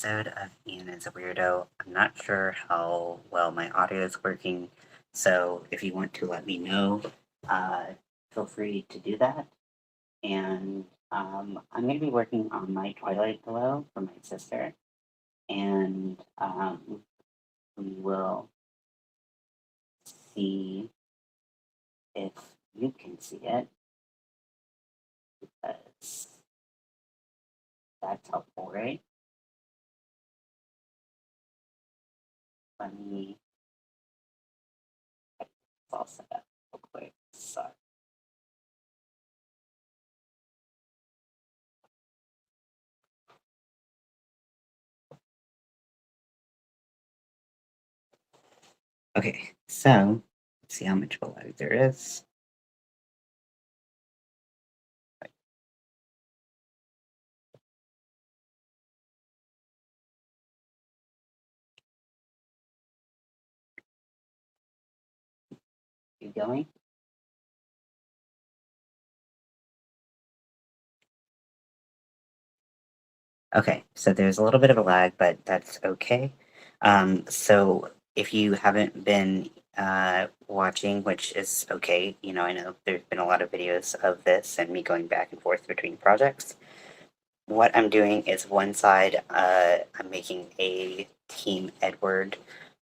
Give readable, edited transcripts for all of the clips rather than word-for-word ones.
Episode of Ian is a Weirdo. I'm not sure how well my audio is working, so if you want to let me know, uh, feel free to do that. And I'm going to be working on my Twilight pillow for my sister, and we will see if you can see it, because that's helpful, right? Let me get this all set up real quick. Sorry. Okay, so let's see how much of a lag there is. Keep going. Okay, so there's a little bit of a lag, but that's okay. So if you haven't been watching, which is okay, I know there's been a lot of videos of this and me going back and forth between projects. What I'm doing is one side, I'm making a Team Edward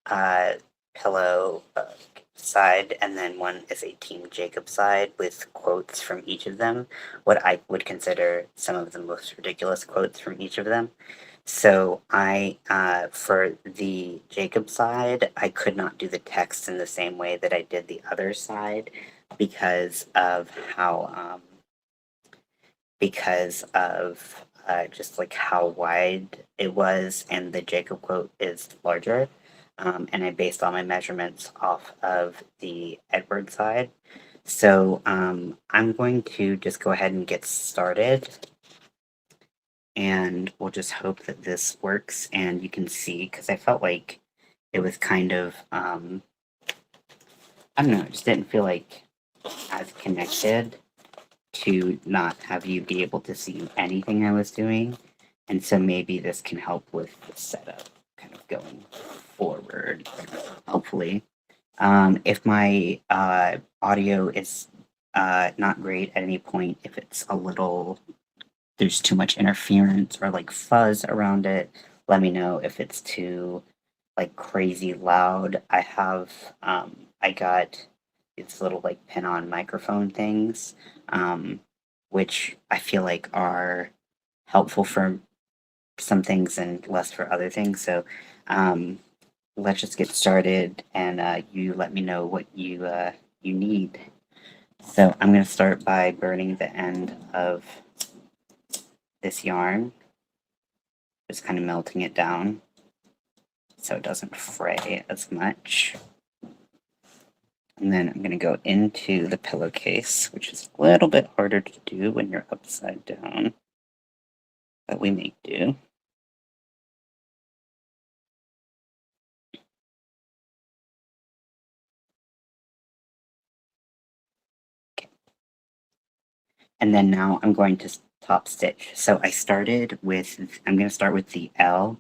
uh, pillow side, and then one is a Team Jacob side with quotes from each of them, what I would consider some of the most ridiculous quotes from each of them. So for the Jacob side, I could not do the text in the same way that I did the other side because of just like how wide it was, and the Jacob quote is larger. And I based all my measurements off of the Edward side. So I'm going to just go ahead and get started, and we'll just hope that this works and you can see, because I felt like it was kind of, I don't know, it just didn't feel like as connected to not have you be able to see anything I was doing. And so maybe this can help with the setup kind of going forward, hopefully. If my audio is not great at any point, if it's a little, there's too much interference or like fuzz around it, let me know. If it's too like crazy loud, I got these little like pin on microphone things, um, which I feel like are helpful for some things and less for other things. So um, let's just get started, and you let me know what you need. So I'm gonna start by burning the end of this yarn, just kind of melting it down so it doesn't fray as much. And then I'm going to go into the pillowcase, which is a little bit harder to do when you're upside down, but we make do. Okay. And then now I'm going to top stitch. So I'm going to start with the L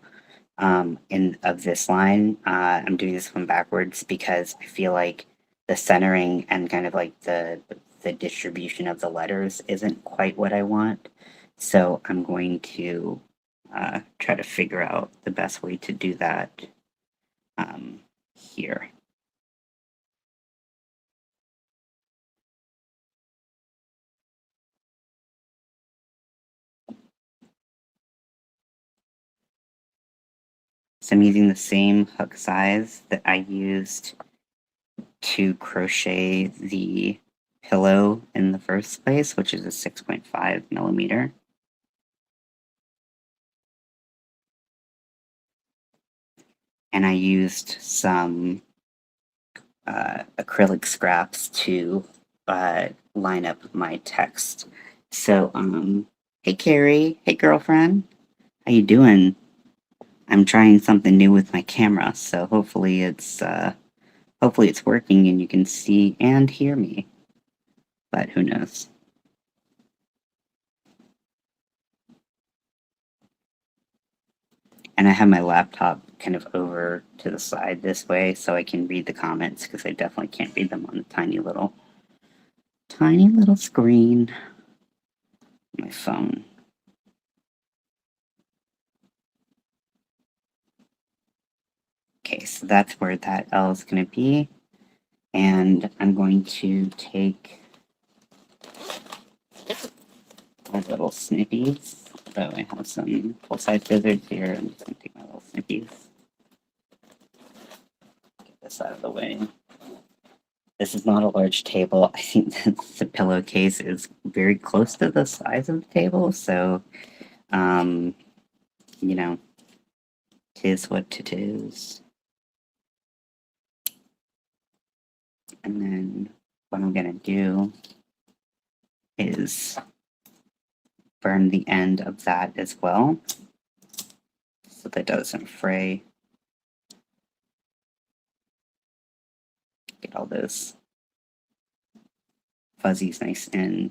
of this line. I'm doing this one backwards because I feel like the centering and kind of like the distribution of the letters isn't quite what I want. So I'm going to try to figure out the best way to do that here. So I'm using the same hook size that I used to crochet the pillow in the first place, which is a 6.5 millimeter. And I used some acrylic scraps to line up my text. So, hey Carrie, hey girlfriend, how you doing? I'm trying something new with my camera, so hopefully it's working and you can see and hear me. But who knows? And I have my laptop kind of over to the side this way so I can read the comments because I definitely can't read them on the tiny little screen on my phone. Okay, so that's where that L is going to be. And I'm going to take my little snippies. So I have some full-size scissors here. I'm just going to take my little snippies. Get this out of the way. This is not a large table. I think that the pillowcase is very close to the size of the table. So, you know, tis what it is. And then what I'm going to do is burn the end of that as well so that doesn't fray. Get all those fuzzies nice and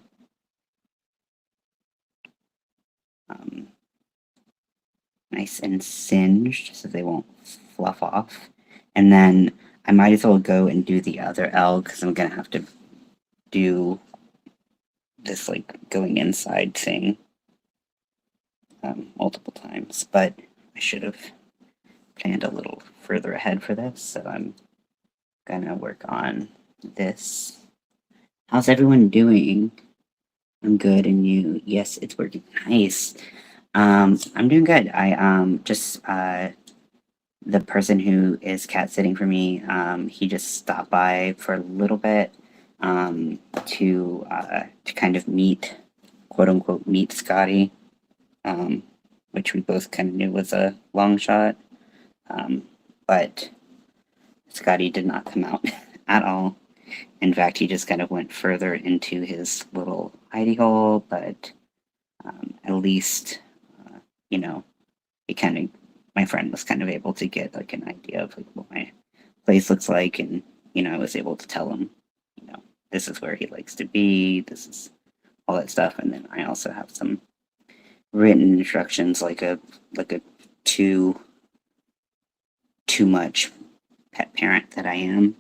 singed so they won't fluff off. And then I might as well go and do the other L because I'm going to have to do this like going inside thing multiple times. But I should have planned a little further ahead for this, so I'm going to work on this. How's everyone doing? I'm good, and you? Yes, it's working. Nice. I'm doing good. I just the person who is cat sitting for me, he just stopped by for a little bit to kind of meet, quote unquote, meet Scotty, which we both kind of knew was a long shot, but Scotty did not come out at all. In fact, he just kind of went further into his little hidey hole, but at least, you know, he kind of, my friend was kind of able to get like an idea of like what my place looks like, and I was able to tell him, this is where he likes to be, this is all that stuff, and then I also have some written instructions, like a too much pet parent that I am.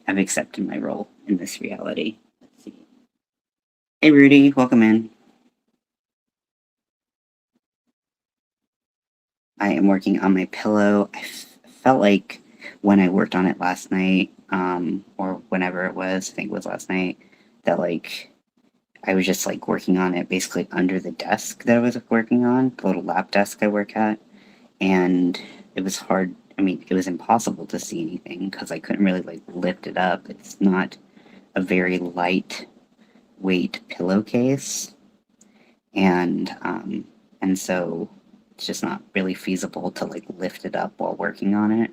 I've accepted my role in this reality. Let's see. Hey, Rudy, welcome in. I am working on my pillow. I felt like when I worked on it last night, or whenever it was, I think it was last night, that like I was just like working on it basically under the desk that I was working on, the little lap desk I work at, and it was hard. I mean, it was impossible to see anything because I couldn't really like lift it up. It's not a very light weight pillowcase, and so it's just not really feasible to like lift it up while working on it.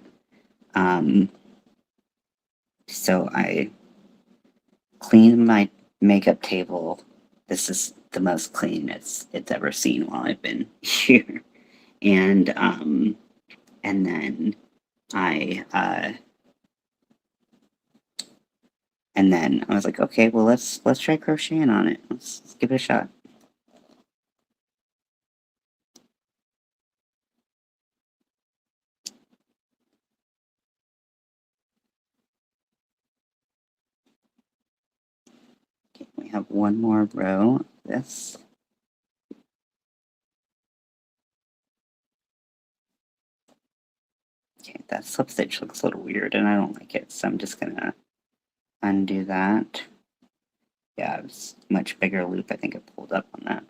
So I cleaned my makeup table. This is the most clean it's ever seen while I've been here, and then I and then I was like, okay, well let's try crocheting on it. Let's give it a shot. Okay, we have one more row of this. Okay, that slip stitch looks a little weird and I don't like it, so I'm just gonna undo that. Yeah, it's a much bigger loop. I think it pulled up on that.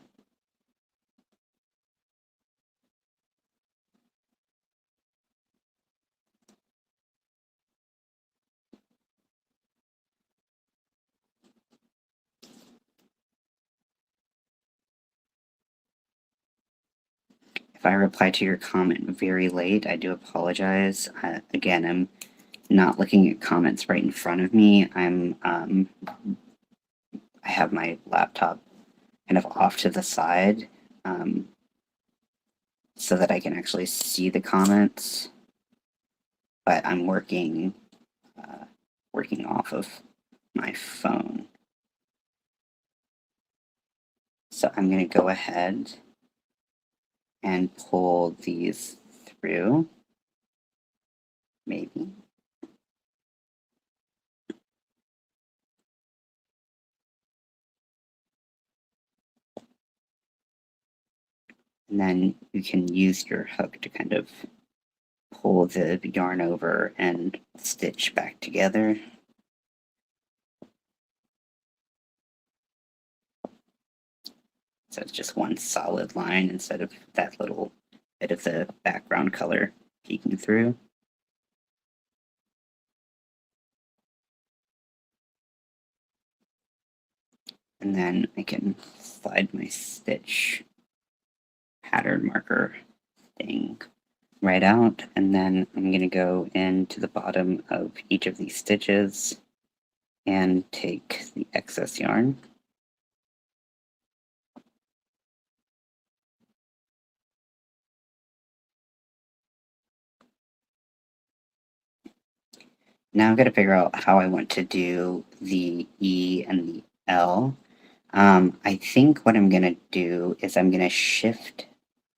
If I reply to your comment very late, I do apologize. Again, I'm not looking at comments right in front of me. I have my laptop kind of off to the side, so that I can actually see the comments. But I'm working off of my phone. So I'm going to go ahead and pull these through, maybe. And then you can use your hook to kind of pull the yarn over and stitch back together. So it's just one solid line instead of that little bit of the background color peeking through. And then I can slide my stitch pattern marker thing right out, and then I'm going to go into the bottom of each of these stitches and take the excess yarn. Now I've got to figure out how I want to do the E and the L. I think what I'm going to do is I'm going to shift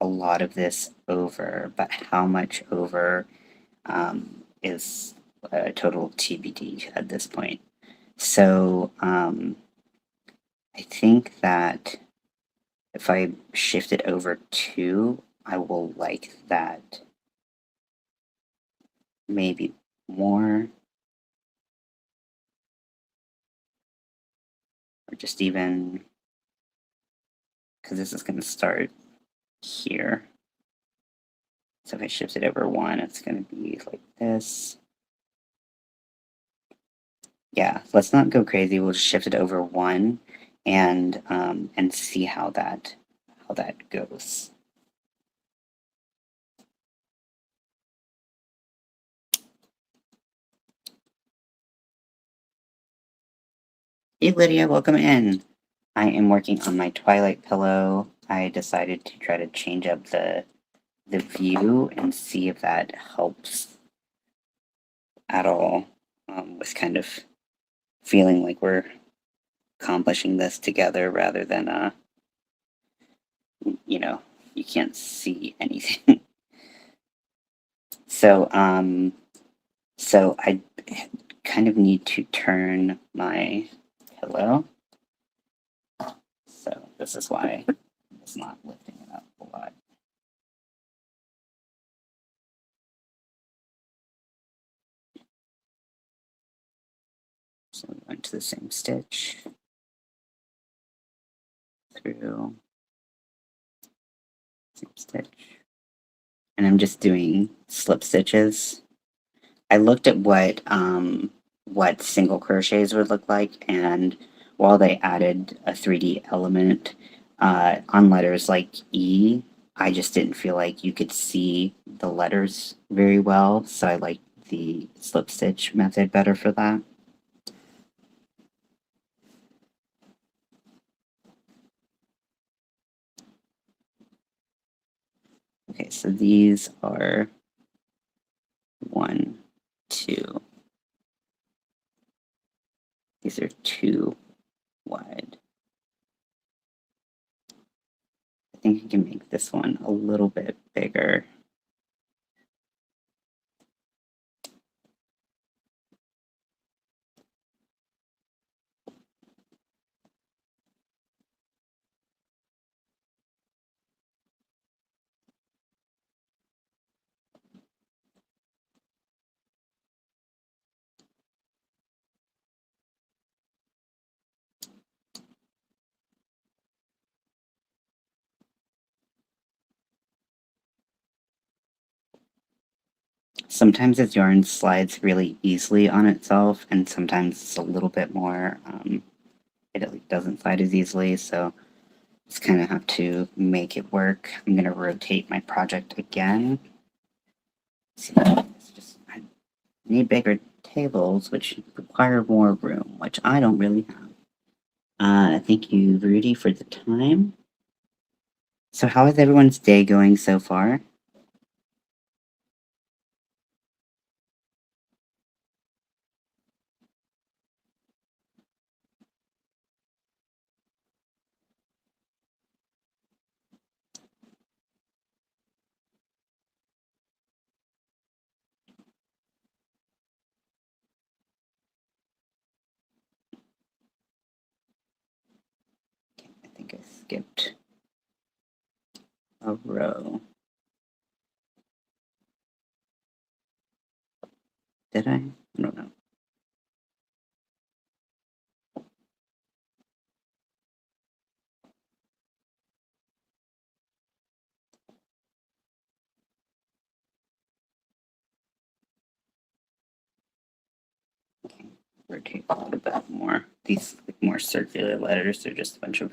a lot of this over, but how much over is a total TBD at this point. So I think that if I shift it over 2, I will like that maybe more. Or just even, because this is going to start here. So if I shift it over 1, it's going to be like this. Yeah, let's not go crazy. We'll just shift it over 1 and see how that goes. Hey Lydia, welcome in. I am working on my Twilight pillow. I decided to try to change up the view and see if that helps at all with kind of feeling like we're accomplishing this together rather than you know, you can't see anything. So so I kind of need to turn my pillow. So this is why it's not lifting it up a lot. So we went to the same stitch through, same stitch, and I'm just doing slip stitches. I looked at what single crochets would look like, and while they added a 3D element on letters like E, I just didn't feel like you could see the letters very well, so I like the slip stitch method better for that. Okay, so these are 1, 2. These are 2 wide. I think I can make this one a little bit bigger. Sometimes this yarn slides really easily on itself, and sometimes it's a little bit more, it doesn't slide as easily, so just kind of have to make it work. I'm going to rotate my project again. See, it's just, I need bigger tables, which require more room, which I don't really have. Thank you, Rudy, for the time. So how is everyone's day going so far? skipped a row. Did I? I don't know. Okay, rotate a little bit more. These more circular letters are just a bunch of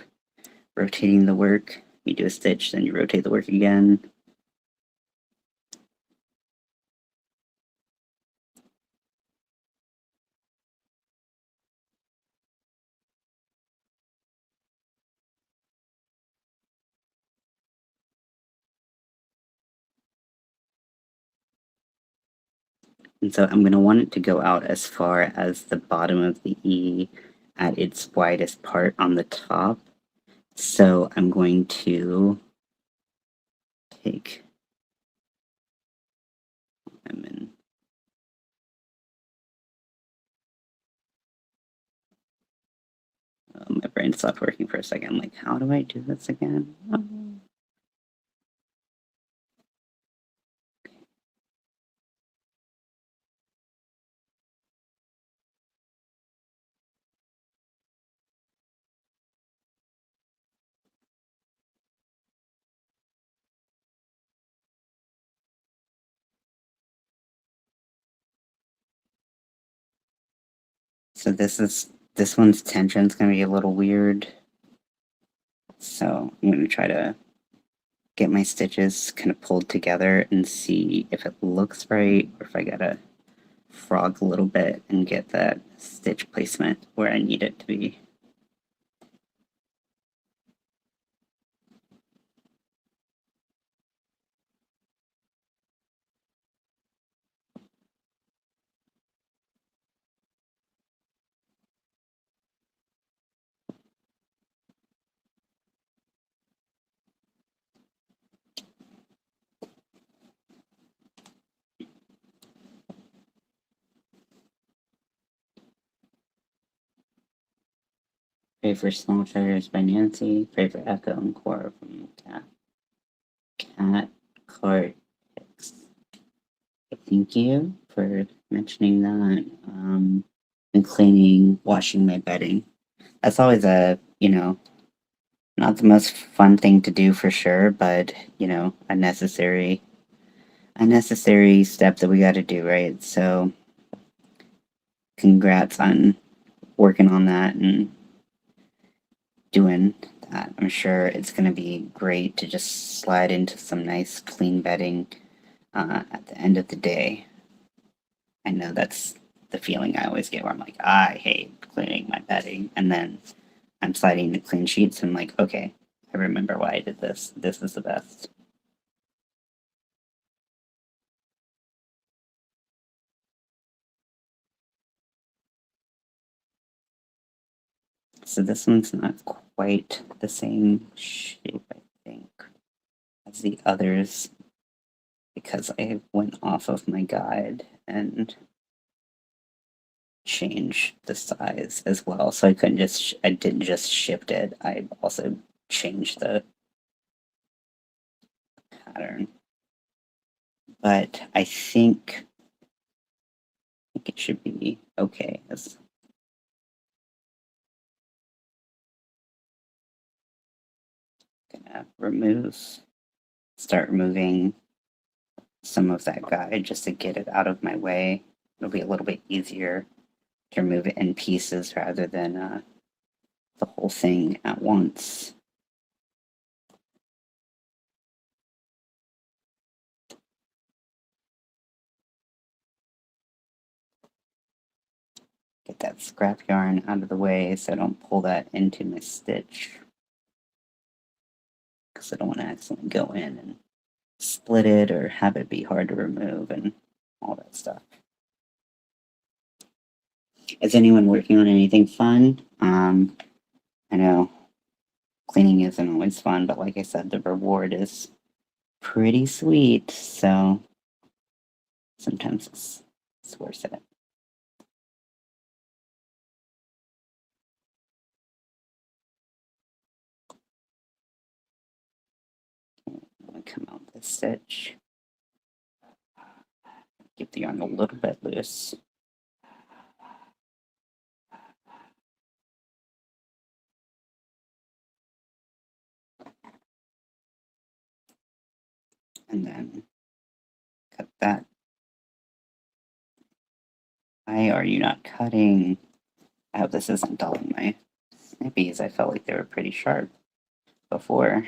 rotating the work. You do a stitch, then you rotate the work again. And so I'm going to want it to go out as far as the bottom of the E at its widest part on the top. So I'm going to take them in. My brain stopped working for a second. I'm like, how do I do this again? Oh. So this one's tension's gonna be a little weird. So I'm gonna try to get my stitches kind of pulled together and see if it looks right or if I gotta frog a little bit and get that stitch placement where I need it to be. Pray for Small Treasures by Nancy. Pray for Echo and Cora from Cat Cart Hicks. Thank you for mentioning that. And cleaning, washing my bedding. That's always a, not the most fun thing to do for sure, but, a necessary step that we got to do, right? So, congrats on working on that and doing that. I'm sure it's going to be great to just slide into some nice clean bedding at the end of the day. I know that's the feeling I always get where I'm like, I hate cleaning my bedding. And then I'm sliding to clean sheets and I'm like, okay, I remember why I did this. This is the best. So this one's not quite the same shape, I think, as the others because I went off of my guide and changed the size as well. So I didn't just shift it, I also changed the pattern. But I think it should be okay. Gonna start removing some of that guide just to get it out of my way. It'll be a little bit easier to remove it in pieces rather than the whole thing at once. Get that scrap yarn out of the way so I don't pull that into my stitch. Because I don't want to accidentally go in and split it or have it be hard to remove and all that stuff. Is anyone working on anything fun? I know cleaning isn't always fun, but like I said, the reward is pretty sweet, so sometimes it's worth it. come out this stitch. Keep the yarn a little bit loose. And then cut that. Why are you not cutting? I hope this isn't dulling my snippies. I felt like they were pretty sharp before.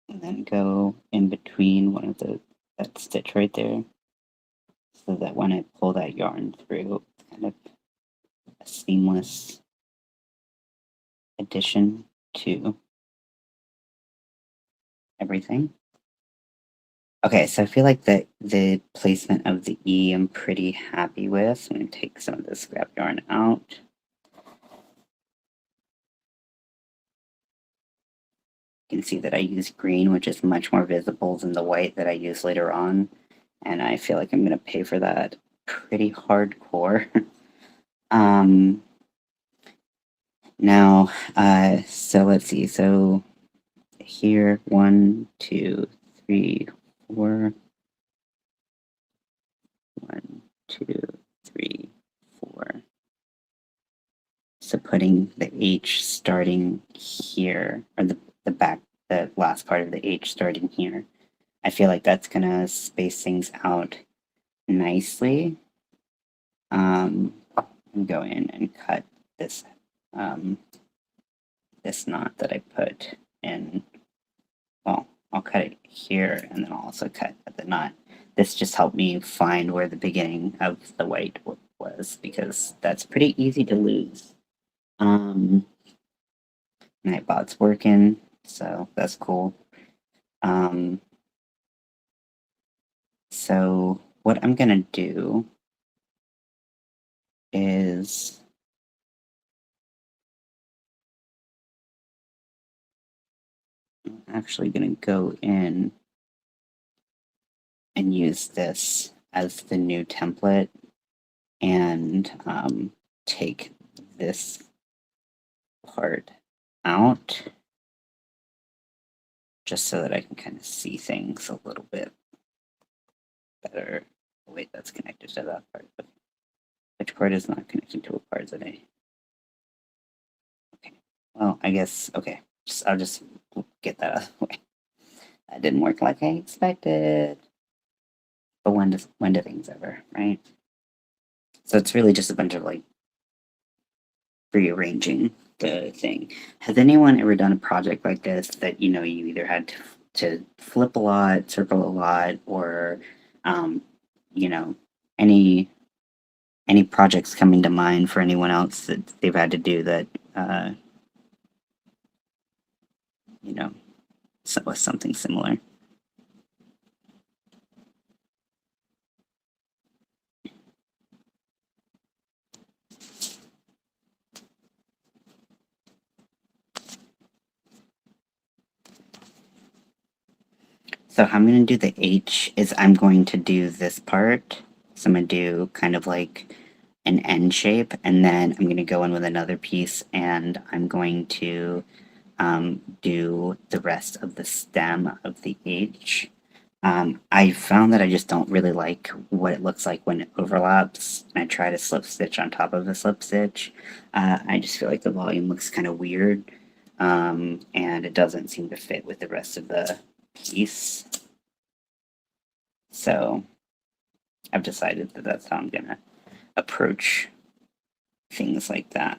And then go in between that stitch right there, so that when I pull that yarn through, it's kind of a seamless addition to everything. Okay, so I feel like the placement of the E I'm pretty happy with. I'm going to take some of this scrap yarn out. You can see that I use green, which is much more visible than the white that I use later on. And I feel like I'm going to pay for that pretty hardcore. Now, so let's see. So here, 1, 2, 3, 4. 1, 2, 3, 4. So putting the H starting here, or the last part of the H starting here, I feel like that's gonna space things out nicely. And go in and cut this this knot that I put in. Well, I'll cut it here, and then I'll also cut at the knot. This just helped me find where the beginning of the white was, because that's pretty easy to lose. Nightbot's working, so that's cool. So what I'm gonna do is I'm actually gonna go in and use this as the new template and take this part out just so that I can kind of see things a little bit better. Wait, that's connected to that part. But which part is not connected to a part today? Okay. Well, I guess, okay. I'll just get that out of the way. That didn't work like I expected. But when do things ever, right? So it's really just a bunch of like rearranging the thing. Has anyone ever done a project like this that you either had to flip a lot, circle a lot, or you know any projects coming to mind for anyone else that they've had to do that you know was something similar? So how I'm going to do the H is I'm going to do this part. So I'm going to do kind of like an N shape, and then I'm going to go in with another piece, and I'm going to do the rest of the stem of the H. I found that I just don't really like what it looks like when it overlaps, and I try to slip stitch on top of a slip stitch. I just feel like the volume looks kind of weird, and it doesn't seem to fit with the rest of the piece. So I've decided that that's how I'm gonna approach things like that.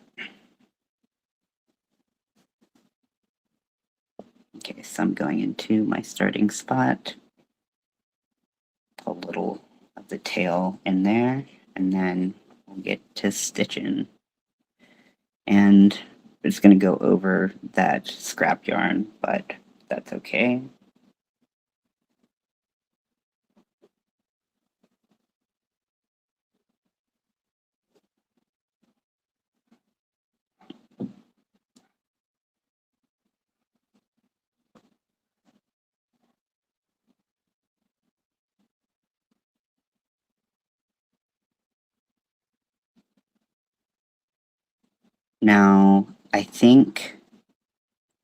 Okay, so I'm going into my starting spot, pull a little of the tail in there, and then we'll get to stitching. And I'm just going to go over that scrap yarn, but that's okay. Now, I think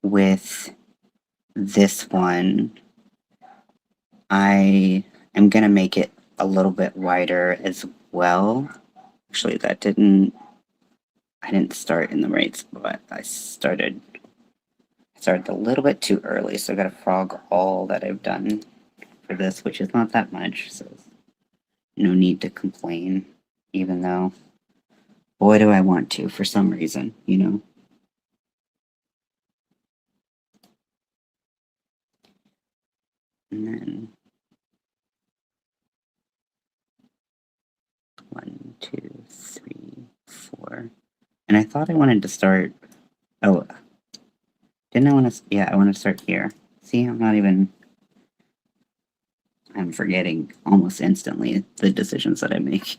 with this one, I am going to make it a little bit wider as well. Actually, I didn't start in the right spot. I started a little bit too early, so I got to frog all that I've done for this, which is not that much, so no need to complain, even though, boy, do I want to for some reason, you know? And then 1, 2, 3, 4. And I thought I wanted to start. Oh, didn't I want to? Yeah, I want to start here. See, I'm forgetting almost instantly the decisions that I make.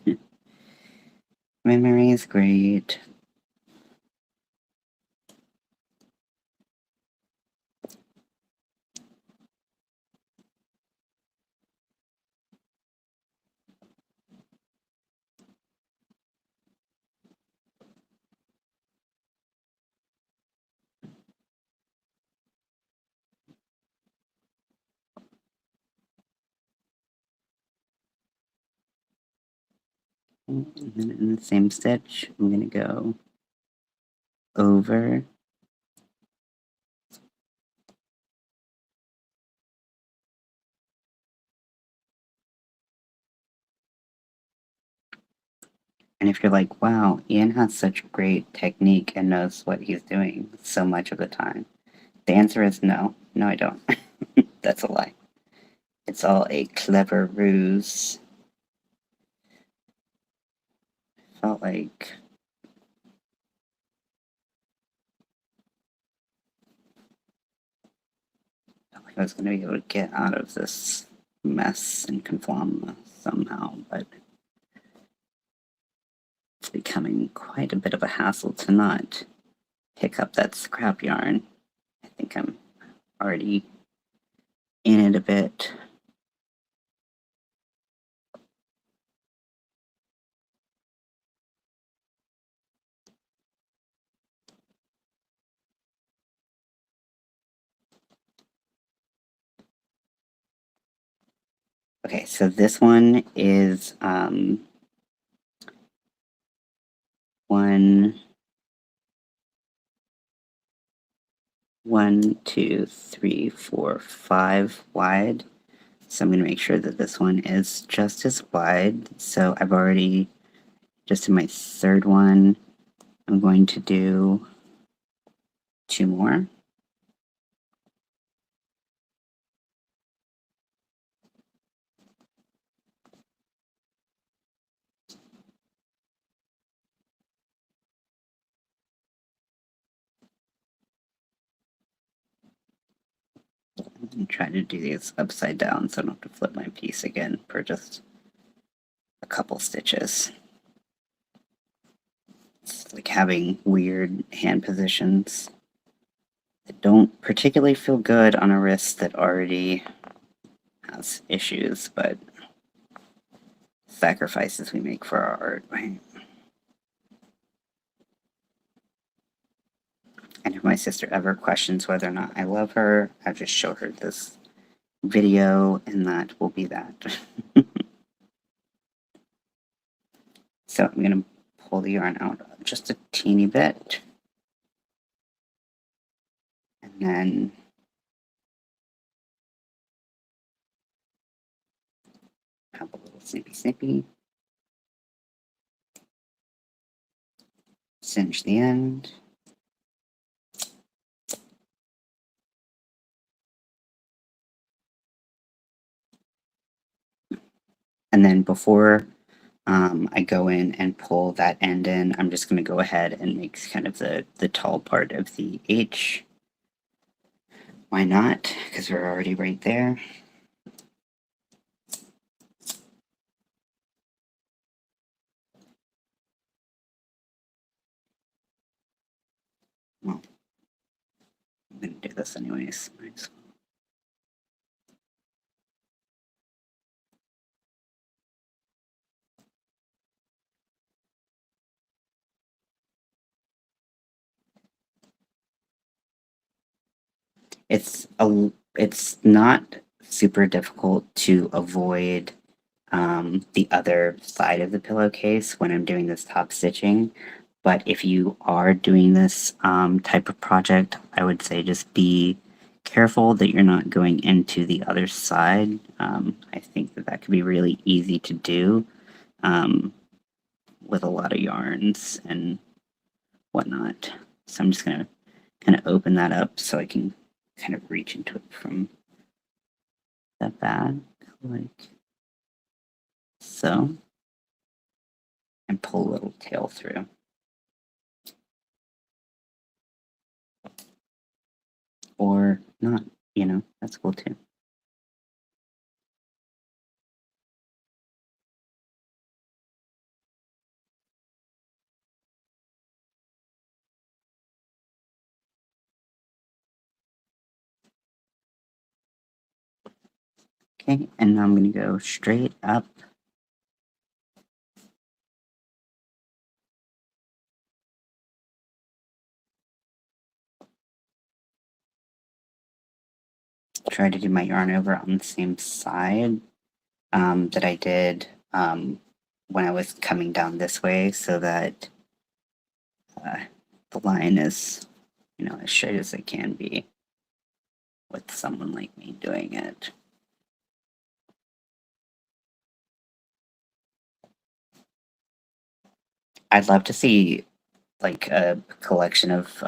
Memory is great. And then in the same stitch, I'm going to go over. And if you're like, wow, Ian has such great technique and knows what he's doing so much of the time, the answer is no. No, I don't. That's a lie. It's all a clever ruse. Felt like I was going to be able to get out of this mess and conform somehow, but it's becoming quite a bit of a hassle to not pick up that scrap yarn. I think I'm already in it a bit. Okay, so this one is 5 wide. So I'm going to make sure that this one is just as wide. So I've already, just in my third one, I'm going to do 2 more. And try to do these upside down so I don't have to flip my piece again for just a couple stitches. It's like having weird hand positions that don't particularly feel good on a wrist that already has issues, but sacrifices we make for our art, right? And if my sister ever questions whether or not I love her, I'll just show her this video, and that will be that. So I'm going to pull the yarn out just a teeny bit. And then have a little snippy. Cinch the end. And then before I go in and pull that end in, I'm just going to go ahead and make kind of the tall part of the H. Why not? Because we're already right there. Well, I'm going to do this anyways. it's not super difficult to avoid the other side of the pillowcase when I'm doing this top stitching. But if you are doing this type of project, I would say just be careful that you're not going into the other side. I think that could be really easy to do um, with a lot of yarns and whatnot. So I'm just going to kind of open that up so I can kind of reach into it from the back, like so, and pull a little tail through. Or not, that's cool too. Okay, and now I'm going to go straight up. Try to do my yarn over on the same side that I did when I was coming down this way, so that the line is, as straight as it can be with someone like me doing it. I'd love to see like a collection of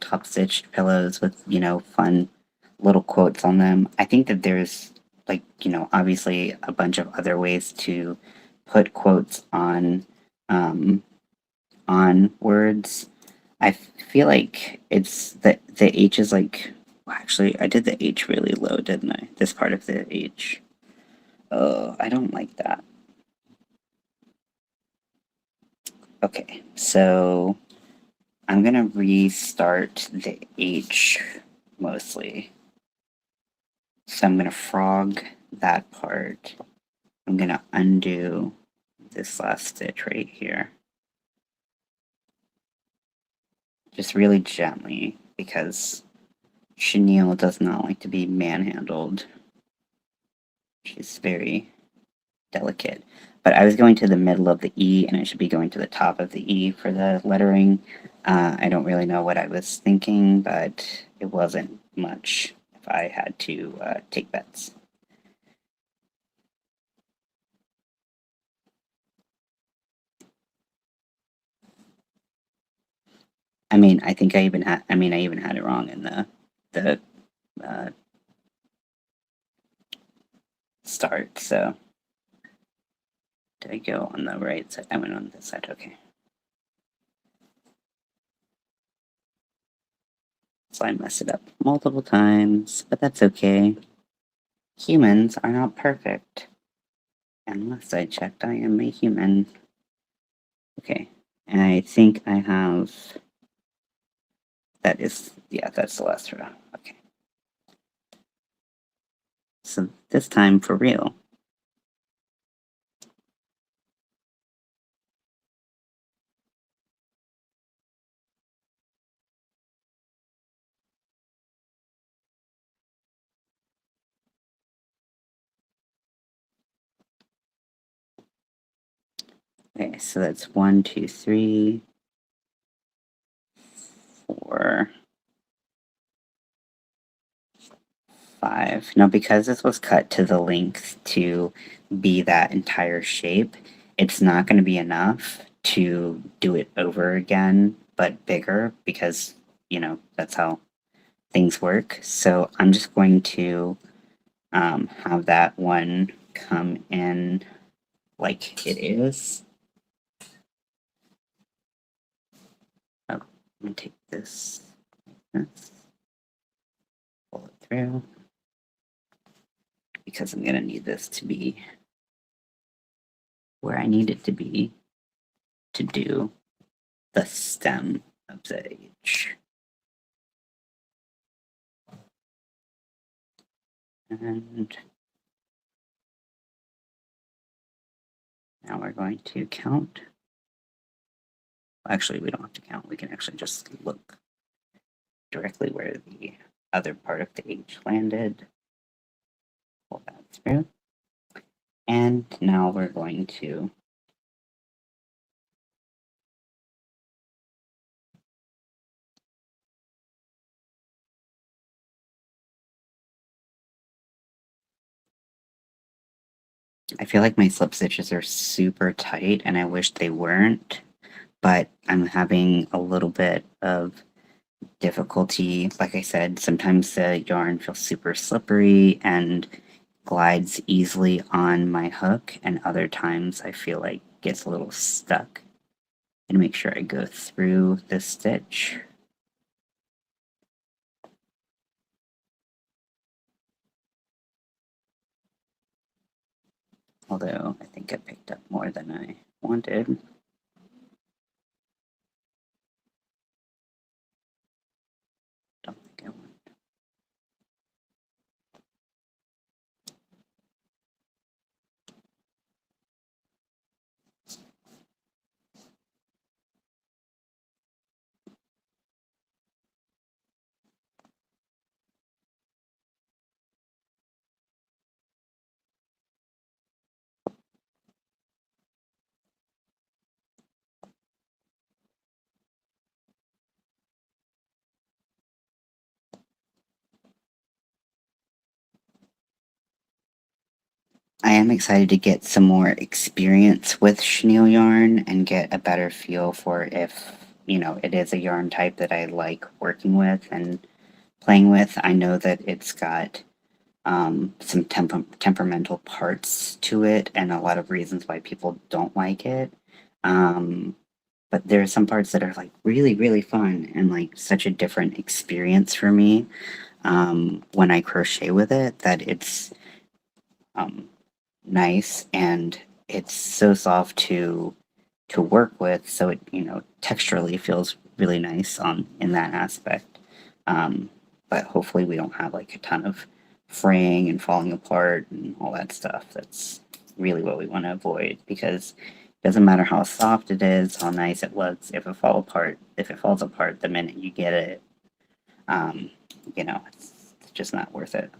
top stitched pillows with fun little quotes on them. I think that there's like obviously a bunch of other ways to put quotes on words. I feel like it's the H is like, well, actually I did the H really low, didn't I? This part of the H. Oh, I don't like that. Okay, so I'm gonna restart the H mostly. So I'm gonna frog that part. I'm gonna undo this last stitch right here. Just really gently, because chenille does not like to be manhandled. She's very delicate. But I was going to the middle of the E, and it should be going to the top of the E for the lettering. I don't really know what I was thinking, but it wasn't much if I had to take bets. I mean, I think I even had. I mean, I even had it wrong in the uh, start. So did I go on the right side? I went on this side. Okay. So I messed it up multiple times, but that's okay. Humans are not perfect. Unless I checked, I am a human. Okay. And I think I have. Yeah, that's the last row. Okay. So this time for real. Okay, so that's 1, 2, 3, 4, 5. Now, because this was cut to the length to be that entire shape, it's not going to be enough to do it over again, but bigger, because, that's how things work. So I'm just going to have that one come in like it is. Oh, I'm going to take this, pull it through, because I'm going to need this to be where I need it to be to do the stem of the H. And now we're going to count. Actually, we don't have to count. We can actually just look directly where the other part of the H landed. Pull that through. And now we're going to I feel like my slip stitches are super tight and I wish they weren't, but I'm having a little bit of difficulty. Like I said, sometimes the yarn feels super slippery and glides easily on my hook, and other times I feel like it gets a little stuck. And make sure I go through the stitch. Although I think I picked up more than I wanted. Don't think I want. I am excited to get some more experience with chenille yarn and get a better feel for if, it is a yarn type that I like working with and playing with. I know that it's got some temperamental parts to it and a lot of reasons why people don't like it. But there are some parts that are like really, really fun and like such a different experience for me when I crochet with it that it's um, nice and it's so soft to work with, so it texturally feels really nice on in that aspect. But hopefully we don't have like a ton of fraying and falling apart and all that stuff. That's really what we want to avoid, because it doesn't matter how soft it is, how nice it looks, if it falls apart the minute you get it, um, it's just not worth it.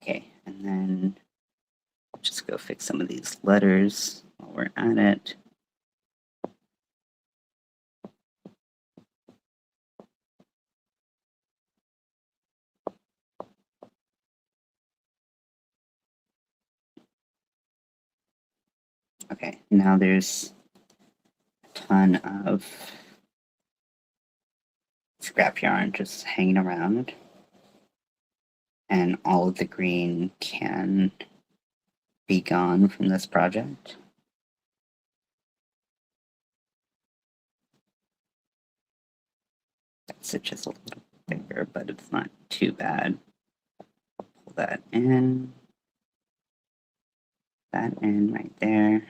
Okay, and then just go fix some of these letters while we're at it. Okay, now there's a ton of scrap yarn just hanging around, and all of the green can be gone from this project. That stitch is a little bigger, but it's not too bad. Pull that in right there.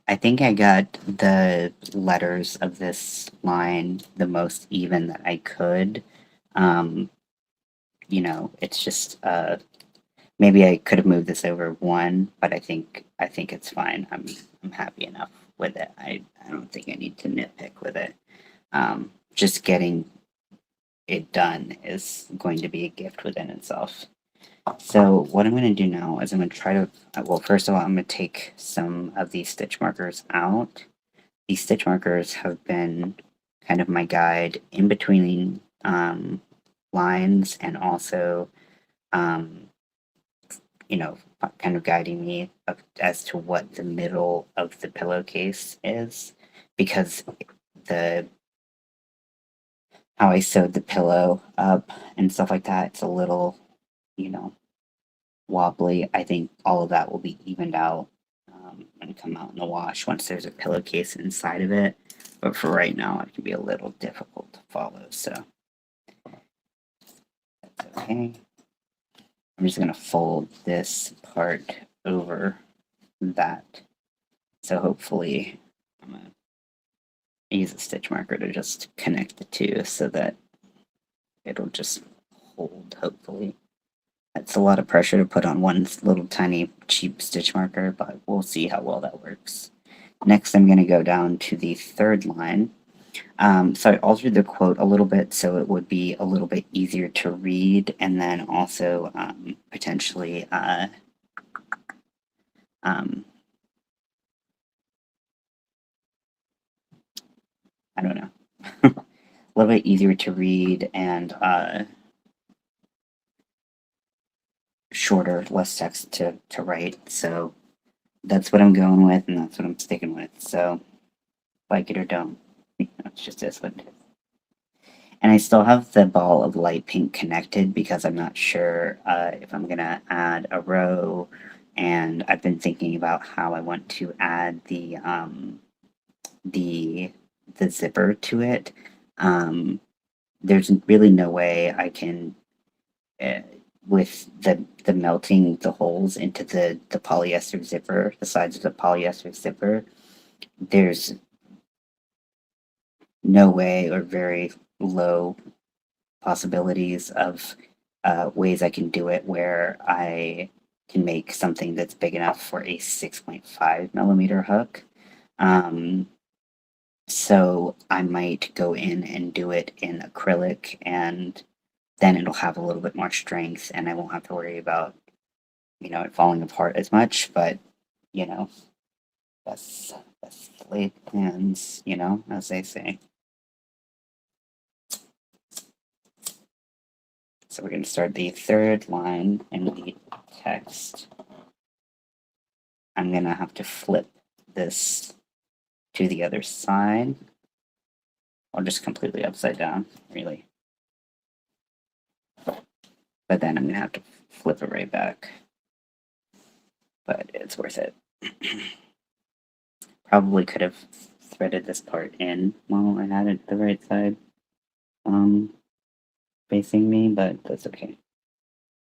I think I got the letters of this line the most even that I could. Um, it's just maybe I could have moved this over one, but I think it's fine. I'm happy enough with it. I don't think I need to nitpick with it. Just getting it done is going to be a gift within itself. So what I'm going to do now is I'm going to try to, well, first of all, I'm going to take some of these stitch markers out. These stitch markers have been kind of my guide in between lines, and also, um, kind of guiding me as to what the middle of the pillowcase is, because the how I sewed the pillow up and stuff like that, it's a little, you know, wobbly. I think all of that will be evened out and come out in the wash once there's a pillowcase inside of it. But for right now, it can be a little difficult to follow, so that's okay. I'm just going to fold this part over that. So hopefully, I'm going to use a stitch marker to just connect the two so that it'll just hold, hopefully. It's a lot of pressure to put on one little tiny cheap stitch marker, but we'll see how well that works. Next, I'm going to go down to the third line. So I altered the quote a little bit so it would be a little bit easier to read, and then also potentially I don't know, a little bit easier to read and shorter, less text to write. So that's what I'm going with, and that's what I'm sticking with. So like it or don't, it's just this what it is. And I still have the ball of light pink connected because I'm not sure if I'm gonna add a row, and I've been thinking about how I want to add the zipper to it. There's really no way I can uh, with the melting the holes into the polyester zipper, the sides of the polyester zipper. There's no way or very low possibilities of ways I can do it where I can make something that's big enough for a 6.5 millimeter hook. So I might go in and do it in acrylic, and then it'll have a little bit more strength, and I won't have to worry about it falling apart as much. But you know, that's laid plans, as they say. So we're going to start the third line in the text. I'm going to have to flip this to the other side, or just completely upside down, really. But then I'm going to have to flip it right back. But it's worth it. Probably could have threaded this part in while I had it the right side facing me, but that's okay.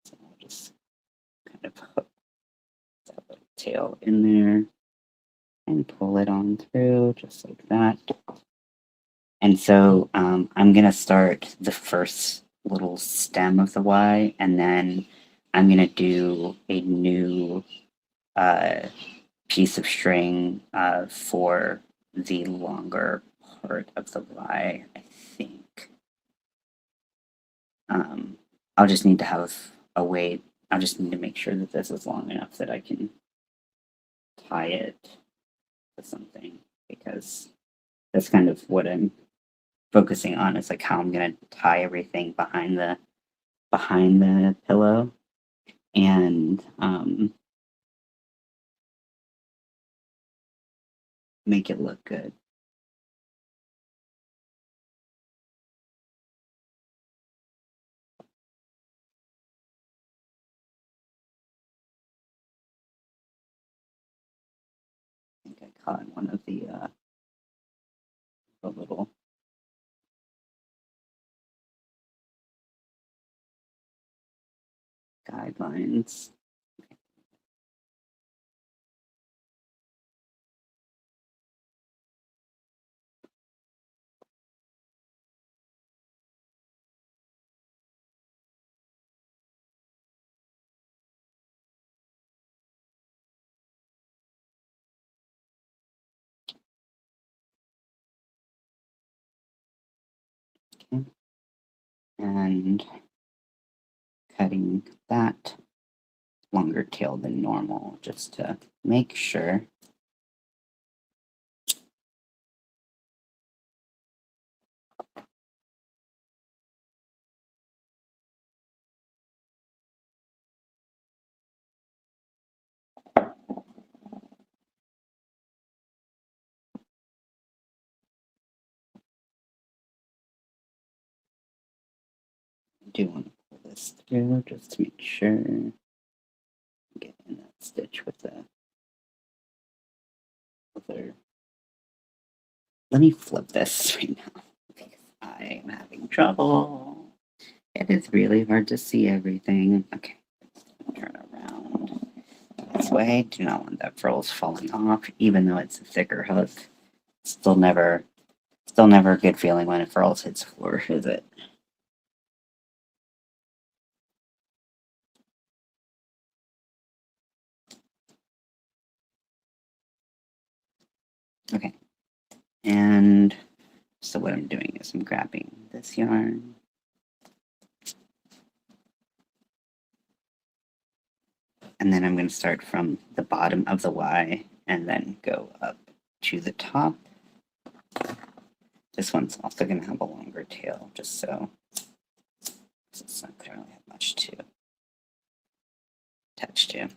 So I'll just kind of hook that little tail in there and pull it on through just like that. And so I'm going to start the first little stem of the Y, and then I'm going to do a new piece of string for the longer part of the Y, I think. I'll just need to have a way, I'll just need to make sure that this is long enough that I can tie it to something, because that's kind of what I'm focusing on, is like how I'm going to tie everything behind the pillow, and make it look good. I think I caught one of the little guidelines. Okay. And cutting that longer tail than normal just to make sure. I do want to pull this through just to make sure. Get in that stitch with the other. Let me flip this right now because I am having trouble. It is really hard to see everything. Okay, turn around this way. Do not want that frills falling off, even though it's a thicker hook. Still never a good feeling when it frills hits the floor, is it? Okay, and so what I'm doing is I'm grabbing this yarn. And then I'm going to start from the bottom of the Y and then go up to the top. This one's also going to have a longer tail, just so it's not going to really have much to attach to.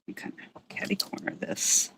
You kind of catty corner this.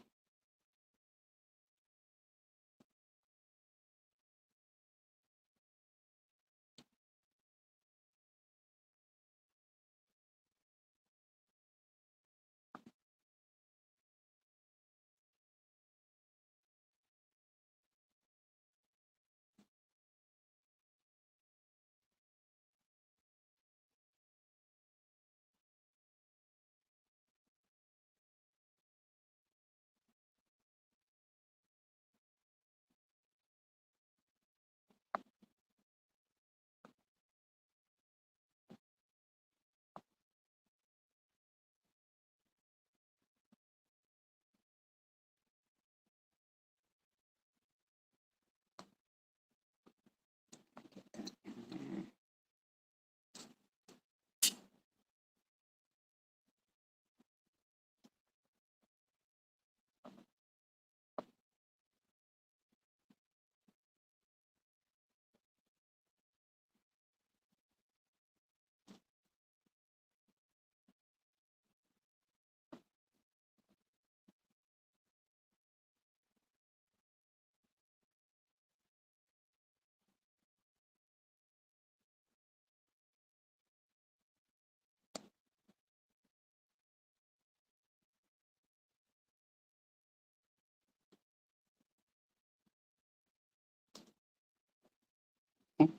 Okay.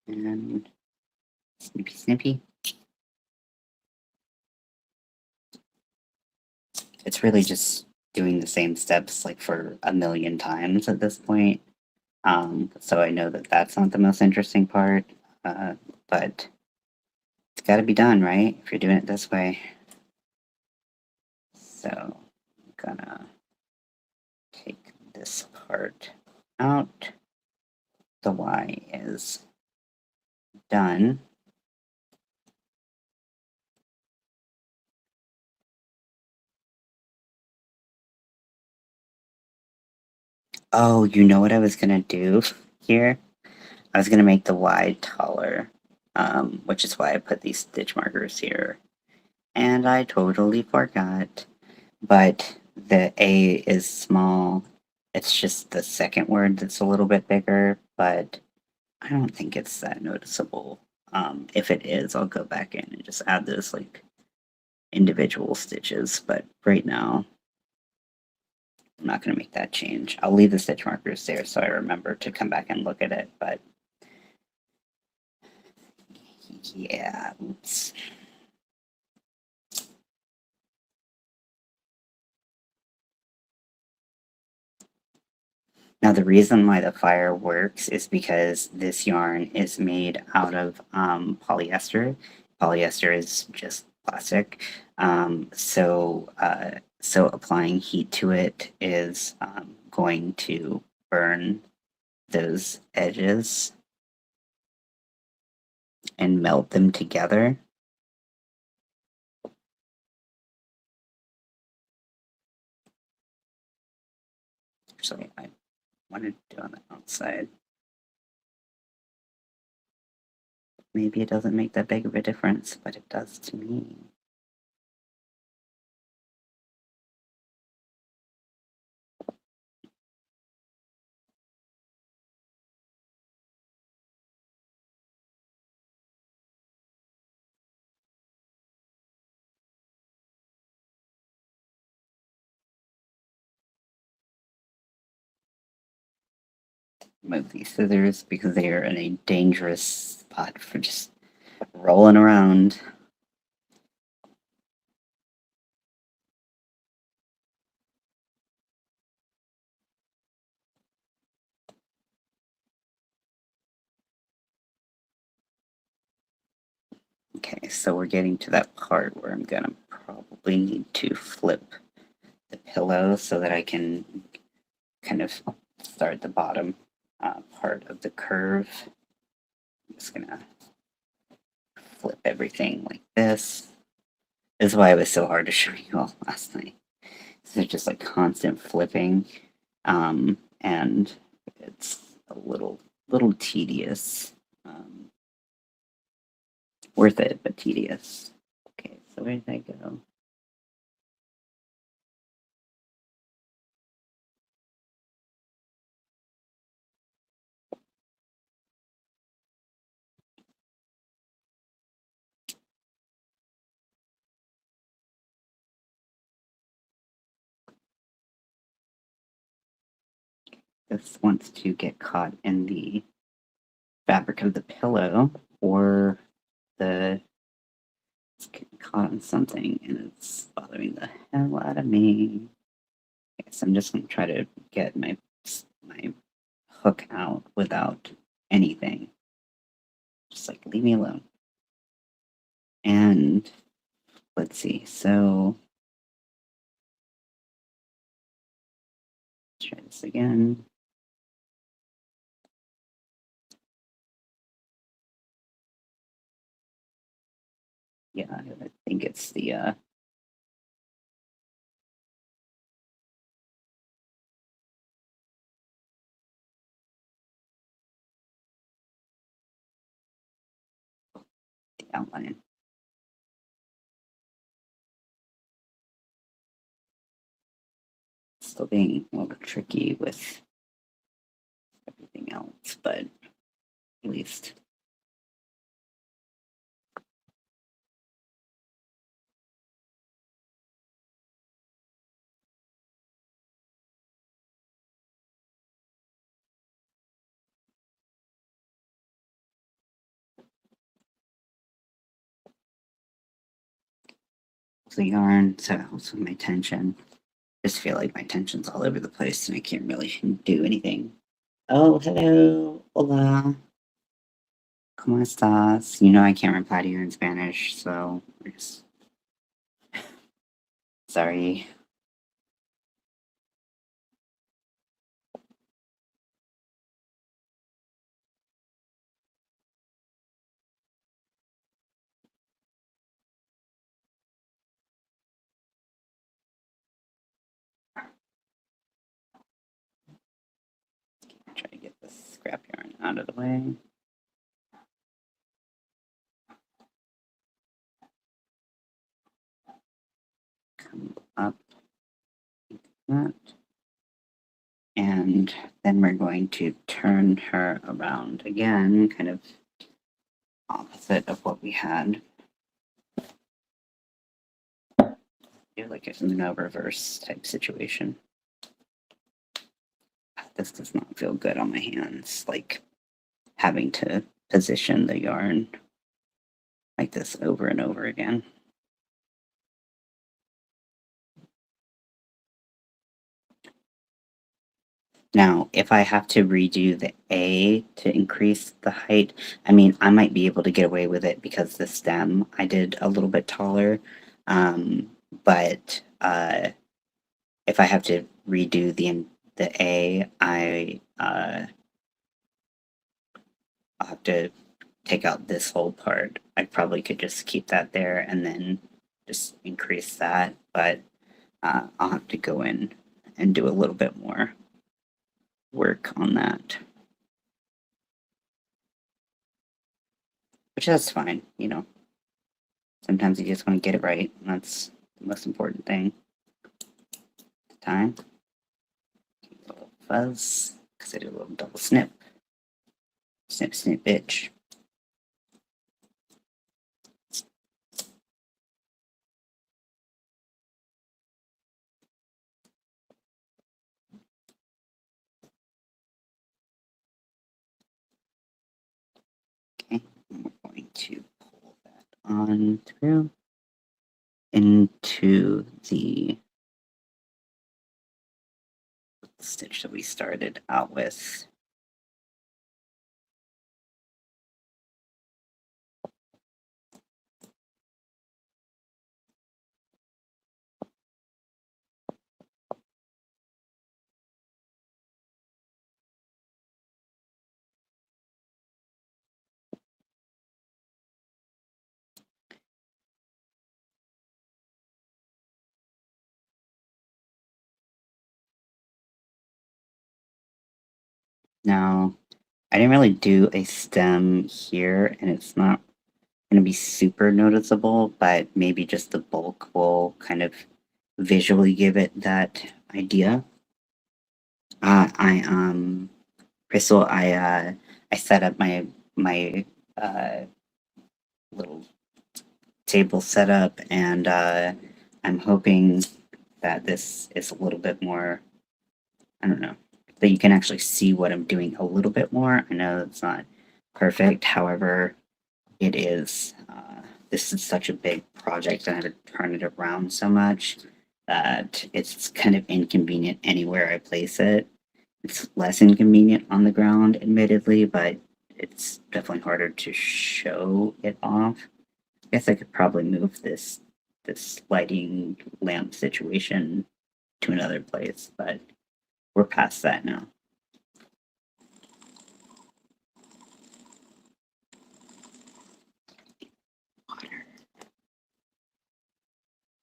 And snippy snippy. It's really just doing the same steps like for a million times at this point. So I know that that's not the most interesting part, but it's got to be done, right? If you're doing it this way. So I'm gonna take this part out. The Y is done. Oh, you know what I was gonna do here? I was gonna make the Y taller, which is why I put these stitch markers here. And I totally forgot. But the A is small. It's just the second word that's a little bit bigger, but I don't think it's that noticeable. If it is, I'll go back in and just add those like individual stitches. But right now, I'm not going to make that change. I'll leave the stitch markers there so I remember to come back and look at it. But yeah, oops. Now, the reason why the fire works is because this yarn is made out of polyester. Polyester is just plastic. So applying heat to it is going to burn those edges and melt them together. Actually, I wanted to do on the outside. Maybe it doesn't make that big of a difference, but it does to me. Move these scissors because they are in a dangerous spot for just rolling around. Okay, so we're getting to that part where I'm gonna probably need to flip the pillow so that I can kind of start the bottom part of the curve. I'm just gonna flip everything like this. This is why it was so hard to show you all last night. So just like constant flipping, and it's a little tedious. Worth it, but tedious. Okay, so where did I go? This wants to get caught in the fabric of the pillow, or it's getting caught on something and it's bothering the hell out of me. Okay, so I'm just gonna try to get my hook out without anything. Just like leave me alone. And let's see, so let's try this again. Yeah, I think it's the outline. Still being a little tricky with everything else, but at least the yarn, so it helps with my tension. Just feel like my tension's all over the place and I can't really do anything. Oh, hello, hola, ¿cómo estás? You know I can't reply to you in Spanish, so we're just sorry. Try to get this scrap yarn out of the way. Come up like that. And then we're going to turn her around again, kind of opposite of what we had. Do like a Uno reverse type situation. This does not feel good on my hands, like having to position the yarn like this over and over again. Now, if I have to redo the A to increase the height, I mean, I might be able to get away with it because the stem I did a little bit taller. But if I have to redo the A, I'll have to take out this whole part. I probably could just keep that there and then just increase that, but I'll have to go in and do a little bit more work on that. Which that's fine, you know. Sometimes you just want to get it right, and that's the most important thing. Time. A little fuzz, because I do a little double snip. Snip, snip, bitch. Okay, and we're going to pull that on through into the stitch that we started out with. Now, I didn't really do a stem here, and it's not going to be super noticeable, but maybe just the bulk will kind of visually give it that idea. I Crystal, I set up my uh little table setup, and I'm hoping that this is a little bit more, I don't know, that you can actually see what I'm doing a little bit more. I know it's not perfect, however, it is. This is such a big project, and I have to turn it around so much that it's kind of inconvenient anywhere I place it. It's less inconvenient on the ground, admittedly, but it's definitely harder to show it off. I guess I could probably move this lighting lamp situation to another place, but we're past that now. Water.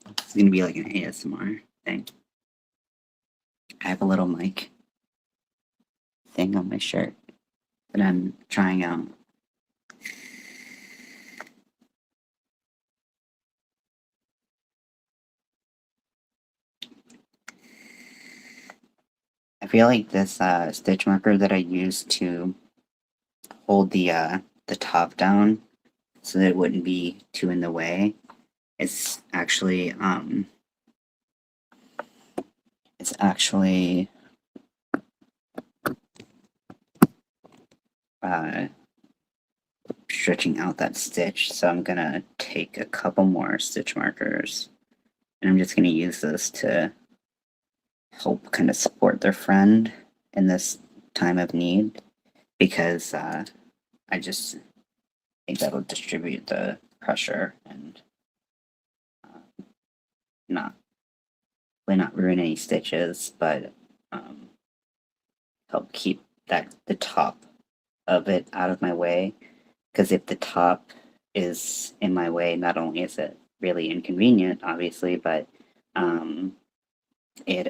It's gonna be like an ASMR thing. I have a little mic thing on my shirt that I'm trying out. I feel like this stitch marker that I used to hold the top down so that it wouldn't be too in the way is actually it's actually uh, stretching out that stitch. So I'm gonna take a couple more stitch markers, and I'm just gonna use this to help kind of support their friend in this time of need, because I just think that'll distribute the pressure and uh, not really not ruin any stitches, but um, help keep that the top of it out of my way. Because if the top is in my way, not only is it really inconvenient, obviously, but um, it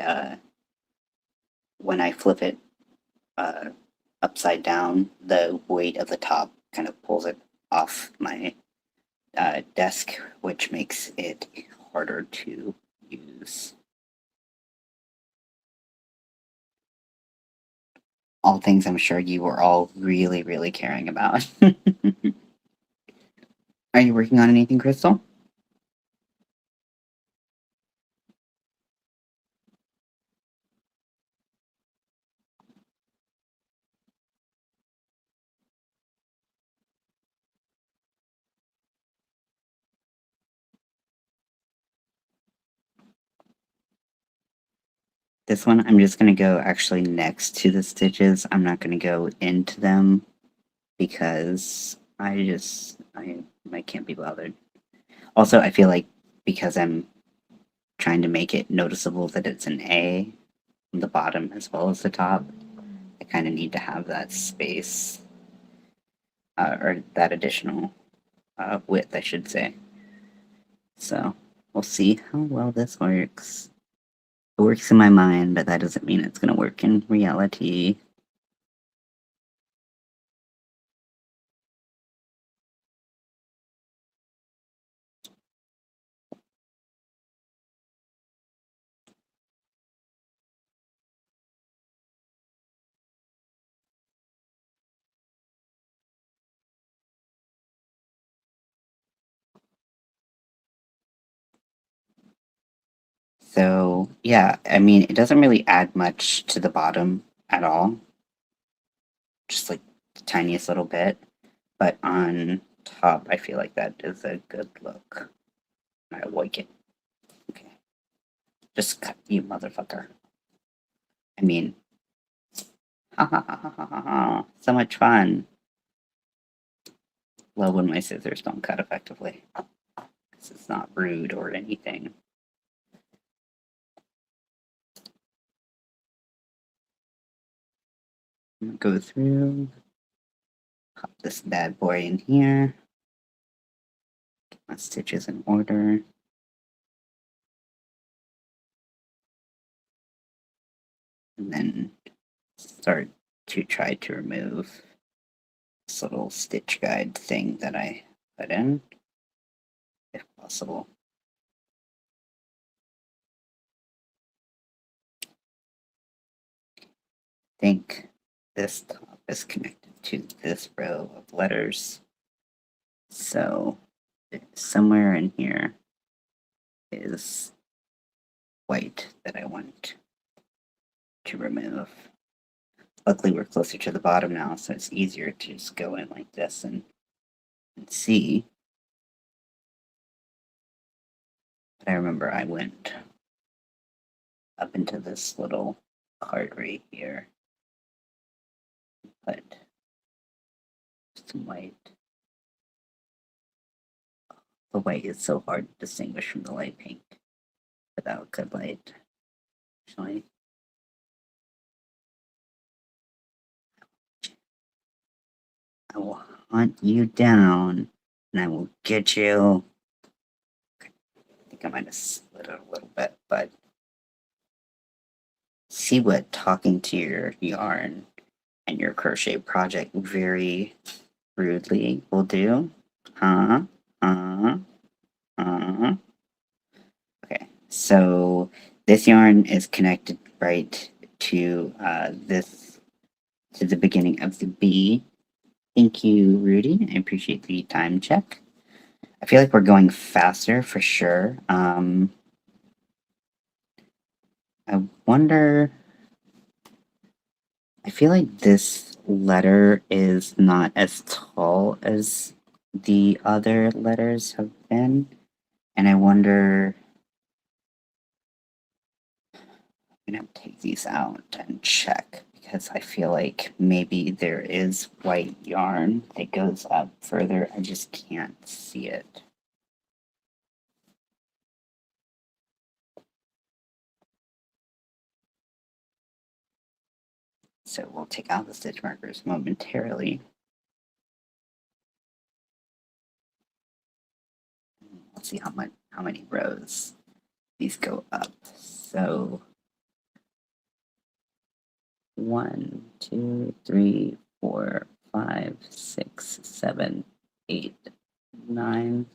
when I flip it uh, upside down, the weight of the top kind of pulls it off my desk, which makes it harder to use. All things I'm sure you were all really, really caring about. Are you working on anything, Crystal? This one, I'm just going to go actually next to the stitches. I'm not going to go into them because I can't be bothered. Also, I feel like because I'm trying to make it noticeable that it's an A on the bottom as well as the top, I kind of need to have that space or that additional width, I should say. So we'll see how well this works. It works in my mind, but that doesn't mean it's going to work in reality. So yeah, I mean, it doesn't really add much to the bottom at all, just like the tiniest little bit. But on top, I feel like that is a good look. I like it. Okay, just cut, you motherfucker. I mean, ha ha ha ha ha ha ha. So much fun. Love when my scissors don't cut effectively. It's not rude or anything. I'm gonna go through, pop this bad boy in here. Get my stitches in order. And then start to try to remove this little stitch guide thing that I put in, if possible. I think this top is connected to this row of letters. So somewhere in here is white that I want to remove. Luckily, we're closer to the bottom now, so it's easier to just go in like this and see. But I remember I went up into this little card right here, put some white. The white is so hard to distinguish from the light pink without good light. Actually, I will hunt you down and I will get you. I think I might have split it a little bit, but see what talking to your yarn and your crochet project very rudely will do. Huh? Okay, so this yarn is connected right to to the beginning of the B. Thank you, Rudy. I appreciate the time check. I feel like we're going faster for sure. I wonder. I feel like this letter is not as tall as the other letters have been, and I wonder. I'm gonna take these out and check because I feel like maybe there is white yarn that goes up further. I just can't see it. So we'll take out the stitch markers momentarily. Let's see how many rows these go up. So 1, 2, 3, 4, 5, 6, 7, 8, 9.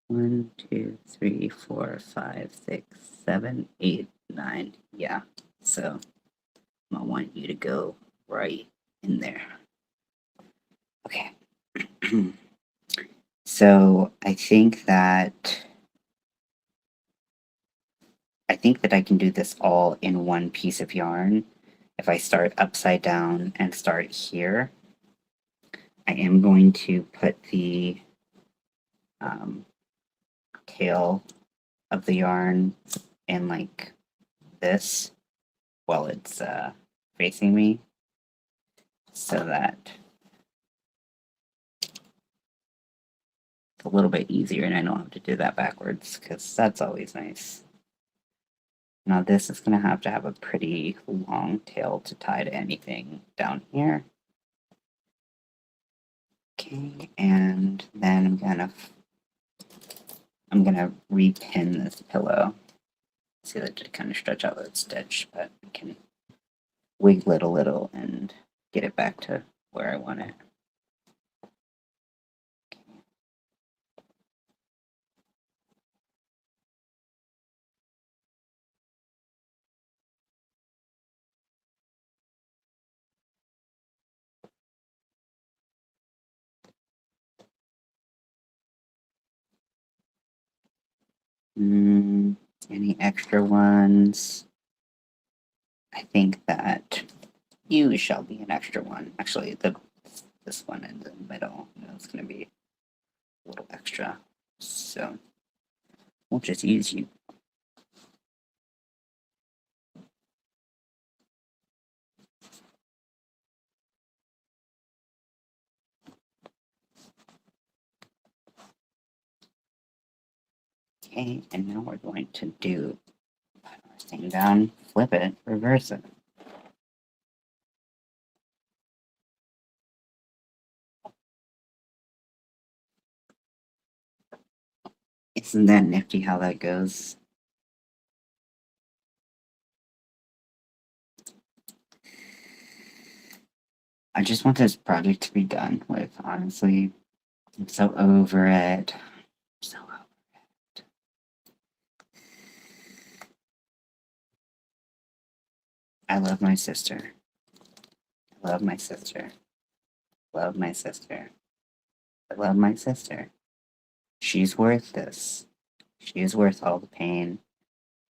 1, 2, 3, 4, 5, 6, 7, 8, 9. Yeah. So I want you to go right in there. Okay. So I think that I can do this all in one piece of yarn. If I start upside down and start here, I am going to put the tail of the yarn in like this while it's facing me, so that it's a little bit easier and I don't have to do that backwards, because that's always nice. Now this is going to have a pretty long tail to tie to anything down here. Okay, and then I'm gonna repin this pillow. See that to kind of stretch out that stitch, but I can wiggle it a little and get it back to where I want it. Any extra ones? I think that you shall be an extra one. Actually, this one in the middle is going to be a little extra. So we'll just use you. Okay, and now we're going to do put our thing down, flip it, reverse it. Isn't that nifty how that goes? I just want this project to be done with, honestly. I'm so over it. So over it. I love my sister. I love my sister. Love my sister. I love my sister. She's worth this. She is worth all the pain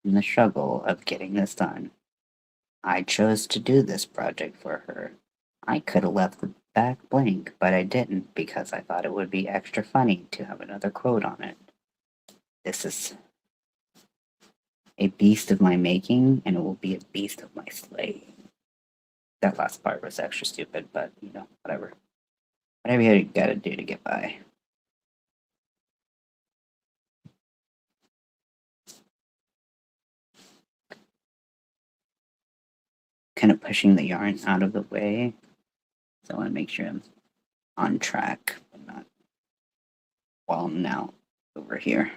and the struggle of getting this done. I chose to do this project for her. I could have left the back blank, but I didn't because I thought it would be extra funny to have another quote on it. This is a beast of my making, and it will be a beast of my slaying. That last part was extra stupid, but whatever. Whatever you gotta do to get by. Kind of pushing the yarn out of the way, so I want to make sure I'm on track, but not while I'm now over here.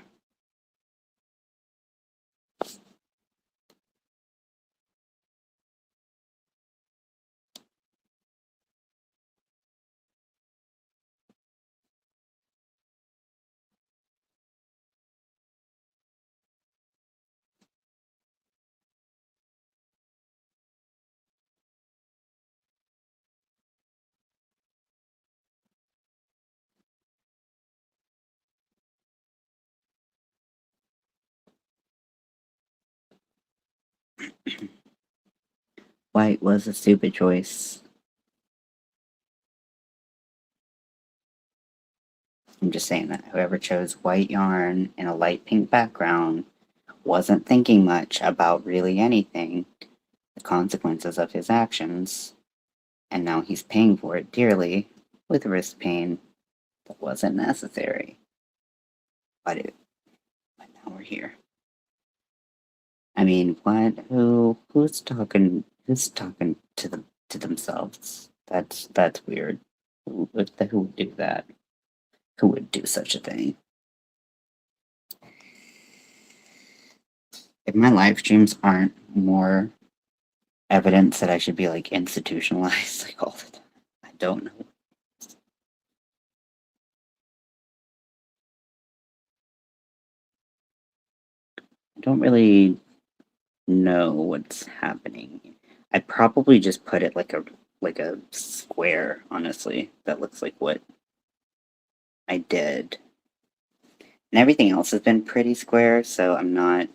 White was a stupid choice. I'm just saying that whoever chose white yarn in a light pink background wasn't thinking much about really anything, the consequences of his actions, and now he's paying for it dearly with wrist pain that wasn't necessary. But now we're here. I mean, what? Who's talking? Who's talking to themselves? That's weird. Who would do that? Who would do such a thing? If my live streams aren't more evidence that I should be like institutionalized like all the time, I don't know. I don't really know what's happening. I probably just put it like a square, honestly. That looks like what I did. And everything else has been pretty square, so I'm not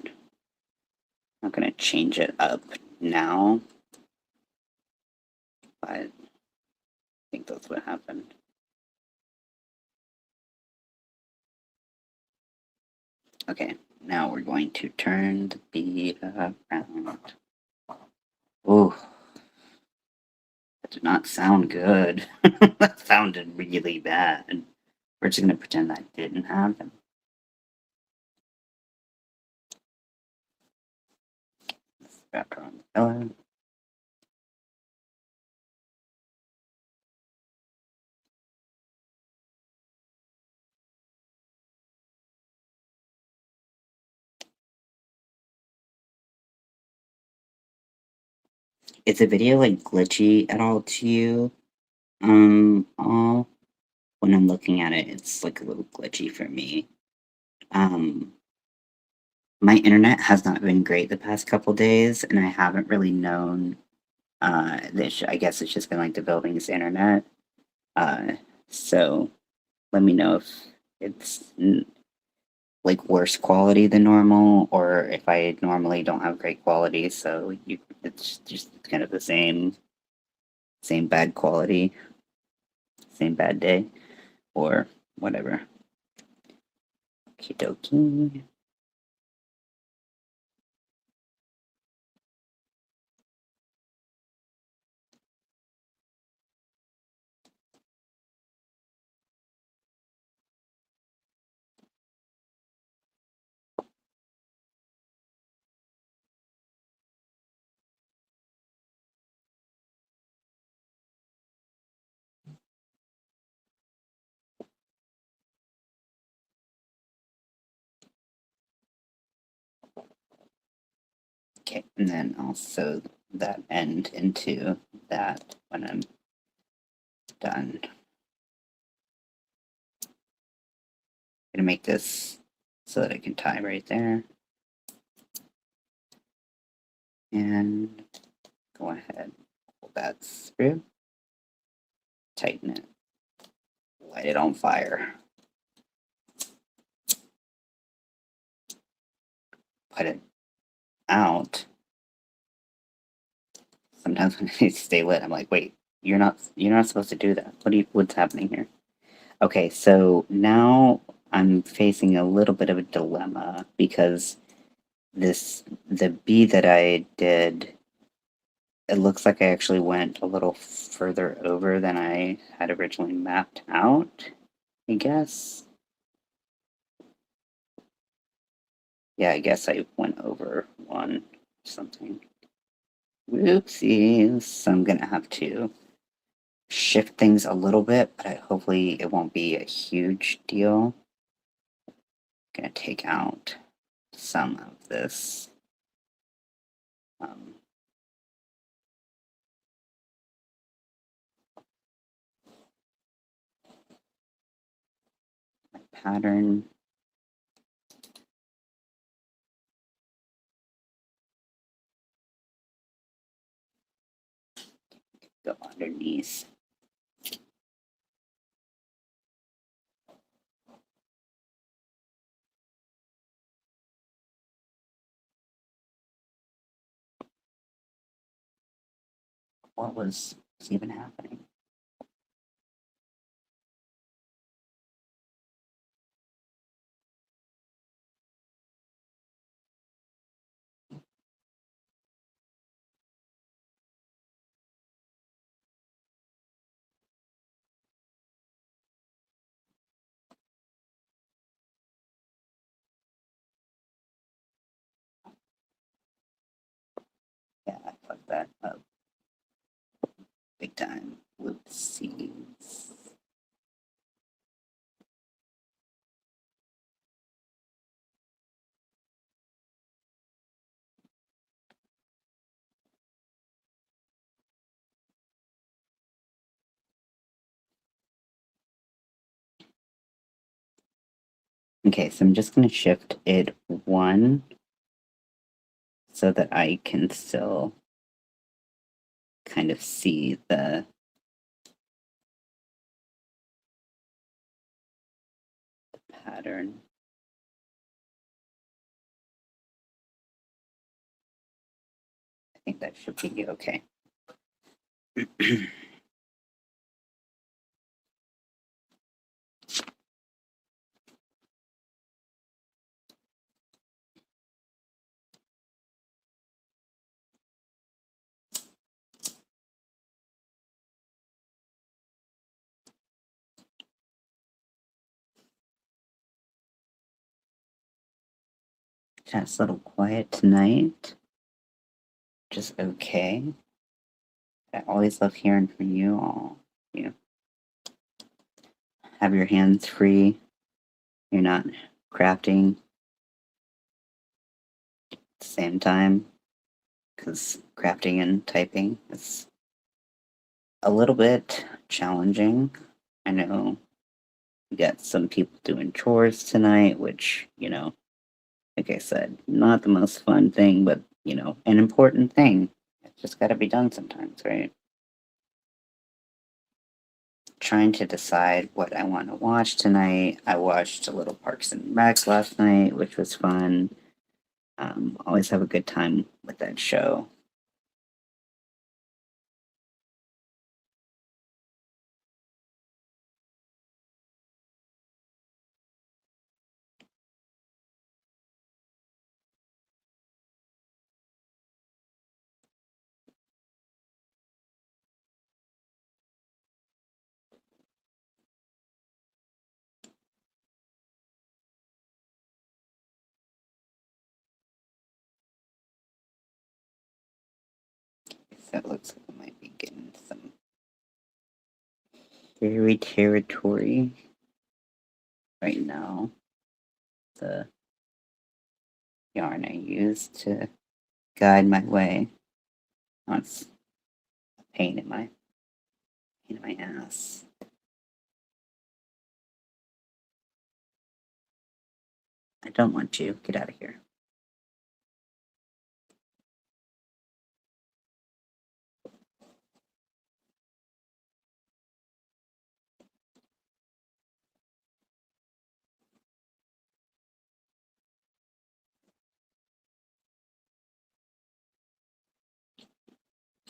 gonna change it up now. But I think that's what happened. Okay, now we're going to turn the bead around. Ooh, that did not sound good. That sounded really bad. We're just gonna pretend that didn't happen. Wrap around the pillow. Is the video like glitchy at all to you? All when I'm looking at it, it's like a little glitchy for me. Um, my internet has not been great the past couple days, and I haven't really known. I guess it's just been like the building's internet. So let me know if it's like worse quality than normal, or if I normally don't have great quality. So it's just kind of the same bad quality, same bad day, or whatever. Okie dokie. Okay, and then I'll sew that end into that when I'm Done. I'm gonna make this so that I can tie right there. And go ahead, pull that through, tighten it, light it on fire, put it out. Sometimes when I stay lit, I'm like, wait, you're not supposed to do that. What's happening here? Okay, so now I'm facing a little bit of a dilemma because the bee that I did, it looks like I actually went a little further over than I had originally mapped out, I guess. Yeah, I guess I went over one something. Whoopsies. So I'm gonna have to shift things a little bit, but hopefully it won't be a huge deal. I'm gonna take out some of this. Um, Pattern. Go underneath. What was even happening? Yeah, I fucked that up big time. Whoopsies. Okay, so I'm just gonna shift it one so that I can still kind of see the pattern. I think that should be okay. Chat's a little quiet tonight. Just okay. I always love hearing from you all. You have your hands free. You're not crafting at the same time because crafting and typing is a little bit challenging. I know we got some people doing chores tonight, which, like I said, not the most fun thing, but, an important thing. It's just got to be done sometimes, right? Trying to decide what I want to watch tonight. I watched a little Parks and Rec last night, which was fun. Always have a good time with that show. So it looks like I might be getting some fairy territory right now. The yarn I use to guide my way. Oh, it's a pain in my Pain in my ass. I don't want you. Get out of here.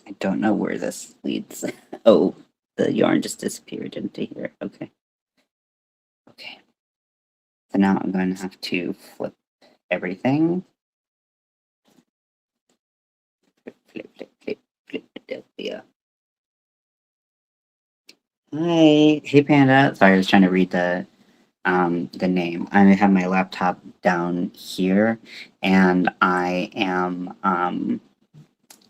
I don't know where this leads. Oh, the yarn just disappeared into here. Okay. Okay. So now I'm going to have to flip everything. Flip, flip, flip, flip, Philadelphia. Hi. Hey, Panda. Sorry, I was trying to read the name. I have my laptop down here, and I am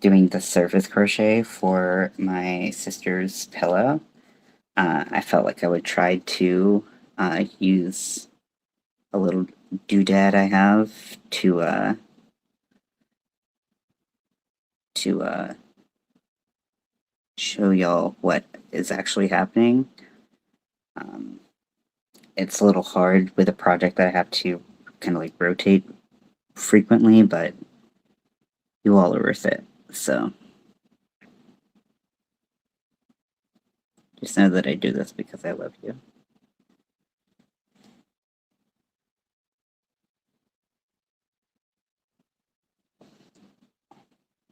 doing the surface crochet for my sister's pillow. I felt like I would try to use a little doodad I have to show y'all what is actually happening. Um, it's a little hard with a project that I have to kind of like rotate frequently, but you all are worth it. So just know that I do this because I love you.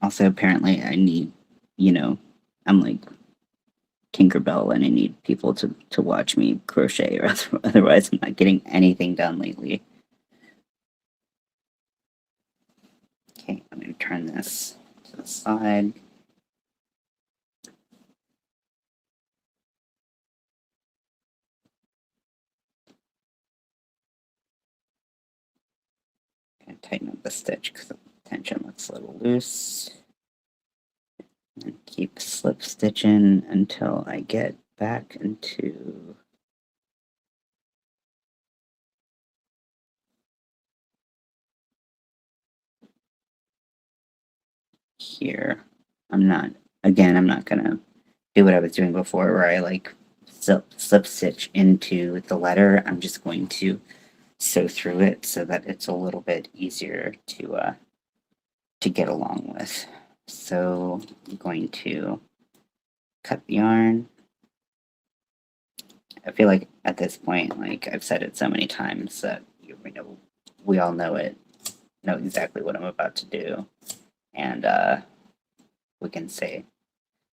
Also, apparently, I need, I'm like Tinkerbell and I need people to watch me crochet, or otherwise, I'm not getting anything done lately. Okay, I'm going to turn this to the side. And tighten up the stitch because the tension looks a little loose. And keep slip stitching until I get back into here. I'm not gonna do what I was doing before where I like slip stitch into the letter. I'm just going to sew through it so that it's a little bit easier to get along with. So I'm going to cut the yarn. I feel like at this point, like I've said it so many times that we all know exactly what I'm about to do, and we can say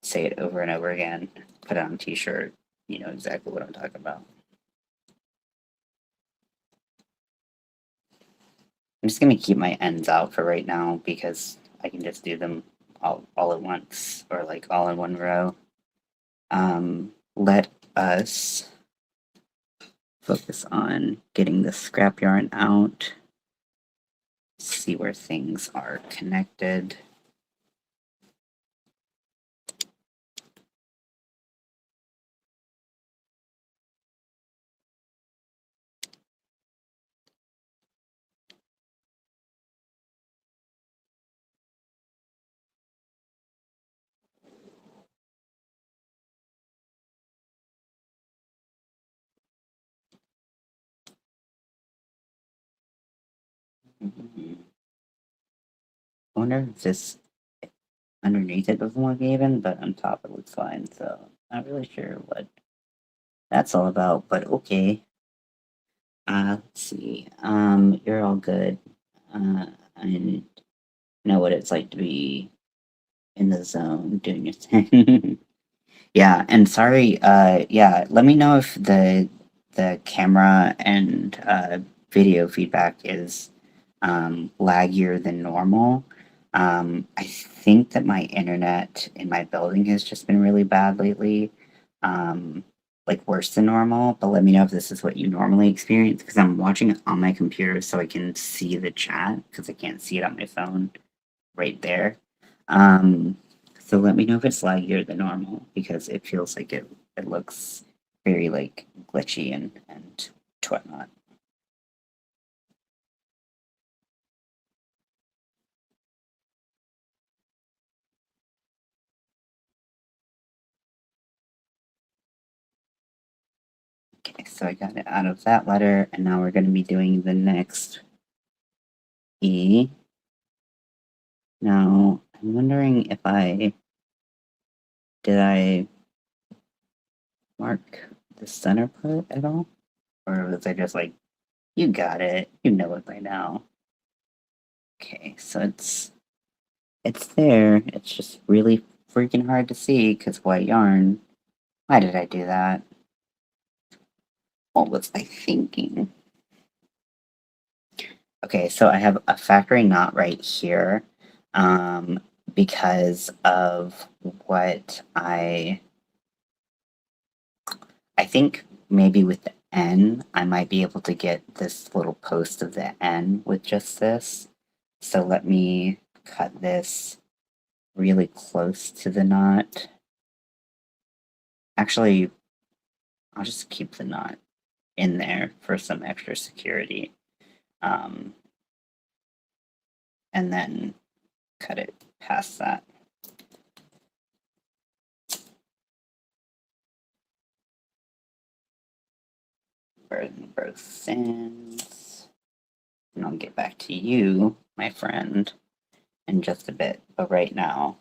it over and over again. Put it on a T-shirt. You know exactly what I'm talking about. I'm just gonna keep my ends out for right now because I can just do them all at once or like all in one row. Let us focus on getting the scrap yarn out. See where things are connected. I wonder if this underneath it doesn't look even, but on top it looks fine. So not really sure what that's all about, but okay. Let's see. You're all good. I know what it's like to be in the zone doing your thing. Yeah, and sorry, yeah, let me know if the camera and video feedback is laggier than normal. I think that my internet in my building has just been really bad lately, like worse than normal. But let me know if this is what you normally experience because I'm watching it on my computer so I can see the chat because I can't see it on my phone right there. Um, so let me know if it's laggier than normal because it feels like it looks very like glitchy and whatnot. so I got it out of that letter, and now we're going to be doing the next E. Now, I'm wondering if did I mark the center part at all? Or was I just like, you got it, you know it by now. Okay, so it's there, it's just really freaking hard to see because white yarn. Why did I do that? What was I thinking? Okay, so I have a factory knot right here because of what I think maybe with the N, I might be able to get this little post of the N with just this. So let me cut this really close to the knot. Actually, I'll just keep the knot in there for some extra security. And then cut it past that. Burn both ends. And I'll get back to you, my friend, in just a bit. But right now,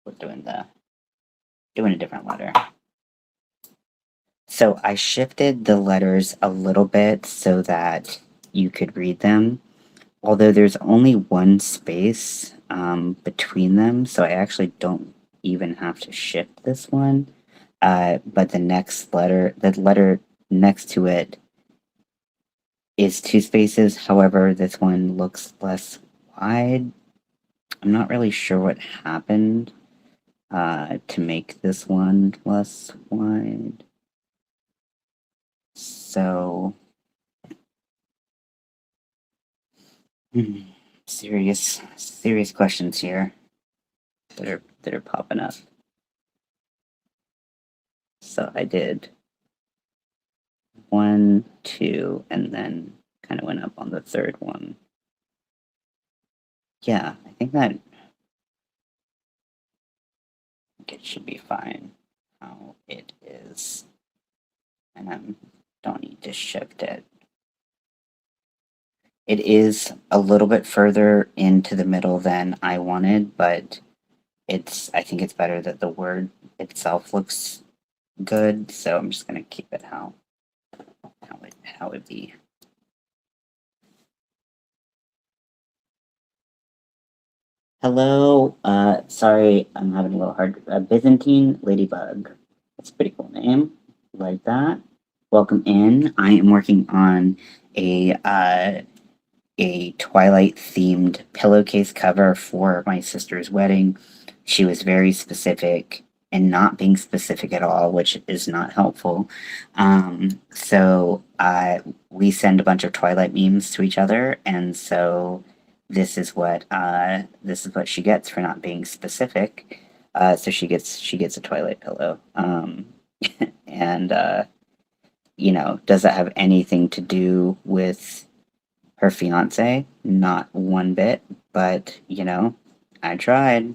we're doing a different letter. So I shifted the letters a little bit so that you could read them, although there's only one space between them, so I actually don't even have to shift this one. But the letter next to it is two spaces. However, this one looks less wide. I'm not really sure what happened to make this one less wide. So, serious questions here that are popping up. So I did 1, 2, and then kind of went up on the third one. Yeah, I think it should be fine how it is. And I don't need to shift it. It is a little bit further into the middle than I wanted, but I think it's better that the word itself looks good, so I'm just gonna keep it how it be. Hello, sorry, I'm having a little hard. Byzantine Ladybug. That's a pretty cool name. Like that. Welcome in. I am working on a Twilight themed pillowcase cover for my sister's wedding. She was very specific and not being specific at all, which is not helpful. So we send a bunch of Twilight memes to each other, and so this is what she gets for not being specific. So she gets a Twilight pillow. And does that have anything to do with her fiance? Not one bit, but I tried.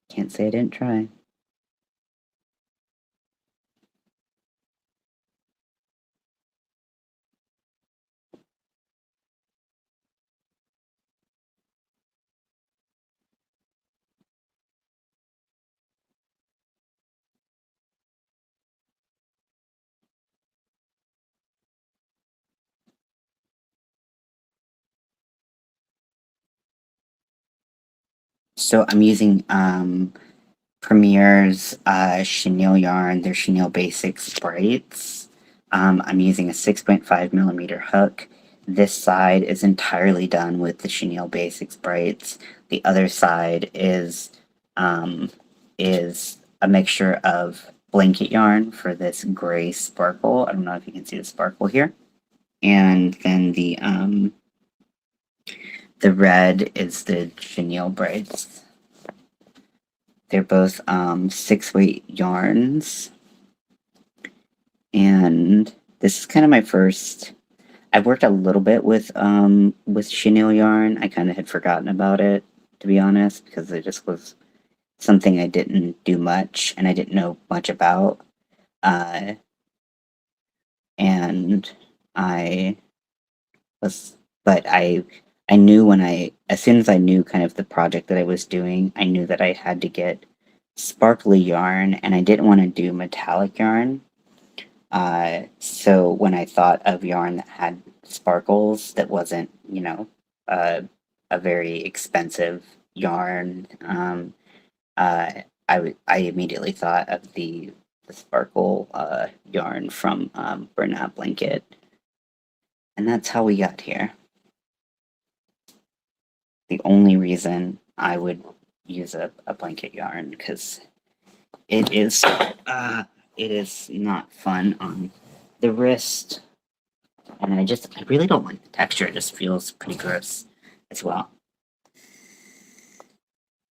Can't say I didn't try. So I'm using Premier's chenille yarn, their chenille basics braids. I'm using a 6.5 millimeter hook. This side is entirely done with the chenille basics braids. The other side is a mixture of blanket yarn for this gray sparkle. I don't know if you can see the sparkle here. And then the red is the chenille braids. They're both 6-weight yarns. And this is kind of my first. I've worked a little bit with chenille yarn. I kind of had forgotten about it, to be honest, because it just was something I didn't do much and I didn't know much about. Uh, and I was, but I knew as soon as I knew kind of the project that I was doing, I knew that I had to get sparkly yarn and I didn't want to do metallic yarn. So when I thought of yarn that had sparkles, that wasn't, uh, a very expensive yarn, uh, I immediately thought of the sparkle yarn from Bernat Blanket, and that's how we got here. The only reason I would use a blanket yarn because it is it is not fun on the wrist, and I really don't like the texture. It just feels pretty gross as well.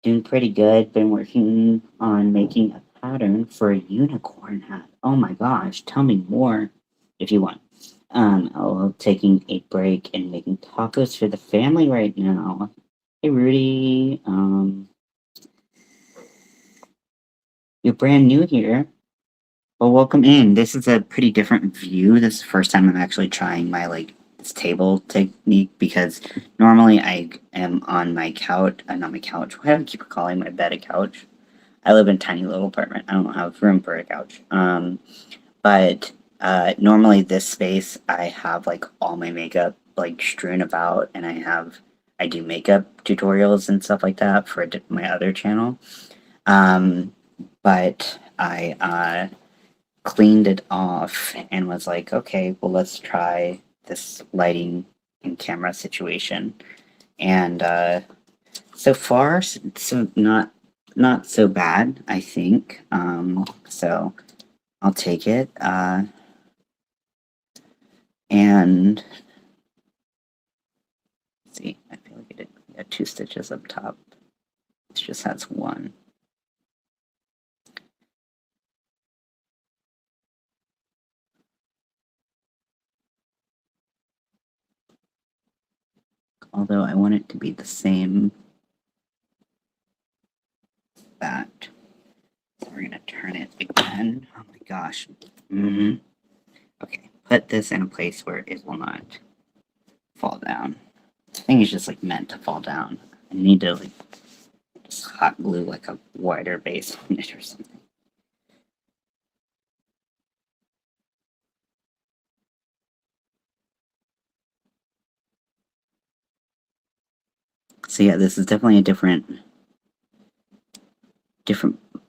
Doing pretty good. Been working on making a pattern for a unicorn hat. Oh my gosh, tell me more if you want. Taking a break and making tacos for the family right now. Hey Rudy, you're brand new here. Well, welcome in. This is a pretty different view. This is the first time I'm actually trying my this table technique because normally I am on my couch, not my couch. Why do I keep calling my bed a couch? I live in a tiny little apartment. I don't have room for a couch. But normally this space I have like all my makeup like strewn about, and I do makeup tutorials and stuff like that for my other channel. Um, but I cleaned it off and was like, okay, well, let's try this lighting and camera situation. And so far, so not so bad, I think. So I'll take it. And let's see, I feel like it had 2 stitches up top. This just has one. Although I want it to be the same that. So we're gonna turn it again. Oh my gosh. Okay, put this in a place where it will not fall down. I think it's just like meant to fall down. I need to like just hot glue like a wider base on it or something. So yeah, this is definitely a different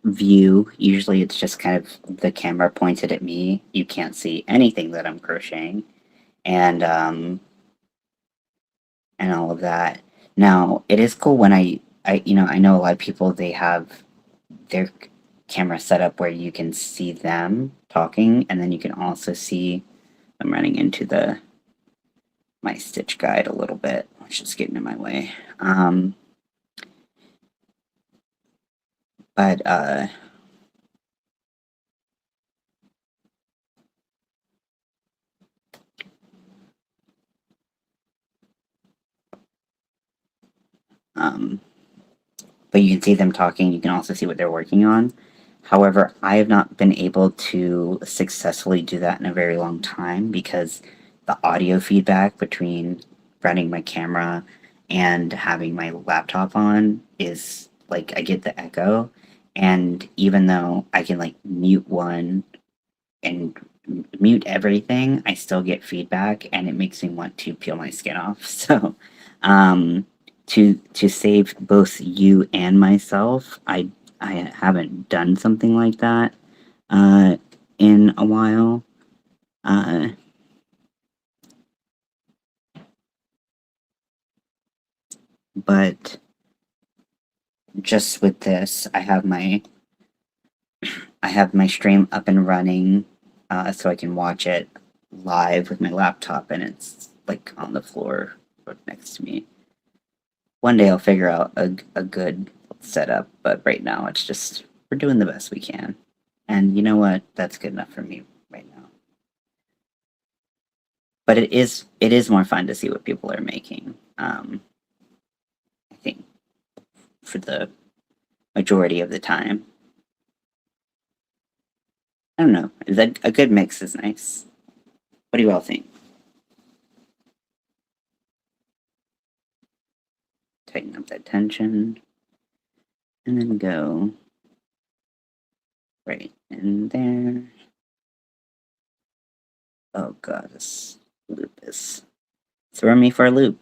view. Usually it's just kind of the camera pointed at me. You can't see anything that I'm crocheting. And all of that. Now, it is cool when I know a lot of people they have their camera set up where you can see them talking and then you can also see I'm running into the my stitch guide a little bit, which is getting in my way. But um, but you can see them talking. You can also see what they're working on. However, I have not been able to successfully do that in a very long time because the audio feedback between running my camera and having my laptop on is like I get the echo. And even though I can like mute one and mute everything, I still get feedback and it makes me want to peel my skin off. So, to save both you and myself, I haven't done something like that uh, in a while. Uh, but just with this, I have my stream up and running, so I can watch it live with my laptop, and it's like on the floor right next to me. One day I'll figure out a good setup, but right now it's just we're doing the best we can. And you know what? That's good enough for me right now. But it is more fun to see what people are making. I think for the majority of the time. I don't know. A good mix is nice. What do you all think? Tighten up that tension. And then go right in there. Oh god, this loop is throwing me for a loop.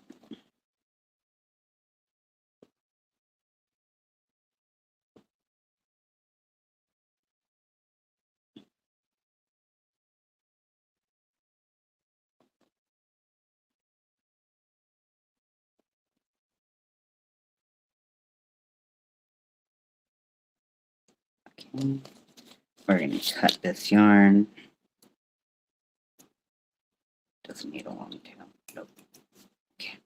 Okay. We're going to cut this yarn. Doesn't need a long tail. Nope. Okay.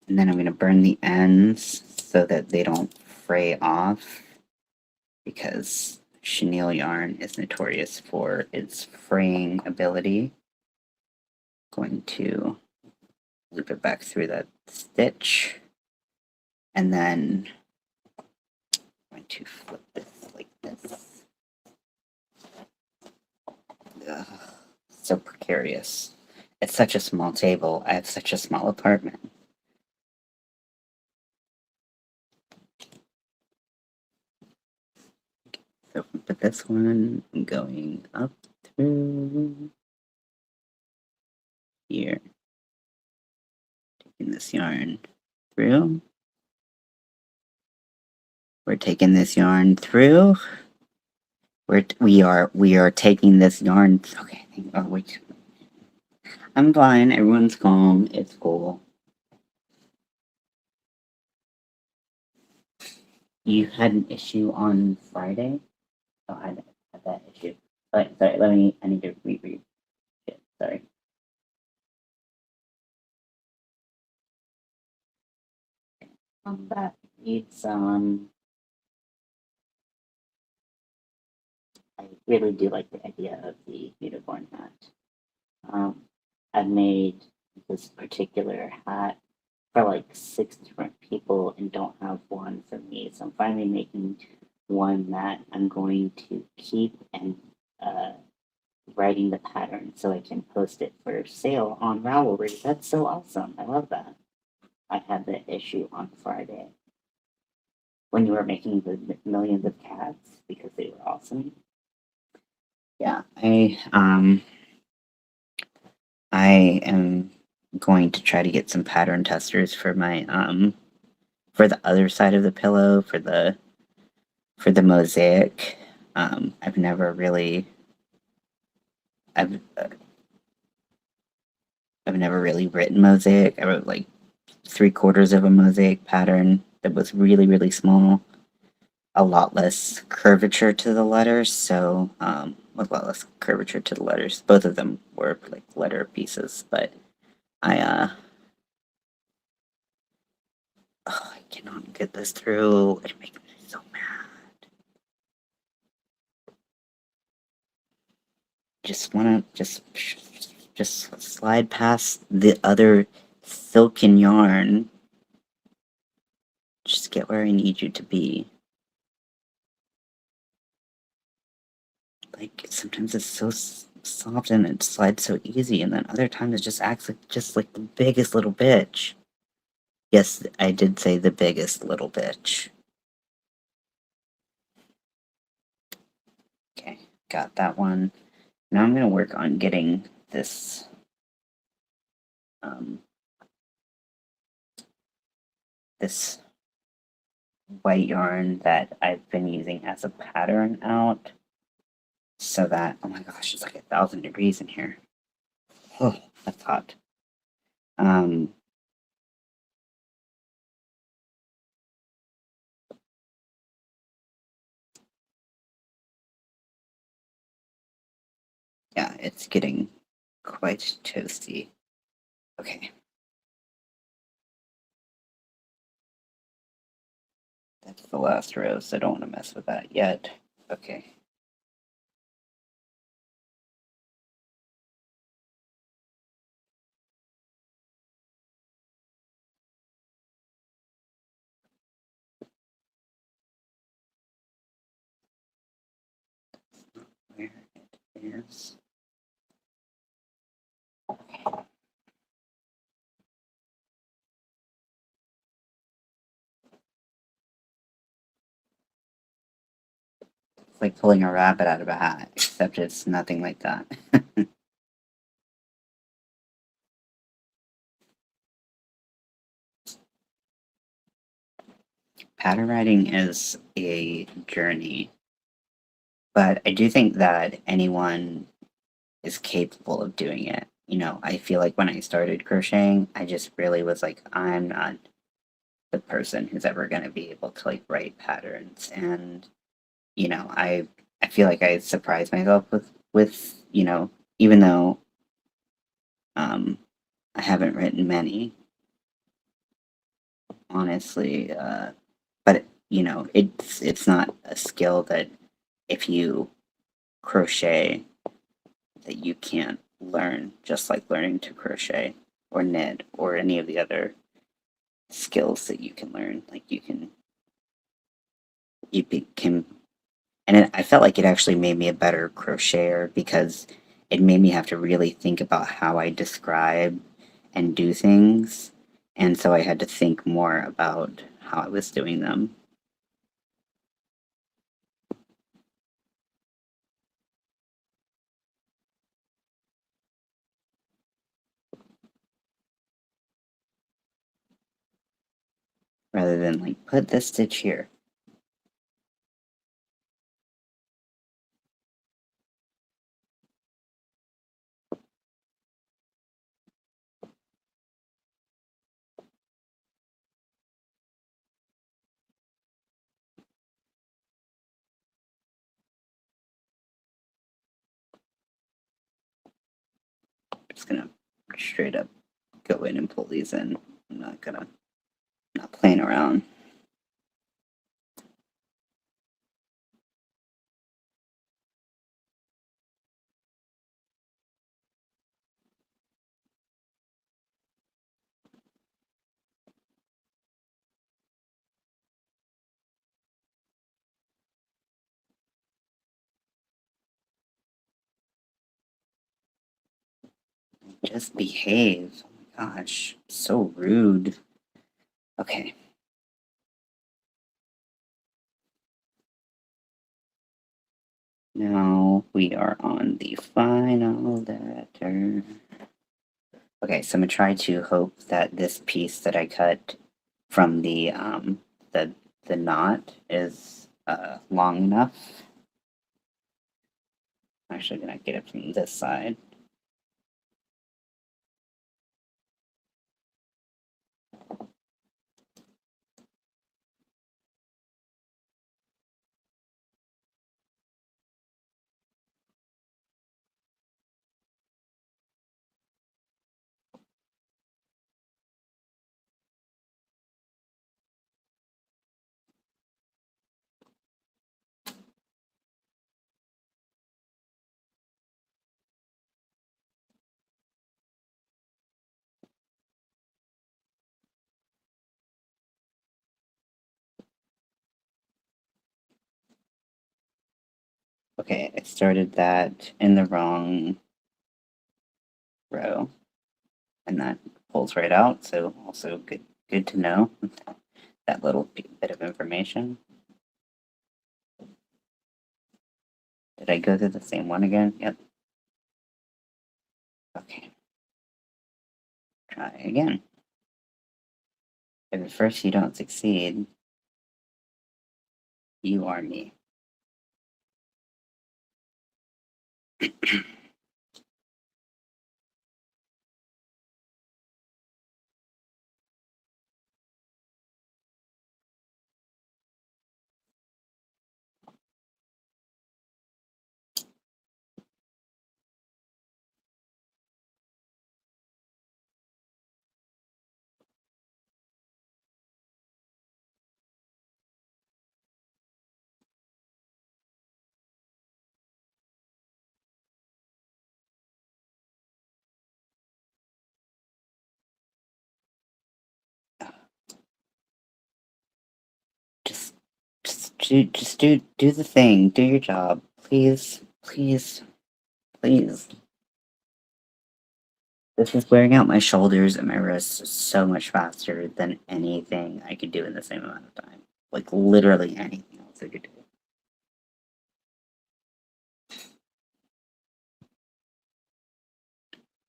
And then I'm going to burn the ends so that they don't fray off, because chenille yarn is notorious for its fraying ability. Going to loop it back through that stitch, and then I'm going to flip this like this. Ugh, so precarious. It's such a small table. I have such a small apartment. So put this one going up through here. Taking this yarn through. We're taking this yarn through. We are taking this yarn. Okay. Oh wait. I'm fine. Everyone's calm. It's cool. You had an issue on Friday. Oh, I had that issue. Sorry. I need to reread it. Sorry. That it's I really do like the idea of the unicorn hat. I've made this particular hat for like 6 different people and don't have one for me. So I'm finally making one that I'm going to keep and writing the pattern so I can post it for sale on Ravelry. That's so awesome. I love that. I had the issue on Friday when you were making the millions of cats because they were awesome. Yeah, I am going to try to get some pattern testers for my for the other side of the pillow for the mosaic. I've never really I've I've never really written mosaic. I wrote like 3/4 of a mosaic pattern that was really small, a lot less curvature to the letters. So a lot less curvature to the letters. Both of them were like letter pieces, but I oh, I cannot get this through. It makes me so mad. Just wanna just slide past the other silken yarn. Just get where I need you to be. Like sometimes it's so soft and it slides so easy, and then other times it just acts like the biggest little bitch. Yes, I did say the biggest little bitch. Okay, got that one. Now I'm gonna work on getting this um, this white yarn that I've been using as a pattern out, so that, oh my gosh, it's like 1,000 degrees in here. Oh, that's hot. Um, yeah, it's getting quite toasty. Okay. That's the last row, so I don't want to mess with that yet. Okay. is. It's like pulling a rabbit out of a hat, except it's nothing like that. Pattern writing is a journey, but I do think that anyone is capable of doing it. You know, I feel like when I started crocheting, I just really was like, I'm not the person who's ever going to be able to like write patterns. And you know, I feel like I surprised myself with you know, even though um I haven't written many, honestly, but you know, it's not a skill that if you crochet that you can't learn, just like learning to crochet or knit or any of the other skills that you can learn. Like can, and I felt like it actually made me a better crocheter because it made me have to really think about how I describe and do things, and so I had to think more about how I was doing them rather than like put this stitch here. I'm just gonna straight up go in and pull these in. I'm not playing around. Just behave. Oh my gosh, so rude. Okay. Now we are on the final letter. Okay, so I'm gonna try to hope that this piece that I cut from the the knot is long enough. I'm actually gonna get it from this side. Okay, I started that in the wrong row, and that pulls right out. So also good to know that little bit of information. Did I go through the same one again? Yep. Okay. Try again. If at first you don't succeed, you are me. Just just do the thing. Do your job. Please. Please. Please. This is wearing out my shoulders and my wrists so much faster than anything I could do in the same amount of time. Like literally anything else I could do.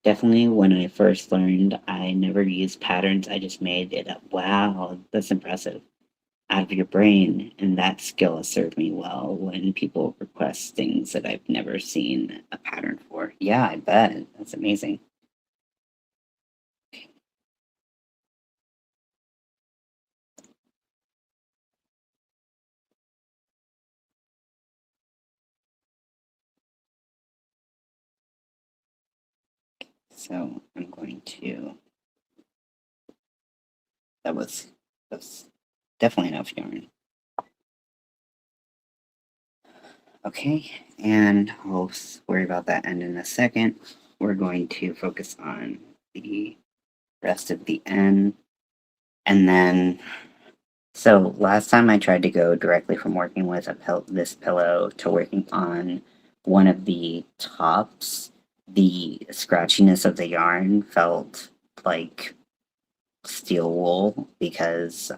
Definitely when I first learned, I never used patterns, I just made it up. Wow, that's impressive. Out of your brain, and that skill has served me well when people request things that I've never seen a pattern for. Yeah, I bet. That's amazing. So I'm going to. That was definitely enough yarn. Okay, and I'll worry about that end in a second. We're going to focus on the rest of the end, and then. So last time I tried to go directly from working with this pillow to working on one of the tops, the scratchiness of the yarn felt like steel wool because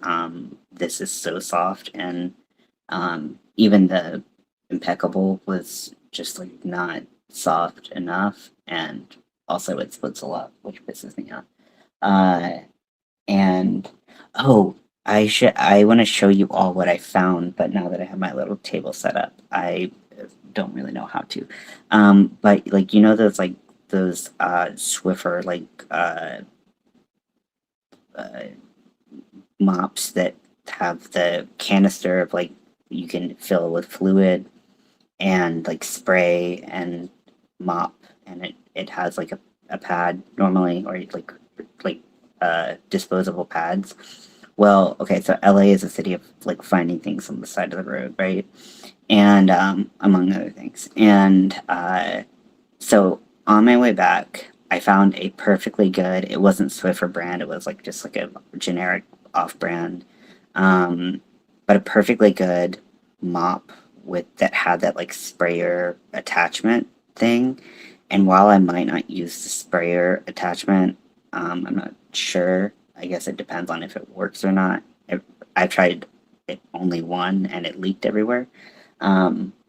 this is so soft, and even the impeccable was just like not soft enough, and also it splits a lot, which pisses me off. Uh, and oh, I want to show you all what I found, but now that I have my little table set up, I don't really know how to. But like those Swiffer uh mops that have the canister of like you can fill with fluid and like spray and mop, and it has like a pad normally, or disposable pads. Well, okay, so LA is a city of like finding things on the side of the road, right? And among other things. And so on my way back, I found a perfectly good. It wasn't Swiffer brand. It was like just like a generic off-brand, um, but a perfectly good mop with that had that like sprayer attachment thing. And while I might not use the sprayer attachment, I'm not sure. I guess it depends on if it works or not. I tried it only one, and it leaked everywhere.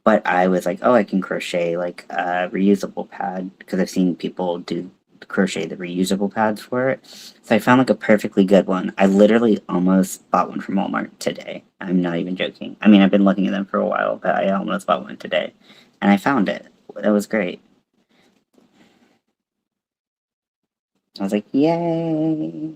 But I was like, oh, I can crochet like a reusable pad because I've seen people do crochet the reusable pads for it. So I found like a perfectly good one. I literally almost bought one from Walmart today. I'm not even joking. I mean, I've been looking at them for a while, but I almost bought one today. And I found it. That was great. I was like, yay.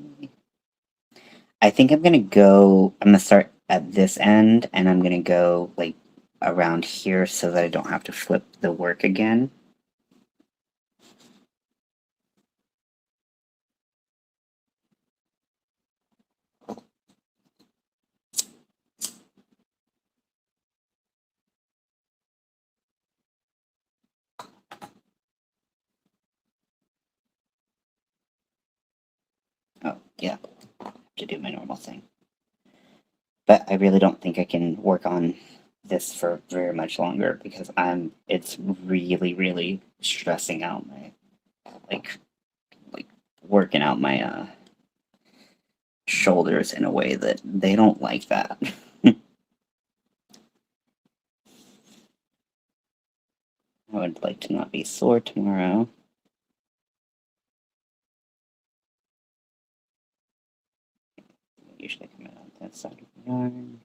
I think I'm gonna start at this end, and I'm gonna go like around here so that I don't have to flip the work again. Oh, yeah, to do my normal thing. But I really don't think I can work on this for very much longer because it's really, really stressing out my, like, like working out my, shoulders in a way that they don't like that. I would like to not be sore tomorrow. Usually come out on that side of the yarn.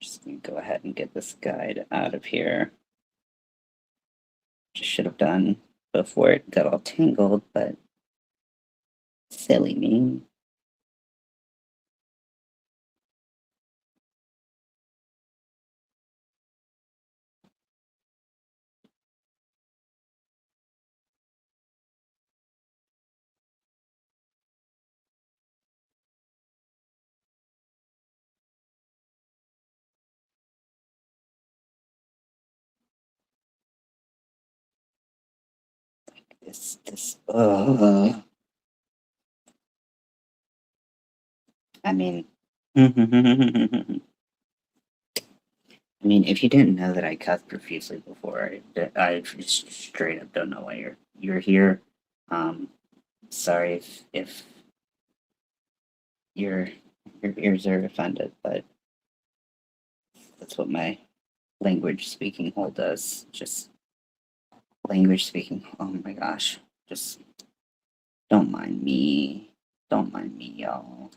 Just gonna go ahead and get this guide out of here. Just should have done before it got all tangled, but silly me. This. I mean, I mean, if you didn't know that I cussed profusely before, I just straight up don't know why you're here. Um, sorry if your your ears are offended, but that's what my language speaking hole does. Just language speaking. Oh my gosh, just don't mind me. Don't mind me, y'all.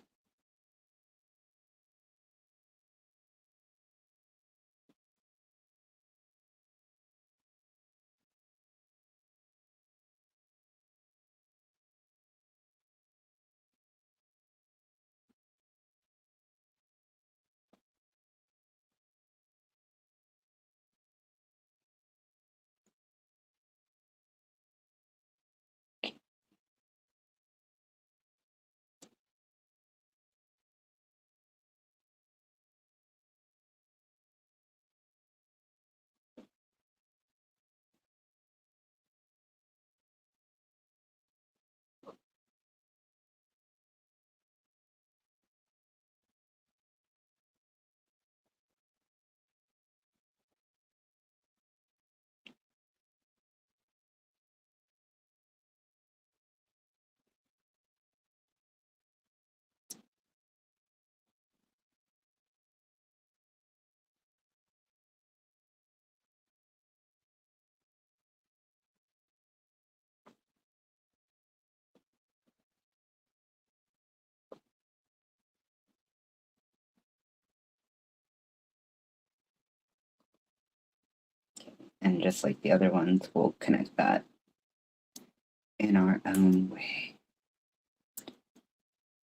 And just like the other ones, we'll connect that in our own way.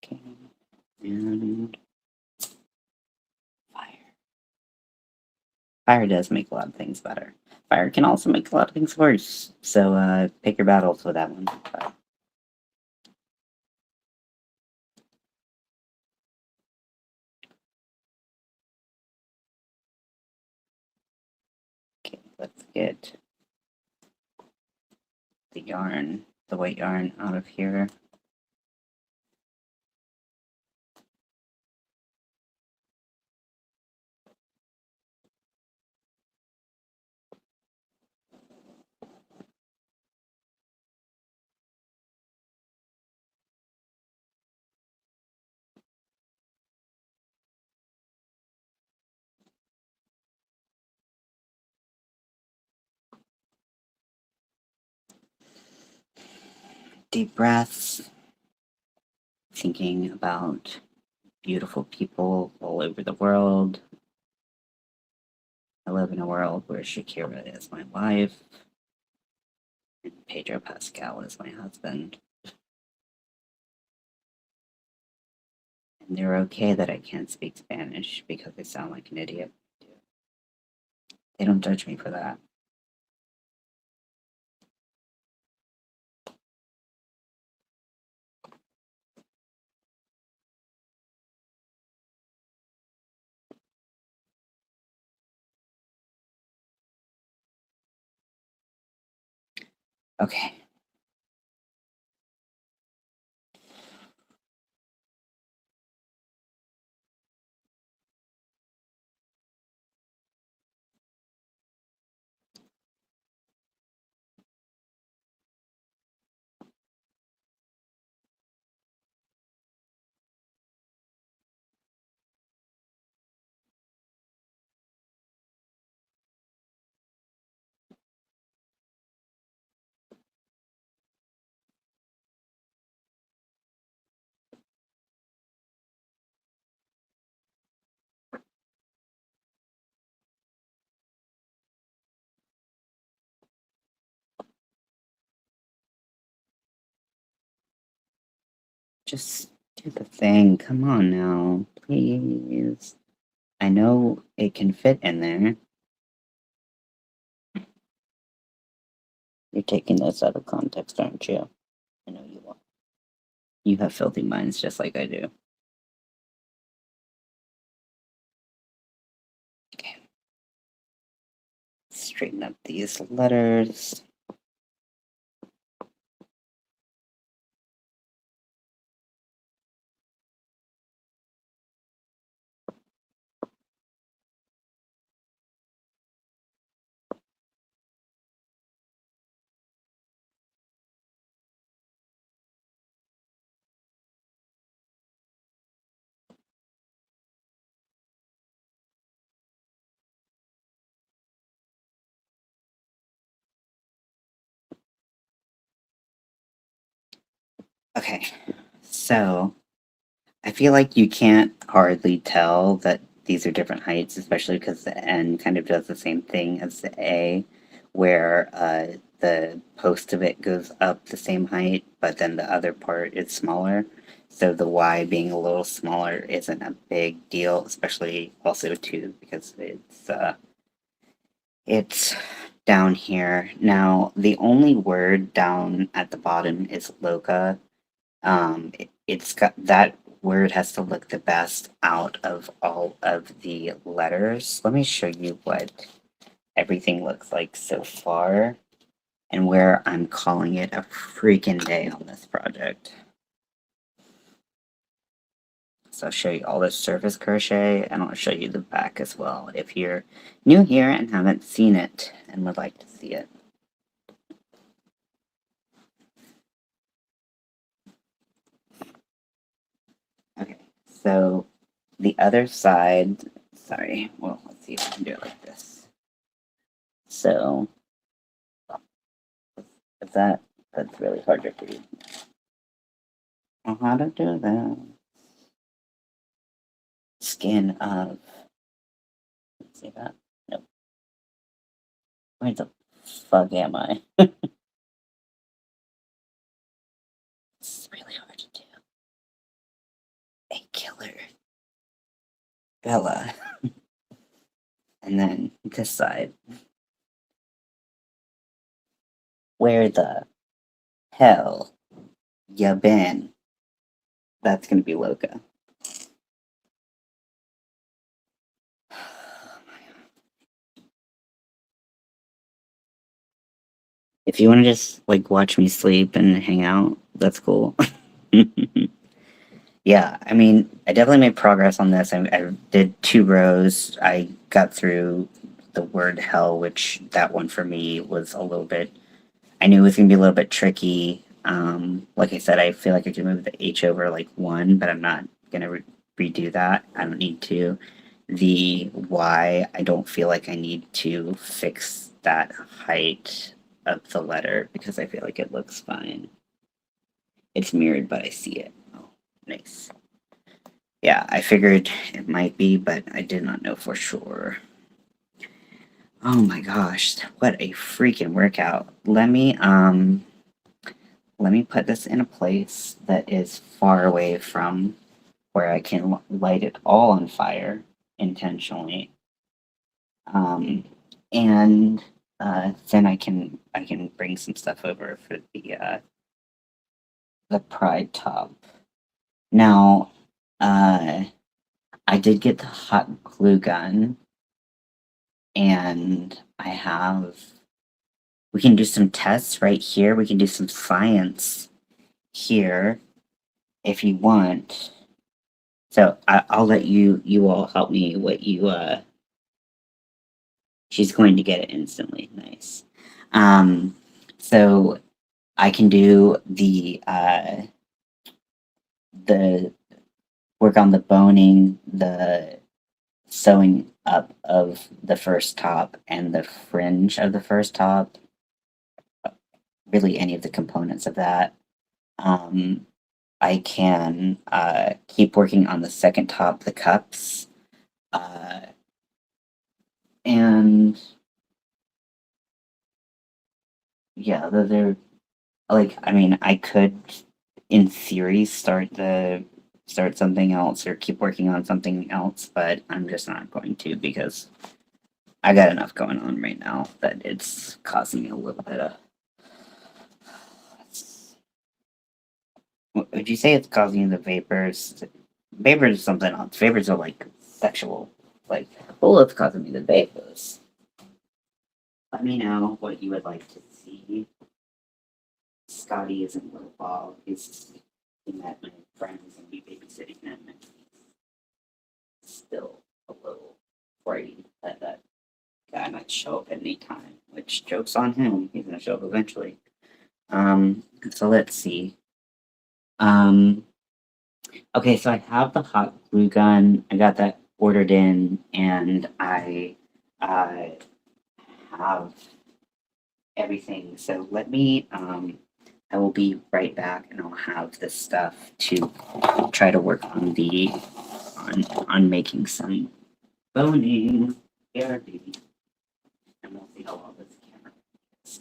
Okay. And fire. Fire does make a lot of things better. Fire can also make a lot of things worse. So pick your battles with that one. But, okay, let's get the yarn, the white yarn out of here. Deep breaths, thinking about beautiful people all over the world. I live in a world where Shakira is my wife and Pedro Pascal is my husband. And they're okay that I can't speak Spanish because I sound like an idiot. They don't judge me for that. Okay. Just do the thing. Come on now. Please. I know it can fit in there. You're taking this out of context, aren't you? I know you are. You have filthy minds just like I do. Okay. Straighten up these letters. Okay, so I feel like you can't hardly tell that these are different heights, especially because the N kind of does the same thing as the A, where the post of it goes up the same height, but then the other part is smaller. So the Y being a little smaller isn't a big deal, especially also too because it's down here. Now the only word down at the bottom is Loca. It's got that word has to look the best out of all of the letters. Let me show you what everything looks like so far and where I'm calling it a freaking day on this project. So I'll show you all the surface crochet and I'll show you the back as well if you're new here and haven't seen it and would like to see it. Okay, so the other side, sorry, well, let's see if I can do it like this. So, if that's really hard to read. Know how to do that. Skin of, let's see that? Nope. Where the fuck am I? It's really hard to do. A killer. Bella. And then this side. Where the hell ya been? That's gonna be Loca. If you want to just like watch me sleep and hang out, that's cool. Yeah, I mean, I definitely made progress on this. I did 2 rows. I got through the word hell, which that one for me was a little bit. I knew it was gonna be a little bit tricky. Like I said, I feel like I could move the H over like one, but I'm not gonna redo that. I don't need to. The Y, I don't feel like I need to fix that height of the letter because I feel like it looks fine. It's mirrored, but I see it. Oh, nice. Yeah, I figured it might be, but I did not know for sure. Oh my gosh, what a freaking workout. Let me put this in a place that is far away from where I can light it all on fire intentionally. Um and then I can bring some stuff over for the pride top. Now, I did get the hot glue gun, and we can do some tests right here. We can do some science here if you want. So I'll let you all help me. What you she's going to get it instantly. Nice. Um, so I can do the work on the boning, the sewing up of the first top and the fringe of the first top, really any of the components of that. Um, I can keep working on the second top, the cups, uh, and yeah, those are like I mean I could, in theory, start something else or keep working on something else, but I'm just not going to because I got enough going on right now that it's causing me a little bit of. Would you say it's causing you the vapors? Vapors is something else. Vapors are like sexual. Like, oh, it's causing me the vapors. Let me know what you would like to see. Scotty isn't a little bald. He met my friends and be babysitting them, and he's still a little worried that guy might show up at any time. Which joke's on him. He's gonna show up eventually. So let's see. Um, okay, so I have the hot glue gun. I got that ordered in, and I have everything. So let me I will be right back, and I'll have this stuff to try to work on on making some boning therapy, and we'll see how well this camera is.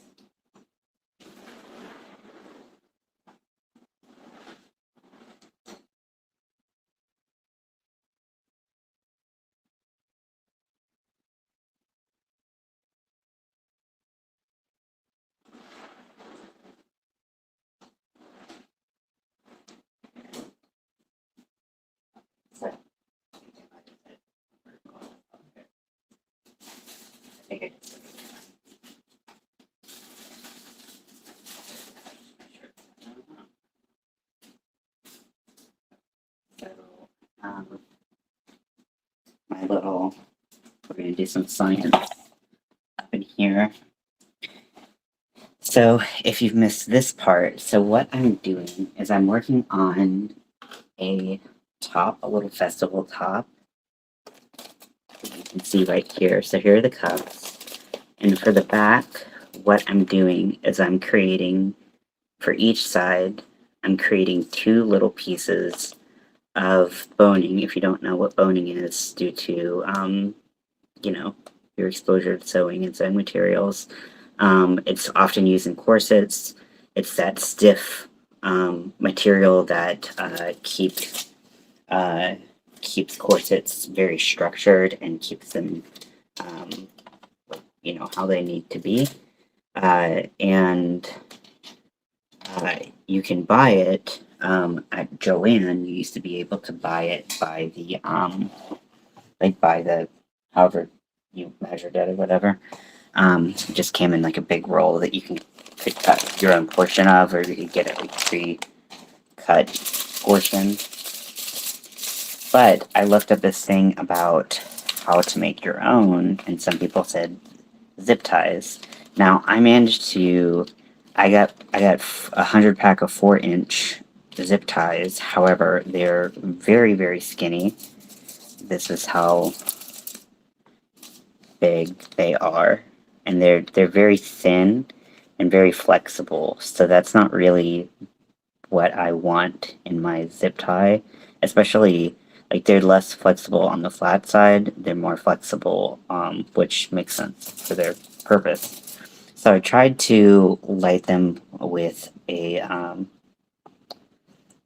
So, I think I just so, um, my little, we're gonna do some science up in here. So if you've missed this part, so what I'm doing is I'm working on a top, a little festival top. You can see right here. So here are the cups. And for the back, what I'm doing is I'm creating, for each side, I'm creating two little pieces of boning. If you don't know what boning is, due to, you know, your exposure to sewing and sewing materials. It's often used in corsets. It's that stiff material that keeps corsets very structured and keeps them, um, how they need to be. And you can buy it at Joanne. You used to be able to buy it by the however you measured it or whatever. It just came in like a big roll that you could cut your own portion of, or you could get it like pre-cut portion. But I looked up this thing about how to make your own, and some people said zip ties. Now I managed to, I got 100 pack of 4-inch zip ties. However, they're very, very skinny. This is how big they are, and they're very thin and very flexible. So that's not really what I want in my zip tie, especially like they're less flexible on the flat side. They're more flexible, which makes sense for their purpose. So I tried to light them with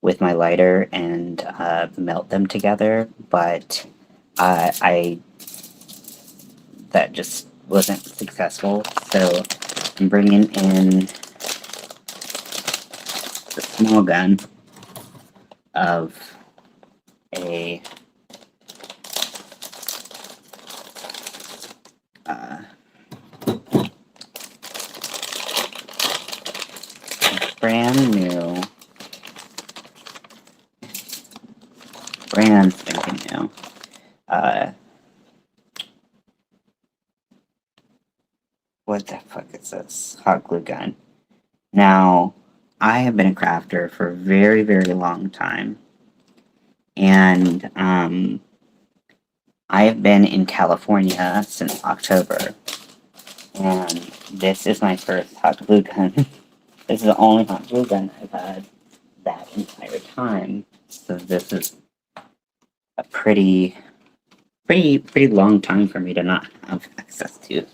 with my lighter and melt them together, but I that just wasn't successful. So I'm bringing in the small gun of a brand spanking new what the fuck is this? Hot glue gun. Now, I have been a crafter for a very, very long time. And I have been in California since October. And this is my first hot glue gun. This is the only hot glue gun I've had that entire time. So this is a pretty long time for me to not have access to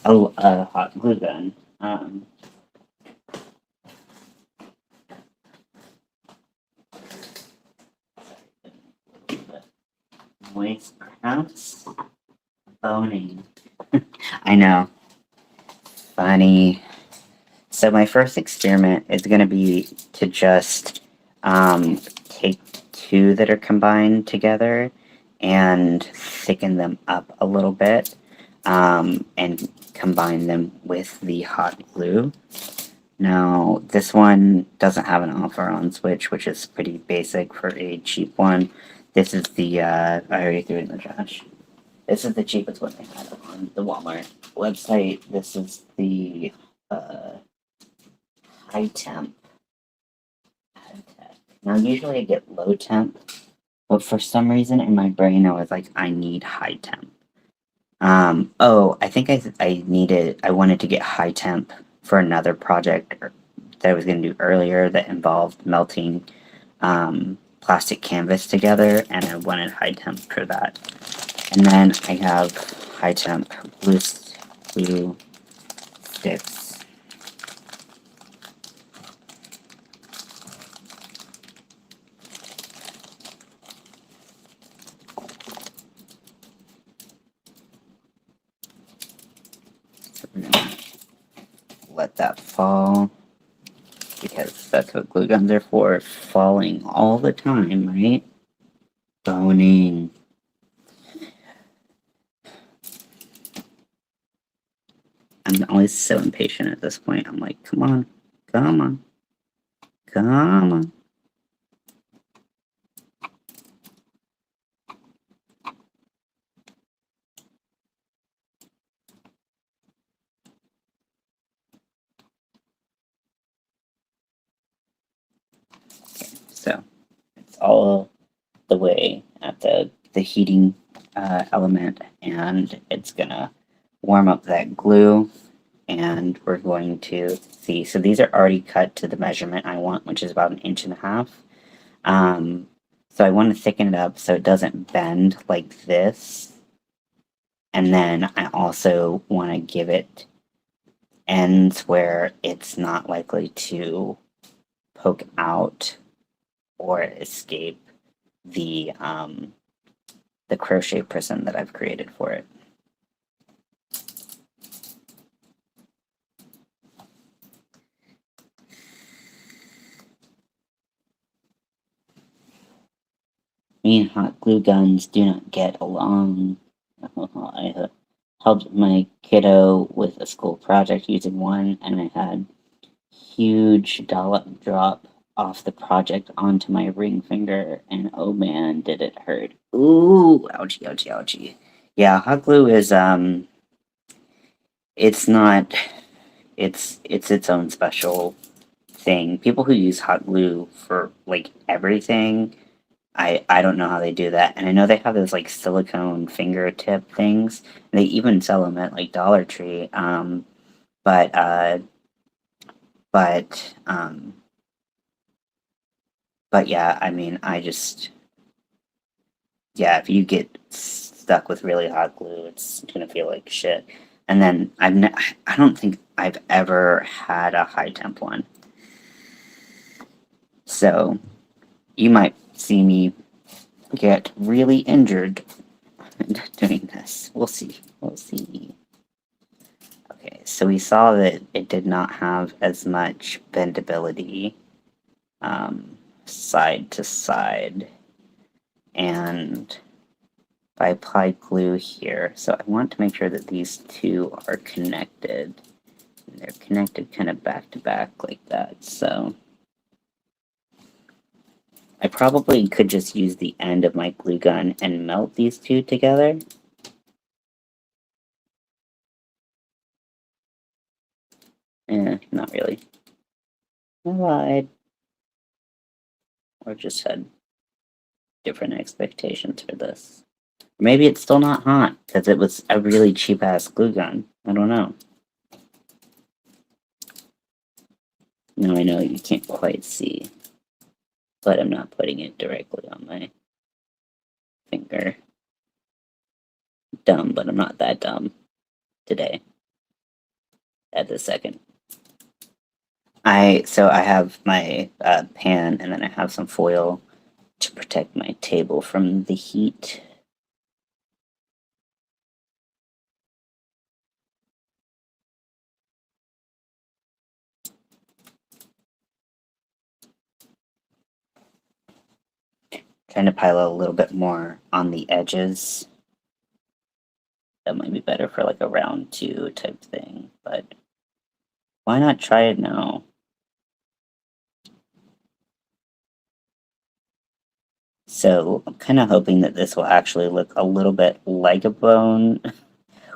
a hot glue gun. Moist crafts, boning. I know. Funny. So my first experiment is going to be to just take two that are combined together and thicken them up a little bit and combine them with the hot glue. Now, this one doesn't have an off or on switch, which is pretty basic for a cheap one. This is the, I already threw it in the trash. This is the cheapest one they had on the Walmart website. This is the high temp. Now, usually I get low temp, but for some reason in my brain I was like, I need high temp. I think I wanted to get high temp for another project that I was going to do earlier that involved melting plastic canvas together, and I wanted high temp for that. And then I have high temp glue sticks. So we're gonna let that fall, because that's what glue guns are for, falling all the time, right? Boning. I'm always so impatient at this point. I'm like, come on, come on, come on. Okay, so it's all the way at the heating element, and it's gonna warm up that glue, and we're going to see. So these are already cut to the measurement I want, which is about 1.5 inches. So I want to thicken it up so it doesn't bend like this, and then I also want to give it ends where it's not likely to poke out or escape the crochet prism that I've created for it. Me and hot glue guns do not get along. I helped my kiddo with a school project using one, and I had huge dollop drop off the project onto my ring finger, and oh man, did it hurt. Ooh, ouchie, ouchie, ouchie. Yeah, hot glue is it's not, it's its own special thing. People who use hot glue for like everything, I don't know how they do that. And I know they have those like silicone fingertip things. They even sell them at like Dollar Tree. But but um, but yeah, I mean, yeah, if you get stuck with really hot glue, it's gonna feel like shit. And then I don't think I've ever had a high temp one. So you might see me get really injured doing this. We'll see. We'll see. Okay, so we saw that it did not have as much bendability side to side. And I applied glue here, so I want to make sure that these two are connected. And they're connected kind of back to back like that, so I probably could just use the end of my glue gun and melt these two together. Not really. I lied. Or just had different expectations for this. Maybe it's still not hot, because it was a really cheap-ass glue gun. I don't know. No, I know you can't quite see, but I'm not putting it directly on my finger. Dumb, but I'm not that dumb today. At this second. So I have my pan, and then I have some foil to protect my table from the heat. Trying to pile a little bit more on the edges. That might be better for like a round 2 type thing, but why not try it now? So I'm kind of hoping that this will actually look a little bit like a bone,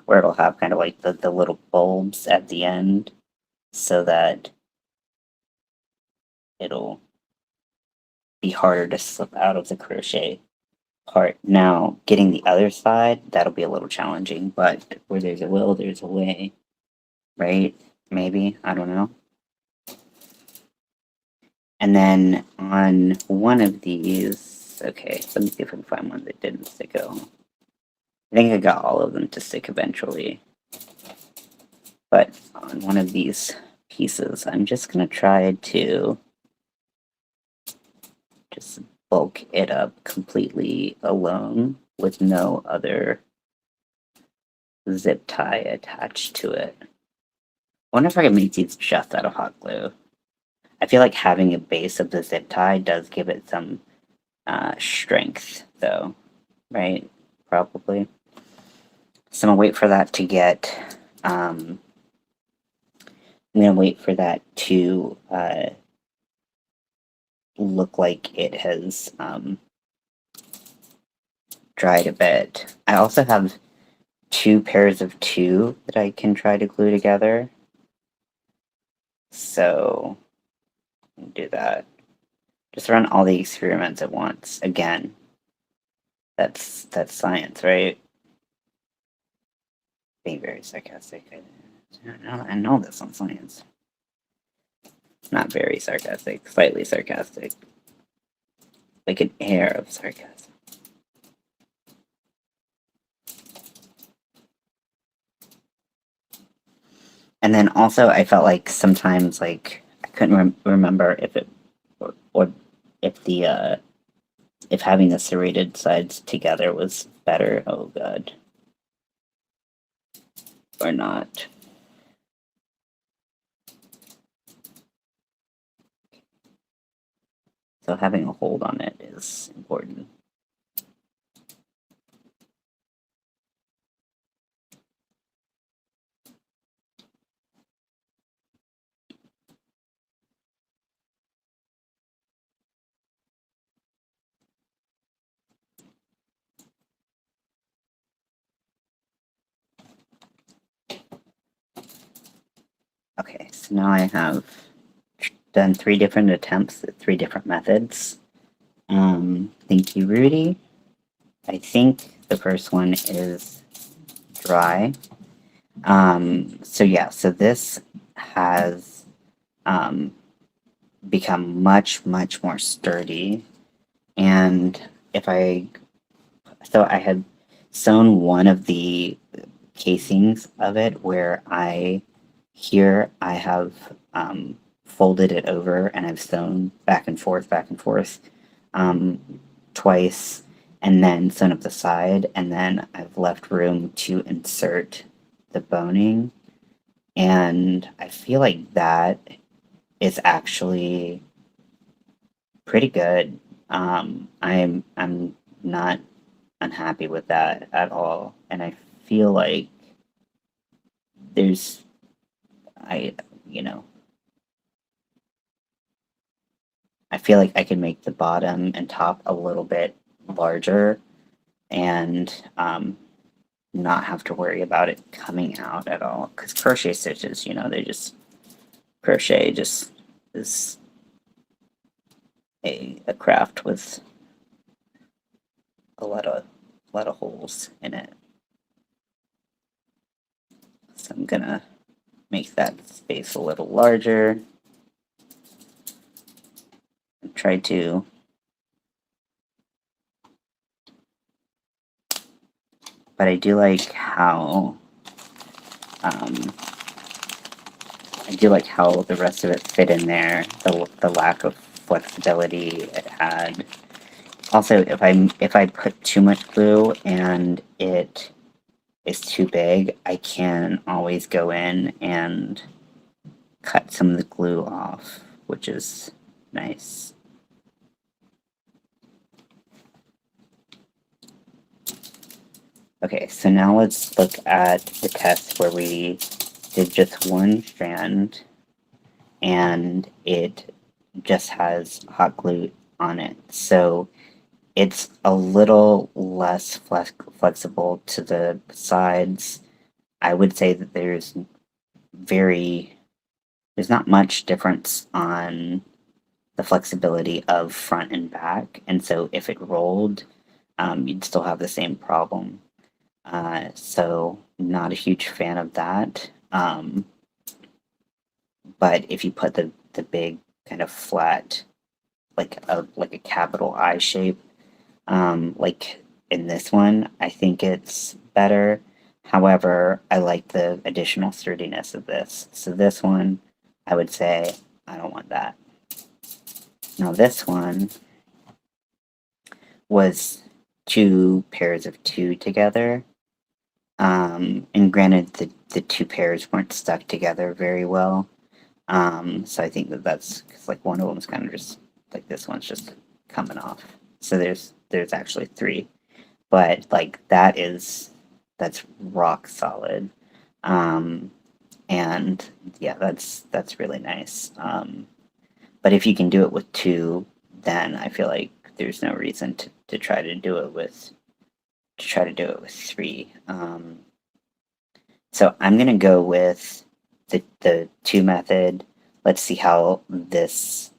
where it'll have kind of like the little bulbs at the end, so that it'll be harder to slip out of the crochet part. Now, getting the other side, that'll be a little challenging, but where there's a will, there's a way, right? Maybe, I don't know. And then on one of these, okay, let me see if I can find one that didn't stick at all. I think I got all of them to stick eventually. But on one of these pieces, I'm just going to try to just bulk it up completely alone with no other zip tie attached to it. I wonder if I can make these just out of hot glue. I feel like having a base of the zip tie does give it some strength, though, right? Probably. So I'm gonna wait for that to get. I'm gonna wait for that to look like it has dried a bit. I also have 2 pairs of 2 that I can try to glue together. So do that. Just run all the experiments at once. Again, that's science, right? Being very sarcastic. I know this on science. Not very sarcastic, slightly sarcastic. Like an air of sarcasm. And then also, I felt like sometimes, like, I couldn't remember if it, or if the, if having the serrated sides together was better. Oh, God. Or not. So having a hold on it is important. Okay, so now I have done 3 different attempts at 3 different methods. Thank you, Rudy. I think the first one is dry. So yeah, so this has become much, much more sturdy. And if I, so I had sewn one of the casings of it where here I have folded it over and I've sewn back and forth, twice, and then sewn up the side, and then I've left room to insert the boning, and I feel like that is actually pretty good. I'm not unhappy with that at all, and I feel like there's I you know I feel like I can make the bottom and top a little bit larger and not have to worry about it coming out at all. Because crochet stitches, they just crochet just is a craft with a lot of holes in it. So I'm gonna make that space a little larger. Try to but I do like how the rest of it fit in there. The lack of flexibility it had. Also, if I put too much glue and it is too big, I can always go in and cut some of the glue off, which is nice. Okay, so now let's look at the test where we did just one strand and it just has hot glue on it. So it's a little less flexible to the sides. I would say that there's not much difference on the flexibility of front and back, and so if it rolled, you'd still have the same problem. So not a huge fan of that. But if you put the big kind of flat like a capital I shape. Like in this one, I think it's better. However, I like the additional sturdiness of this. So this one, I would say I don't want that. Now this one was two pairs of two together. And granted, the two pairs weren't stuck together very well. So I think that's because like one of them is kind of just like this one's just coming off. So there's actually three, but like that's rock solid. Um, and yeah, that's really nice. But if you can do it with two, then I feel like there's no reason to try to do it with three. So I'm gonna go with the two method. Let's see how this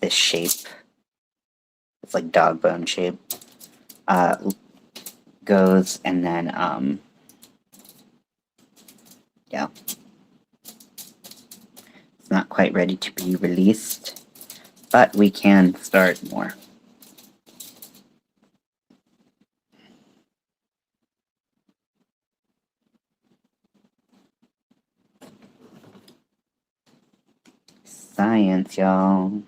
shape, it's like dog bone shape, uh, goes, and then yeah, it's not quite ready to be released, but we can start more. Science, y'all.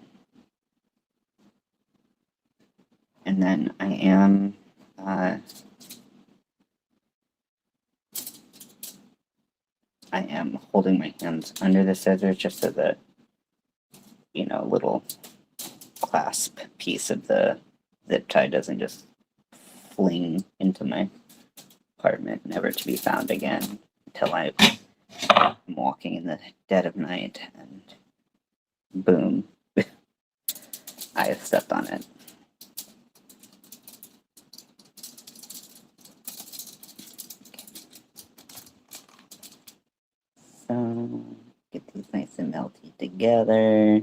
And then uh, I am holding my hands under the scissors just so that, little clasp piece of the zip tie doesn't just fling into my apartment, never to be found again until I'm walking in the dead of night and boom, I have stepped on it. So get these nice and melty together.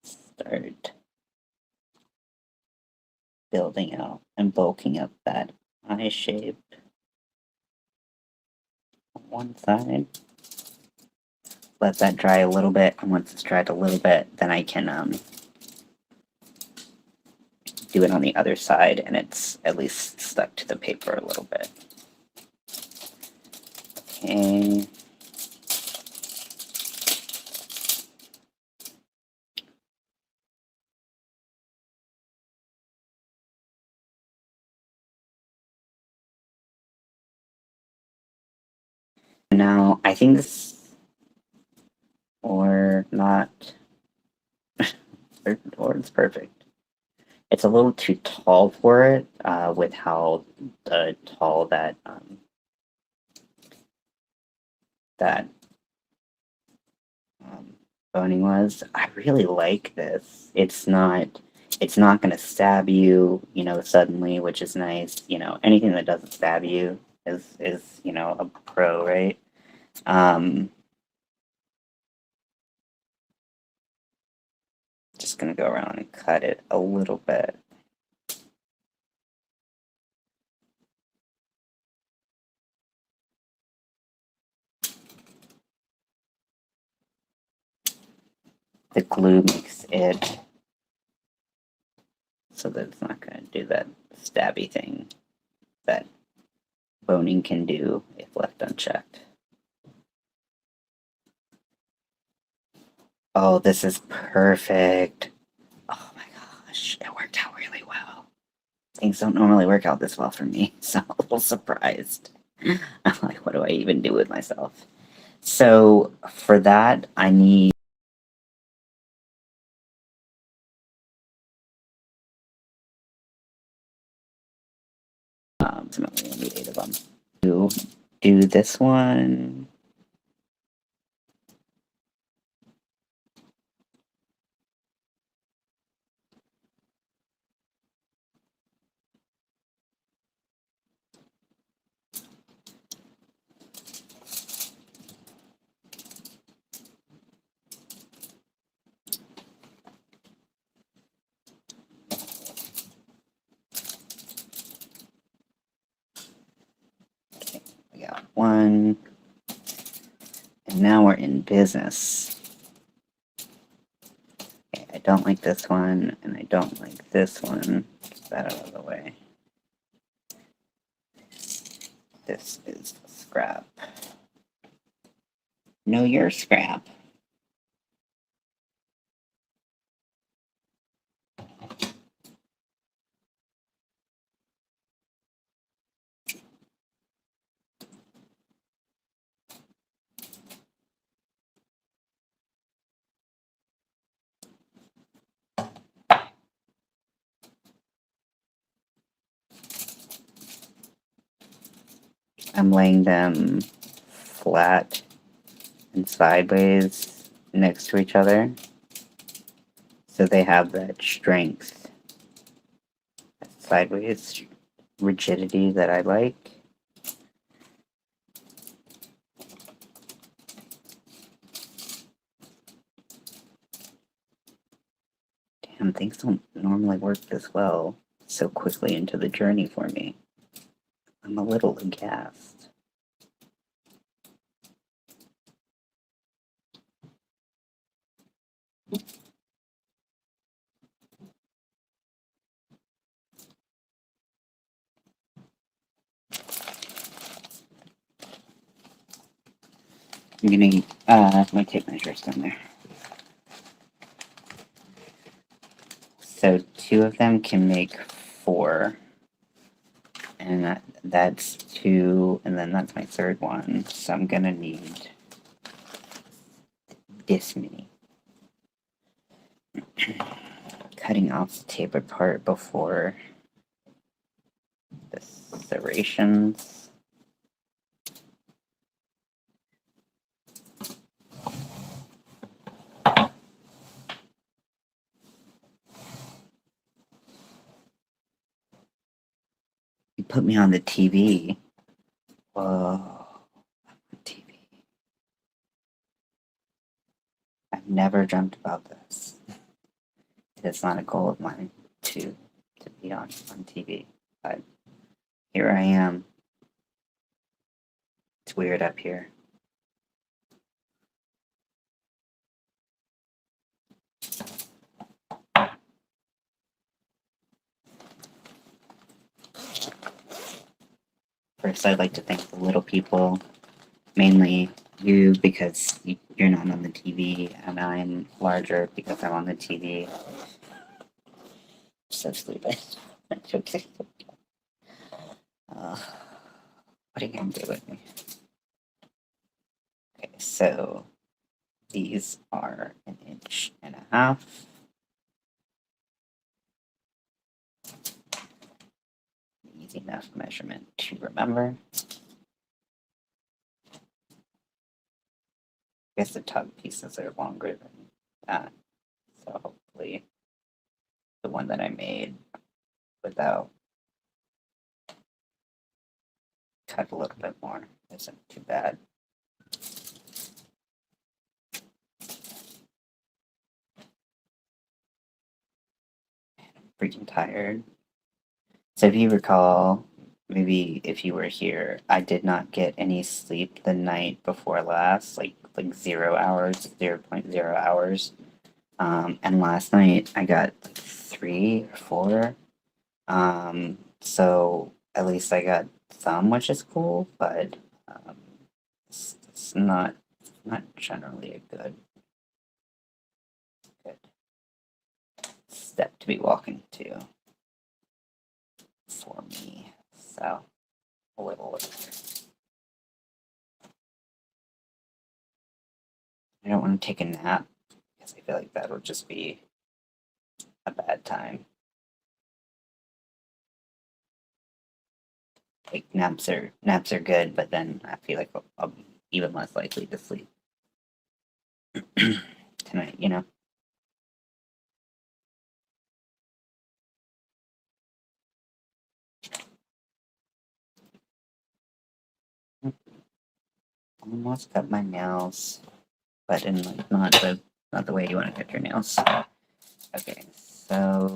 Start building out and bulking up that eye shape on one side. Let that dry a little bit, and once it's dried a little bit, then I can do it on the other side, and it's at least stuck to the paper a little bit. Okay. Now, I think this, or not, or it's perfect. It's a little too tall for it, with how tall that boning was. I really like this. It's not going to stab you, suddenly, which is nice. Anything that doesn't stab you is a pro, right? Just going to go around and cut it a little bit. The glue makes it so that it's not going to do that stabby thing that boning can do if left unchecked. Oh, this is perfect. Oh my gosh, it worked out really well. Things don't normally work out this well for me, so I'm a little surprised. I'm like, what do I even do with myself? So for that, I need ultimately I need 8 of them. To do this one. Okay, we got one. And now we're in business. don't like this one, and I don't like this one. Get that out of the way. This is scrap. No, you're scrap. I'm laying them flat and sideways next to each other so they have that strength, that sideways rigidity that I like. Damn, things don't normally work this well so quickly into the journey for me. I'm a little aghast. I'm gonna my tape measure's down there. So 2 of them can make 4. And that's 2, and then that's my third one. So I'm gonna need this many. Cutting off the tape apart before the serrations. You put me on the TV. Whoa. TV. I've never dreamt about this. It's not a goal of mine to be on TV. But here I am. It's weird up here. First, I'd like to thank the little people, mainly you, because you're not on the TV, and I'm larger because I'm on the TV. So stupid. Okay. What are you gonna do with me? Okay, so these are 1.5 inches. Easy enough measurement to remember. I guess the top pieces are longer than that, so hopefully the one that I made without cut a little bit more isn't too bad. I'm freaking tired. So if you recall, maybe if you were here, I did not get any sleep the night before last, like 0 hours, 0.0 hours. And last night I got like 3 or 4. So at least I got some, which is cool, but it's not generally a good step to be walking to for me. So a little. I don't want to take a nap because I feel like that would just be a bad time. Like naps are good, but then I feel like I'll be even less likely to sleep tonight, you know? Almost cut my nails, but in like not the way you want to cut your nails. Okay, so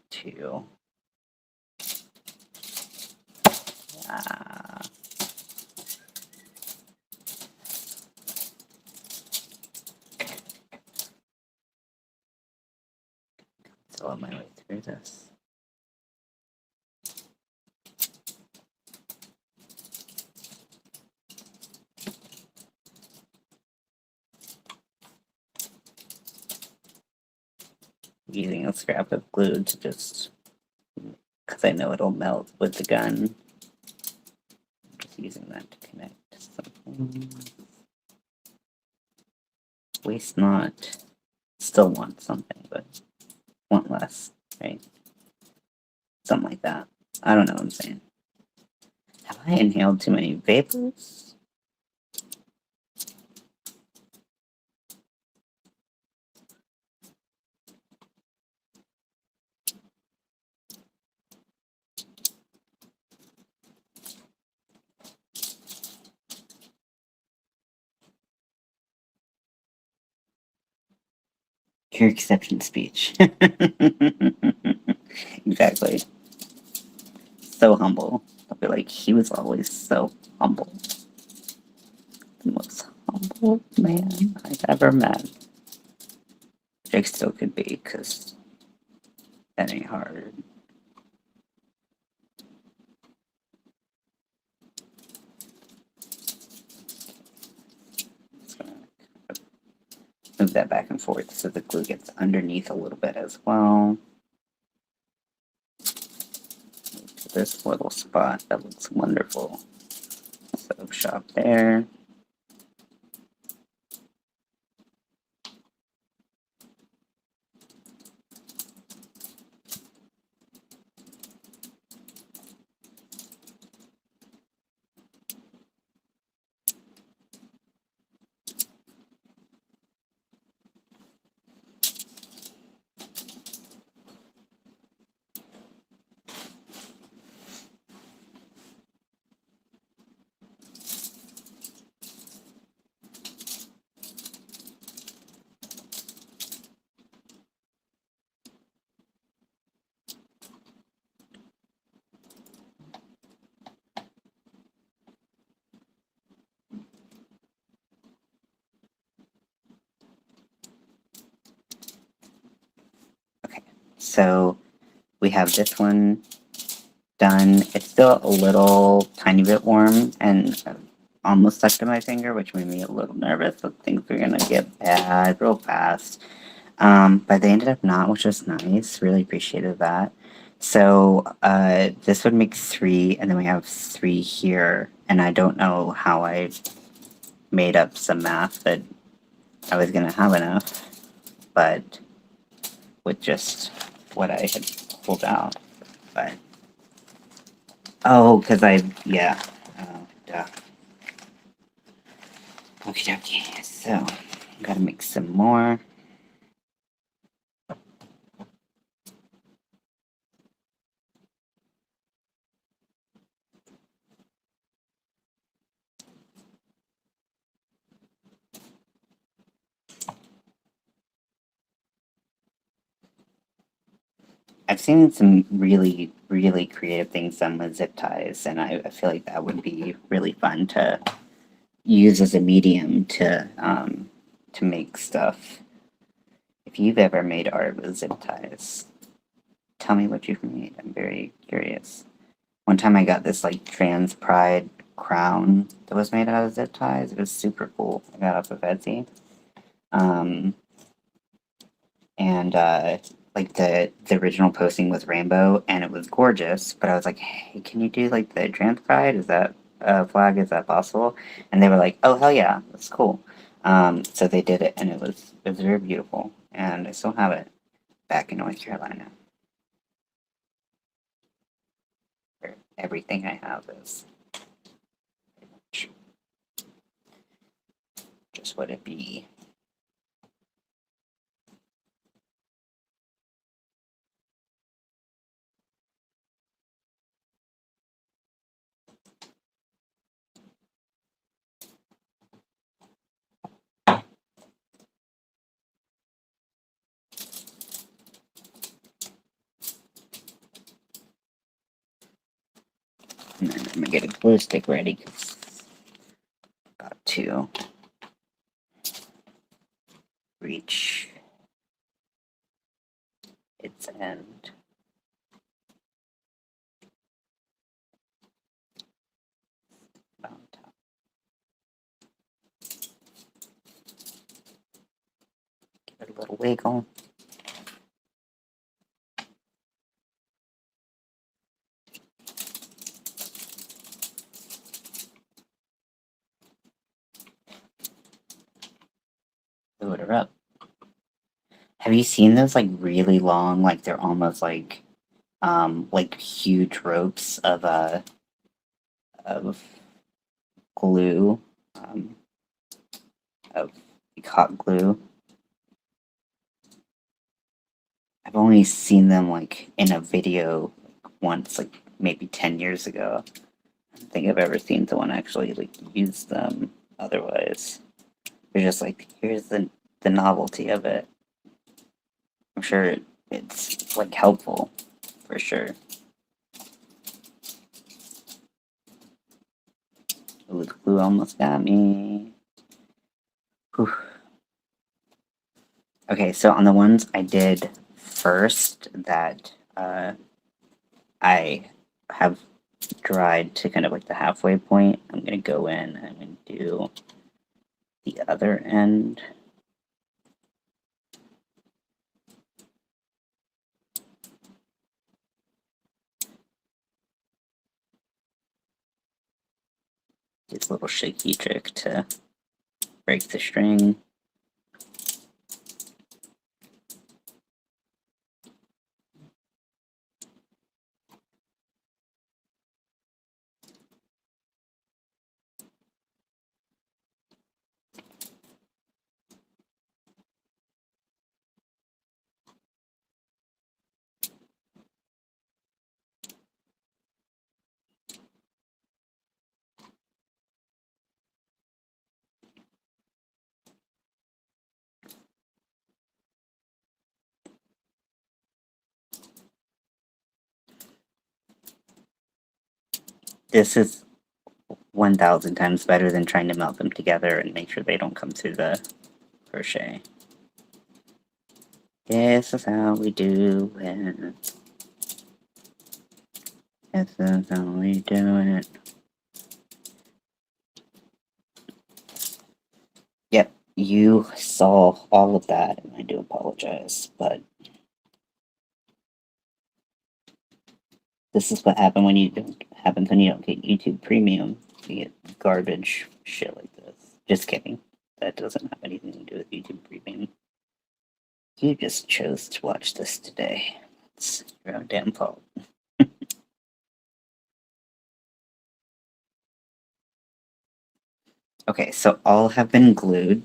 two. Still on my way through this. Using a scrap of glue to just, because I know it'll melt with the gun. Just using that to connect something. Waste not. Still want something, but want less, right? Something like that. I don't know what I'm saying. Have I inhaled too many vapors? Your acceptance speech. Exactly. So humble. I'll be like, he was always so humble. The most humble man I've ever met. Jake still could be, because that ain't hard. Just gonna move that back and forth so the glue gets underneath a little bit as well. To this little spot that looks wonderful. So shop there. So we have this one done. It's still a little tiny bit warm and almost stuck to my finger, which made me a little nervous that things were gonna get bad real fast. But they ended up not, which was nice. Really appreciated that. So this would make 3, and then we have 3 here. And I don't know how I made up some math that I was gonna have enough, but with just what I had pulled out. But oh, because yeah. Oh, duh. Okie dokie. So, gotta make some more. I've seen some really, really creative things done with zip ties, and I feel like that would be really fun to use as a medium to make stuff. If you've ever made art with zip ties, tell me what you've made. I'm very curious. One time I got this like trans pride crown that was made out of zip ties. It was super cool. I got off of Etsy. And like the original posting was rainbow and it was gorgeous, but I was like, hey, can you do like the trans pride? Is that flag? Is that possible? And they were like, oh hell yeah, that's cool. So they did it and it was very beautiful, and I still have it back in North Carolina. Where everything I have is just what it be. And then I'm gonna get a glue stick ready because got to reach its end. On top. Give it a little wiggle. Load her up. Have you seen those like really long, like they're almost like huge ropes of glue, of like, hot glue? I've only seen them like in a video once, like maybe 10 years ago. I don't think I've ever seen someone actually like use them otherwise. They're just like, here's the novelty of it. I'm sure it's like helpful for sure. Ooh, the glue almost got me. Whew. Okay, so on the ones I did first that I have dried to kind of like the halfway point, I'm gonna go in and I'm gonna do the other end. This little shaky trick to break the string. This is 1,000 times better than trying to melt them together and make sure they don't come through the crochet. This is how we do it. This is how we do it. Yep, you saw all of that, and I do apologize, but this is what happens when you don't get YouTube Premium. You get garbage shit like this. Just kidding. That doesn't have anything to do with YouTube Premium. You just chose to watch this today. It's your own damn fault. Okay, so all have been glued.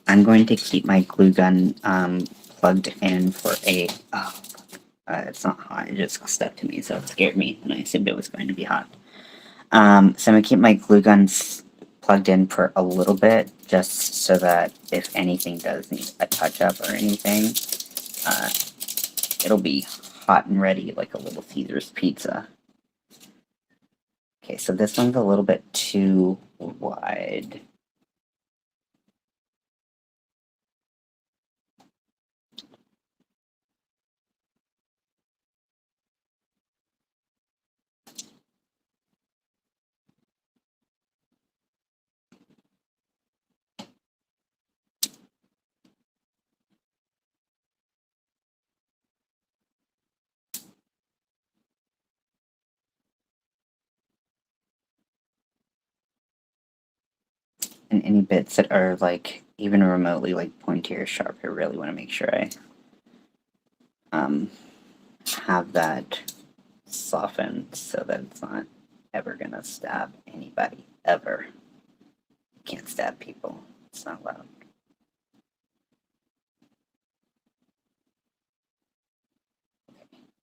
I'm going to keep my glue gun plugged in for a. Oh, it's not hot. It just stuck to me, so it scared me, and I assumed it was going to be hot. So I'm gonna keep my glue guns plugged in for a little bit, just so that if anything does need a touch up or anything, it'll be hot and ready like a little Caesar's pizza. Okay, so this one's a little bit too wide. And any bits that are like even remotely like pointy or sharp, I really want to make sure I have that softened so that it's not ever gonna stab anybody ever. You can't stab people. It's not allowed.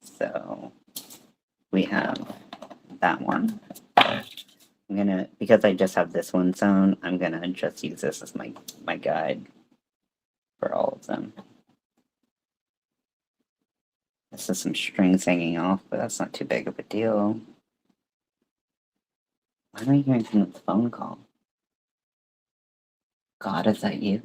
So we have that one. I'm gonna, because I just have this one sewn, I'm gonna just use this as my guide for all of them. This is some strings hanging off, but that's not too big of a deal. Why am I hearing someone's phone call? God, is that you?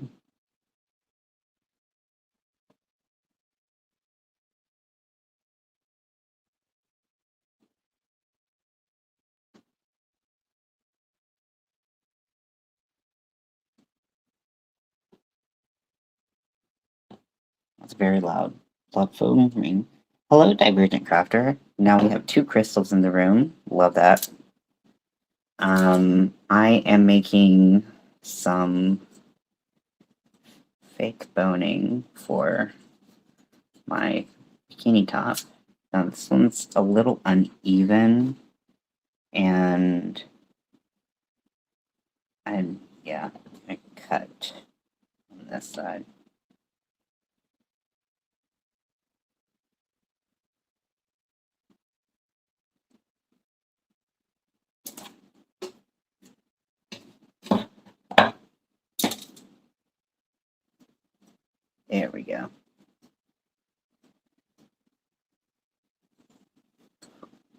It's very loud. Loud phone ring. Hello, Divergent Crafter. Now we have 2 crystals in the room. Love that. I am making some fake boning for my bikini top. Now this one's a little uneven, and yeah, I cut on this side. There we go.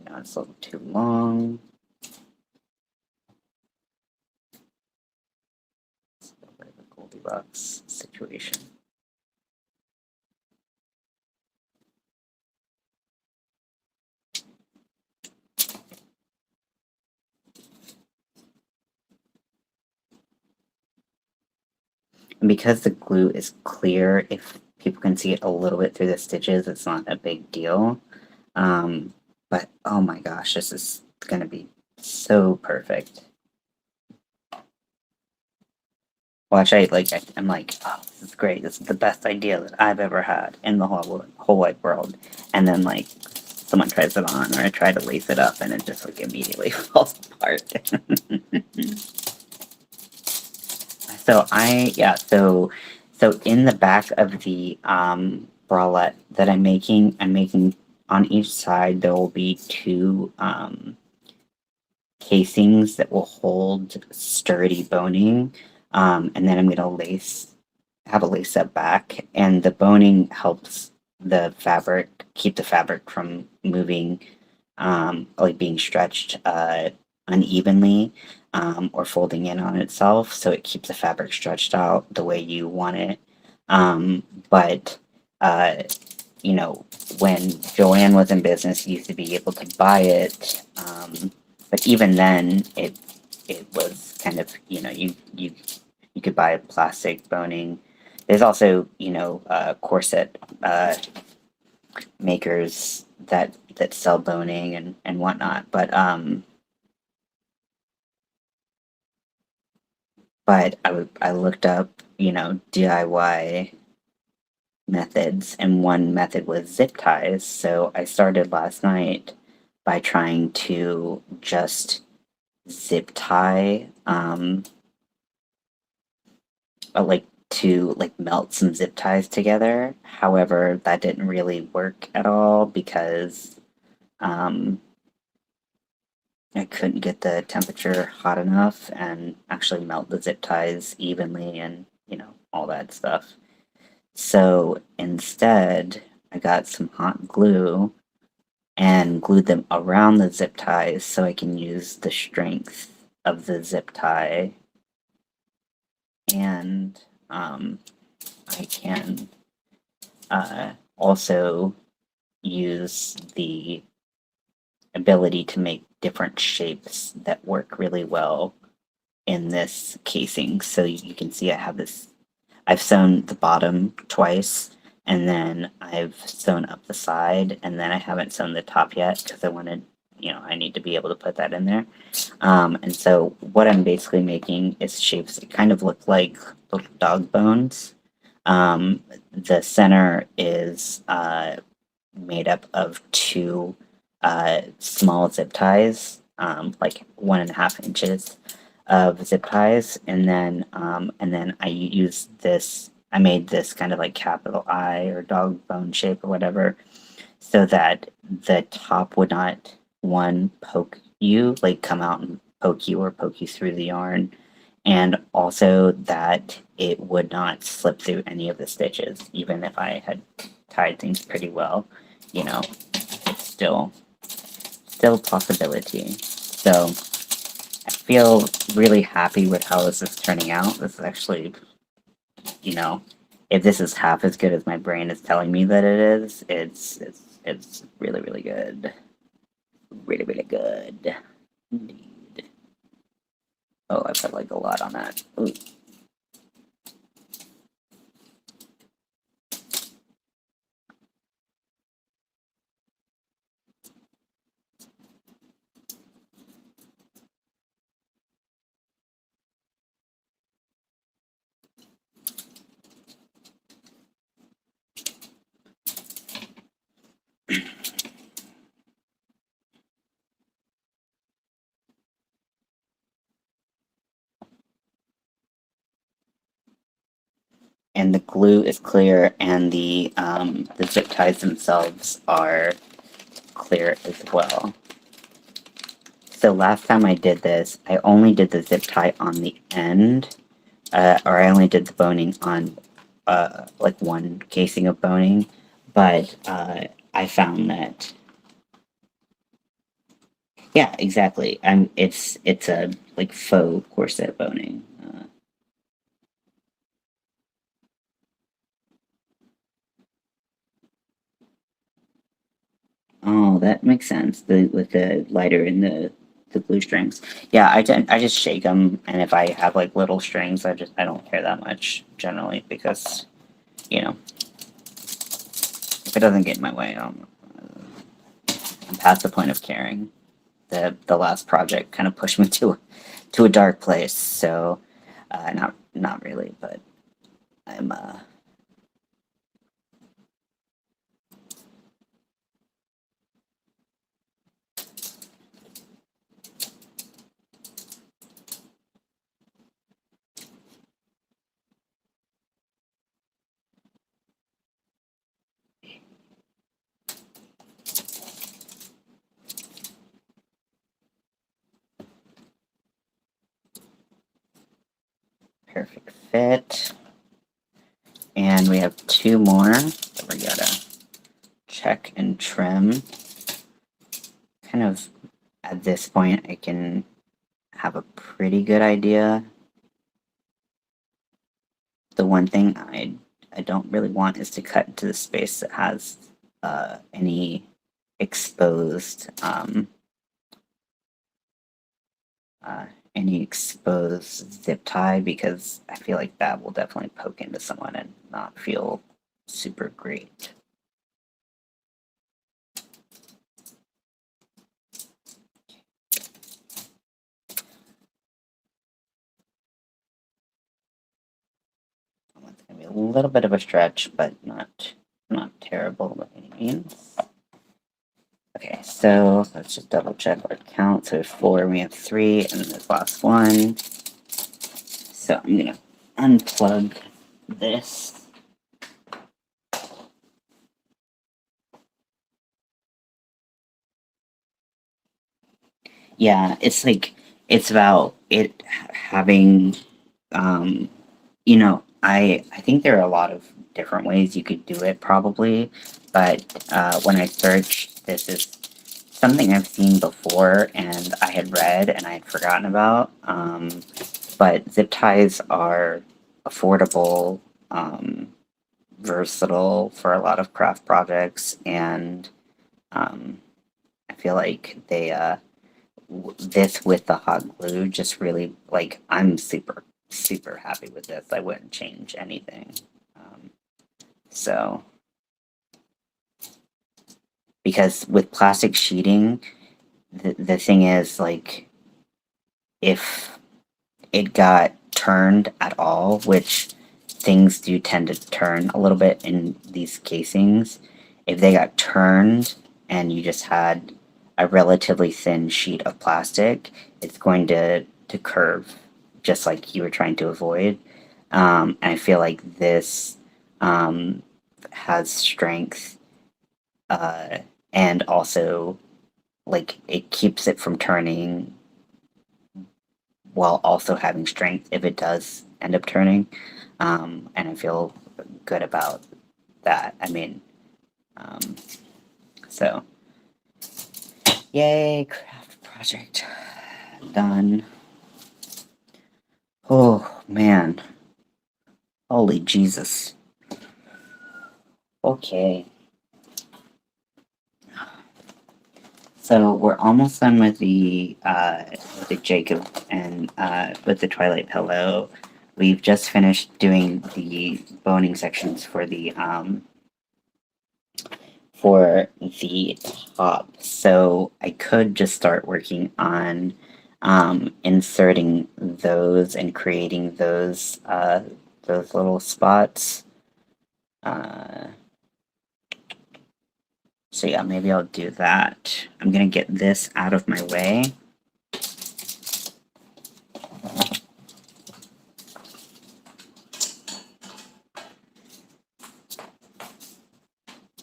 Now it's a little too long. It's a bit of a Goldilocks situation. And because the glue is clear, if people can see it a little bit through the stitches, it's not a big deal. But oh my gosh, this is gonna be so perfect. Watch, I'm like, oh, this is great. This is the best idea that I've ever had in the whole wide world. And then like someone tries it on, or I try to lace it up, and it just like immediately falls apart. So in the back of the bralette that I'm making on each side there will be 2 casings that will hold sturdy boning, and then I'm gonna have a lace up back, and the boning helps the fabric keep the fabric from moving, like being stretched unevenly, or folding in on itself, so it keeps the fabric stretched out the way you want it. But you know, when Joanne was in business, you used to be able to buy it, but even then, it was kind of, you could buy a plastic boning. There's also, corset makers that sell boning and whatnot, but I looked up, DIY methods, and one method was zip ties. So I started last night by trying to just zip tie, like to like melt some zip ties together. However, that didn't really work at all because um, I couldn't get the temperature hot enough and actually melt the zip ties evenly, and all that stuff. So instead, I got some hot glue and glued them around the zip ties so I can use the strength of the zip tie, and I can also use the ability to make different shapes that work really well in this casing. So you can see I've sewn the bottom twice, and then I've sewn up the side, and then I haven't sewn the top yet because I need to be able to put that in there. And so what I'm basically making is shapes that kind of look like little dog bones. The center is made up of 2 small zip ties, like 1.5 inches of zip ties, and then I made this kind of like capital I or dog bone shape or whatever, so that the top would not come out and poke you through the yarn, and also that it would not slip through any of the stitches, even if I had tied things pretty well. It's still a possibility. So I feel really happy with how this is turning out. This is actually, if this is half as good as my brain is telling me that it is, it's really, really good. Really, really good. Indeed. Oh, I put like a lot on that. Ooh. and the glue is clear, and the zip ties themselves are clear as well. So last time I did this, I only did the zip tie on the end, or I only did the boning on like one casing of boning, but I found that, yeah, exactly. It's a like faux corset boning. Oh, that makes sense. With the lighter and the glue strings. Yeah, I just shake them, and if I have like little strings, I don't care that much generally because you know if it doesn't get in my way, I'm past the point of caring. The last project kind of pushed me to a dark place, so not really, but I'm perfect fit. And we have two more that we gotta check and trim. Kind of at this point, I can have a pretty good idea. The one thing I don't really want is to cut into the space that has any exposed uh, any exposed zip tie because I feel like that will definitely poke into someone and not feel super great. It's gonna be a little bit of a stretch, but not terrible by any means. Okay, so let's just double check our count. So 4, we have 3, and then this last one. So I'm gonna unplug this. Yeah, it's like it's about it having you know, I think there are a lot of different ways you could do it probably, but when I searched, this is something I've seen before and I had read and I had forgotten about. But zip ties are affordable, versatile for a lot of craft projects, and I feel like this with the hot glue just really like I'm super happy with this. I wouldn't change anything. Um, so because with plastic sheeting, the thing is like if it got turned at all, which things do tend to turn a little bit in these casings, if they got turned and you just had a relatively thin sheet of plastic, it's going to curve just like you were trying to avoid. And I feel like this has strength and also like it keeps it from turning while also having strength if it does end up turning. And I feel good about that. I mean, um, so yay, craft project done. Oh man, holy Jesus. Okay. So we're almost done with the Jacob and with the Twilight pillow. We've just finished doing the boning sections for the top. So I could just start working on inserting those and creating those little spots. So yeah, maybe I'll do that. I'm gonna get this out of my way.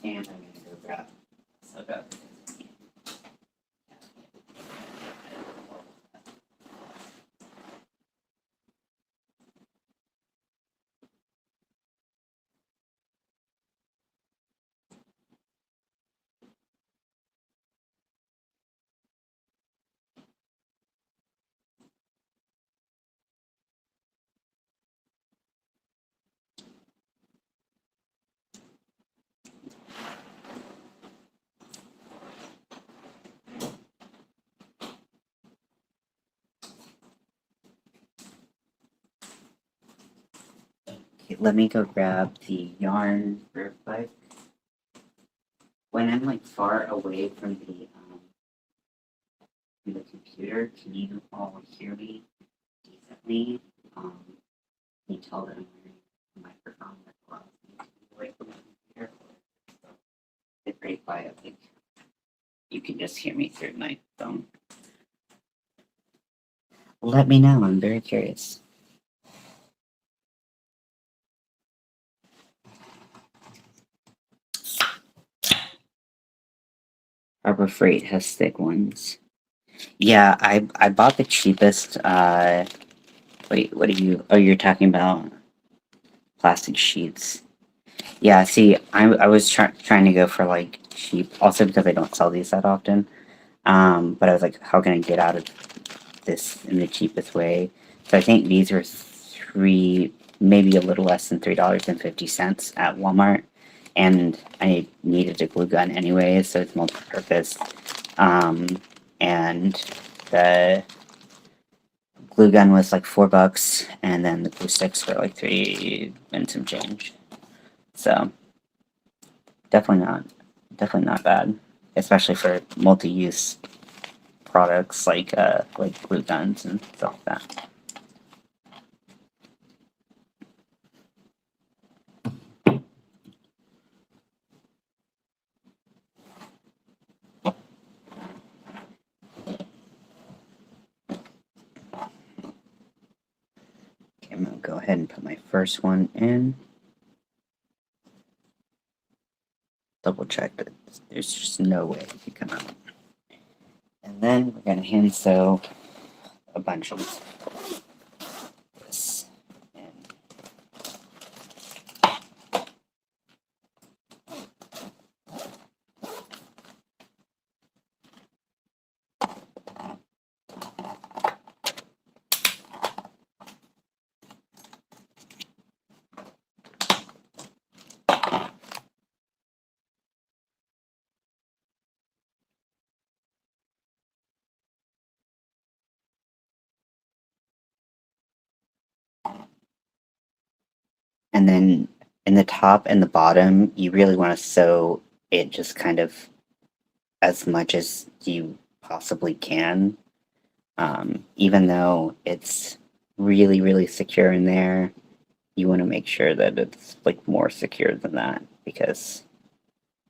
And I'm gonna go grab soda. Okay, let me go grab the yarn real quick. When I'm like far away from the computer, can you all hear me decently? Can you tell that I'm wearing a microphone that allows me to be away from the computer? It's pretty quiet. Like you can just hear me through my phone. Let me know. I'm very curious. Harbor Freight has thick ones. Yeah, I bought the cheapest. Wait, what are you? Oh, you're talking about plastic sheets. Yeah, see, I was trying to go for like cheap, also because I don't sell these that often. But I was like, how can I get out of this in the cheapest way? So I think these were maybe a little less than $3.50 at Walmart, and I needed a glue gun anyway, so it's multi-purpose. Um, and the glue gun was like $4, and then the glue sticks were like 3 and some change. So definitely not bad, especially for multi-use products like glue guns and stuff like that. Okay, I'm gonna go ahead and put my first one in. Double check that there's just no way it could come out. And then we're gonna hand sew a bunch of this in. And then in the top and the bottom, you really want to sew it just kind of as much as you possibly can. Even though it's really secure in there, you want to make sure that it's like more secure than that, because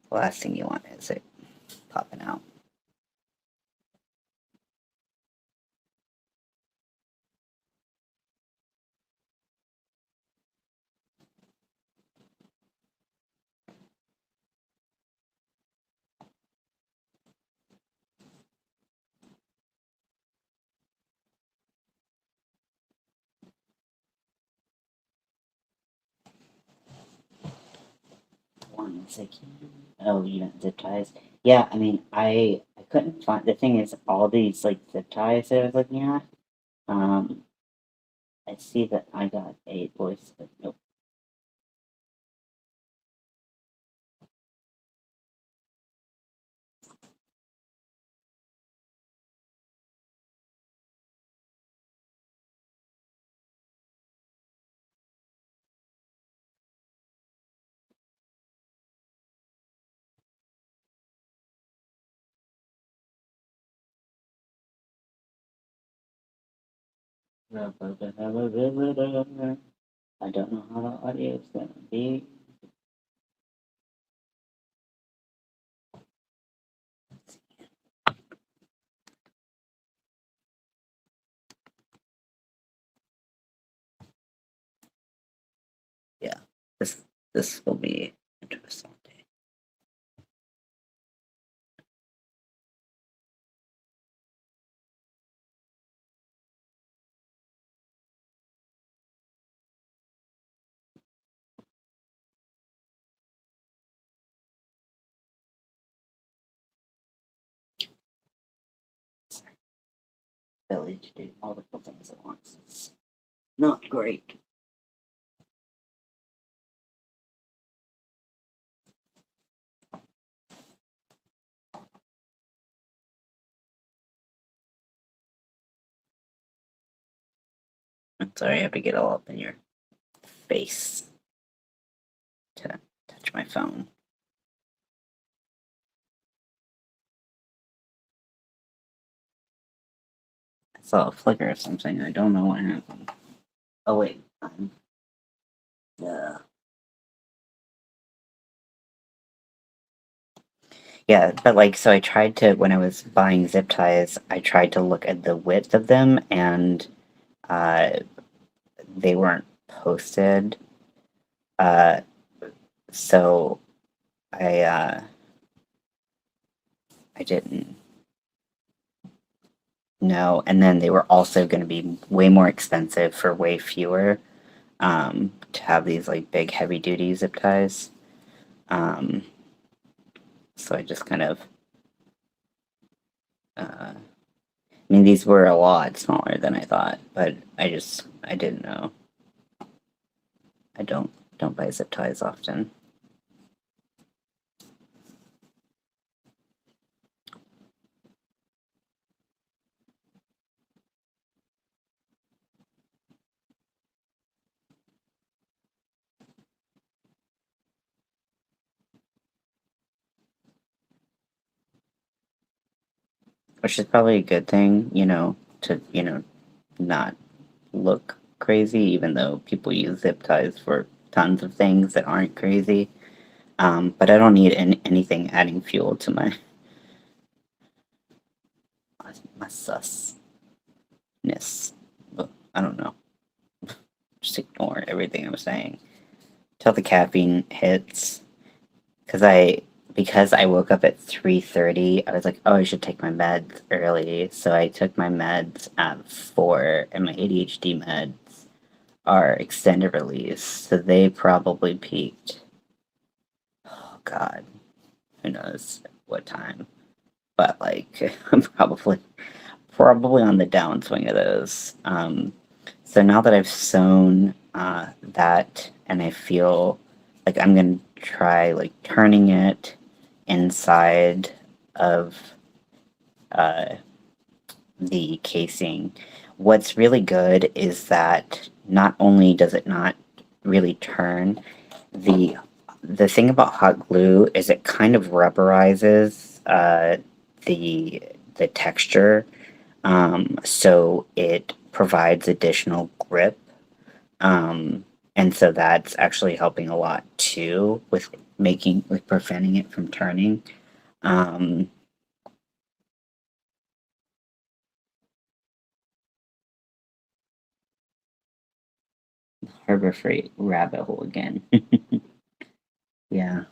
the last thing you want is it popping out. One second. Oh, you know, zip ties. Yeah, I mean, I couldn't find, the thing is, all these like zip ties that I was looking at. Um, I see that I got a voice, but nope. I don't know how the audio is gonna be. Yeah, this this will be interesting. ability to do multiple things at once. It's not great. I'm sorry, I have to get all up in your face to touch my phone. I saw a flicker of something. I don't know what happened. Oh wait, yeah. Yeah, but like, so I tried to, when I was buying zip ties, I tried to look at the width of them, and uh, they weren't posted. Uh, so I didn't know, and then they were also going to be way more expensive for way fewer. To have these like big heavy duty zip ties. Um, so I just kind of, I mean, these were a lot smaller than I thought, but I didn't know. I don't buy zip ties often. Which is probably a good thing, to, not look crazy, even though people use zip ties for tons of things that aren't crazy. But I don't need anything adding fuel to my susness. But I don't know. Just ignore everything I'm saying till the caffeine hits. Because I woke up at 3:30, I was like, oh, I should take my meds early. So I took my meds at 4, and my ADHD meds are extended release. So they probably peaked. Oh God, who knows what time? But like, I'm probably on the downswing of those. So now that I've sewn that, and I feel like I'm gonna try like turning it inside of uh, the casing. What's really good is that not only does it not really turn, the the thing about hot glue is it kind of rubberizes the the texture, so it provides additional grip, and so that's actually helping a lot too with preventing it from turning. Um, Harbor Freight rabbit hole again. Yeah,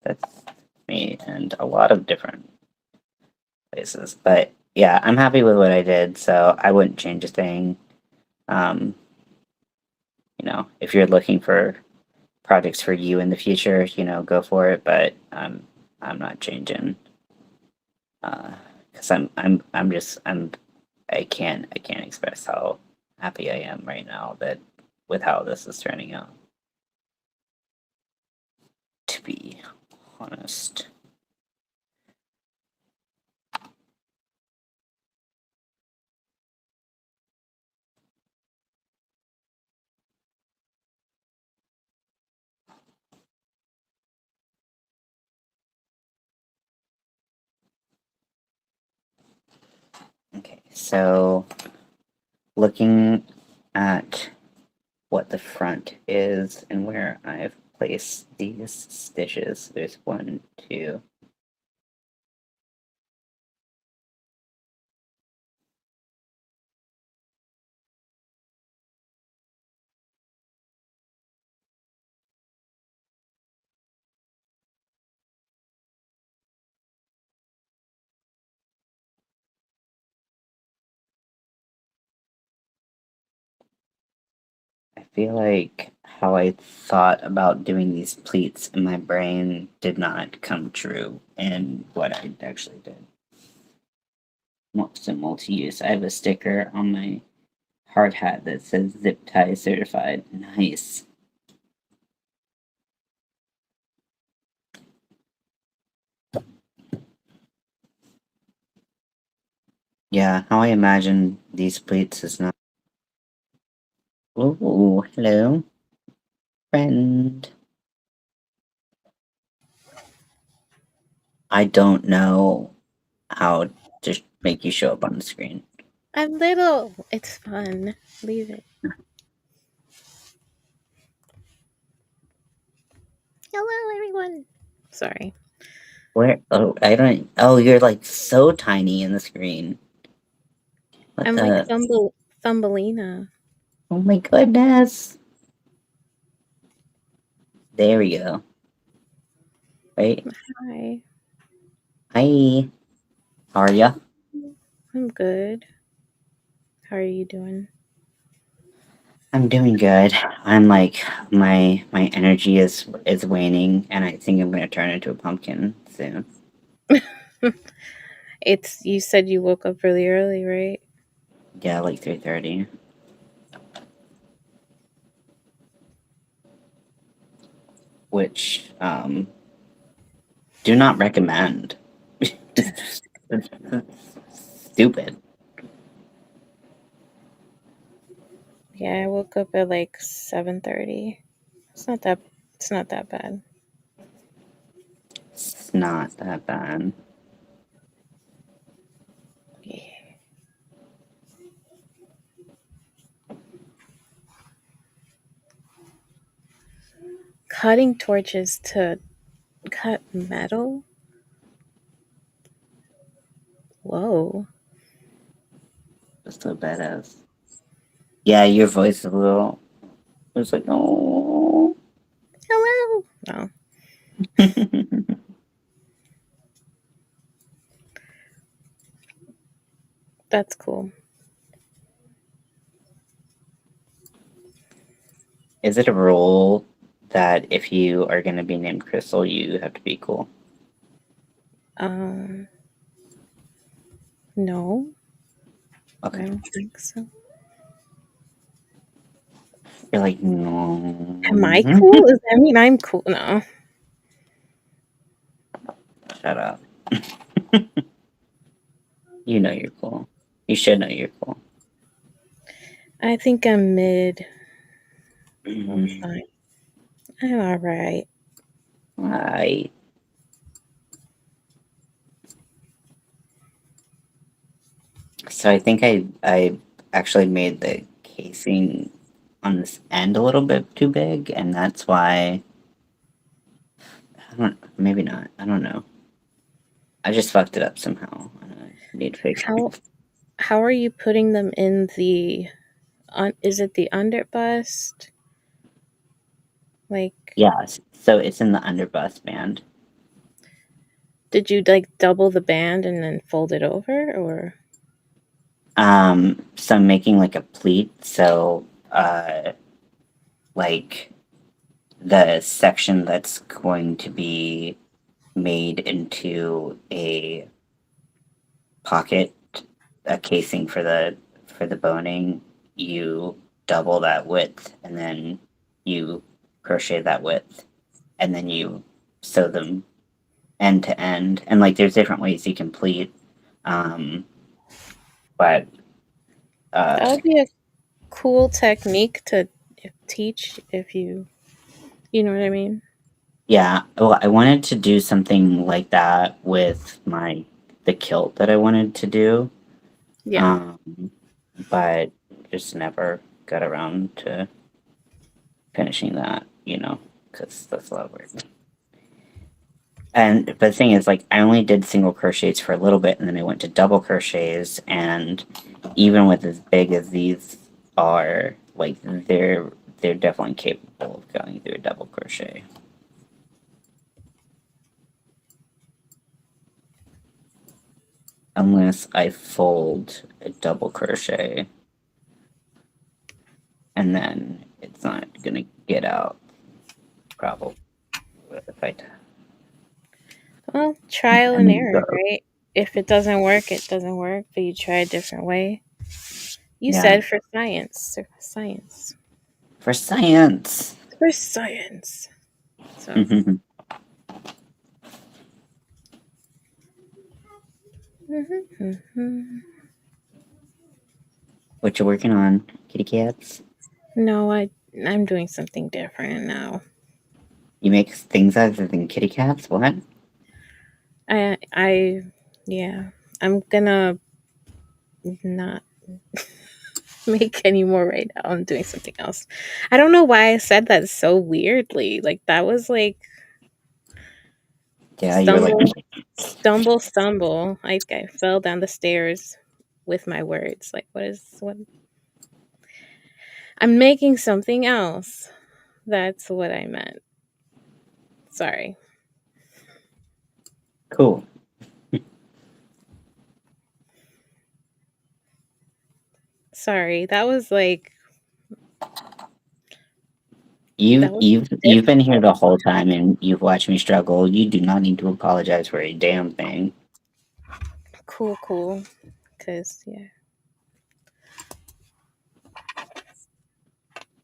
that's me and a lot of different places. But yeah, I'm happy with what I did, so I wouldn't change a thing. Um, if you're looking for projects for you in the future, go for it. But I'm not changing because I can't express how happy I am right now that with how this is turning out. To be honest. Okay, so looking at what the front is and where I've placed these stitches, there's one, two. I feel like how I thought about doing these pleats in my brain did not come true in what I actually did. multi-use. I have a sticker on my hard hat that says zip tie certified. Nice. Yeah, how I imagine these plates is not. Oh, hello, friend. I don't know how to make you show up on the screen. I'm little. It's fun. Leave it. Hello, everyone. Sorry. Where? Oh, I don't. Oh, you're like so tiny in the screen. What I'm like the? Thumbelina. Oh my goodness. There we go. Right. Hi. Hi. How are ya? I'm good. How are you doing? I'm doing good. I'm like my energy is waning, and I think I'm gonna turn into a pumpkin soon. It's you said you woke up really early, right? Yeah, like 3:30, which do not recommend. Stupid. Yeah, I woke up at like 7:30. It's not that it's not that bad. It's not that bad. Yeah. Cutting torches to cut metal? Whoa. It's so badass. Yeah, your voice is a little. It's like oh. Hello. No. That's cool. Is it a rule that if you are gonna be named Crystal, you have to be cool? Um no, I Okay. don't think so. You're like Am I no. cool? Does that mean I'm cool? No. Shut up. You know you're cool. You should know you're cool. I think I'm mid. I'm Mhm. fine. I'm alright. I so I think I actually made the casing on this end a little bit too big, and that's why I don't. Maybe not. I don't know. I just fucked it up somehow. I need to fix How it. how are you putting them in the is it the underbust? Like Yes. So it's in the underbust band. did you like double the band and then fold it over or So I'm making like a pleat. So like the section that's going to be made into a pocket, a casing for the boning, you double that width and then you crochet that width and then you sew them end to end. And like there's different ways you can pleat. Um, but that uh would be a cool technique to teach if you know what I mean? yeah, well, I wanted to do something like that with my the kilt that I wanted to do. Yeah. Um, but just never got around to finishing that, because that's a lot of work. And but the thing is, like, I only did single crochets for a little bit, and then I went to double crochets. And even with as big as these are, like, they're definitely capable of going through a double crochet. Unless I fold a double crochet, and then it's not gonna get out. Probably if I Well, trial and and error, go. right? if it doesn't work, it doesn't work, but you try a different way. You Yeah. said for science. For science. For science. For science. So, What you working on, kitty cats? no, I'm doing something different now. You make things other than kitty cats? What? I yeah. I'm gonna not make any more right now. I'm doing something else. I don't know why I said that so weirdly. Like that was like Yeah, you were like, stumble, stumble. Like I fell down the stairs with my words. Like what? I'm making something else. That's what I meant. Sorry. cool. Sorry. That was like You that was you've been here the whole time and you've watched me struggle. You do not need to apologize for a damn thing. cool. Cause yeah.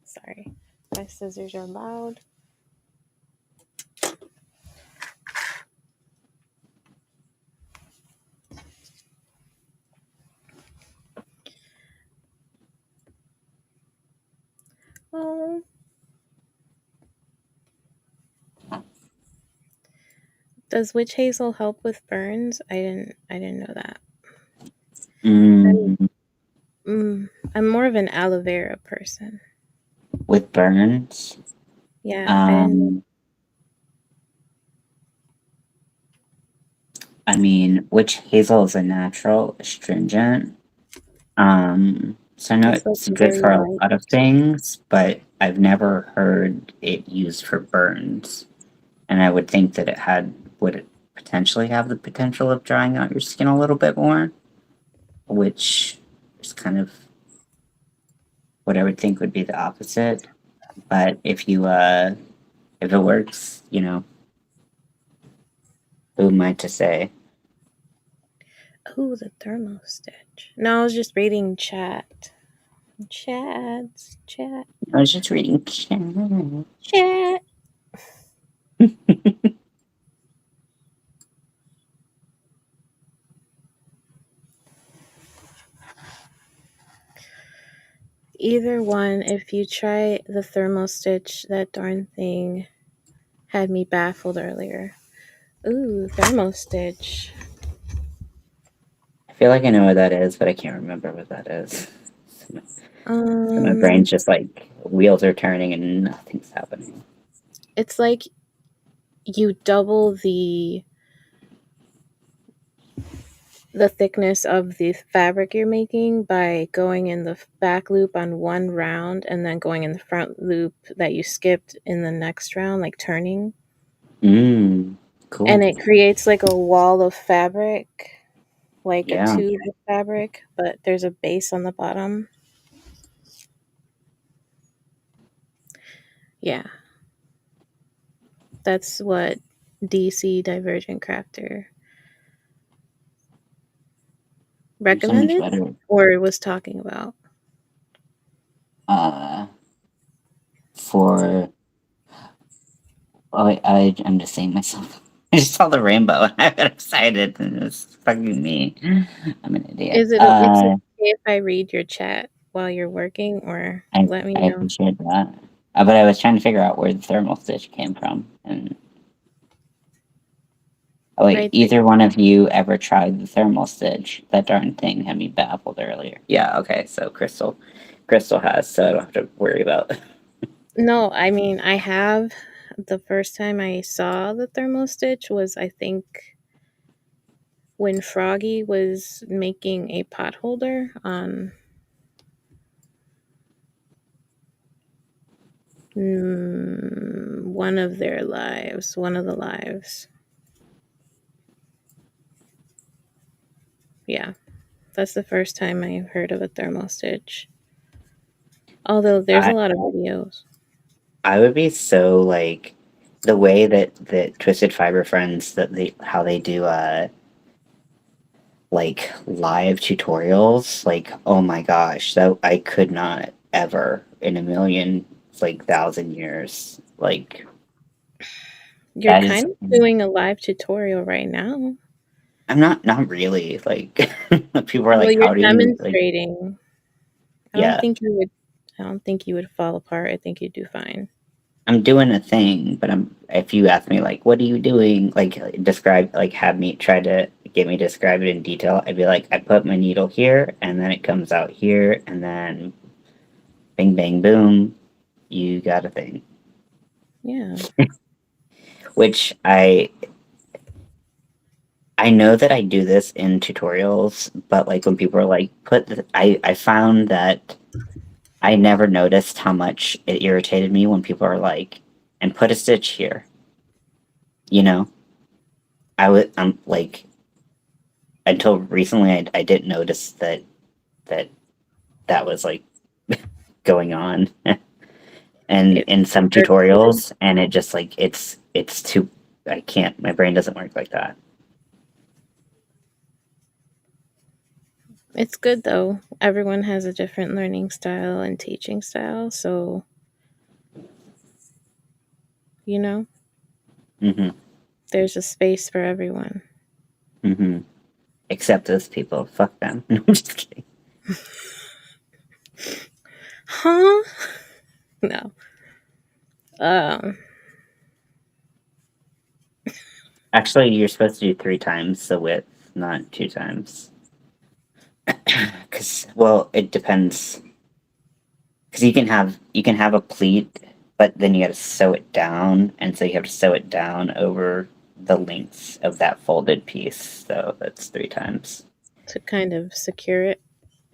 Sorry. My scissors are loud. Oh, does witch hazel help with burns? I didn't know that. I'm Mm, I'm more of an aloe vera person. with burns, Yeah, I didn't know. um, I mean, witch hazel is a natural astringent. So I know It's like it's good very for a light. lot of things, but I've never heard it used for burns. And I would think that would it potentially have the potential of drying out your skin a little bit more, which is kind of what I would think would be the opposite. But if it works, who am I to say? Oh, the thermo stitch. No, I was just reading chat. Chat. I was just reading. Chat. Either one, if you try the thermo stitch, that darn thing had me baffled earlier. Ooh, thermo stitch. I feel like I know what that is, but I can't remember what that is. So my Um, brain's just like wheels are turning and nothing's happening. it's like you double the thickness of the fabric you're making by going in the back loop on one round and then going in the front loop that you skipped in the next round, like turning. And Cool. it creates like a wall of fabric, like a Yeah. tube of fabric, but there's a base on the bottom. Yeah, that's what DC Divergent Crafter There's so much recommended better. or was talking about. Uh, for I'm just saying myself. I just saw the rainbow and I got excited and it's fucking me. I'm an idiot. It's okay if I read your chat while you're working or let me I know. appreciate that. But I was trying to figure out where the thermal stitch came from. And oh wait, Right there. either one of you ever tried the thermal stitch? That darn thing had me baffled earlier. Yeah. Okay. So Crystal has, so I don't have to worry about. No, I mean, I have. The first time I saw the thermal stitch was, I think, when Froggy was making a pot holder on one of their lives, one of the lives. Yeah, that's the first time I heard of a thermal stitch. Although there's a I lot of videos. I would be so like the way that Twisted Fiber Friends that they how they do like live tutorials, like oh my gosh, that I could not ever in a million like thousand years. Like You're that is kind of doing a live tutorial right now. I'm not really like people are Well, like, you're how do you like demonstrating. I don't yeah, think you would. I don't think you would fall apart. I think you'd do fine. I'm doing a thing, but I'm if you ask me like what are you doing? Like describe like have me try to get me to describe it in detail, I'd be like, I put my needle here and then it comes out here and then bing bang boom, you got a thing. Yeah. Which I know that I do this in tutorials, but like when people are like, I found that I never noticed how much it irritated me when people are like, and put a stitch here. You know, I'm like, until recently, I didn't notice that that was like going on, and It's in some irritated. tutorials, and it just like it's too. I can't. My brain doesn't work like that. It's good though. Everyone has a different learning style and teaching style, so you know, Mm-hmm. there's a space for everyone. Mm-hmm. Except those people. Fuck them. No, I'm just kidding. Huh? No. Um, Actually, you're supposed to do 3 times the width, not 2 times. Because well, it depends. Because you can have a pleat, but then you got to sew it down, and so you have to sew it down over the length of that folded piece. So that's 3 times. to kind of secure it.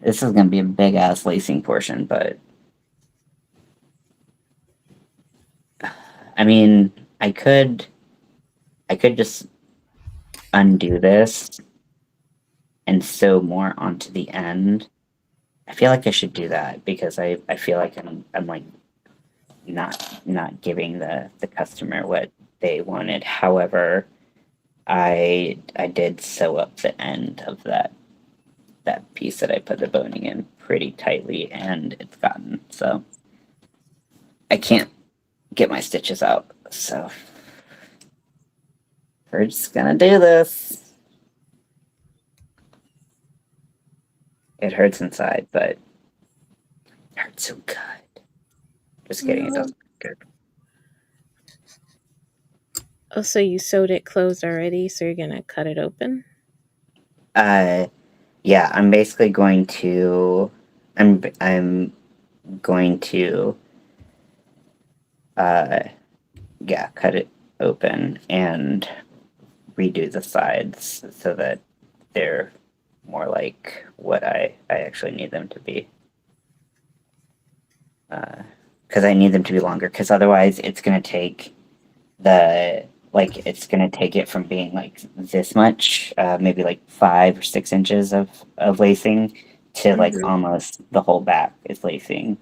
This is gonna be a big ass lacing portion, but I mean, I could just undo this and sew more onto the end. I feel like I should do that because I feel like I'm like not giving the customer what they wanted. However, I did sew up the end of that piece that I put the boning in pretty tightly, and it's gotten so I can't get my stitches out. So we're just gonna do this. It hurts inside, but it hurts so good. Just kidding, it No. doesn't hurt good. Oh, so you sewed it closed already, so you're gonna cut it open? Uh, yeah, I'm basically going to. I'm going to. Uh, yeah, cut it open and redo the sides so that they're more like what I actually need them to be. Because I need them to be longer. Because otherwise, it's gonna take it's gonna take it from being like this much, maybe like 5 or 6 inches of lacing to like Mm-hmm. almost the whole back is lacing,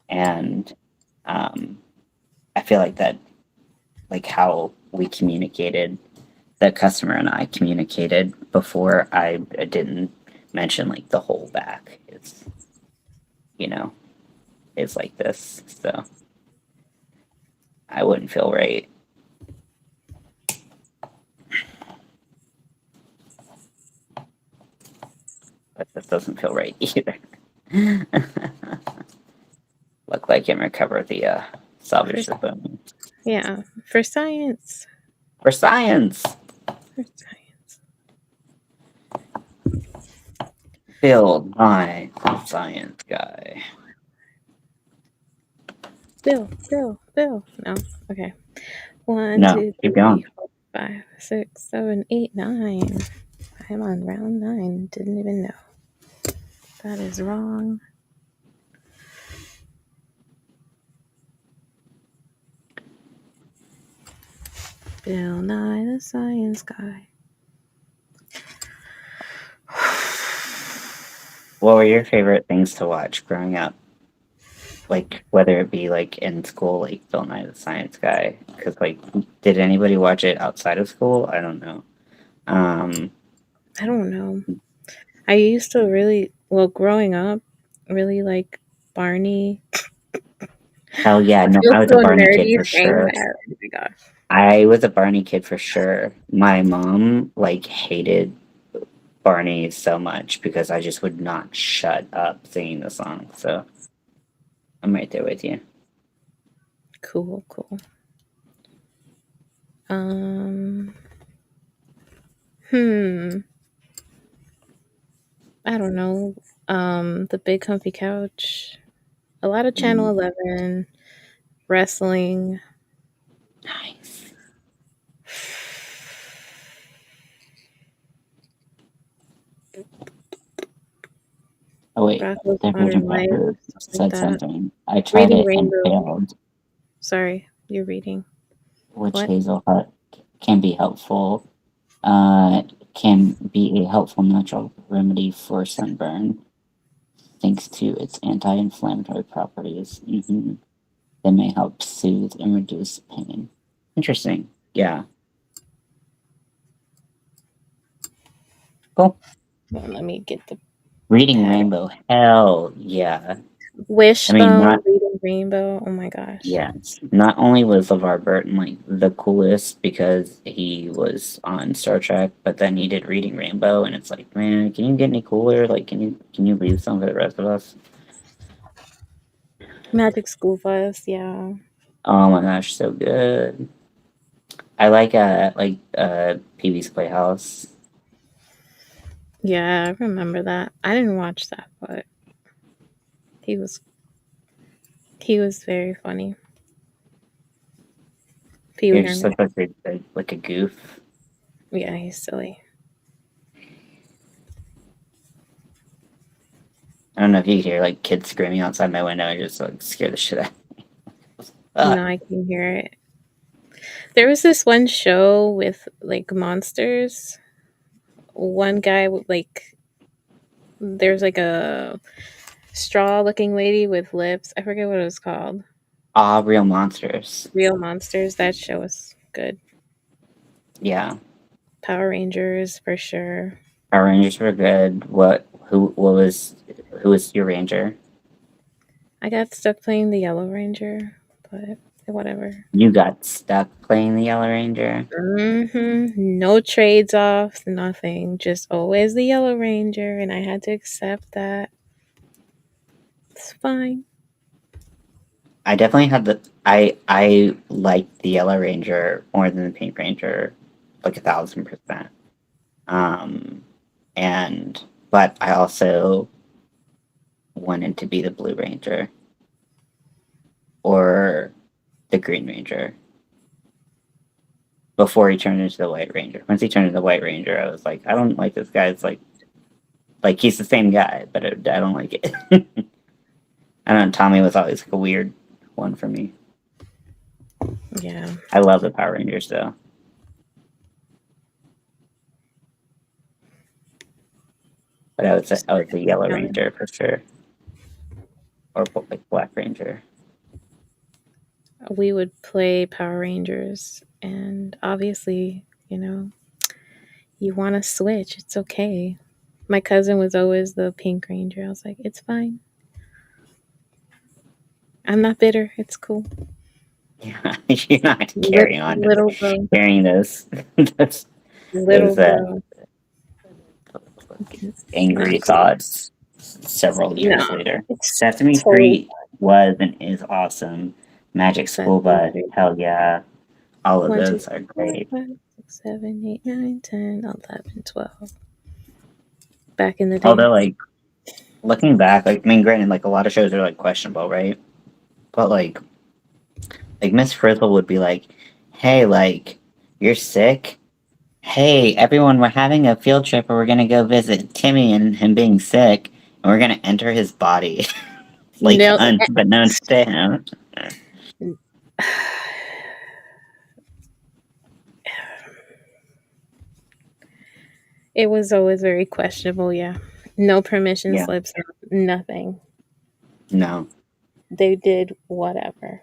and um, I feel like that like how we communicated, the customer and I communicated before I didn't mention like the whole back is you know is like this, so I wouldn't feel right. But this doesn't feel right either. Look like him recover the For, salvage the bone. yeah, for science. For science! For science. Build my science guy. Bill. No. Okay. One, No, two, keep three, going. 4, 5, 6, 7, 8, 9. I'm on round 9. Didn't even know. That is wrong. Bill Nye the Science Guy. What were your favorite things to watch growing up? Like, whether it be like in school, like Bill Nye the Science Guy. Because, like, did anybody watch it outside of school? I don't know. Um, I don't know. I used to really, well, growing up, really like Barney. Hell yeah, I no, feel I was a so Barney kid nerdy for saying sure. that. Oh my gosh. I was a Barney kid for sure. My mom like hated Barney so much because I just would not shut up singing the song. So I'm right there with you. Cool, cool. Um, hmm. I don't know. The Big Comfy Couch. A lot of Channel Mm, 11, wrestling. nice. Oh wait, Rocko's Different Modern Life, Pepper stuff like said that. something. I tried Reading it and Rainbow. failed. Sorry, you're reading. Which What? hazel hut can be helpful. Can be a helpful natural remedy for sunburn thanks to its anti-inflammatory properties. That may help soothe and reduce pain. Interesting. Yeah. Cool. Well, let me get the Reading pattern. Rainbow. Hell yeah. I mean, Wishbone, not Reading Rainbow. Oh my gosh. yes. Not only was LeVar Burton like the coolest because he was on Star Trek, but then he did Reading Rainbow, and it's like, man, can you get any cooler? Like, can you leave some for the rest of us? Magic School Bus, yeah. Oh my gosh, so good. I like Pee Wee's Playhouse. Yeah, I remember that. I didn't watch that, but he was he was very funny. Pee Wee You're just Herman. like a goof. Yeah, he's silly. I don't know if you could hear like kids screaming outside my window. I just like scare the shit out. Ah, No, I can hear it. There was this one show with like monsters. One guy with like there's like a straw looking lady with lips. I forget what it was called. real monsters. Real Monsters. That show was good. Yeah, Power Rangers for sure. Power Rangers were good. Who was your ranger? I got stuck playing the Yellow Ranger, but whatever. You got stuck playing the Yellow Ranger. No trades offs, nothing. Just always the Yellow Ranger, and I had to accept that. It's fine. I definitely had I liked the Yellow Ranger more than the Pink Ranger, like 1,000%. Um, and but I also wanted to be the Blue Ranger or the Green Ranger before he turned into the White Ranger. Once he turned into the White Ranger, I was like, I don't like this guy. It's like he's the same guy, but I don't like it. I don't know. Tommy was always like a weird one for me. Yeah. I love the Power Rangers though, but I would say I was the Yellow Ranger for sure, or like Black Ranger. We would play Power Rangers, and obviously, you want to switch. It's okay. My cousin was always the Pink Ranger. I was like, it's fine. I'm not bitter. It's cool. Yeah, you're not carrying on to Little bro. carrying those those, Little those bro. Not angry cool. thoughts several No, years later. it's Sesame totally Street was and is awesome. Magic School Sesame Bus, Street. hell yeah. All of 1, 2, those are 3, 4, great. 5, 6, 7, 8, 9, 10, 11, 12. Back in the day. Although, like, looking back, like, I mean, granted, like, a lot of shows are, like, questionable, right? But, like Miss Frizzle would be like, hey, like, you're sick? Hey, everyone, we're having a field trip where we're gonna go visit Timmy and him being sick, and we're gonna enter his body, like, No, unbeknownst to him. it was always very questionable. Yeah. No permission Yeah, slips, nothing. no. They did whatever.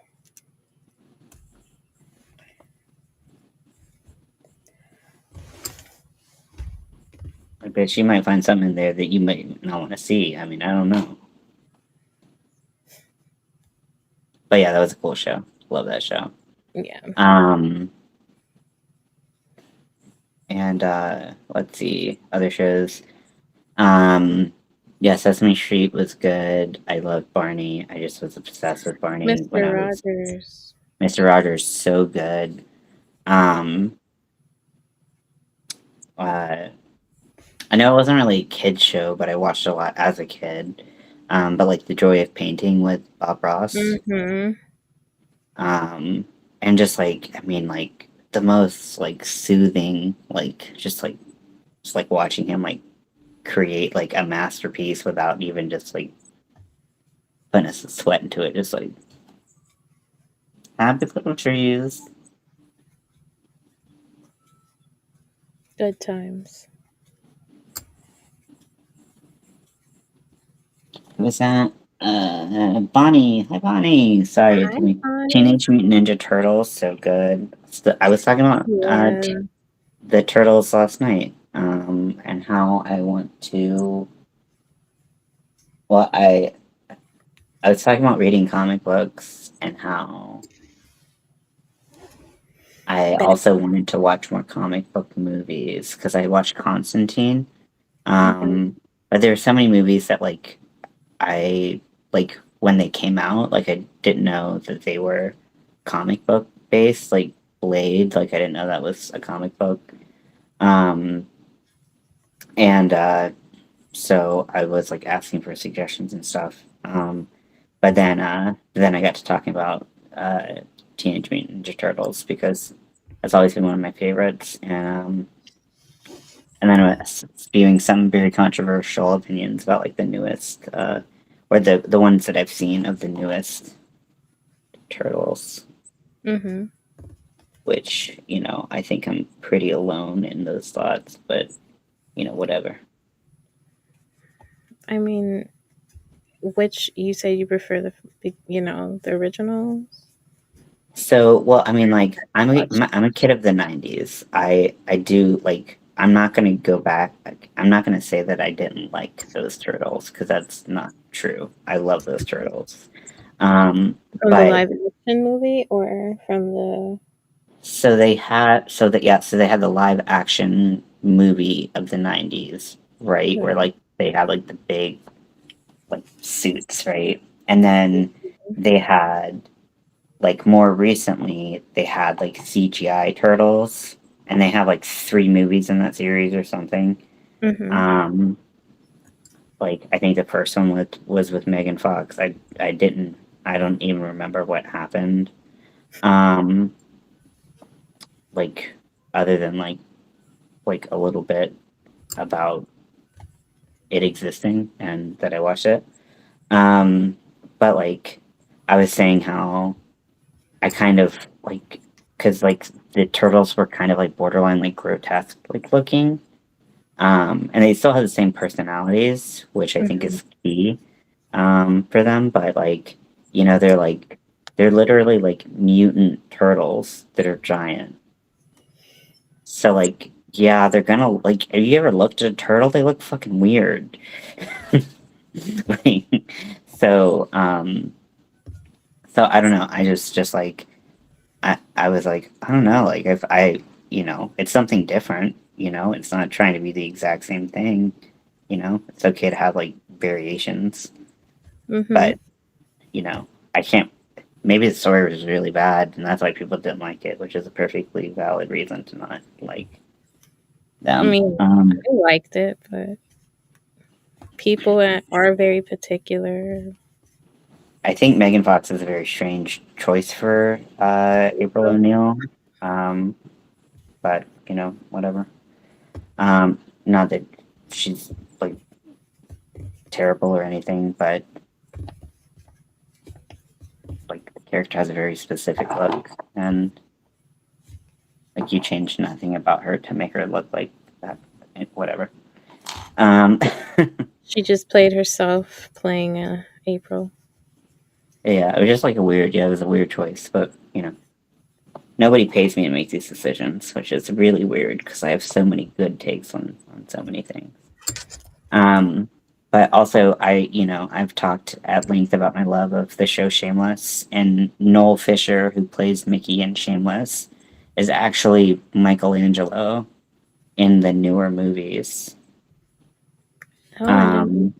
bet you might find something in there that you might not want to see. I mean, I don't know. But yeah, that was a cool show. Love that show. Yeah. Um, and let's see other shows. Um, yeah, Sesame Street was good. I loved Barney. I just was obsessed with Barney when Mr. I was Rogers. Mr. Rogers. So good. Um, uh, I know it wasn't really a kid show, but I watched a lot as a kid. But like The Joy of Painting with Bob Ross. Mm-hmm. And just like I mean, like the most like soothing, like just like watching him like create like a masterpiece without even just like putting a sweat into it. Just like happy little trees. Good times. What's that? Bonnie. Hi, Bonnie. Sorry, Hi, Bonnie. Teenage Mutant Ninja Turtles. So good. I was talking about Yeah. the turtles last night. And how I want to. Well, I was talking about reading comic books and how I That. also wanted to watch more comic book movies because I watched Constantine. Mm-hmm. But there were so many movies that I like when they came out, like I didn't know that they were comic book based, like Blade, like I didn't know that was a comic book. Um, and so I was like asking for suggestions and stuff. But then I got to talking about Teenage Mutant Ninja Turtles because that's always been one of my favorites, and then I was spewing some very controversial opinions about like the newest, or the ones that I've seen of the newest Turtles, Mm-hmm. which I think I'm pretty alone in those thoughts, but whatever. I mean, which you say you prefer the originals? So, well, I mean, like, Watch. I'm a kid of the '90s. I do like. I'm not gonna go back. I'm not gonna say that I didn't like those turtles because that's not true. I love those turtles. From the But live action movie or from the so they had the live action movie of the '90s, right? Where right. like they had like the big like suits, right? And then they had like more recently they had like CGI turtles, and they have like three movies in that series or something. Mm-hmm. Um, like I think the first one was with Megan Fox. I don't even remember what happened. Um, like other than like a little bit about it existing and that I watched it. Um, but like I was saying how I kind of like because like the turtles were kind of like borderline like grotesque like looking, and they still have the same personalities, which I think Mm-hmm. is key for them. But like they're literally like mutant turtles that are giant. So like yeah, they're gonna like. Have you ever looked at a turtle? They look fucking weird. Like, so so I don't know. I just like I was like, I don't know, like if it's something different, it's not trying to be the exact same thing, it's okay to have like variations, Mm-hmm. but you know, I can't. Maybe the story was really bad, and that's why people didn't like it, which is a perfectly valid reason to not like I them. mean, I liked it, but people are very particular. I think Megan Fox is a very strange choice for April O'Neil, um, but whatever. Not that she's like terrible or anything, but like the character has a very specific look, and like you change nothing about her to make her look like that. Whatever. Um, She just played herself playing April. yeah, it was just like a weird. Yeah, it was a weird choice, but nobody pays me to make these decisions, which is really weird because I have so many good takes on so many things. Um, but also, I've talked at length about my love of the show Shameless, and Noel Fisher, who plays Mickey in Shameless, is actually Michelangelo in the newer movies. Oh, I didn't. Um,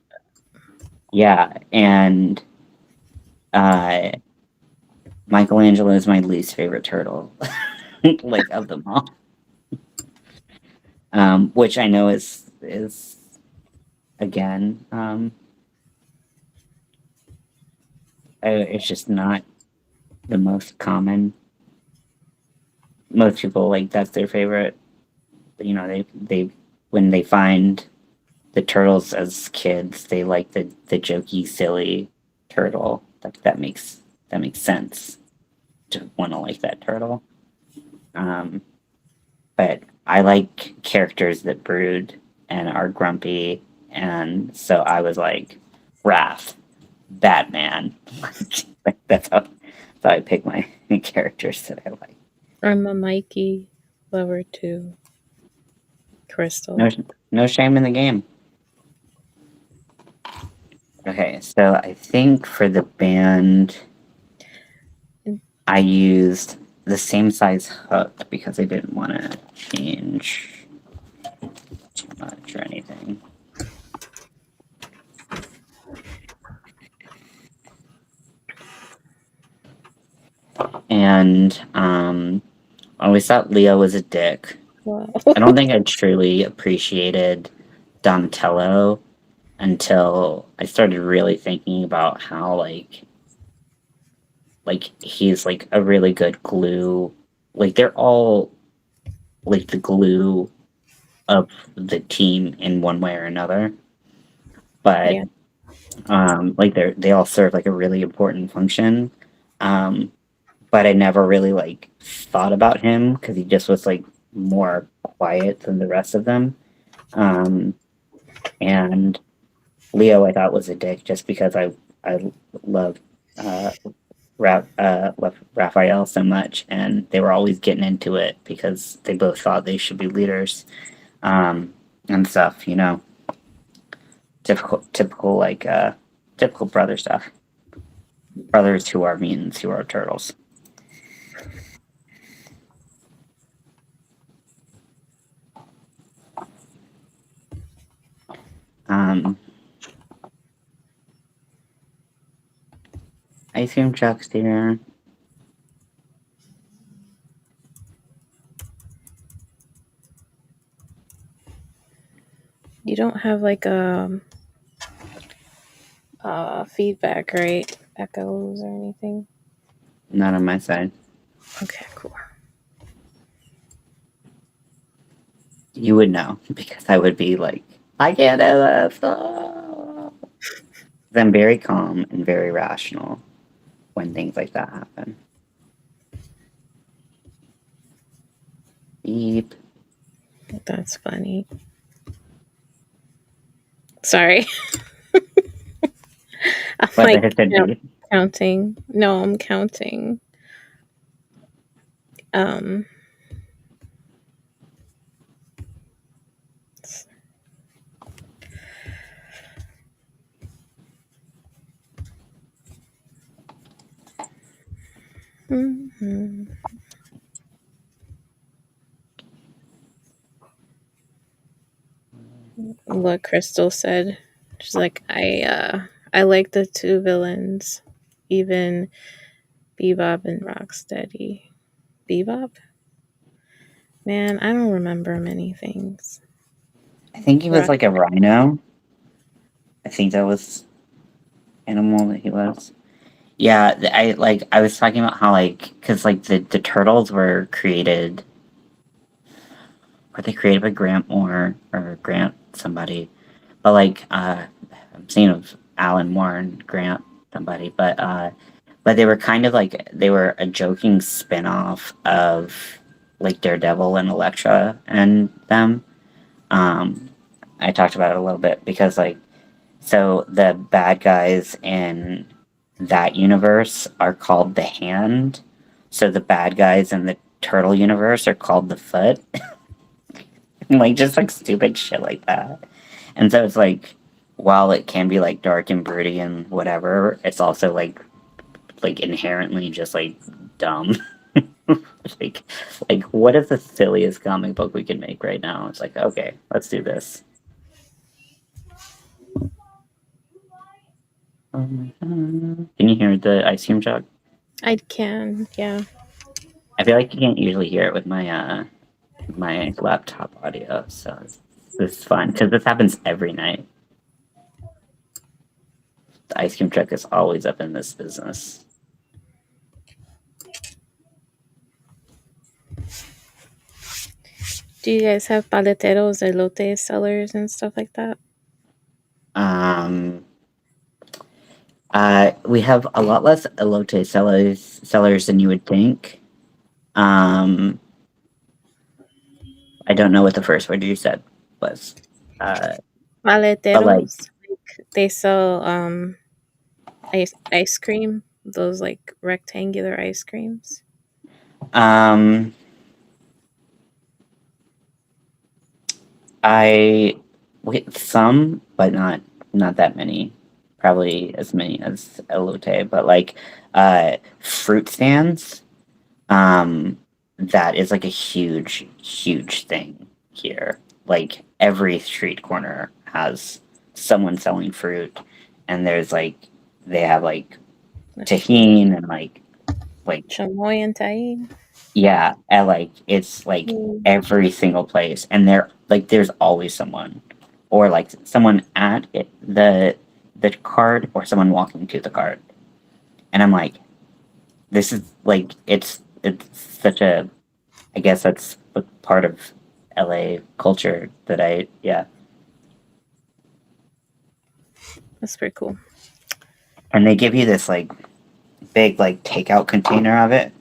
yeah, and uh, Michelangelo is my least favorite turtle, like of them all. Which I know is again, it's just not the most common. Most people like that's their favorite. They when they find the turtles as kids, they like the jokey, silly turtle. That makes sense to want to like that turtle. Um, but I like characters that brood and are grumpy, and so I was like, Wrath, Batman. Like, that's how I pick my characters that I like. I'm a Mikey lover too. Crystal. No, no shame in the game. Okay, so I think for the band, I used the same size hook because I didn't want to change too much or anything. And I always thought Leo was a dick. Wow. I don't think I truly appreciated Donatello until I started really thinking about how like he's like a really good glue. Like they're all like the glue of the team in one way or another. But Yeah. like they all serve like a really important function. Um, but I never really like thought about him because he just was like more quiet than the rest of them. Um, and Leo, I thought was a dick just because I love uh, love Raphael so much, and they were always getting into it because they both thought they should be leaders, and stuff. Typical like typical brother stuff. Brothers who are mutants, who are turtles. Um, Ice cream trucks here. You don't have like feedback, right? Echoes or anything? Not on my side. Okay, cool. You would know because I would be like, I can't do this. Ah. I'm very calm and very rational when things like that happen. Beep. That's funny. Sorry. I'm What the like heck said beep? counting. No, I'm counting. Um mhm. What Crystal said. She's like, I like the two villains, even Bebop and Rocksteady. Bebop? Man, I don't remember many things. I think he was Rock like a rhino. I think that was animal that he was. Yeah, I was talking about how like because like the turtles were they created by Grant Moore or Grant somebody, but like I'm thinking of Alan Moore and Grant somebody, but they were kind of like they were a joking spin-off of like Daredevil and Elektra and them. Um, I talked about it a little bit because like so the bad guys in that universe are called the Hand. So the bad guys in the turtle universe are called the foot. Like just like stupid shit like that. And so it's like while it can be like dark and broody and whatever, it's also like inherently just like dumb. like like what is the silliest comic book we can make right now? It's like, okay, let's do this. Can you hear the ice cream truck? I can, yeah. I feel like you can't usually hear it with my laptop audio, so this is fun because this happens every night. The ice cream truck is always up in this business. Do you guys have paleteros, elote sellers, and stuff like that? Um, we have a lot less elote sellers than you would think. Um, I don't know what the first word you said was. Uh, but like, Paleteros, like they sell ice cream, those like rectangular ice creams. um, I with some, but not that many. Probably as many as elote, but like fruit stands. That is like a huge thing here. Like every street corner has someone selling fruit, and there's like they have like That's cool. tahine and like Chamoy and Tahin. yeah, and like it's like Mm. every single place, and there's always someone, or like someone at the cart, or someone walking to the cart, and I'm like, this is like it's such a I guess that's a part of LA culture that I yeah. That's pretty cool. And they give you this like big like takeout container of it.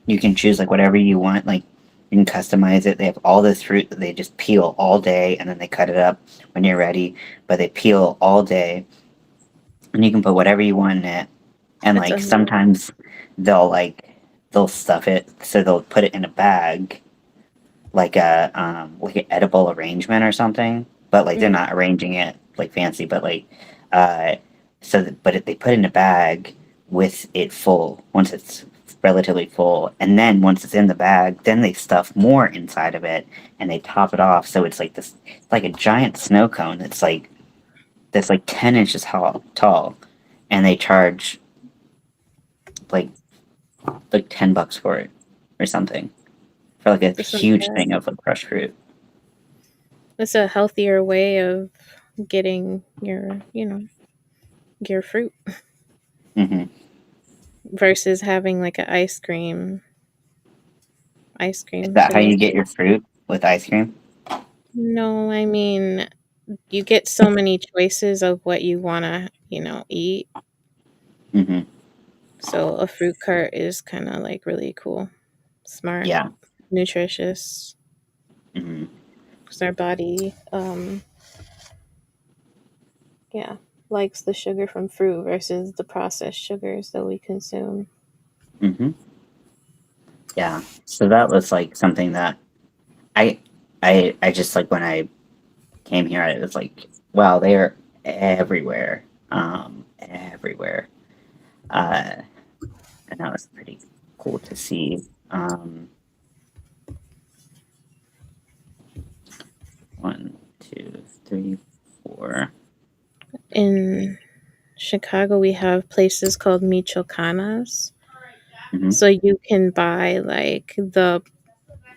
You can choose like whatever you want. Like you can customize it. They have all this fruit that they just peel all day and then they cut it up when you're ready. But they peel all day and you can put whatever you want in it. And That's like amazing. sometimes they'll like they'll stuff it so they'll put it in a bag like an edible arrangement or something, but like they're Mm. not arranging it like fancy, but like uh they put it in a bag with it full once it's relatively full, and then once it's in the bag, then they stuff more inside of it and they top it off so it's like this it's like a giant snow cone. It's like that's like 10 inches tall, and they charge like $10 for it or something for like a That's not huge bad. thing of like crushed fruit. It's a healthier way of getting your fruit Hmm. versus having like an ice Is cream that how place. you get your fruit with ice cream? No, I mean, you get so many choices of what you want to, eat. Hmm. So a fruit cart is kind of like really cool, smart, Yeah. nutritious Hmm. because our body, yeah, likes the sugar from fruit versus the processed sugars that we consume. Hmm. Yeah. So that was like something that I I just like when I came here, I was like, wow, they are everywhere, everywhere, uh, and that was pretty cool to see. One, two, three, four. In Chicago, we have places called michoacanas. Mm-hmm. So you can buy like the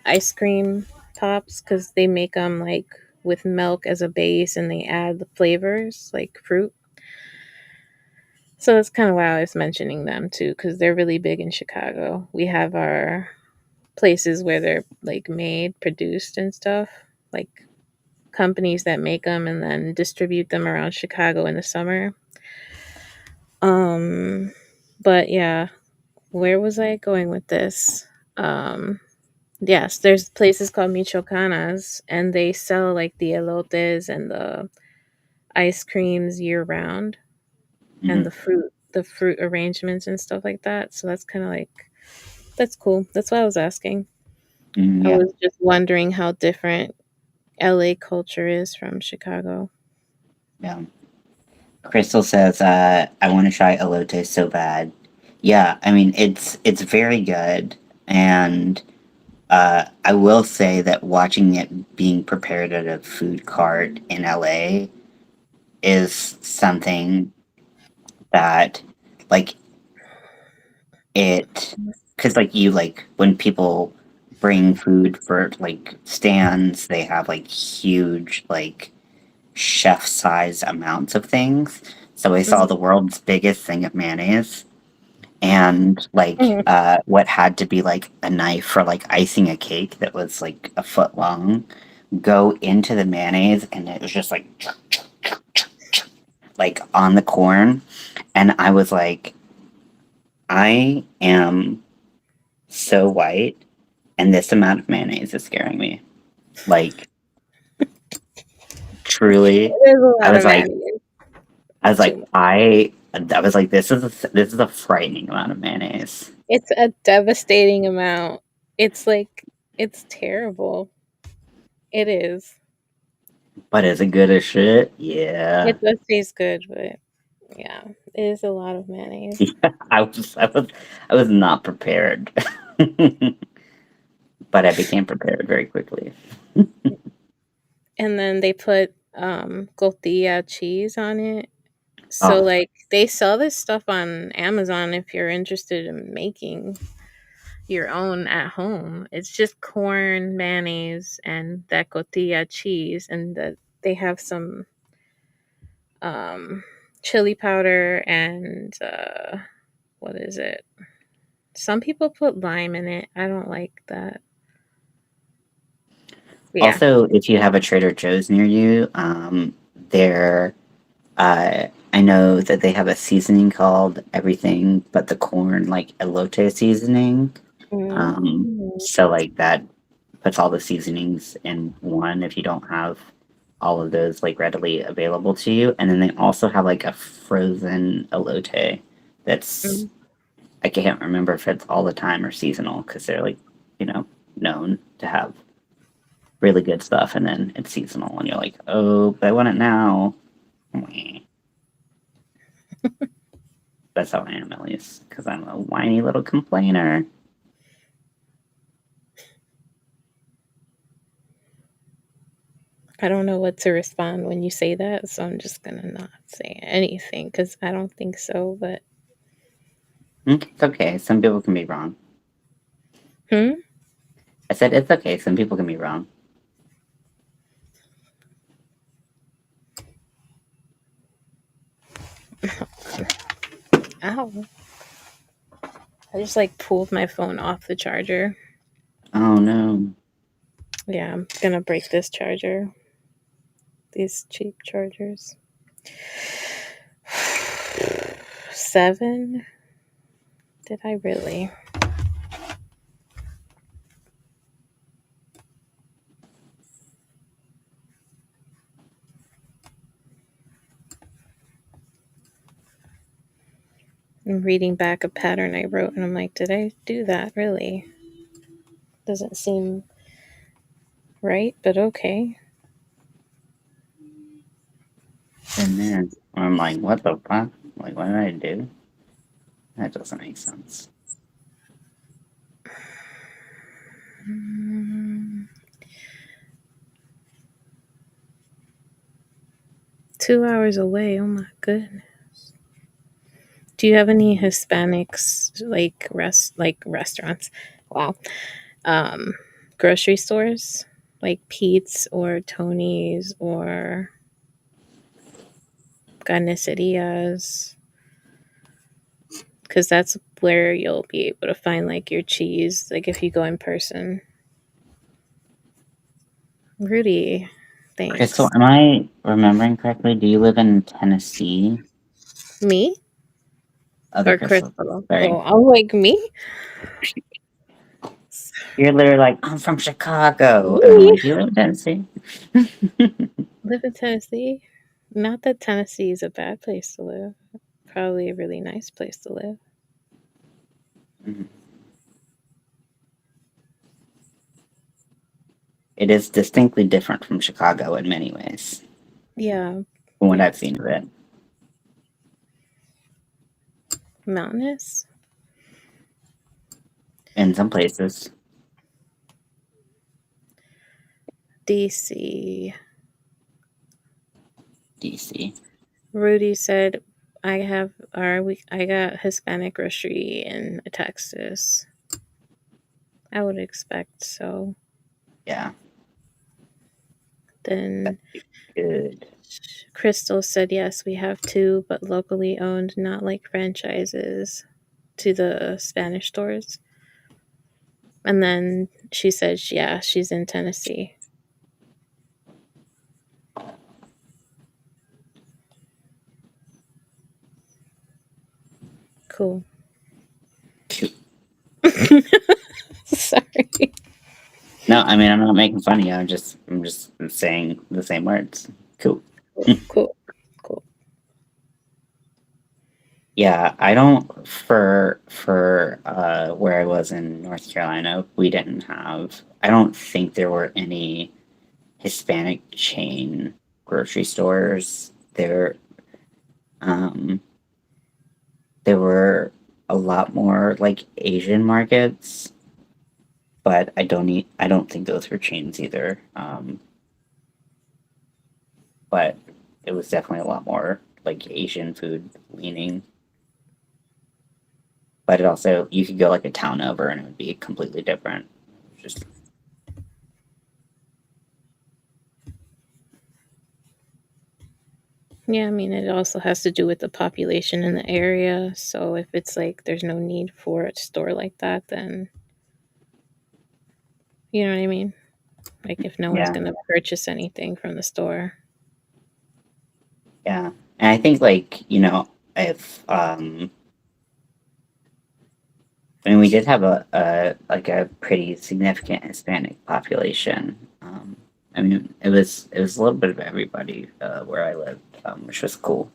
ice cream tops because they make them like with milk as a base and they add the flavors like fruit. So that's kind of why I was mentioning them too because they're really big in Chicago. We have our places where they're like made, produced, and stuff, like companies that make them and then distribute them around Chicago in the summer. Um, but yeah, where was I going with this? Um, yes, there's places called Michoacanas, and they sell like the elotes and the ice creams year round, and Mm-hmm. the fruit arrangements and stuff like that. So that's kind of like that's cool. That's why I was asking. Mm, I yeah, was just wondering how different LA culture is from Chicago. yeah. Crystal says, "I want to try elote so bad." Yeah, I mean it's very good, and I will say that watching it being prepared at a food cart in LA is something that, like, it, because like you like when people bring food for like stands, they have like huge like chef size amounts of things. So I saw Mhm. the world's biggest thing of mayonnaise and like Mhm. what had to be like a knife for like icing a cake that was like a foot long go into the mayonnaise, and it was just like on the corn, and I was like, I am so white, and this amount of mayonnaise is scaring me. Like, truly, There's a I lot was of like, mayonnaise. I was Too like, much. I was like, this is a frightening amount of mayonnaise. It's a devastating amount. It's like it's terrible. It is. But is it good as shit? Yeah. It does taste good, but yeah, it is a lot of mayonnaise. I was not prepared. But I became prepared very quickly. And then they put cotija cheese on it. So Oh, like they sell this stuff on Amazon if you're interested in making your own at home. It's just corn, mayonnaise, and that cotija cheese, and they have some um, chili powder and what is it? Some people put lime in it. I don't like that. Yeah. also, if you have a Trader Joe's near you, there, I know that they have a seasoning called everything but the corn, like elote seasoning. Mm. So like that puts all the seasonings in one if you don't have all of those like readily available to you. And then they also have like a frozen elote that's, Mm. I can't remember if it's all the time or seasonal because they're like, you know, known to have really good stuff, and then it's seasonal and you're like, oh, but I want it now. That's how I am, at least, because I'm a whiny little complainer. I don't know what to respond when you say that, so I'm just gonna not say anything because I don't think so. But It's okay. Some people can be wrong. hmm? I said it's okay. Some people can be wrong. Ow! I just like pulled my phone off the charger. Oh no. Yeah, I'm gonna break this charger. These cheap chargers. 7? Did I really? I'm reading back a pattern I wrote and I'm like, did I do that really? Doesn't seem right, but okay. And then I'm like, what the fuck? Like, what did I do? That doesn't make sense. Mm, 2 hours away. Oh my goodness. Do you have any Hispanics like restaurants? Wow. Um, grocery stores like Pete's or Tony's or Carnicerias? Because that's where you'll be able to find like your cheese. Like if you go in person. Rudy, Crystal, thanks. am I remembering correctly? Do you live in Tennessee? Me Other or Crystal. Crystal? Sorry. Oh, I'm like me. You're literally like, I'm from Chicago. And I'm Me like, do you live in Tennessee? live in Tennessee. Not that Tennessee is a bad place to live. Probably a really nice place to live. Mhm. it is distinctly different from Chicago in many ways, Yeah, from what I've it's seen of it. mountainous. In some places, DC. DC. Rudy said, I got Hispanic grocery in Texas. I would expect so. Yeah, Then good. Crystal said, yes, we have two, but locally owned, not like franchises to the Spanish stores. And then she said, yeah, she's in Tennessee. Cool. Sorry. No, I mean I'm not making fun of you. I'm just saying the same words. Cool. Cool. Cool. Yeah, I don't for where I was in North Carolina, we didn't have. I don't think there were any Hispanic chain grocery stores. Um there were a lot more like Asian markets, but I don't think those were chains either. But it was definitely a lot more like Asian food leaning. But it also you could go like a town over and it would be completely different. Just Yeah, I mean, it also has to do with the population in the area. So if it's like there's no need for a store like that, then you know what I mean? Like if no one's yeah, going to purchase anything from the store. yeah. And I think like, you know, if I mean we did have a like a pretty significant Hispanic population. I mean it was a little bit of everybody where I lived, which was cool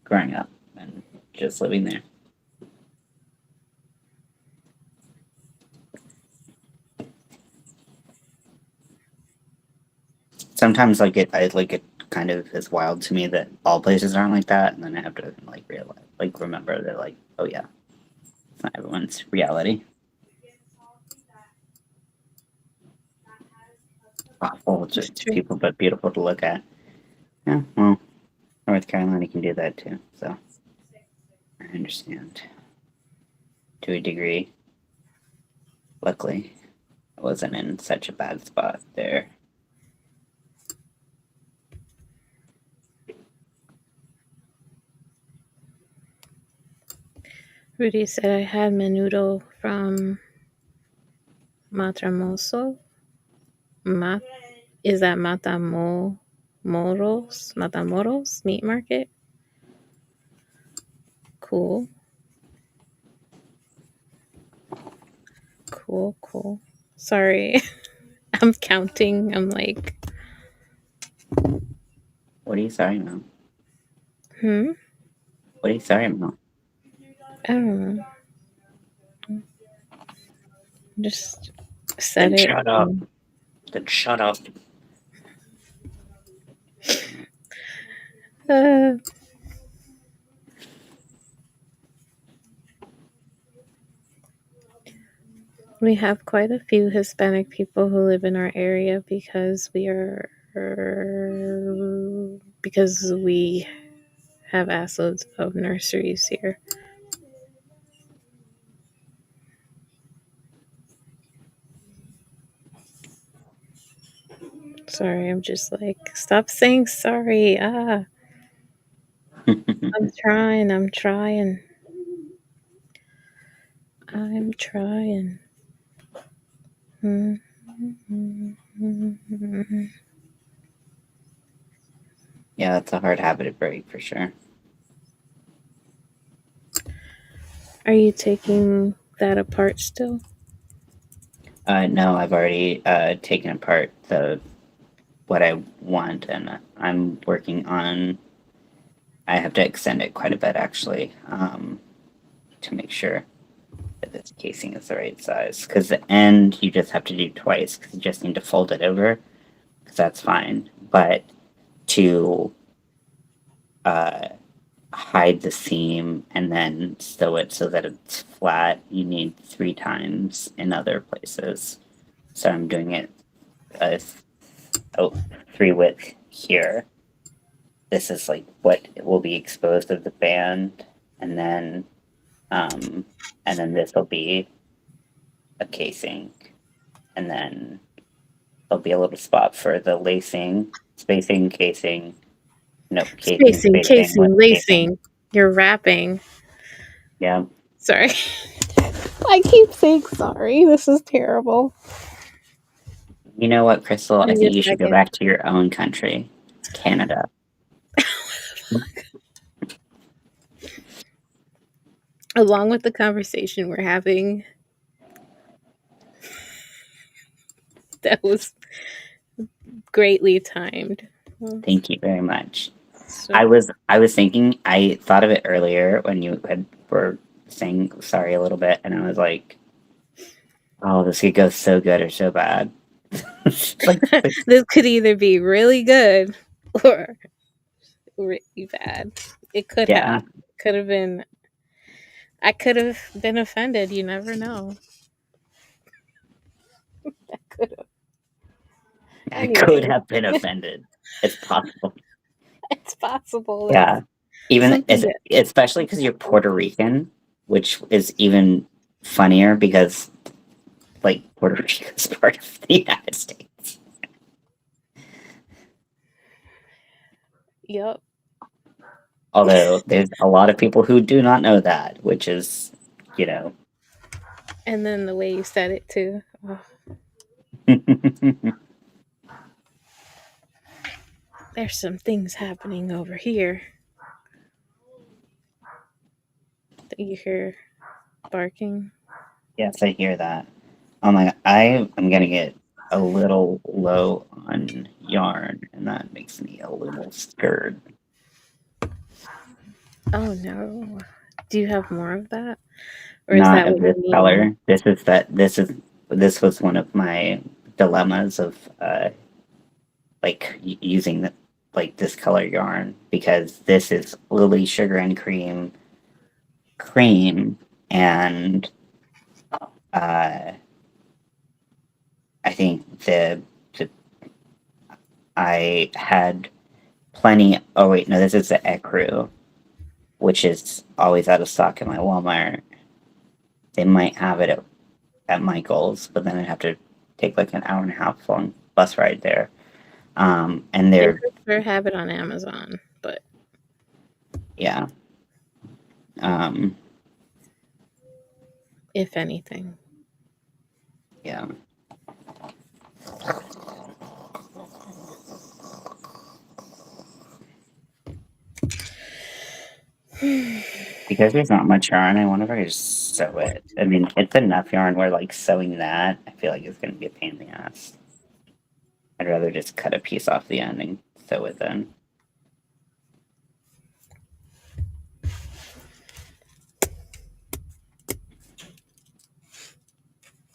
growing up and just living there. Sometimes I like it kind of is wild to me that all places aren't like that, and then I have to like realize, like remember that like oh yeah, it's not everyone's reality. Awful It's to true. people, but beautiful to look at. Yeah, well, North Carolina can do that too, so I understand to a degree. Luckily, I wasn't in such a bad spot there. Rudy said I had menudo from Matramoso. Mat is that Matamoros meat market? Cool. Cool, cool. Sorry. I'm counting. I'm like, What are you sorry about? hmm? What are you sorry about? I don't know. Just said Then it. shut up. Then shut up. Uh, we have quite a few Hispanic people who live in our area because we have assloads of nurseries here. Sorry, I'm just like, stop saying sorry. I'm trying. I'm trying. I'm trying. Yeah, that's a hard habit to break for sure. Are you taking that apart still? No, I've already taken apart the what I want, and I'm working on. I have to extend it quite a bit actually to make sure. that this casing is the right size. Because the end, you just have to do twice, because you just need to fold it over, because that's fine. But to hide the seam and then sew it so that it's flat, you need 3 times in other places. So I'm doing it uh, 3 width here. This is like what will be exposed of the band, and then this will be a casing, and then there'll be a little spot for the lacing, spacing, casing, no casing, Spacing, spacing, casing, with casing. lacing. You're rapping. Yeah. Sorry. I keep saying sorry. This is terrible. You know what, Crystal? I Give me think a you should go second. back to your own country, Canada. Along with the conversation we're having, that was greatly timed. Thank you very much. So, I was thinking, I thought of it earlier when were saying sorry a little bit, and I was like, oh, this could go so good or so bad. Like, this could either be really good or really bad. It could yeah, have. Could have been. I could have been offended. You never know. I could have. I could Anyway, have been offended. It's possible. it's possible. That's Yeah, even something that. especially because you're Puerto Rican, which is even funnier because like Puerto Rico is part of the United States. Yep. Although there's a lot of people who do not know that, which is, you know. And then the way you said it too. Oh, there's some things happening over here. That you hear barking. Yes, I hear that. Oh my! I am gonna get a little low on yarn, and that makes me a little scared. Oh no. Do you have more of that? Or is Not that of what you this mean? color. This was one of my dilemmas of like using like this color yarn, because this is Lily Sugar and cream, and uh, I think the I had plenty. Oh wait, no, this is the Ecru, which is always out of stock in my Walmart. They might have it at Michael's, but then I'd have to take like an hour and a half long bus ride there. And They they're, prefer have it on Amazon, but yeah, um, if anything. yeah. Because there's not much yarn, I wonder if I could just sew it. I mean, it's enough yarn where like sewing that, I feel like it's gonna be a pain in the ass. I'd rather just cut a piece off the end and sew it then.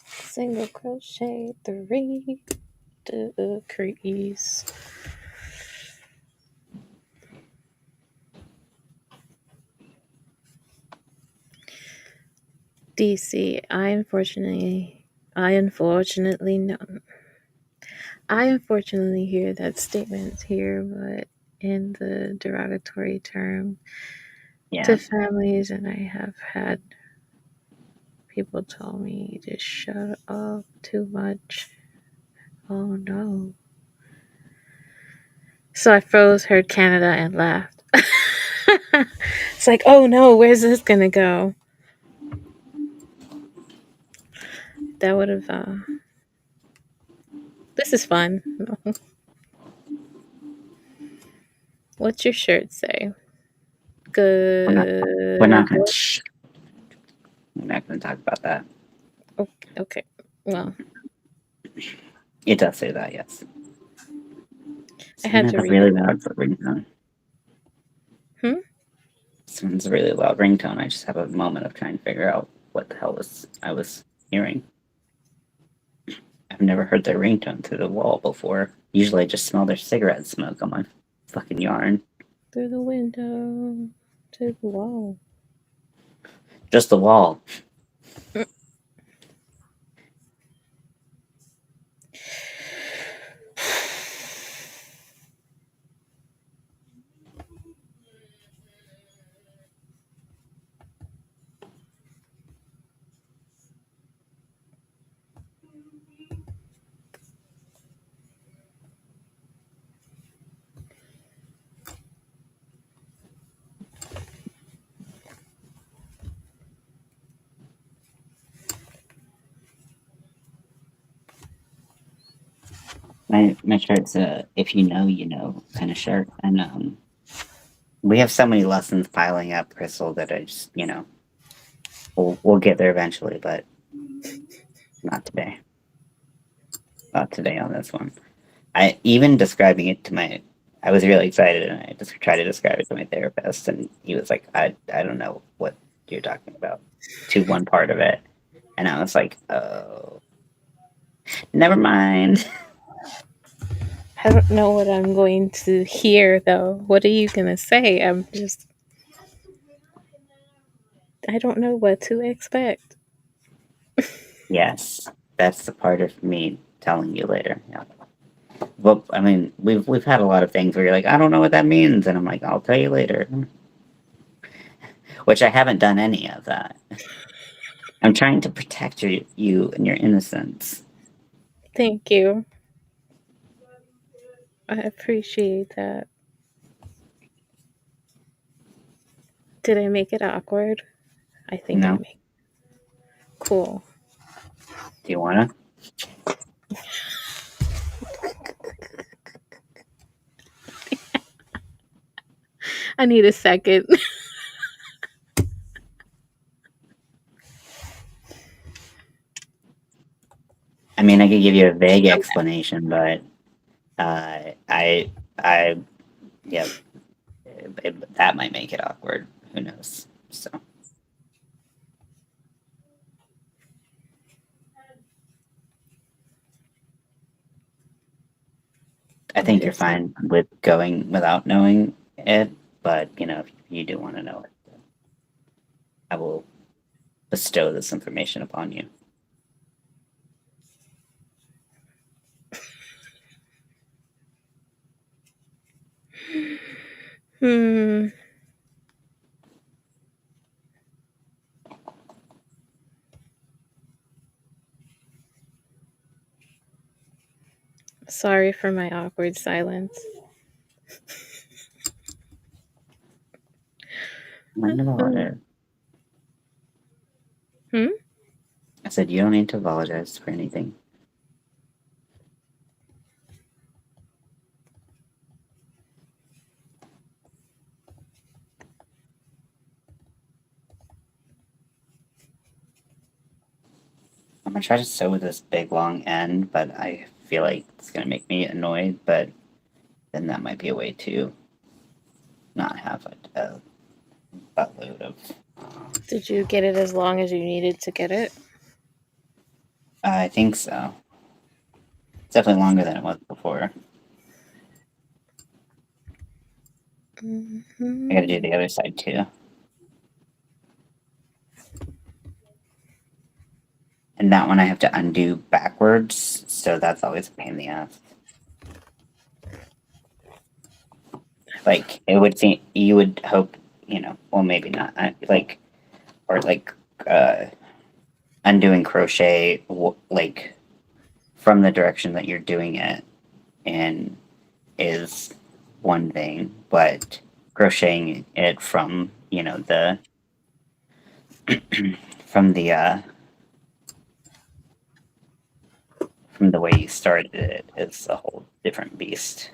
Single crochet 3 decrease. DC, I unfortunately hear that statement here, but in the derogatory term Yeah. to families, and I have had people tell me to shut up too much. Oh no. So I froze, heard Canada, and laughed. It's like, oh no, where's this gonna go? That would have. This is fun. What's your shirt say? We're not we're not Good. gonna shh. We're not gonna talk about that. Okay. Well, It does say that, yes. I had Someone to has a read it really though. loud ringtone. Hmm? Someone's a really loud ringtone. I just have a moment of trying to figure out what the hell was I was hearing. I've never heard their ringtone through the wall before. Usually, I just smell their cigarette smoke on my fucking yarn. Through the window to the wall. Just the wall. My shirt's a if you know you know kind of shirt, and we have so many lessons piling up, Crystal, that I just we'll get there eventually, but not today. Not today on this one. I even describing it to my I was really excited, and I just tried to describe it to my therapist, and he was like, I don't know what you're talking about to one part of it, and I was like, oh, never mind. I don't know what I'm going to hear though. What are you gonna say? I don't know what to expect. Yes, that's the part of me telling you later. Yeah. Well, I mean, we've had a lot of things where you're like, I don't know what that means, and I'm like, I'll tell you later. Which I haven't done any of that. I'm trying to protect you and your innocence. Thank you. I appreciate that. Did I make it awkward? I think I No, make cool. do you wanna? I need a second. I mean, I could give you a vague explanation, but I, yeah, that might make it awkward. Who knows? So I Need think a you're sec. fine with going without knowing it, but if you do want to know it, I will bestow this information upon you. Hmm. Sorry for my awkward silence. Mind about it. Hmm? I said you don't need to apologize for anything. I'm gonna try to sew with this big long end, but I feel like it's gonna make me annoyed. But then that might be a way to not have a buttload of. Did you get it as long as you needed to get it? I think so. It's definitely longer than it was before. I gotta do Mm-hmm. the other side too. And that one I have to undo backwards, so that's always a pain in the ass. Like it would seem you would hope, well maybe not. Like or like uh, undoing crochet like from the direction that you're doing it in is one thing, but crocheting it from the from the from the way you started it is a whole different beast.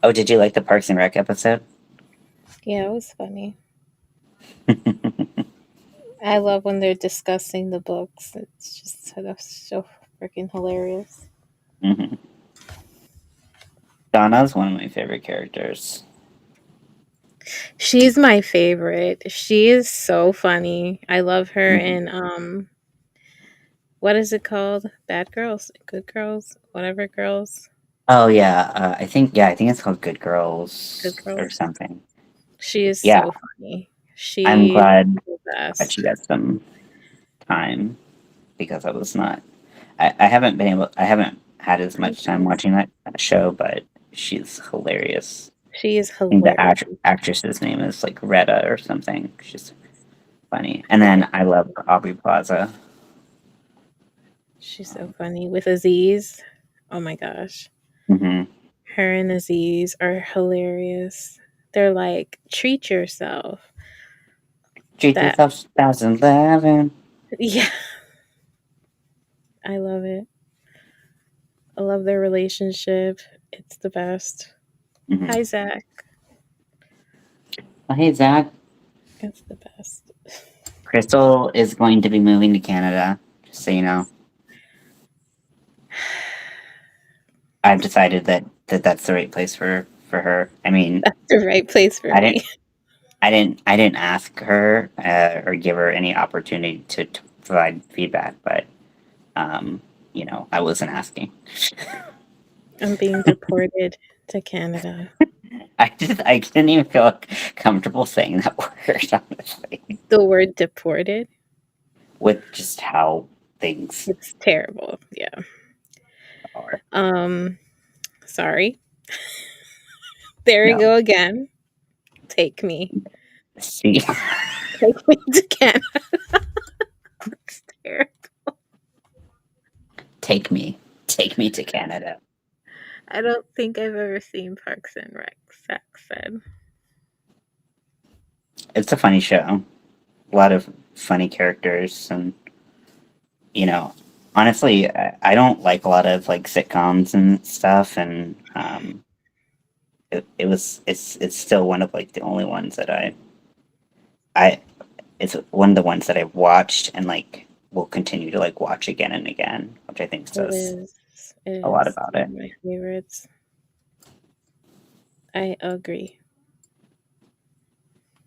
Oh, did you like the Parks and Rec episode? Yeah, it was funny. I love when they're discussing the books. It's just so freaking hilarious. Donna's one of my favorite characters. She's my favorite. She is so funny. I love her Mhm. in what is it called? Bad Girls, Good Girls, whatever girls, Oh yeah, I think it's called Good Good Girls or Girls. something. She is Yeah, so funny. I'm She's glad the that she best. got some time because I was not. I haven't had as I much time guess watching that show, but she's hilarious. she is I think the hilarious. actress's name is like Retta or something. She's funny. And Yeah, then I love Aubrey Plaza. she's so funny with Aziz. Oh my gosh. Hmm. Her and Aziz are hilarious. They're like, treat yourself. Treat That, yourself 2011. yeah, I love it. I love their relationship. It's the best. Hmm. Hi, Zach. Oh, hey, Zach. It's the best. Crystal is going to be moving to Canada, just so you know. I've decided that that's the right place for her. I mean, That's the right place for I didn't me. I didn't ask her or give her any opportunity to provide feedback, but um, I wasn't asking. I'm being deported to Canada. I didn't even feel comfortable saying that word, honestly, The word deported, with just how things it's terrible. Yeah. are. Um, sorry. There we No, go again. Take me. see, Take me to Canada. It's terrible. take me, take me to Canada. I don't think I've ever seen Parks and Rec, Zach said. It's a funny show. A lot of funny characters, and you know, honestly, I don't like a lot of like sitcoms and stuff, and it's still one of like the only ones that I it's one of the ones that I've watched and like will continue to like watch again and again, which I think It says is. It a lot is about one it. of my favorites. I agree.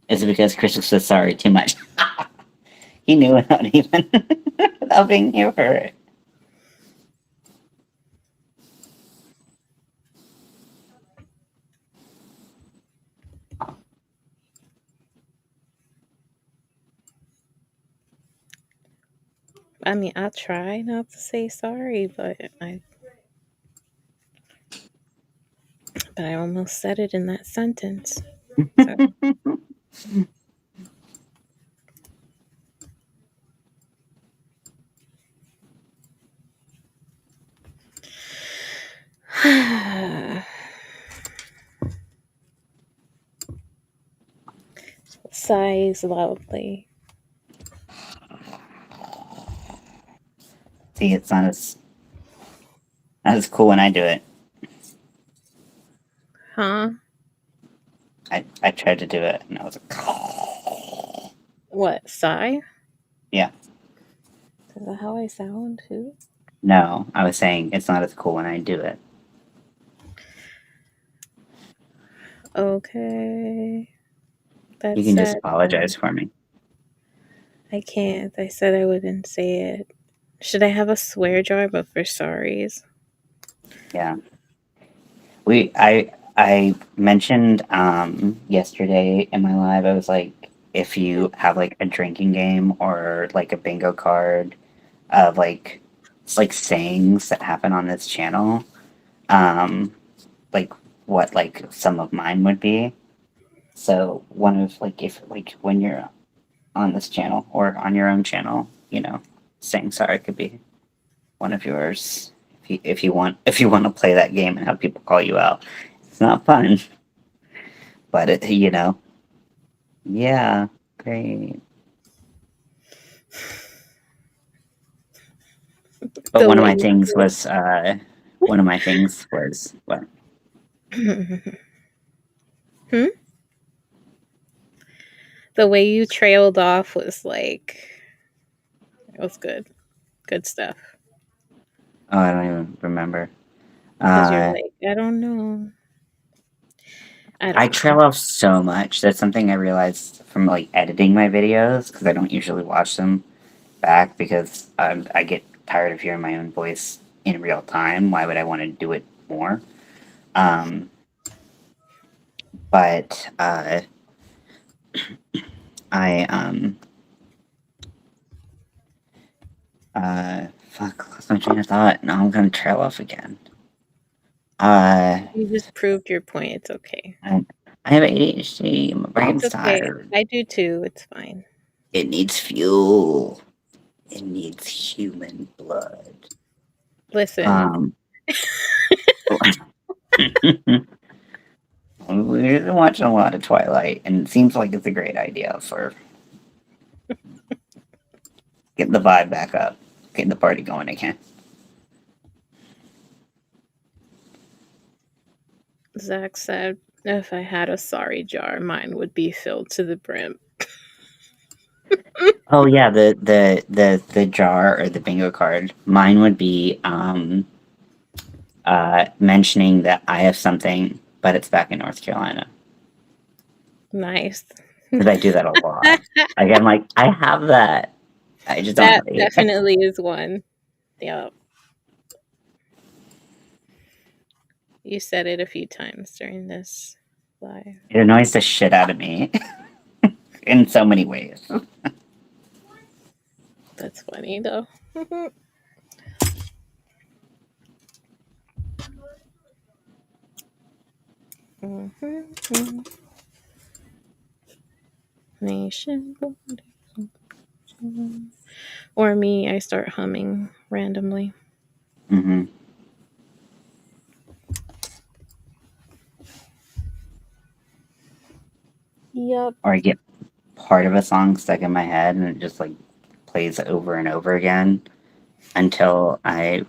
Is it because Chris says sorry too much? He knew without even without being here for it. I mean, I try not to say sorry, but I almost said it in that sentence. So sighs loudly. See, it's not as cool when I do it. Huh? I tried to do it and I was like, What? Sigh? yeah, Is that how I sound too? no, I was saying it's not as cool when I do it. Okay. You That's can just sad. apologize for me. I can't. I said I wouldn't say it. Should I have a swear jar but for sorries? Yeah. I mentioned yesterday in my live, I was like, if you have like a drinking game or like a bingo card of like it's like sayings that happen on this channel, um, like what like some of mine would be. So one of like if like when you're on this channel or on your own channel, saying sorry could be one of yours. If you want to play that game and have people call you out, it's not fun. But yeah, great. But The way one of my things was what? you hmm? The way you trailed off was like it was good. Good stuff. Oh, I don't even remember. Because you're Uh, like, I don't know. I I don't know. trail off so much. That's something I realized from like editing my videos because I don't usually watch them back because I get tired of hearing my own voice in real time. Why would I want to do it more? Um, but I fuck, lost my train of thought. Now I'm gonna trail off again. Uh, You just proved your point. It's okay. I, I have ADHD. My It's brain's okay. tired. I do too. It's fine. It needs fuel. It needs human blood. Listen, Um, we've been watching a lot of Twilight, and it seems like it's a great idea for getting the vibe back up, getting the party going again. Zach said, if I had a sorry jar, mine would be filled to the brim. Oh yeah, the jar or the bingo card. Mine would be mentioning that I have something, but it's back in North Carolina Nice. because I do that a lot. Like I'm like, I have that. I just don't That know it. definitely is one. Yep. You said it a few times during this live. It annoys the shit out of me in so many ways. That's funny though. Nation. Or me, I start humming randomly. Hmm. Yep. Or I get part of a song stuck in my head and it just like plays over and over again until I'm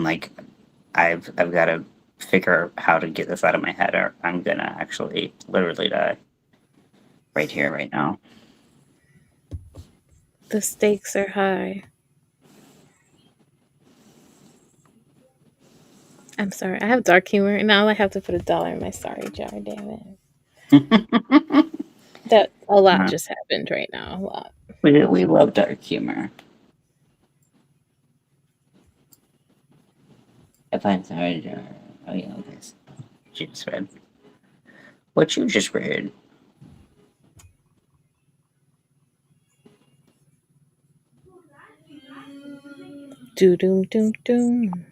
like I've got to figure out how to get this out of my head or I'm gonna actually literally die right here right now. The stakes are high. I'm sorry. I have dark humor. Now I have to put $1 in my sorry jar. Damn it. That a lot Uh, just happened right now. A lot. we love dark humor. If I'm sorry, oh yeah, okay. She just read what you just read. Doo doom doom doom.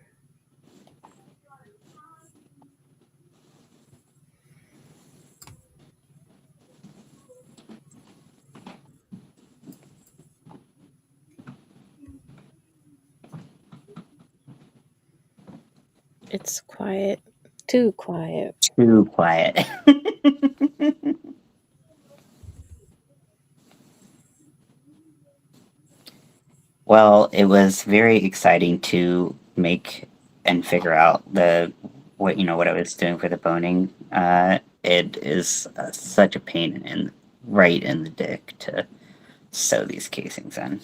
It's quiet. Too quiet. Too quiet. Well, it was very exciting to make and figure out the what I was doing for the boning. It is such a pain right in the dick to sew these casings in,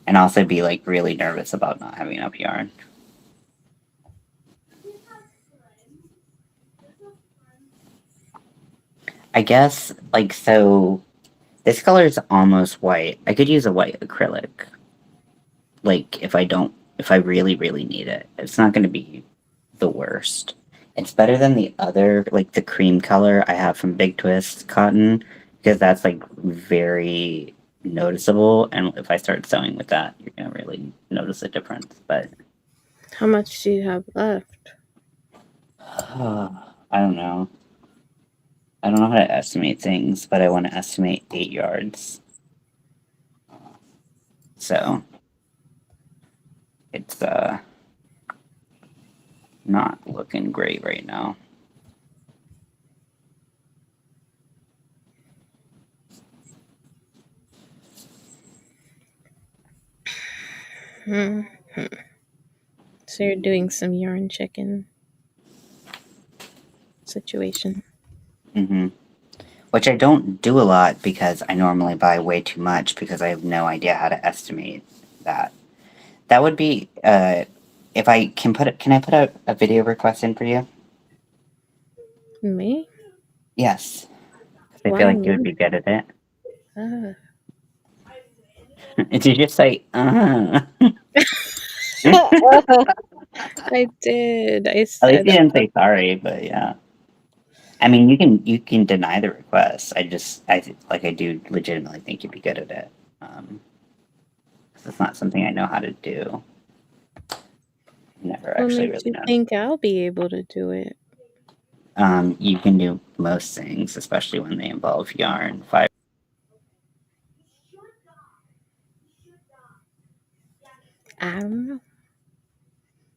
and also be like really nervous about not having enough yarn. I guess like so. This color is almost white. I could use a white acrylic, like if I really really need it. It's not going to be the worst. It's better than the other, like the cream color I have from Big Twist cotton, because that's like very noticeable. And if I start sewing with that, you're gonna really notice a difference. But How much do you have left? I don't know. I don't know how to estimate things, but I want to estimate 8 yards. So it's not looking great right now. Hmm. So you're doing some yarn chicken situation. Hmm. Which I don't do a lot because I normally buy way too much because I have no idea how to estimate that. That would be if I can put it. Can I put a video request in for you? Me? Yes, 'cause I feel Why like you would me? be good at it. Uh. Did you just say, I did. I At least said, you didn't say sorry, but yeah. I mean, you can deny the request. I do legitimately think you'd be good at it. 'Cause it's not something I know how to do. Never what actually makes really you known. think I'll be able to do it? You can do most things, especially when they involve yarn, fiber. I don't know.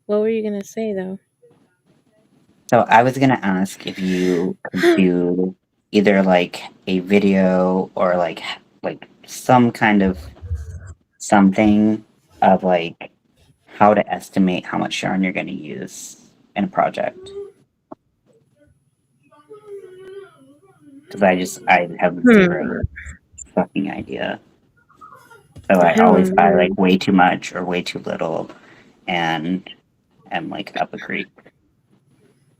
What were you gonna say though? So I was gonna ask if you could do either like a video or like some kind of something of like how to estimate how much yarn you're gonna use in a project. Because I have Hmm. zero fucking idea. So I I always don't buy know. like way too much or way too little, and am like up a creek.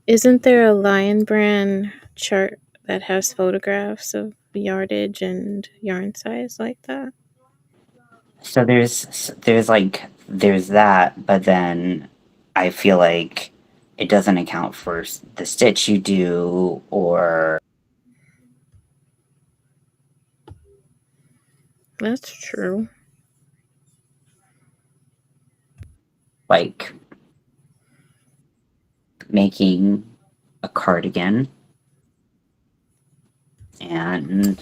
Isn't there a Lion Brand chart that has photographs of yardage and yarn size like that? So there's that, but then I feel like it doesn't account for the stitch you do or That's true. like making a cardigan, and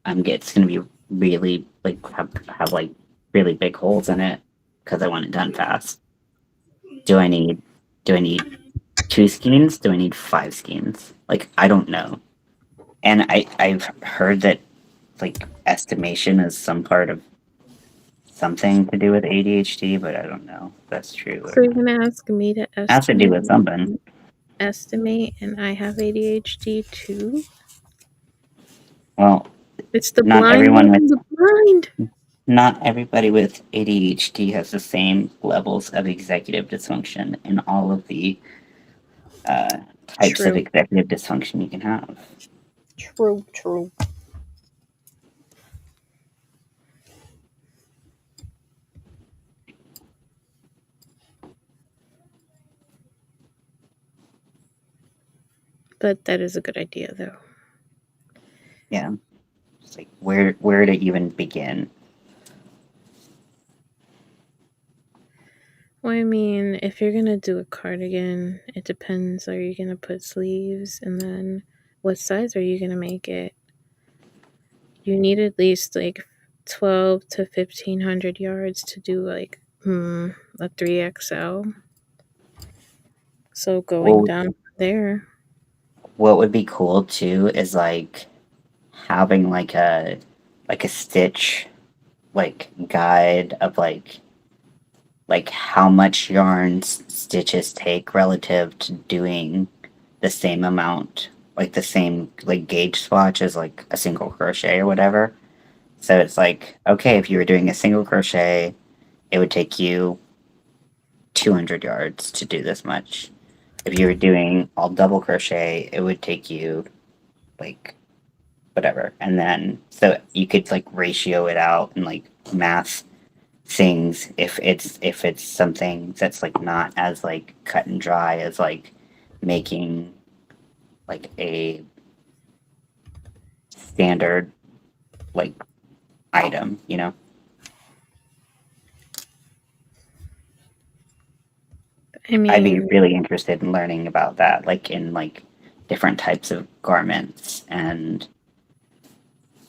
it's gonna be really like have like really big holes in it because I want it done fast. Do I need do I need two skeins? Do I need five skeins? Like I don't know. And I've heard that like estimation is some part of something to do with ADHD, but I don't know if that's true or So you're not. gonna ask me to Has to do with something. estimate, and I have ADHD too? Well, It's the not blind everyone with leading the blind. not everybody with ADHD has the same levels of executive dysfunction in all of the uh, types of True. executive dysfunction you can have. True. True. But that is a good idea, though. Yeah, it's like where to even begin. Well, I mean, if you're gonna do a cardigan, it depends. Are you gonna put sleeves, and then what size are you gonna make it? You need at least like 12 to 1500 yards to do like a 3XL. So going Well, down there. what would be cool too is like having like a stitch like guide of like how much yarn stitches take relative to doing the same amount, like the same like gauge swatch as like a single crochet or whatever. So it's like, okay, if you were doing a single crochet, it would take you 200 yards to do this much. If you were doing all double crochet, it would take you like whatever. And then so you could like ratio it out and like math things if it's something that's like not as like cut and dry as like making like a standard like item, you know. I I'd be mean, really interested in learning about that, like in like different types of garments and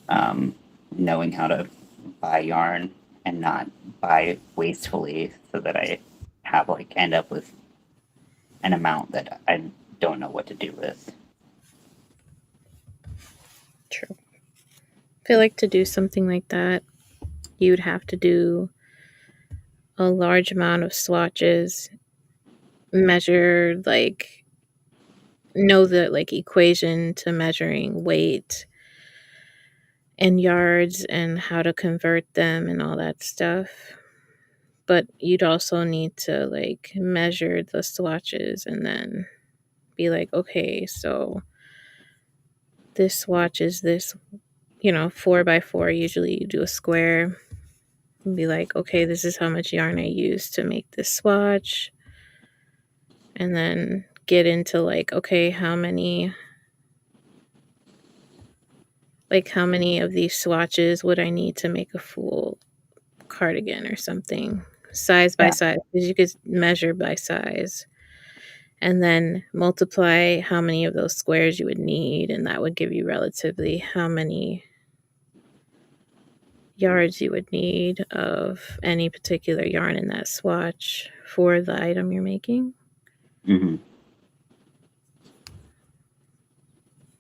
um, knowing how to buy yarn and not buy wastefully so that I have like end up with an amount that I don't know what to do with. true. I feel like to do something like that, you'd have to do a large amount of swatches, measure like know the like equation to measuring weight and yards and how to convert them and all that stuff. But you'd also need to like measure the swatches and then be like, okay, so this swatch is this, 4x4. Usually you do a square and be like, okay, this is how much yarn I used to make this swatch. And then get into like, okay, how many of these swatches would I need to make a full cardigan or something, size by Yeah. size, because you could measure by size, and then multiply how many of those squares you would need, and that would give you relatively how many yards you would need of any particular yarn in that swatch for the item you're making. Hmm.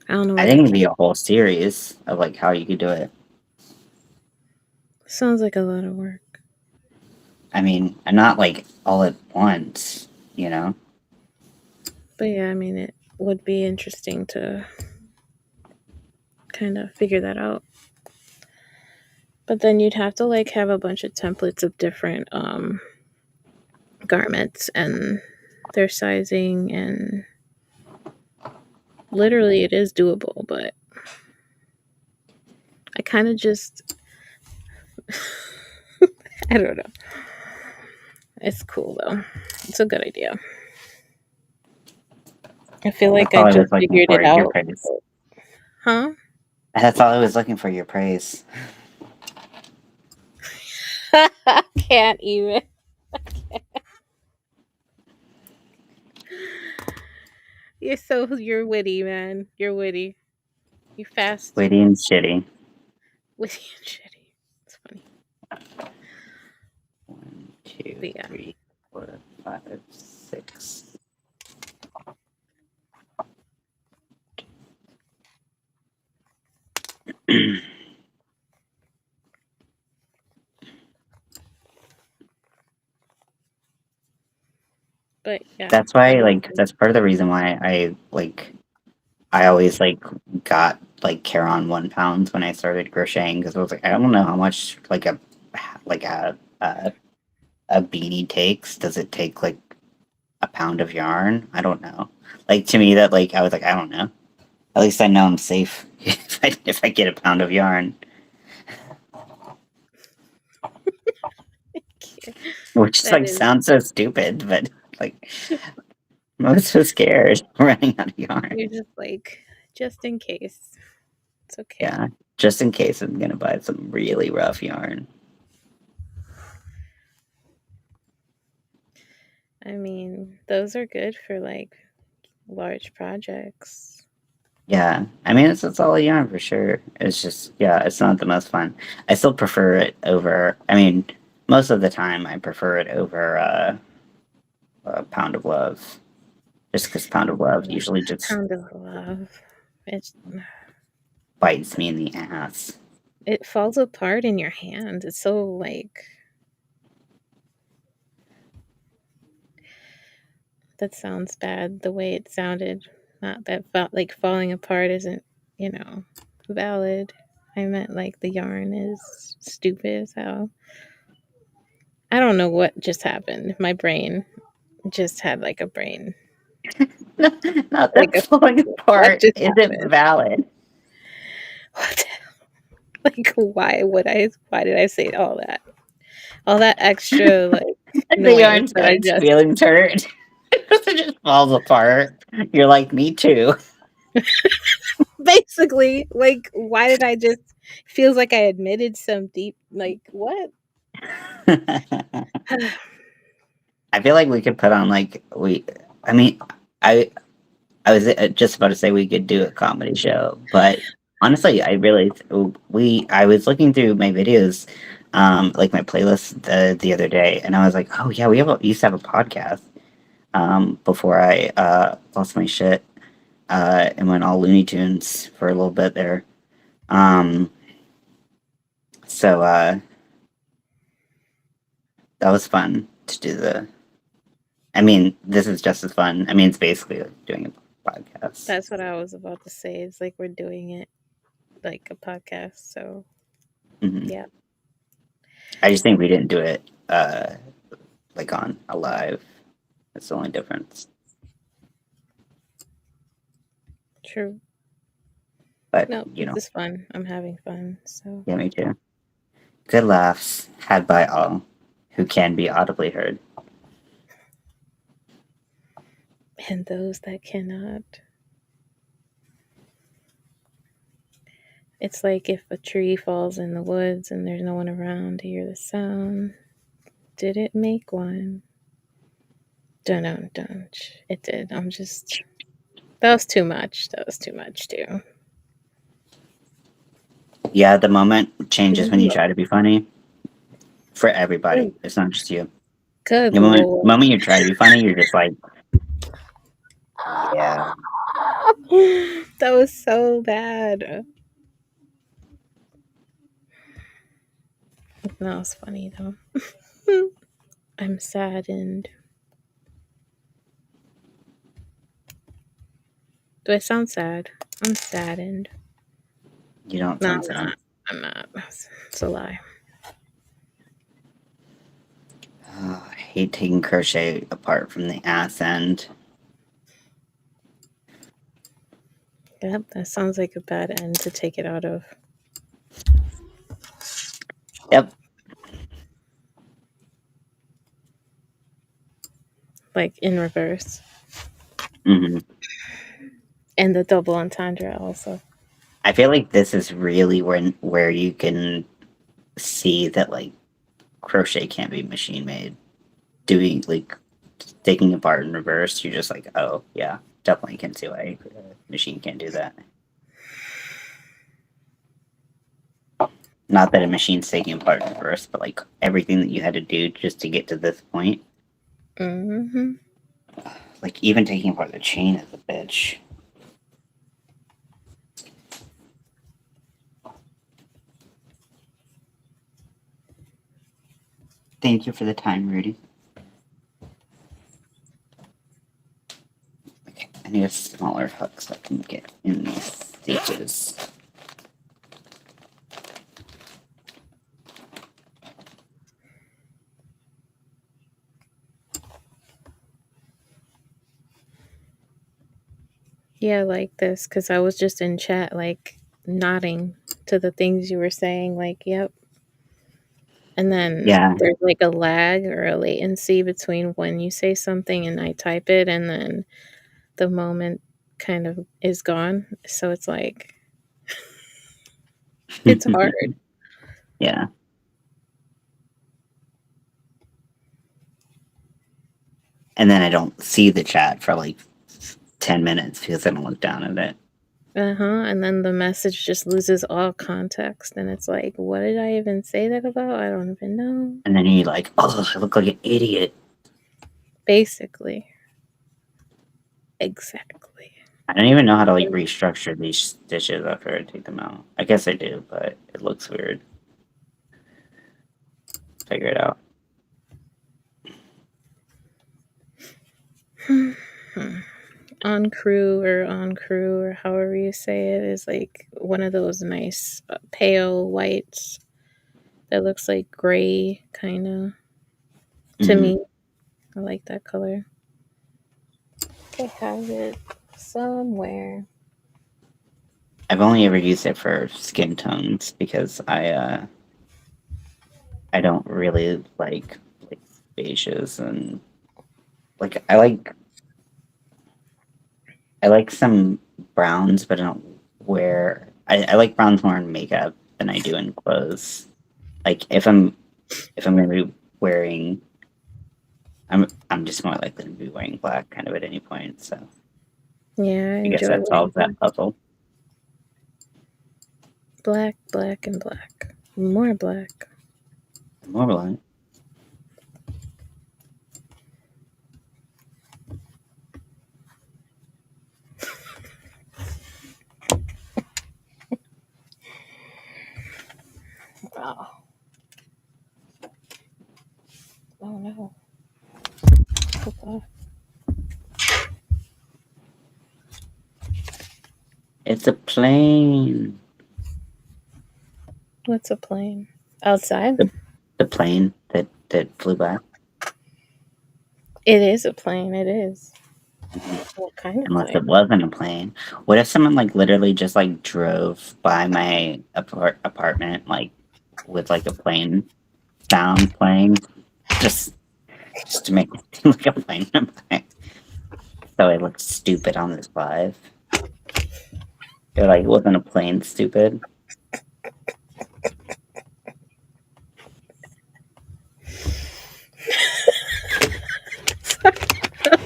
I don't know I what think that it'd be a whole series of like how you could do it. sounds like a lot of work. I mean, and not like all at once, you know? But yeah, I mean, it would be interesting to kind of figure that out. But then you'd have to like have a bunch of templates of different garments and their sizing, and literally it is doable, but I kind of just I don't know. It's cool though. It's a good idea. I feel That's like I all I just was looking figured for, it your out. praise. Huh? That's all I was looking for, your praise. Can't even. You're witty, man. You're witty. You fast. Witty and shitty. Witty and shitty. It's funny. 1, 2, But yeah. 3, 4, 5, 6. But yeah. That's why, like, that's part of the reason why I always like got like Caron 1 pounds when I started crocheting, because I was like, I don't know how much like a beanie takes. Does it take like a pound of yarn? I don't know. Like to me, that like I was like, I don't know. At least I know I'm safe if I get a pound of yarn, which is That like is. sounds so stupid, but like I was so scared running out of yarn. You're just like, just in case. It's okay. Yeah, just in case I'm gonna buy some really rough yarn. I mean, those are good for like large projects. Yeah, I mean it's a solid yarn for sure. It's just yeah, it's not the most fun. I still prefer it over. I mean, most of the time I prefer it over Pound of Love, just because Pound of Love usually just Pound of love. It's bites me in the ass. it falls apart in your hand. It's so like that sounds bad the way it sounded. Not that like falling apart isn't, valid. I meant like the yarn is stupid as hell. I don't know what just happened. My brain just had like a brain. Not Like that falling what apart just isn't happened? valid. What? Like why did I say all that? All that extra like The noise yarn's that got I its just feelings hurt. It just falls apart. You're like me too. basically like why did I just feels like I admitted some deep like what? I feel like we could put on like we. I mean, I I was just about to say we could do a comedy show, but honestly, I was looking through my videos, like my playlist the other day, and I was like, oh yeah, used to have a podcast, before I lost my shit, and went all Looney Tunes for a little bit there. Um, so that was fun to do the. I mean, this is just as fun. I mean, it's basically like doing a podcast. That's what I was about to say. It's like we're doing it like a podcast. So Hmm. yeah, I just think we didn't do it like on a live. That's the only difference. true. But, No, this is fun. I'm having fun. So, yeah, me too. Good laughs had by all who can be audibly heard. and those that cannot. It's like if a tree falls in the woods and there's no one around to hear the sound. Did it make one? Dun dun dun. It did. That was too much. That was too much, too. Yeah, the moment changes when you try to be funny. For everybody. Good, It's not just you. good The lord. moment you try to be funny, you're just like, yeah. That was so bad. That was funny, though. I'm saddened. Do I sound sad? I'm saddened. You don't No, sound sad. I'm not. It's a lie. Oh, I hate taking crochet apart from the ass end. Yep, that sounds like a bad end to take it out of. Yep. Like in reverse. Hmm. And the double entendre also. I feel like this is really where you can see that like crochet can't be machine made. Doing like taking apart in reverse, you're just like, oh yeah, definitely can see why a machine can't do that. Not that a machine's taking apart in reverse, but like everything that you had to do just to get to this point. Mm-hmm. Like even taking apart the chain is a bitch. Thank you for the time, Rudy. Okay, I need a smaller hook so I can get in these stitches. Yeah, like this, because I was just in chat, like nodding to the things you were saying, like, yep. And then Yeah, there's like a lag or a latency between when you say something and I type it, and then the moment kind of is gone. So it's like, it's hard. yeah. And then I don't see the chat for like 10 minutes because I don't look down at it. And then the message just loses all context, and it's like, what did I even say that about? I don't even know. And then you're like, oh, I look like an idiot. Basically. Exactly. I don't even know how to like restructure these stitches after I take them out. I guess I do, but it looks weird. Figure it out. On crew or however you say it is like one of those nice pale whites that looks like gray kind of to Mm-hmm. me. I like that color. I have it somewhere. I've only ever used it for skin tones because I don't really like beiges and like I like some browns, but I don't wear. I like browns more in makeup than I do in clothes. Like if I'm gonna be wearing, I'm just more likely to be wearing black kind of at any point. So Yeah, I I guess enjoy that wearing solves that puzzle. black, black, and black. More black. More black. Oh, oh no. It's a plane. What's a plane? Outside? The plane that flew by. It is a plane. It is. Mhm. What kind of Unless it plane? wasn't a plane. What if someone like literally just like drove by my apartment like with like a plane sound playing, just just to make it seem like a plane went by, so it looked stupid on this live. They're like, it wasn't a plane, stupid.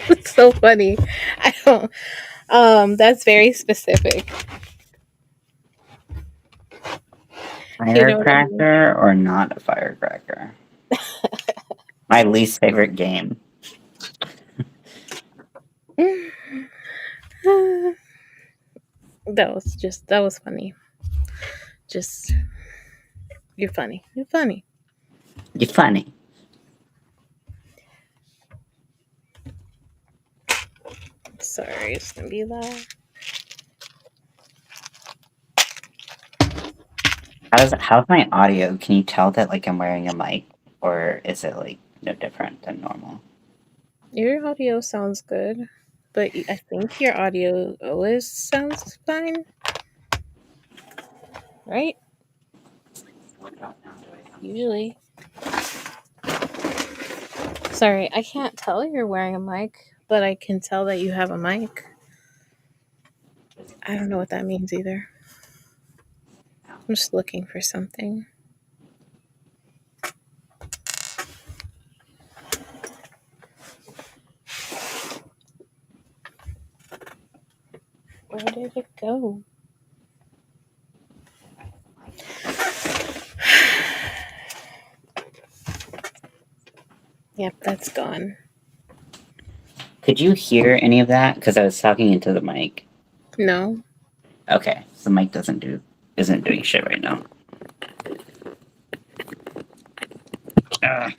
It's so funny. I don't. That's very specific. You know what I mean? Firecracker or not a firecracker? My least favorite game. That was funny. Just you're funny. You're funny. You funny. Sorry, it's gonna be loud. How's my audio? Can you tell that like I'm wearing a mic, or is it like no different than normal? Your audio sounds good, but I think your audio always sounds fine, right? What about now? Do I sound Usually. Sorry, I can't tell you're wearing a mic, but I can tell that you have a mic. I don't know what that means either. I'm just looking for something. Where did it go? Yep, that's gone. Could you hear any of that? Because I was talking into the mic. No. Okay, so the mic isn't doing shit right now. Ugh.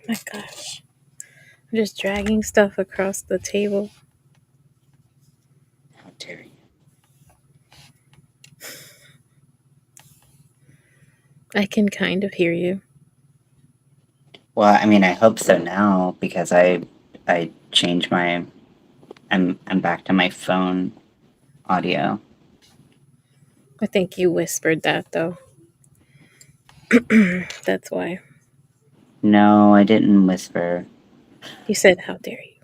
My gosh. I'm just dragging stuff across the table. How dare you? I can kind of hear you. Well, I mean, I hope so now because I changed my I'm back to my phone audio. I think you whispered that though. That's why. No, I didn't whisper. You said, how dare you?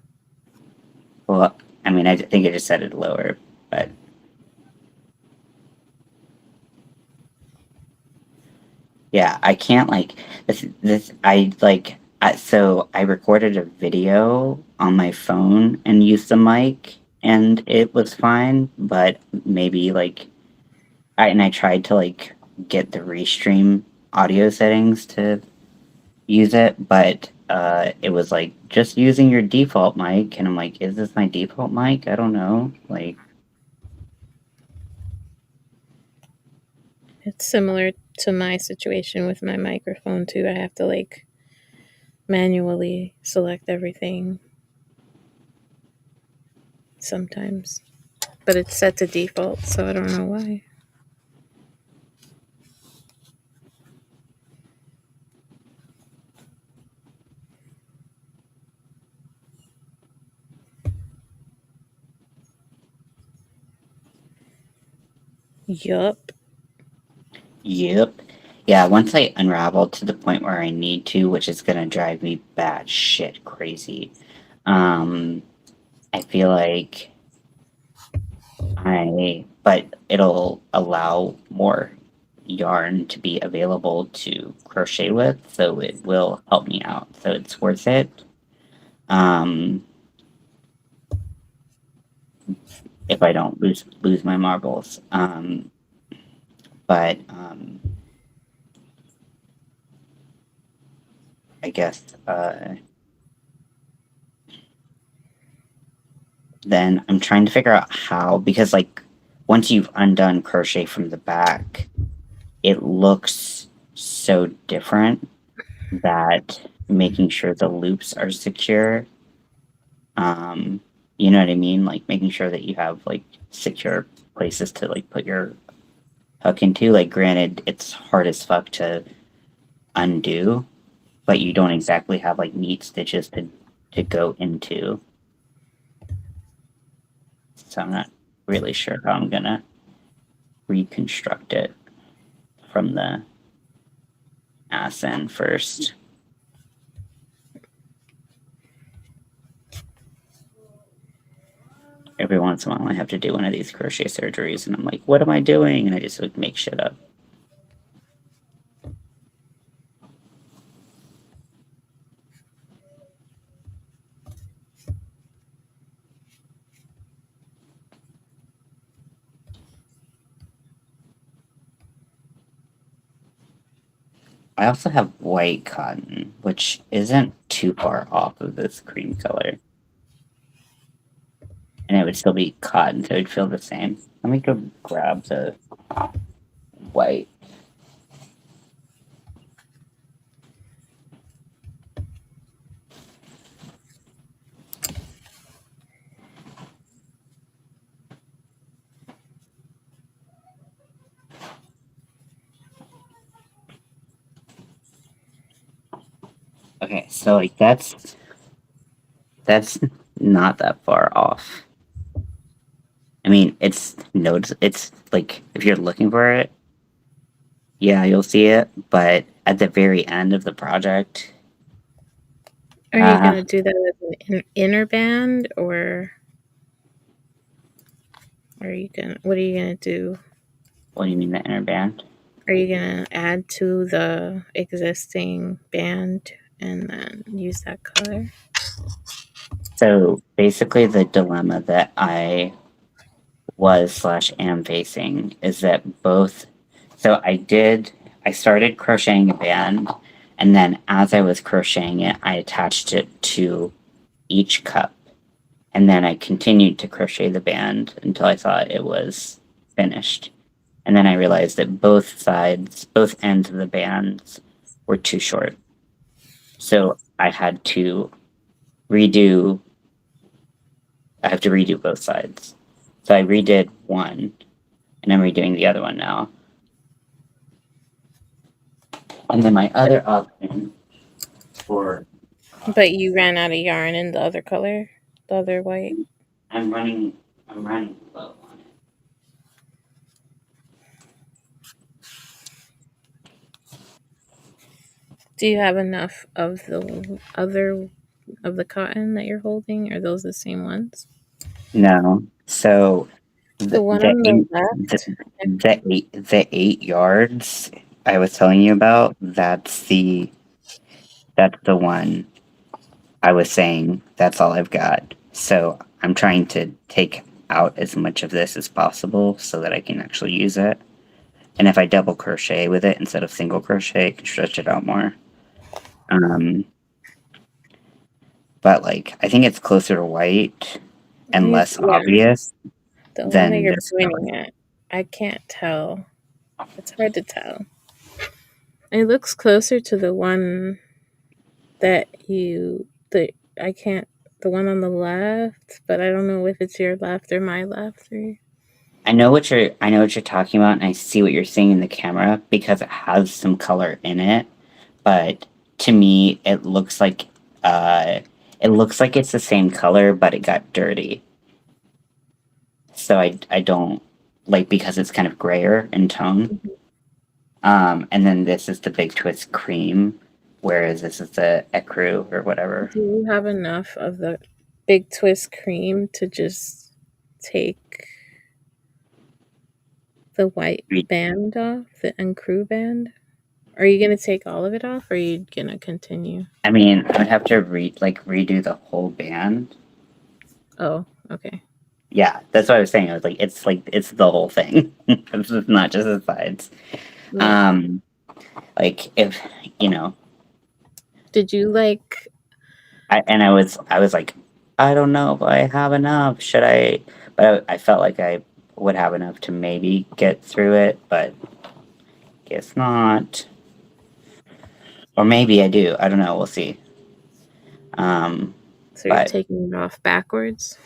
Well, I mean, I think I just said it lower, but yeah, I can't like this. I like so I recorded a video on my phone and used the mic, and it was fine. But maybe like I tried to like get the restream audio settings to use it, but it was like just using your default mic, and I'm like, is this my default mic? I don't know. Like, It's similar to my situation with my microphone too. I have to like manually select everything sometimes. But it's set to default, so I don't know why. Yup. yep. Yeah, once I unravel to the point where I need to, which is gonna drive me bad shit crazy, um, I feel like but it'll allow more yarn to be available to crochet with, so it will help me out. So it's worth it. Um, if I don't lose my marbles. But I guess then I'm trying to figure out how, because like once you've undone crochet from the back, it looks so different that making sure the loops are secure. Um, you know what I mean? Like making sure that you have like secure places to like put your hook into. Like granted, it's hard as fuck to undo, but you don't exactly have like neat stitches to go into. So I'm not really sure how I'm gonna reconstruct it from the ass end first. Every once in a while, I have to do one of these crochet surgeries, and I'm like, "What am I doing?" And I just like make shit up. I also have white cotton, which isn't too far off of this cream color, and it would still be cotton, so it'd feel the same. Let me go grab the white. Okay, so like that's not that far off. I mean, it's like if you're looking for it, yeah, you'll see it, but at the very end of the project, Are you uh, gonna do that as an inner band, or are you gonna? What are you gonna do? what do you mean the inner band? Are you gonna add to the existing band and then use that color? So basically, the dilemma that I was slash am facing is that both. So I started crocheting a band, and then as I was crocheting it, I attached it to each cup, and then I continued to crochet the band until I thought it was finished. And then I realized that both ends of the bands were too short. So redo, I have to redo both sides. So I redid one, and I'm redoing the other one now. And then my other option for, But you ran out of yarn in the other color, the other white. I'm running, I'm running low on it. Do you have enough of the other of the cotton that you're holding? Are those the same ones? No. So The one on the left. the 8 yards I was telling you about, that's the one I was saying that's all I've got. So I'm trying to take out as much of this as possible so that I can actually use it. And if I double crochet with it instead of single crochet, I can stretch it out more. Um, but like I think it's closer to white and less Yeah, obvious the one that than you're this pointing color. at. I can't tell. It's hard to tell. It looks closer to the one that you the I can't the one on the left, but I don't know if it's your left or my left or I know what you're talking about, and I see what you're seeing in the camera because it has some color in it. But to me, uh, it looks like it's the same color, but it got dirty. So I don't like because it's kind of grayer in tone. And then this is the Big Twist cream, whereas this is the ecru or whatever. do you have enough of the big twist cream to just take the white Re- band off, the uncrew band? Are you gonna take all of it off, or are you gonna continue? I mean, I would have to redo the whole band. Oh, okay. Yeah, that's what I was saying. I was like it's the whole thing. It's just not just the sides. Yeah. Um, like if you know, Did you like? I was like, I don't know if I have enough. Should I? But I felt like I would have enough to maybe get through it, but guess not. Or maybe I do. I don't know. We'll see. Um, So you're but taking it off backwards?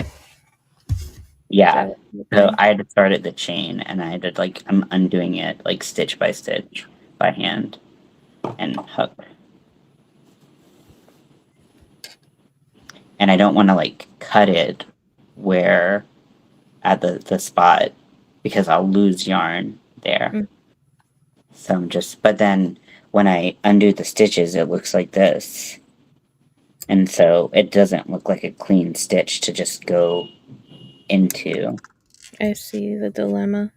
Is that yeah. what you're So doing? I had to start at the chain, and I had to like I'm undoing it like stitch by stitch by hand and hook. And I don't want to like cut it where at the spot because I'll lose yarn there. Mm, So I'm just, but then when I undo the stitches, it looks like this. And so it doesn't look like a clean stitch to just go into. I see the dilemma.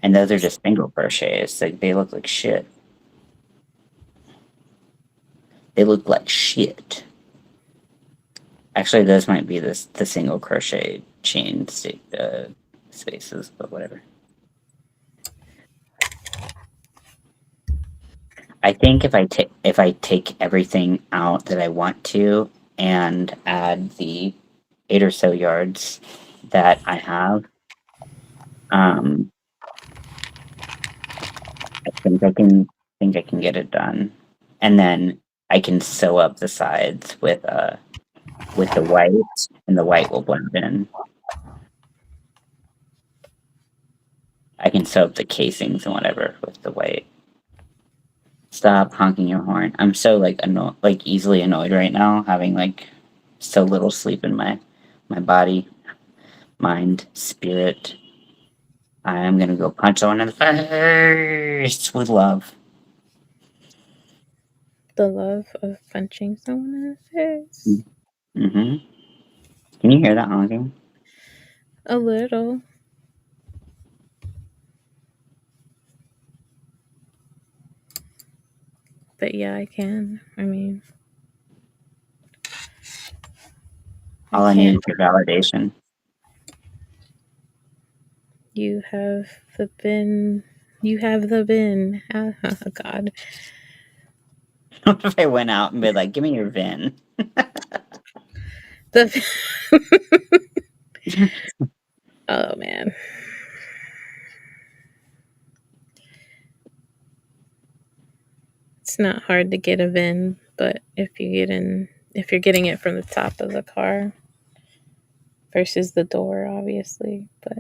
And those are just single crochets. Like they look like shit. They look like shit. Actually, those might be the single crochet spaces, but whatever. I think if I take everything out that I want to and add the 8 or so yards that I have, um, I think I can get it done, and then I can sew up the sides with the white, and the white will blend in. I can sew up the casings and whatever with the white. Stop honking your horn. I'm so like easily annoyed right now, having like so little sleep in my body, mind, spirit. I am gonna go punch someone in the face with love. The love of punching someone in the face. Mm-hmm. Can you hear that honking? A little. But yeah, I can. I mean, I All I need can't. is your validation. You have the bin. You have the bin. Oh, God. What if I went out and be like, "Give me your VIN"? The. Oh, man. It's not hard to get a VIN, but if you're getting it from the top of the car versus the door, obviously. But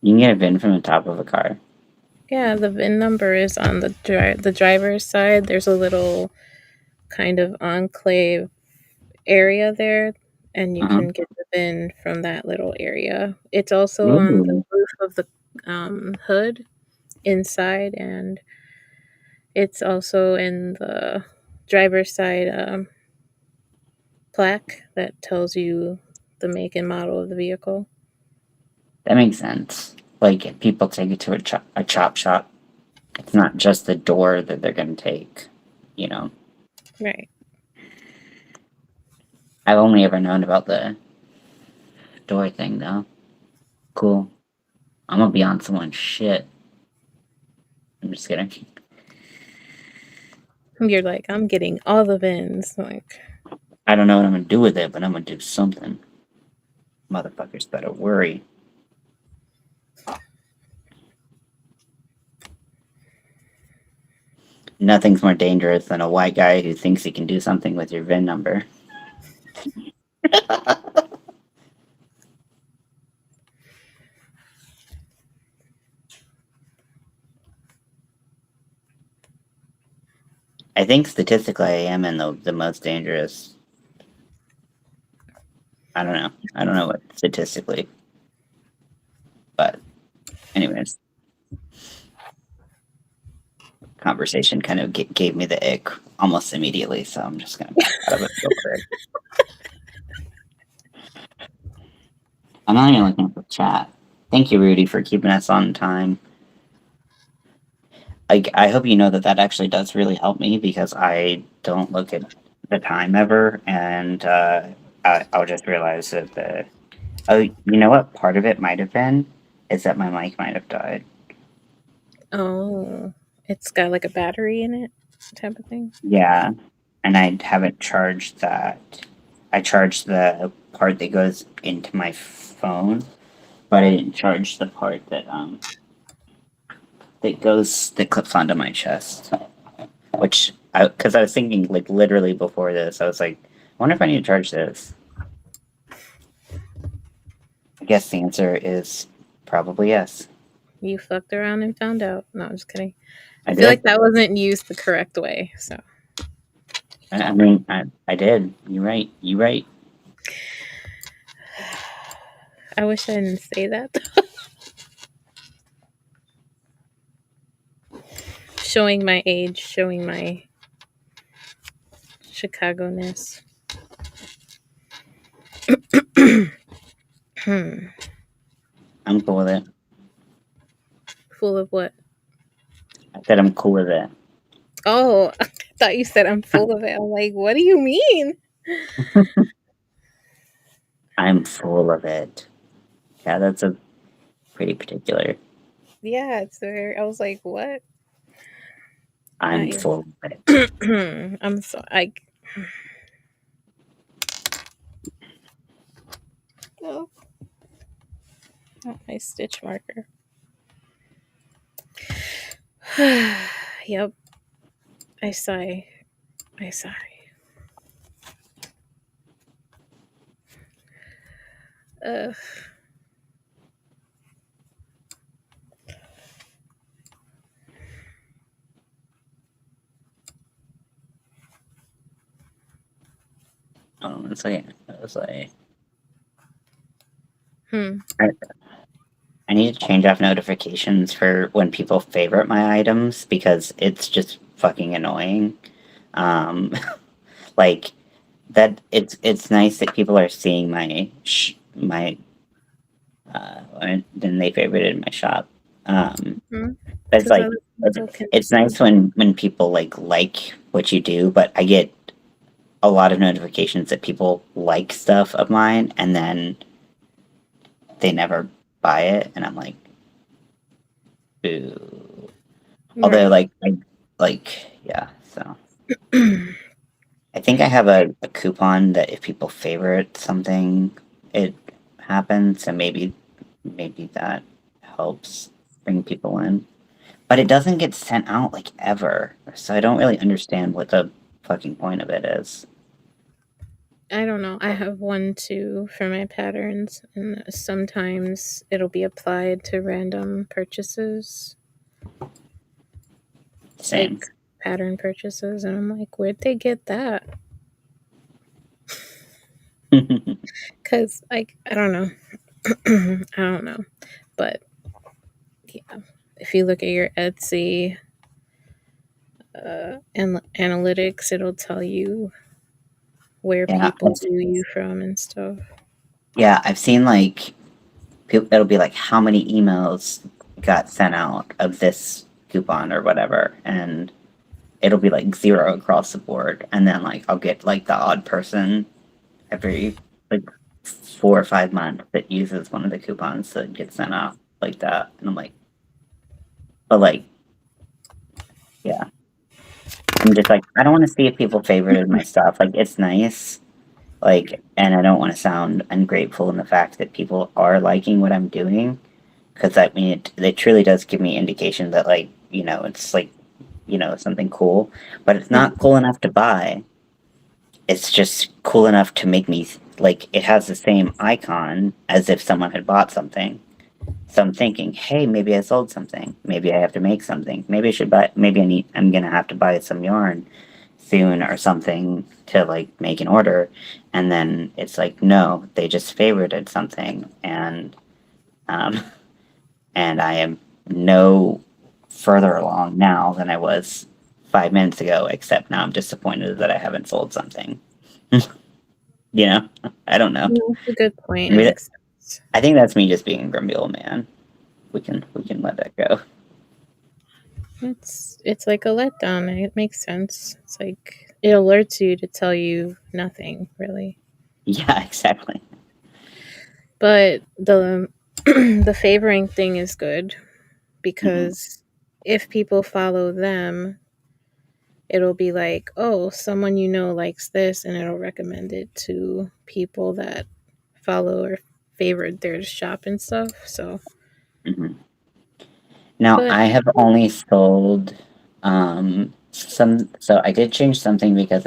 You can get a VIN from the top of a car. yeah, the VIN number is on the driver's side. There's a little kind of enclave area there, and you Uh-huh. can get the VIN from that little area. It's also on the Ooh, roof of the hood inside, and it's also in the driver's side plaque that tells you the make and model of the vehicle. that makes sense. Like if people take it to a chop shop, it's not just the door that they're gonna take. You know, Right. I've only ever known about the door thing though. Cool. I'm gonna be on someone's shit. I'm just kidding. You're like, I'm getting all the VINs. Like, I don't know what I'm gonna do with it, but I'm gonna do something. Motherfuckers better worry. Nothing's more dangerous than a white guy who thinks he can do something with your VIN number. I think statistically I am in the most dangerous. I don't know. I don't know what statistically, but anyways, conversation kind of gave me the ick almost immediately, so I'm just gonna back out of it real quick. I'm not even looking at the chat. Thank you, Rudy, for keeping us on time. I hope you know that that actually does really help me because I don't look at the time ever, and I'll just realize that the oh, you know what? Part of it might have been is that my mic might have died. Oh, it's got like a battery in it, type of thing. Yeah, and I haven't charged that. I charged the part that goes into my phone, but I didn't charge the part that clips onto my chest. Which because I was thinking like literally before this, I was like, I wonder if I need to charge this. I guess the answer is probably yes. You fucked around and found out. No, I'm just kidding. I I feel like did. that wasn't used the correct way. So I mean, I did. You're right. You're right. I wish I didn't say that. Showing my age, showing my Chicago ness. I'm cool with it. Full of what? I said I'm cool with it. Oh, I thought you said I'm full of it. I'm like, what do you mean? I'm full of it. Yeah, that's a pretty particular. Yeah, it's very. I was like, what? I'm I, full of it. I'm so I. Oh, not my stitch marker. Yep, I sigh. I sigh. Uh, It's like I was like, hmm. I, I need to change off notifications for when people favorite my items because it's just fucking annoying. Um, like it's nice that people are seeing my then they favorited my shop. Hmm. It's Because like other people can it's see. nice when people like what you do, but I get a lot of notifications that people like stuff of mine and then they never buy it, and I'm like, boo. Although Right. yeah, so I think I have a coupon that if people favorite something, it happens, so maybe that helps bring people in. But it doesn't get sent out like ever, so I don't really understand what the fucking point of it is. I don't know. I have one too for my patterns, and sometimes it'll be applied to random purchases, Same. like pattern purchases, and I'm like, where'd they get that? Because I don't know. I don't know, but yeah, if you look at your Etsy and analytics, it'll tell you where Yeah, people view you from and stuff. yeah, I've seen like it'll be like how many emails got sent out of this coupon or whatever, and it'll be like zero across the board, and then like I'll get like the odd person every like 4 or 5 months that uses one of the coupons that gets sent out like that, and I'm like, but like, yeah, I'm just like, I don't want to see if people favorited my stuff. Like, it's nice, like, and I don't want to sound ungrateful in the fact that people are liking what I'm doing, because I mean, it truly does give me indication that like, it's like, something cool, but it's not cool enough to buy. It's just cool enough to make me like it has the same icon as if someone had bought something. So I'm thinking, hey, maybe I sold something. Maybe I have to make something. Maybe I should buy. Maybe I'm gonna have to buy some yarn soon or something to like make an order. And then it's like, no, they just favorited something, um, and I am no further along now than I was 5 minutes ago. Except now I'm disappointed that I haven't sold something. I don't know. Yeah, that's a good point. It Maybe makes sense. I think that's me just being a grumpy old man. We can let that go. It's like a letdown. It makes sense. It's like it alerts you to tell you nothing really. Yeah, exactly. But the the favoring thing is good Hmm. because if people follow them, it'll be like, oh, someone you know likes this, and it'll recommend it to people that follow or favored their shop and stuff. So, Hmm. Now but I have only sold some. So I did change something because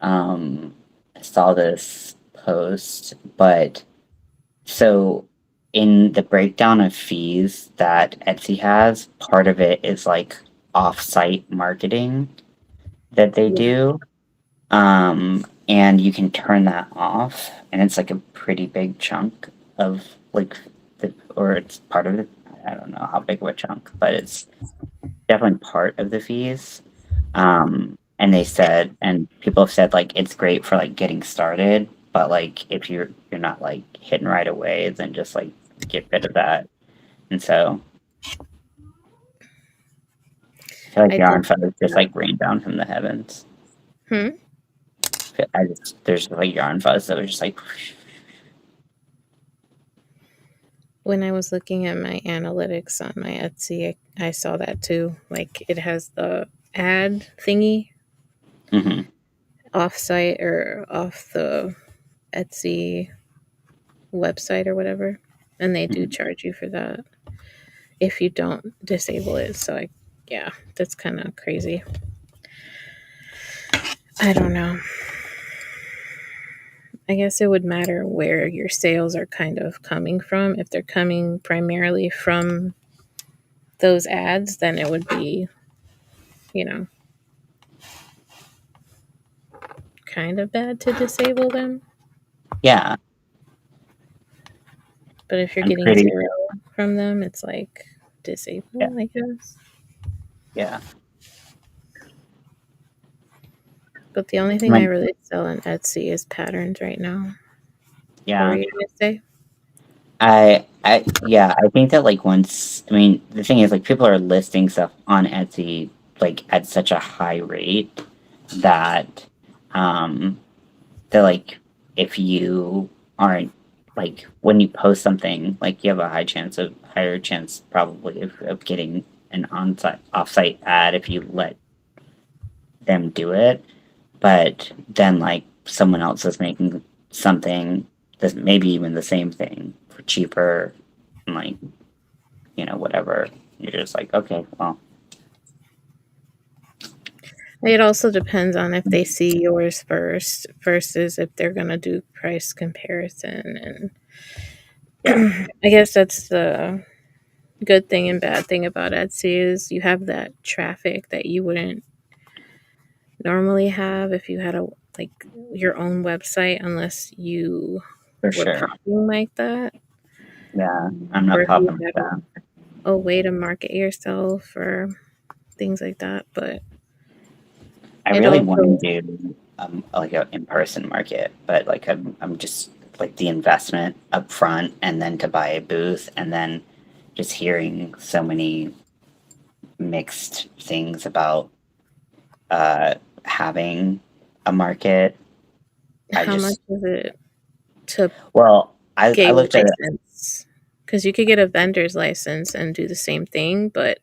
um I saw this post, but so in the breakdown of fees that Etsy has, part of it is like off-site marketing that they yeah, do. And you can turn that off, and it's like a pretty big chunk of like or it's part of it. I don't know how big of a chunk, but it's definitely part of the fees. And they said, and people have said like it's great for like getting started, but like if you're not like hitting right away, then just like get rid of that. And so I feel like I yarn did. feathers just like rain down from the heavens. Hmm. There's like yarn fuzz that was just like When I was looking at my analytics on my Etsy, I saw that too. Like it has the ad thingy hmm. off site or off the Etsy website or whatever. And they do Hmm. charge you for that if you don't disable it. So, yeah, that's kind of crazy. I don't know. I guess it would matter where your sales are kind of coming from. If they're coming primarily from those ads, then it would be, you know, kind of bad to disable them. Yeah, But if you're I'm getting pretty. zero from them, it's like Yeah, disable, I guess. yeah. But the only thing I Like, really sell on Etsy is patterns right now. What were yeah. you going to say? Yeah, I think that like once, I mean, the thing is like people are listing stuff on Etsy like at such a high rate that, um, that like if you aren't like when you post something, like you have a higher chance probably of getting an offsite ad if you let them do it. But then like someone else is making something that's maybe even the same thing for cheaper and like whatever. You're just like, okay, well, It also depends on if they see yours first versus if they're going to do price comparison. yeah, And I guess that's the good thing and bad thing about Etsy is you have that traffic that you wouldn't normally have if you had a like your own website unless you for were sure. popping like that, Yeah, I'm or not if you popping with had that. a way to market yourself or things like that. But I it really want also, to do like an in-person market, but like I'm just like the investment up front and then to buy a booth and then just hearing so many mixed things about uh having a market. I how much just is it to well, I get your looked at it. license? Because you could get a vendor's license and do the same thing, but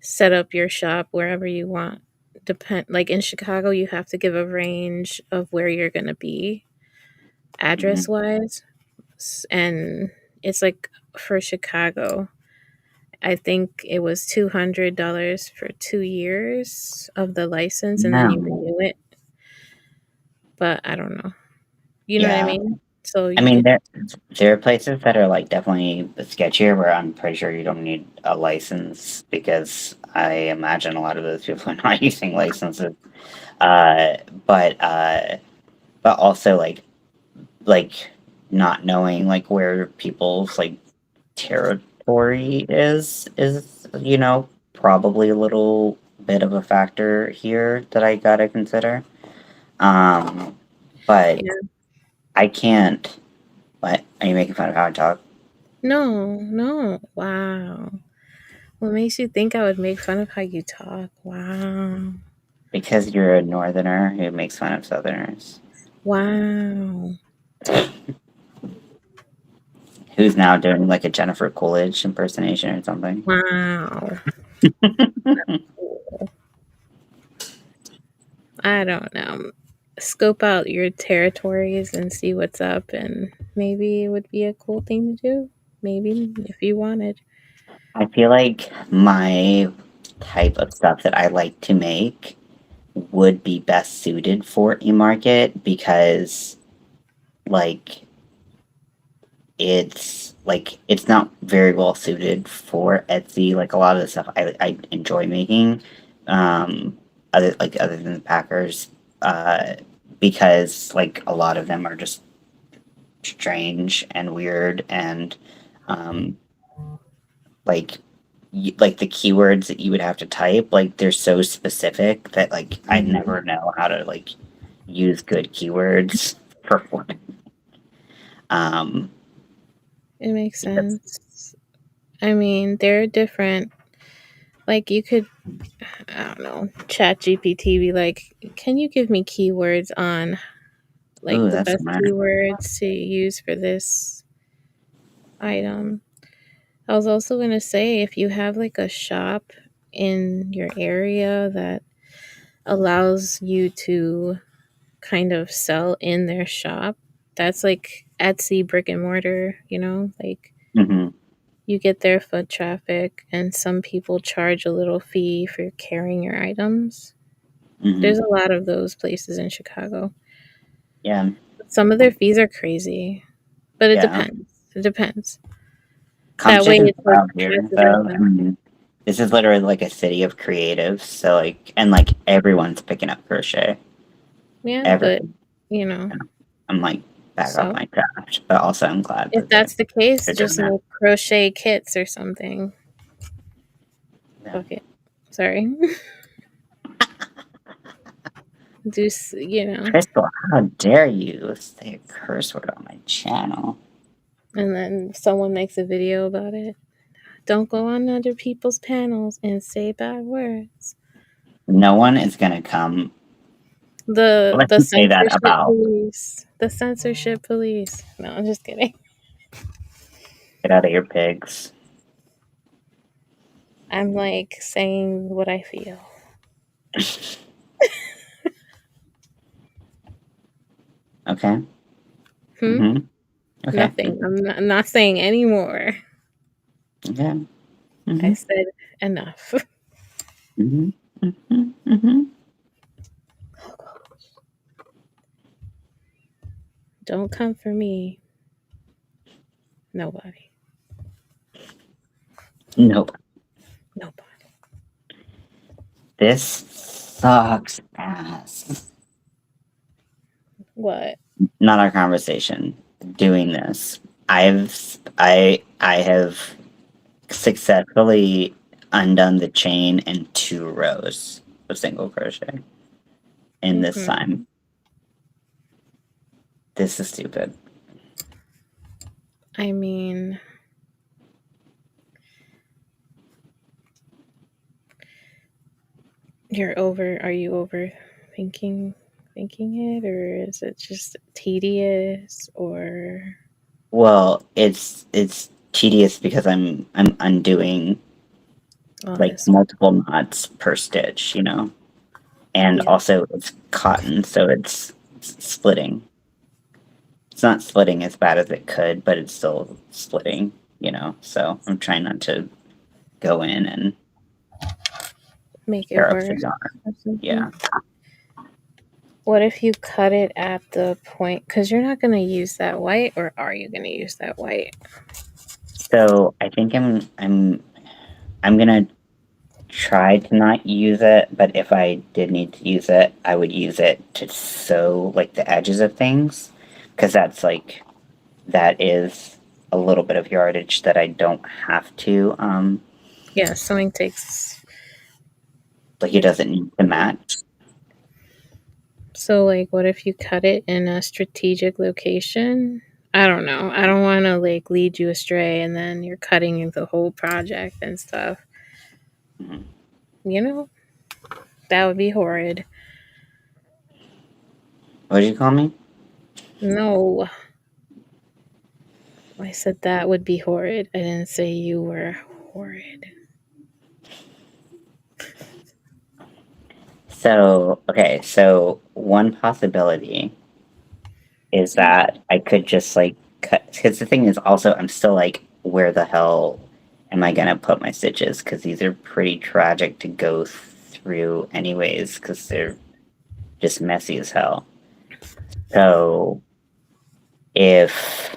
set up your shop wherever you want. Depend like in Chicago, you have to give a range of where you're gonna be address Mhm. wise, and it's like for Chicago, I think it was $200 for 2 years of the license, and then you No. renew it. But I don't know. You know what I Yeah. mean? So I you mean, could, there are places that are like definitely sketchier where I'm pretty sure you don't need a license because I imagine a lot of those people are not using licenses. Uh, but uh, but also like not knowing like where people's like territory is probably a little bit of a factor here that I gotta consider. Um, but yeah. I can't. What? Are you making fun of how I talk? No, no. Wow. What makes you think I would make fun of how you talk? Wow. Because you're a northerner who makes fun of southerners. Wow. Who's now doing like a Jennifer Coolidge impersonation or something. Wow. I don't know. Scope out your territories and see what's up, and maybe it would be a cool thing to do. Maybe if you wanted. I feel like my type of stuff that I like to make would be best suited for a market because like it's not very well suited for Etsy. Like a lot of the stuff I enjoy making, other than the Packers, uh, because like a lot of them are just strange and weird and um, like like the keywords that you would have to type, like they're so specific that like I Mhm. never know how to like use good keywords for what. Um, It makes because, sense. I mean, they're different. Like you could, I don't know, chat GPT be like, can you give me keywords on like ooh, the that's best smart. keywords to use for this item? I was also going to say if you have like a shop in your area that allows you to kind of sell in their shop, that's like Etsy brick and mortar, like Hmm. you get their foot traffic and some people charge a little fee for carrying your items. Hmm. There's a lot of those places in Chicago. Yeah, Some of their fees are crazy, but it yeah. depends. It depends. That way Competition's it's like wild here, passive though. I income. mean, this is literally like a city of creatives. So like, and like everyone's picking up crochet. Yeah, but Everyone. you know, I'm like back off so my craft, but also I'm glad if that that's the case, they're doing just that. make crochet kits or something. Yeah. Fuck it. Sorry. Do Crystal, how dare you say a curse word on my channel? and then someone makes a video about it. Don't go on other people's panels and say bad words. No one is gonna come. The Let the me say that censorship about police. The censorship police. No, I'm just kidding. get out of here, pigs. I'm like saying what I feel. Okay. Hmm? Mm-hmm. Okay. Nothing. I'm not saying anymore. Okay. I Mm-hmm. said enough. Mm-hmm. Mm-hmm. Mm-hmm. Don't come for me. Nobody. Nope. Nobody. This sucks ass. What? Not our conversation. Doing this. I have successfully undone the chain in 2 rows of single crochet in this Hmm. time. This is stupid. I mean, are you thinking it, or is it just tedious, or Well, it's tedious because I'm undoing all like this work? multiple knots per stitch, you know? And Yeah, also it's cotton, so it's splitting. It's not splitting as bad as it could, but it's still splitting, you know? So I'm trying not to go in and make it tear up the worse yarn. or something. Yeah. What if you cut it at the point? Because you're not going to use that white, or are you going to use that white? So I think I'm gonna try to not use it, but if I did need to use it, I would use it to sew like the edges of things, because that is a little bit of yardage that I don't have to Yeah, sewing takes. like it doesn't need to match. So, like, what if you cut it in a strategic location? I don't know. I don't want to like lead you astray and then you're cutting the whole project and stuff. Mhm. You know, that would be horrid. What did you call me? No, I said that would be horrid. I didn't say you were horrid. So, okay, so one possibility is that I could just like cut. Because the thing is, also, I'm still like, where the hell am I gonna put my stitches? Because these are pretty tragic to go through, anyways, because they're just messy as hell. So, if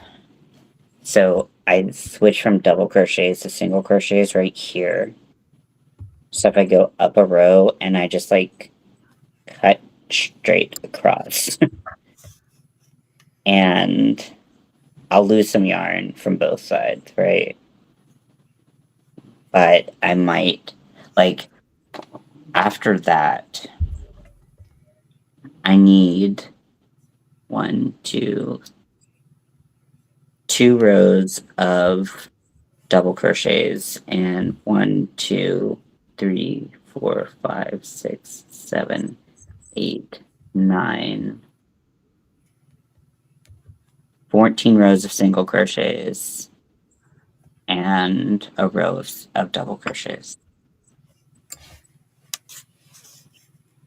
so, I switch from double crochets to single crochets right here. So if I go up a row and I just like cut straight across, and I'll lose some yarn from both sides, right? But I might, like, after that, I need one, two rows of double crochets and 9, 14 rows of single crochets and a row of double crochets.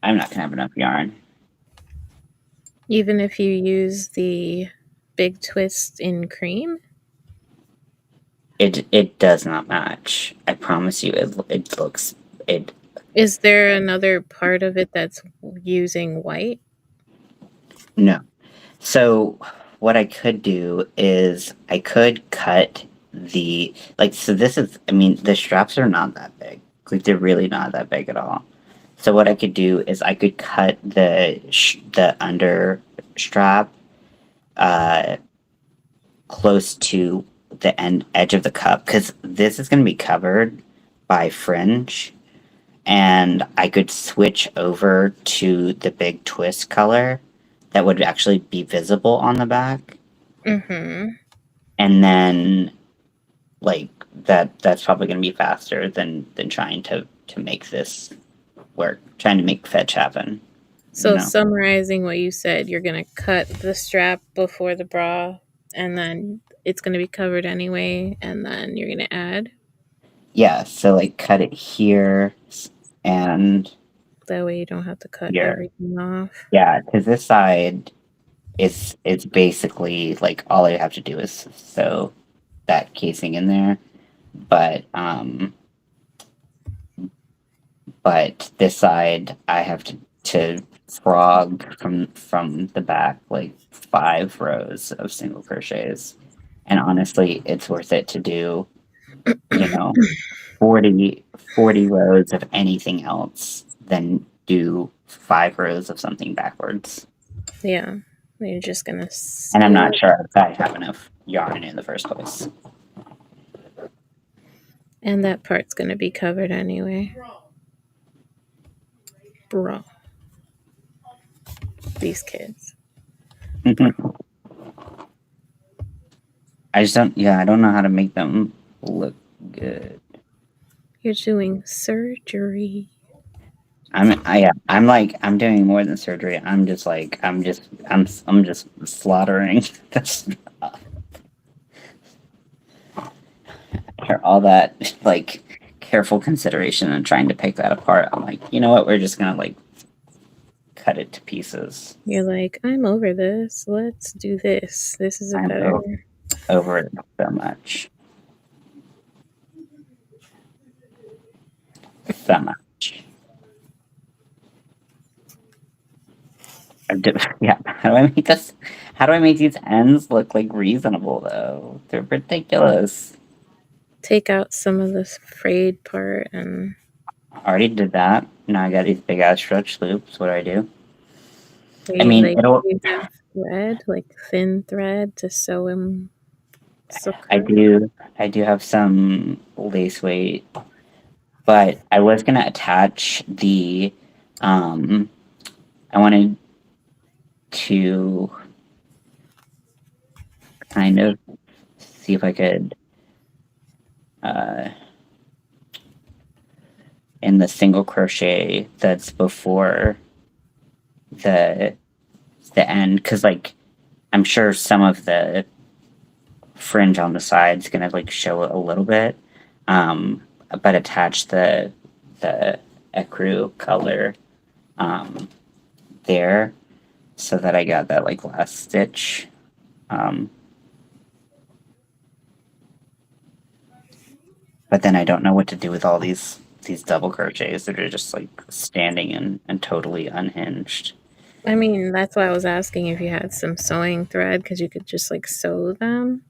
I'm not gonna have enough yarn. Even if you use the big twist in cream? It does not match. I promise you, it looks it. Is there another part of it that's using white? No. So what I could do is I could cut the, like, so this is, I mean, the straps are not that big. Like, they're really not that big at all. So what I could do is I could cut the under strap uh close to the edge of the cup, because this is going to be covered by fringe, and I could switch over to the big twist color that would actually be visible on the back, Mm-hmm. and then like that's probably going to be faster than trying to make this work, trying to make fetch happen, you So, know. summarizing what you said, you're going to cut the strap before the bra, and then it's going to be covered anyway, and then you're going to add. Yeah, so like cut it here and That way you don't have to cut here. everything off. Yeah, because this side is basically like all I have to do is sew that casing in there. But this side I have to frog from the back like 5 rows of single crochets. And honestly, it's worth it to do, you know, 40 rows of anything else than do 5 rows of something backwards. Yeah. You're just going to And I'm steal not it. sure if I have enough yarn in the first place. And that part's going to be covered anyway. Bro. These kids. I just don't, yeah, I don't know how to make them look good. You're doing surgery. I'm like, I'm doing more than surgery. I'm just like, I'm just slaughtering this, after all that, like, careful consideration and trying to pick that apart. I'm like, you know what? We're just gonna like cut it to pieces. You're like, I'm over this. Let's do this. This is a I'm better. over it so much. So much. Yeah. How do I make this? How do I make these ends look like reasonable though? They're ridiculous. Take out some of this frayed part and Already did that. Now I got these big ass stretch loops. What do I do? I wait, mean, like it'll. you have thread, like thin thread to sew them I sucker. do. I do have some lace weight, but I was gonna attach the. Um, I wanted to kind of see if I could uh, in the single crochet that's before the the end, because like I'm sure some of the fringe on the side's gonna like show a little bit, um, but attach the ecru color um, there so that I got that like last stitch. Um, but then I don't know what to do with all these double crochets that are just like standing and totally unhinged. I mean, that's why I was asking if you had some sewing thread because you could just like sew them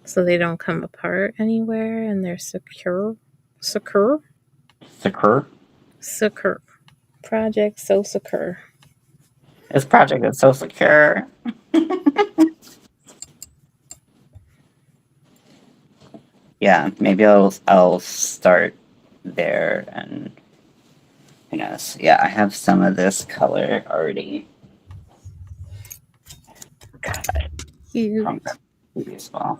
so they don't come apart anywhere and they're secure. Secure? Secure. Secure. Project so secure. This project is so secure. Yeah, maybe I'll start there and who knows. Yeah, I have some of this color already from the Cute. previous fall.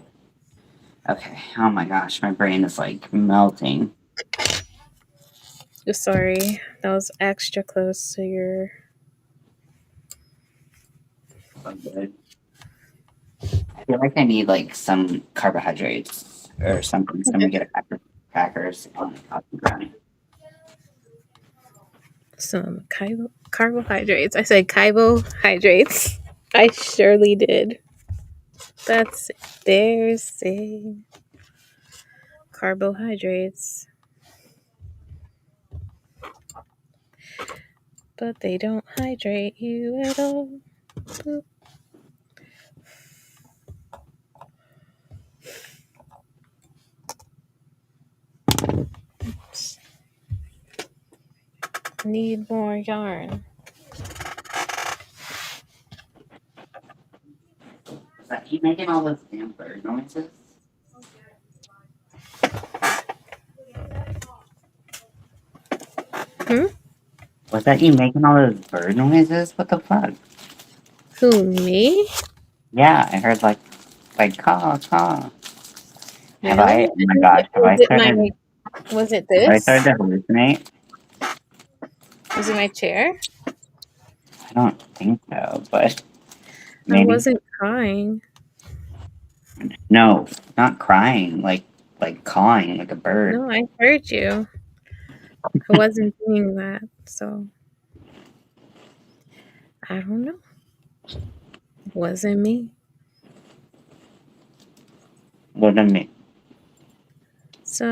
Okay. Oh my gosh, my brain is like melting. Sorry, that was extra close to your. So good. I feel like I need like some carbohydrates or something. So I'm gonna get a pack of crackers on the coffee brownie. Some carbohydrates. I said carbohydrates. I surely did. That's there's a carbohydrates, but they don't hydrate you at all. Boop. Need more yarn. Is that you making all those damn bird noises? Hmm? Was that you making all those bird noises? What the fuck? Who, me? Yeah, I heard like caw caw. Have I? Really? Oh my gosh, Was it my? Was it have I this? started to hallucinate? Was it my chair? I don't think so, but I maybe. wasn't crying. No, not crying, like cawing like a bird. No, I heard you. I wasn't doing that, so I don't know. It wasn't me. What I mean? So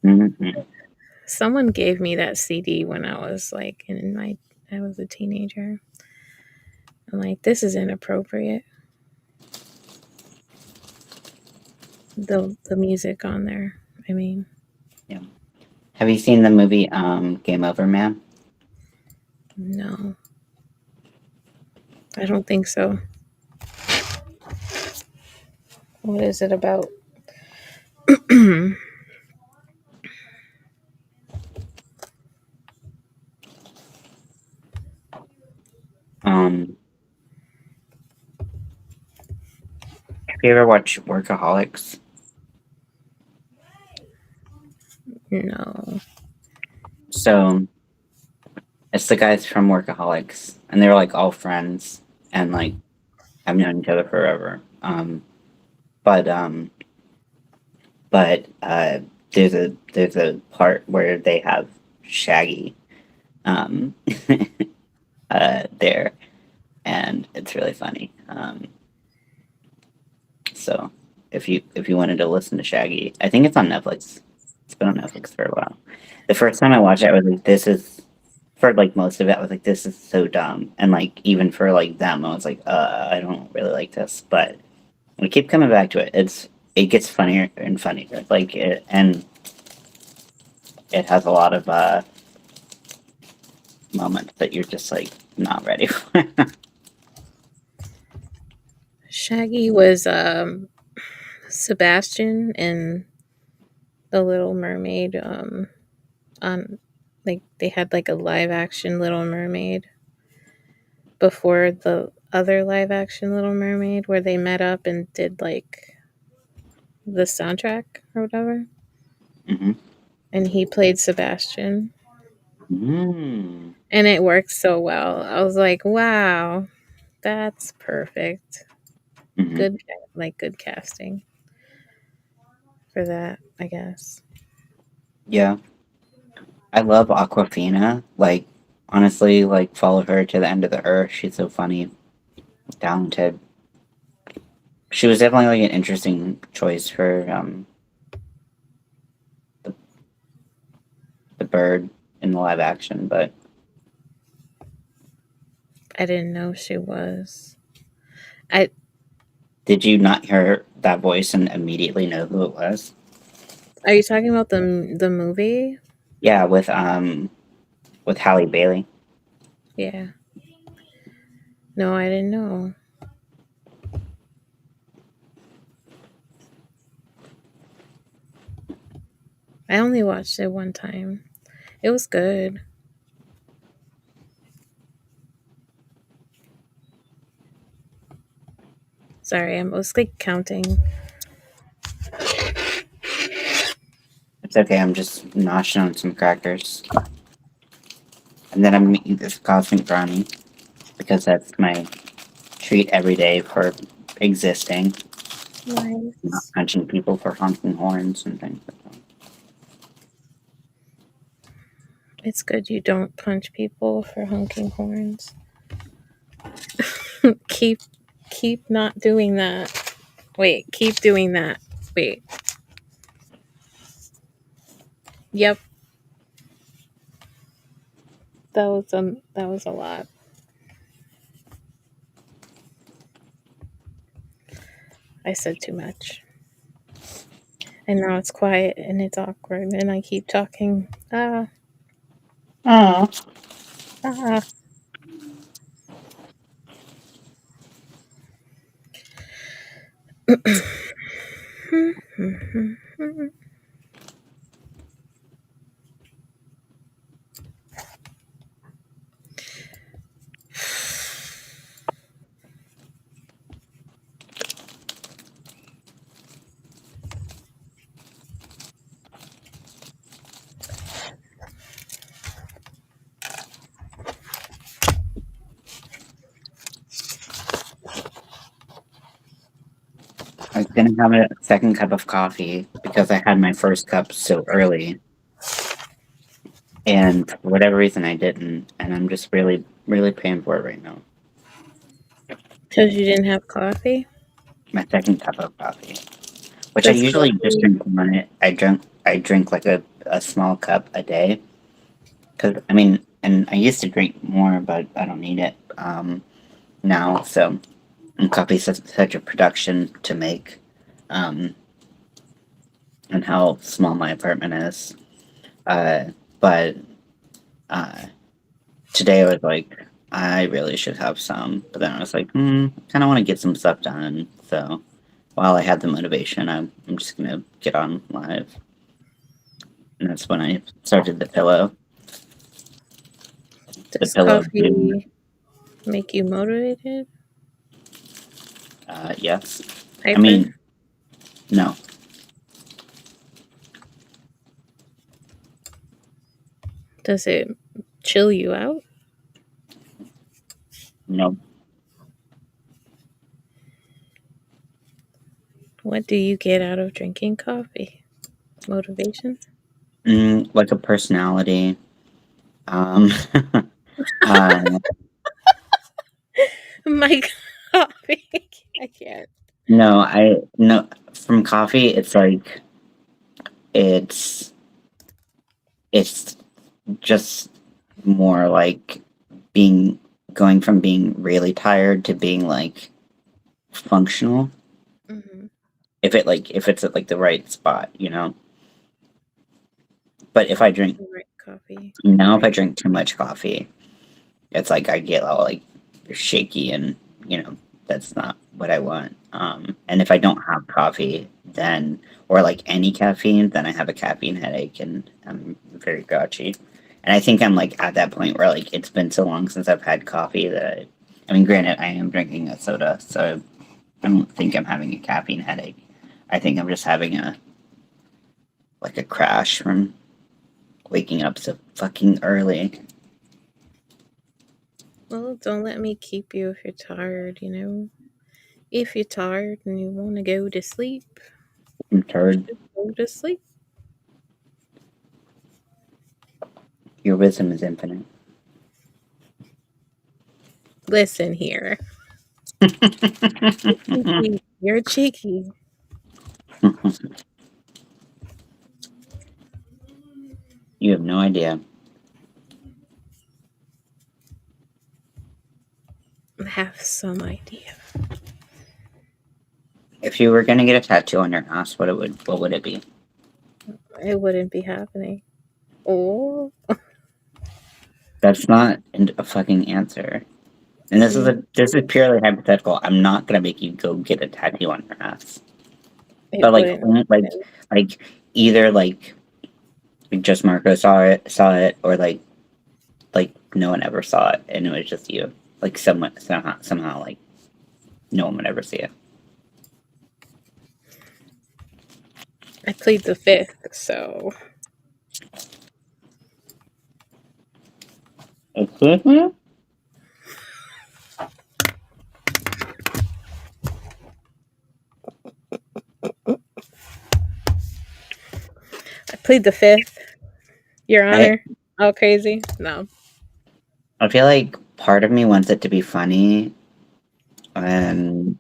Mm-hmm. someone gave me that CD when I was like in my I was a teenager. I'm like, this is inappropriate. The music on there. I mean, Yeah. Have you seen the movie Game Over Man? no. I don't think so. What is it about? Um, have you ever watched Workaholics? No. So it's the guys from Workaholics, and they're like all friends and like have known each other forever. But but there's a part where they have Shaggy um there, and it's really funny. So if you wanted to listen to Shaggy, I think it's on Netflix. It's been on Netflix for a while. The first time I watched it, I was like, "This is." For like most of it, I was like, "This is so dumb," and like even for like them, I was like, I don't really like this." But we keep coming back to it. It gets funnier and funnier. Like it, and it has a lot of moments that you're just like not ready for. Shaggy was Sebastian in The Little Mermaid. On like they had like a live action Little Mermaid before the other live action Little Mermaid where they met up and did like the soundtrack or whatever. Mm-hmm. And he played Sebastian. Mm. And it worked so well. I was like, wow, that's perfect. Mm-hmm. Good, like good casting for that, I guess. Yeah, I love Aquafina. Like, honestly, like follow her to the end of the earth. She's so funny, talented. She was definitely like an interesting choice for the, the bird in the live action. But I didn't know she was. I did you not hear that voice and immediately know who it was? Are you talking about the movie? Yeah, with Halle Bailey. Yeah. No, I didn't know. I only watched it one time. It was good. Sorry, I was like counting. It's okay. I'm just noshing on some crackers, and then I'm gonna eat this cosmic brownie because that's my treat every day for existing. Not Nice. punching people for honking horns and things like that. It's good you don't punch people for honking horns. keep keep not doing that. Wait, keep doing that. Wait. Yep, that was a lot. I said too much. And now it's quiet and it's awkward and I keep talking. Oh, Ah. I didn't have a second cup of coffee because I had my first cup so early, and for whatever reason I didn't, and I'm just really, really paying for it right now. Because you didn't have coffee? My second cup of coffee, which I Does usually just coffee drink one. I drink like a small cup a day. Cause I mean, and I used to drink more, but I don't need it now. So, and coffee's such a production to make, um, and how small my apartment is. Uh, but uh, today I was like, I really should have some. But then I was like, kind of want to get some stuff done. So while I had the motivation, I'm just gonna get on live, and that's when I started the pillow. The does pillow. coffee make you motivated? Yes. I Hyper? mean, no, Does it chill you out? no. What do you get out of drinking coffee? Motivation? Like a personality. Um, uh, My coffee. I can't. no, I no from coffee. It's like it's it's just more like being going from being really tired to being like functional. Hmm. If it's at like the right spot, you know. But if I drink Right, coffee. now, if I Right. drink too much coffee, it's like I get all like shaky and that's not what I want. And if I don't have coffee, then or like any caffeine, then I have a caffeine headache and I'm very grouchy. And I think I'm like at that point where like it's been so long since I've had coffee that I mean, granted, I am drinking a soda, so I don't think I'm having a caffeine headache. I think I'm just having a crash from waking up so fucking early. Well, don't let me keep you if you're tired, you know? If you're tired and you want to go to sleep, I'm you tired. should go to sleep. Your wisdom is infinite. Listen here. Cheeky. You're cheeky. You have no idea. I have some idea. If you were gonna get a tattoo on your ass, what would it be? It wouldn't be happening. Oh, That's not a fucking answer. And mm, this is purely hypothetical. I'm not gonna make you go get a tattoo on your ass. it But wouldn't happen. like either just Marco saw it, or like no one ever saw it, and it was just you. Like somehow like no one would ever see it. I plead the fifth, so Excuse me? I plead the fifth. Your I Honor. All crazy? No. I feel like part of me wants it to be funny, and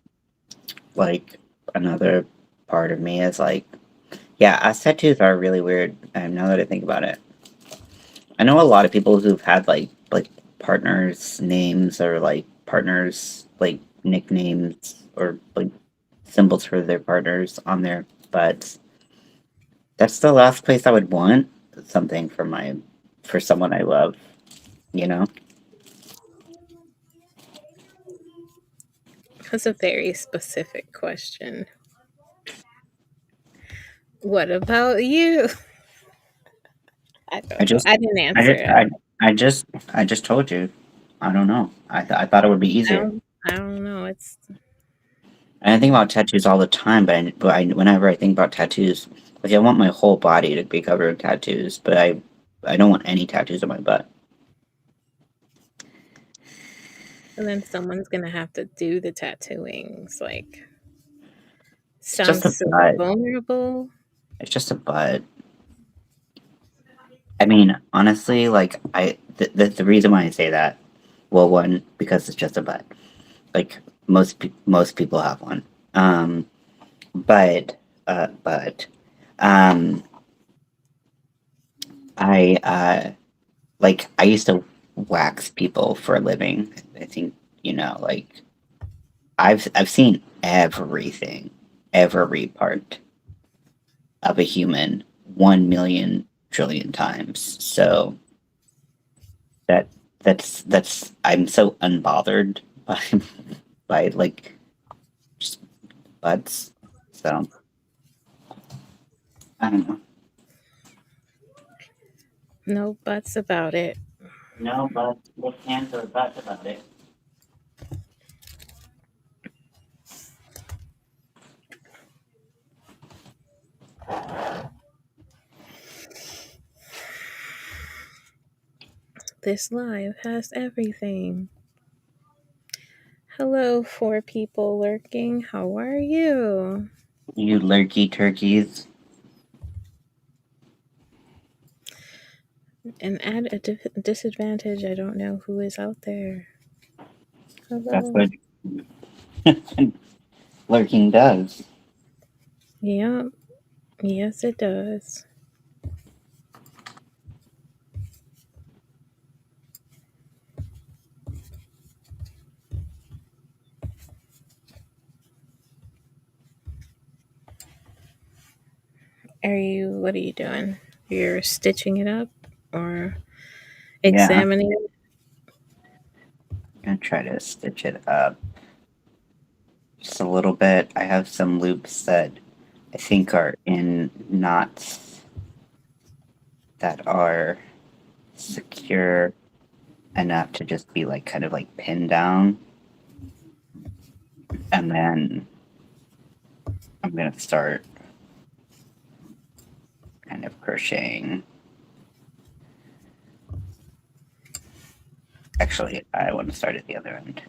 like another part of me is like, yeah, ass tattoos are really weird. Now that I think about it, I know a lot of people who've had like partners' names, or like partners like nicknames, or like symbols for their partners on there, but that's the last place I would want something for someone I love, you know? That's a very specific question. What about you? I I don't know. just I didn't I answer just it. I just told you. I don't know. I thought it would be easier. I don't know. It's And I think about tattoos all the time, whenever I think about tattoos, like I want my whole body to be covered in tattoos, but I don't want any tattoos on my butt. and then someone's gonna have to do the tattooings. Like It's just sounds a so butt. vulnerable. It's just a butt. I mean, honestly, like the reason why I say that, well, one, because it's just a butt. Like most people have one. Um, but um, I used to wax people for a living. I think like I've seen everything, every part of a human 1 million trillion times. So that that's I'm so unbothered by like just butts. So I don't know. No buts about it. No, but what can't or butts about it. This live has everything. Hello, four people lurking. How are you? You lurky turkeys. And at a disadvantage, I don't know who is out there. That's Hello. what lurking does. Yep. Yes, it does. What are you doing? You're stitching it up or Yeah, examining it? I'm gonna try to stitch it up just a little bit. I have some loops that I think are in knots that are secure enough to just be like kind of like pinned down. And then I'm going to start kind of crocheting. Actually, I want to start at the other end.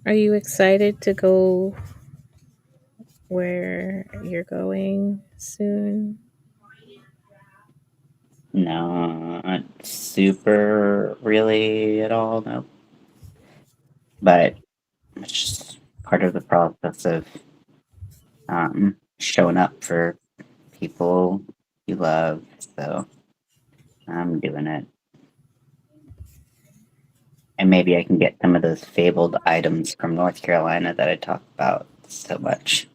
Are you excited to go where you're going soon? No, not super really at all, no. But it's just part of the process of showing up for people you love. So I'm doing it. And maybe I can get some of those fabled items from North Carolina that I talk about so much.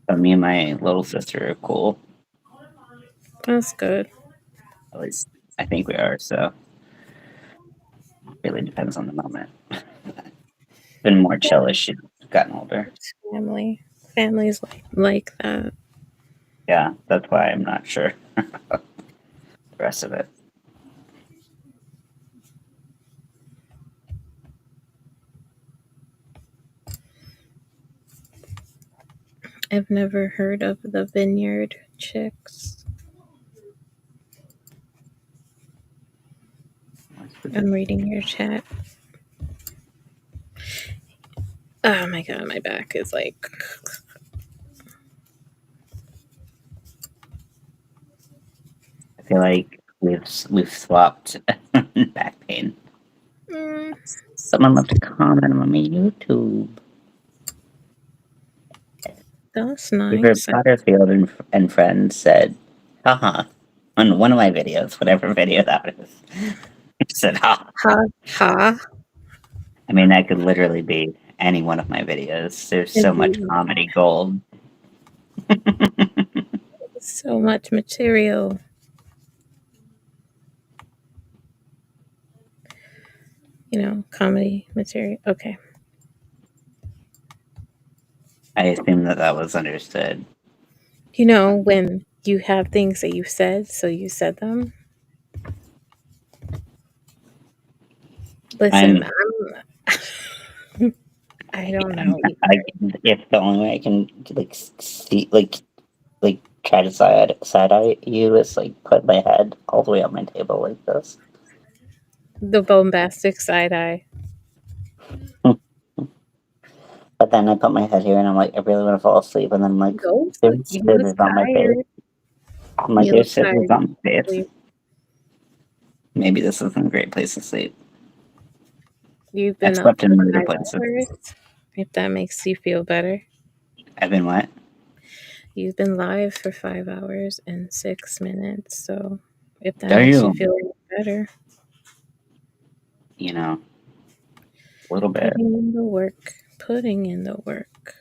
But me and my little sister are cool. That's good. At least I think we are. So it really depends on the moment. Been more chill as she's gotten older. Family. Families like that. Yeah, that's why I'm not sure the rest of it. I've never heard of the Vineyard Chicks. I'm reading your chat. Oh my god, my back is like. I feel like we've swapped back pain. Mm, Someone left a comment on my YouTube. that's Favorite nice. Butterfield and friends said, haha, on one of my videos, whatever video that is. Said, ha. Ha ha. I mean, that could literally be any one of my videos. There's so much Indeed. comedy gold. So much material. Comedy material. Okay. I assume that was understood. When you have things that you said, so you said them. Listen, I'm. I don't know If the only way I can like see like try to side eye you is like put my head all the way on my table like this. the bombastic side eye. But then I put my head here and I'm like, I really want to fall asleep, and then I'm like, Go. there's You look scissors on my face. tired. I'm like, You look there's scissors tired. on my face. Sleep. Maybe this isn't a great place to sleep. You've I've been up slept in for really good 5 places. hours. If that makes you feel better. I've been what? You've been live for 5 hours and 6 minutes. So if that Are makes you you? feel any better, A little bit. putting in the work. Putting in the work.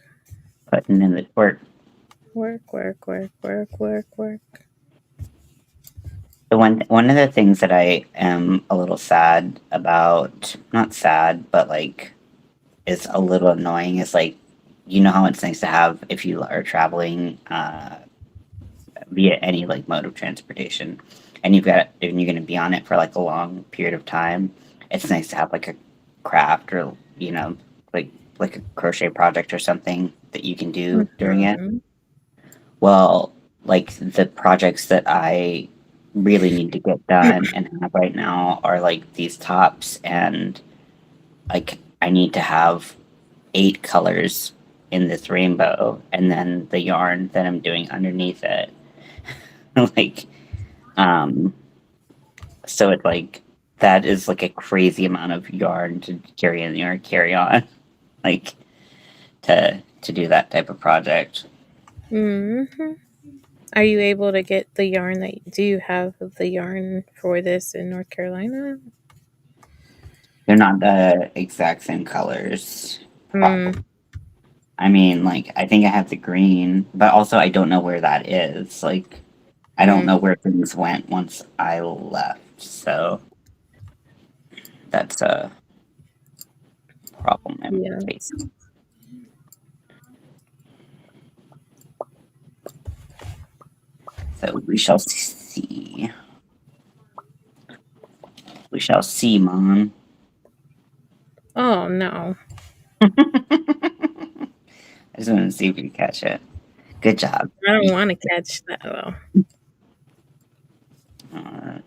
Putting in the work. Work, work, work, work, work, work. The one of the things that I am a little sad about, not sad, but like is a little annoying is like, how it's nice to have if you are traveling via any like mode of transportation, and and you're going to be on it for like a long period of time. It's nice to have like a craft or like like a crochet project or something that you can do during it. Mm-hmm. Well, like the projects that I really need to get done and have right now are like these tops, and like I need to have 8 colors in this rainbow, and then the yarn that I'm doing underneath it. like, so it's like that is like a crazy amount of yarn to carry in your carry on, like to do that type of project. Hmm. Are you able to get the yarn that do you have the yarn for this in North Carolina? They're not the exact same colors. Mm, Probably. I mean, like I think I have the green, but also I don't know where that is. Like I don't mm, know where things went once I left. So that's a problem I'm yeah. facing. So we shall see. We shall see, Mom. Oh no. I just want to see if you catch it. Good job. I don't want to catch that though. Uh,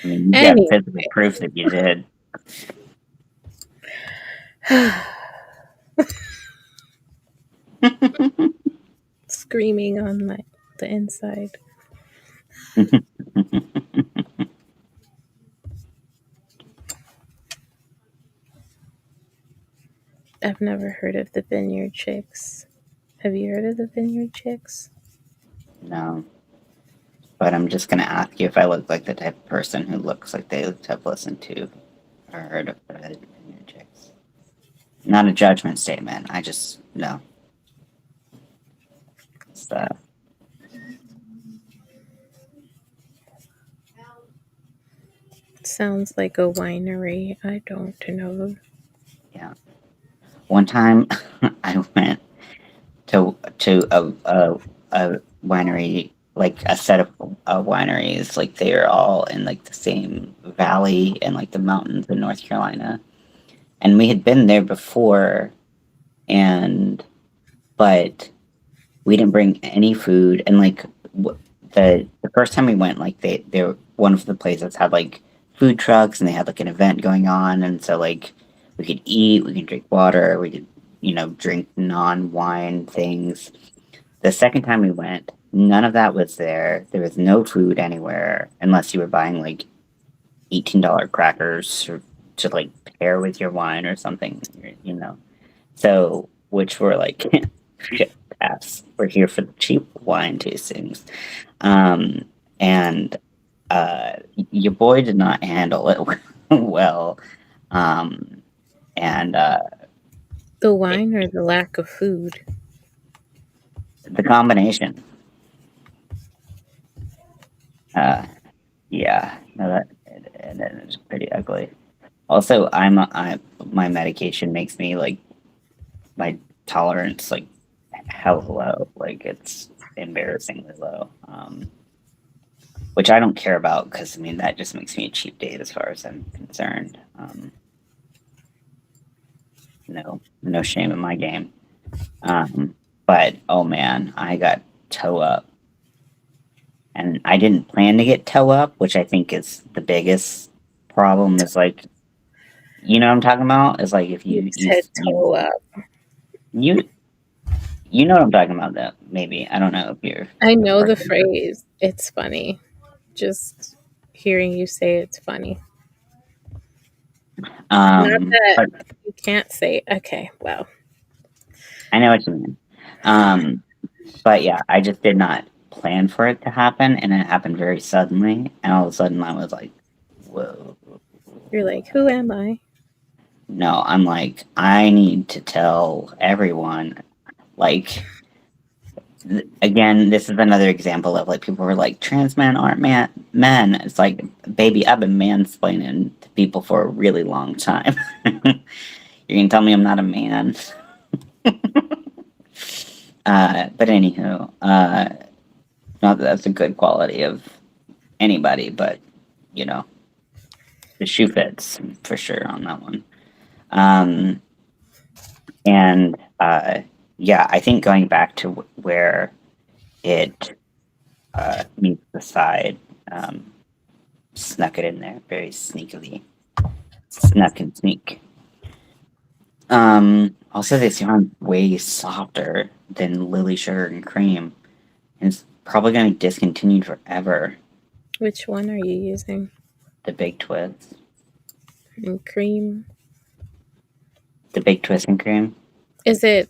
I mean, you got Anyway. physical proof that you did. Screaming on the inside. I've never heard of the Vineyard Chicks. Have you heard of the Vineyard Chicks? No, but I'm just gonna ask you if I look like the type of person who looks like they have listened to or heard of the chicks. Not a judgment statement. I just no. It's, Sounds like a winery. I don't know. yeah. One time, I went to a winery, like a set of wineries, like they are all in like the same valley and like the mountains in North Carolina, and we had been there before, and but we didn't bring any food, and like the first time we went, like they were, one of the places had like food trucks, and they had like an event going on, and so like we could eat, we could drink water, we could drink non-wine things. The second time we went, none of that was there. There was no food anywhere unless you were buying like $18 crackers to like pair with your wine or something, you know. So, which were like, shit, pass. We're here for the cheap wine tastings. Um, and your boy did not handle it well. Um, and The it, wine or the lack of food? the combination, uh, yeah, no, that is pretty ugly. Also, my medication makes me like my tolerance like hella low. Like it's embarrassingly low. Which I don't care about because I mean that just makes me a cheap date as far as I'm concerned. No shame in my game. Um, but oh man, I got toe up, and I didn't plan to get toe up, which I think is the biggest problem. Is like you know what I'm talking about? Is like if You you said you toe up. you you know what I'm talking about though. Maybe I don't know if you're I a know the person. phrase. It's funny. Just hearing you say it's funny. Not that But you can't say, okay, well, I know what you mean. Um, but yeah, I just did not plan for it to happen, and it happened very suddenly. And all of a sudden, I was like, "Whoa!" you're like, who am I? No, I'm like, I need to tell everyone. Like, again, this is another example of like people were like, "Trans men aren't men." It's like, baby, I've been mansplaining to people for a really long time. You're gonna tell me I'm not a man? But anywho, not that that's a good quality of anybody, but you know, the shoe fits for sure on that one. Um, and yeah, I think going back to where it meets the side, um, snuck it in there very sneakily, snuck and sneak. Also, they sound way softer than Lily Sugar and Cream, and it's probably going to be discontinued forever. Which one are you using? The Big Twids. and cream. The big twist and cream. Is it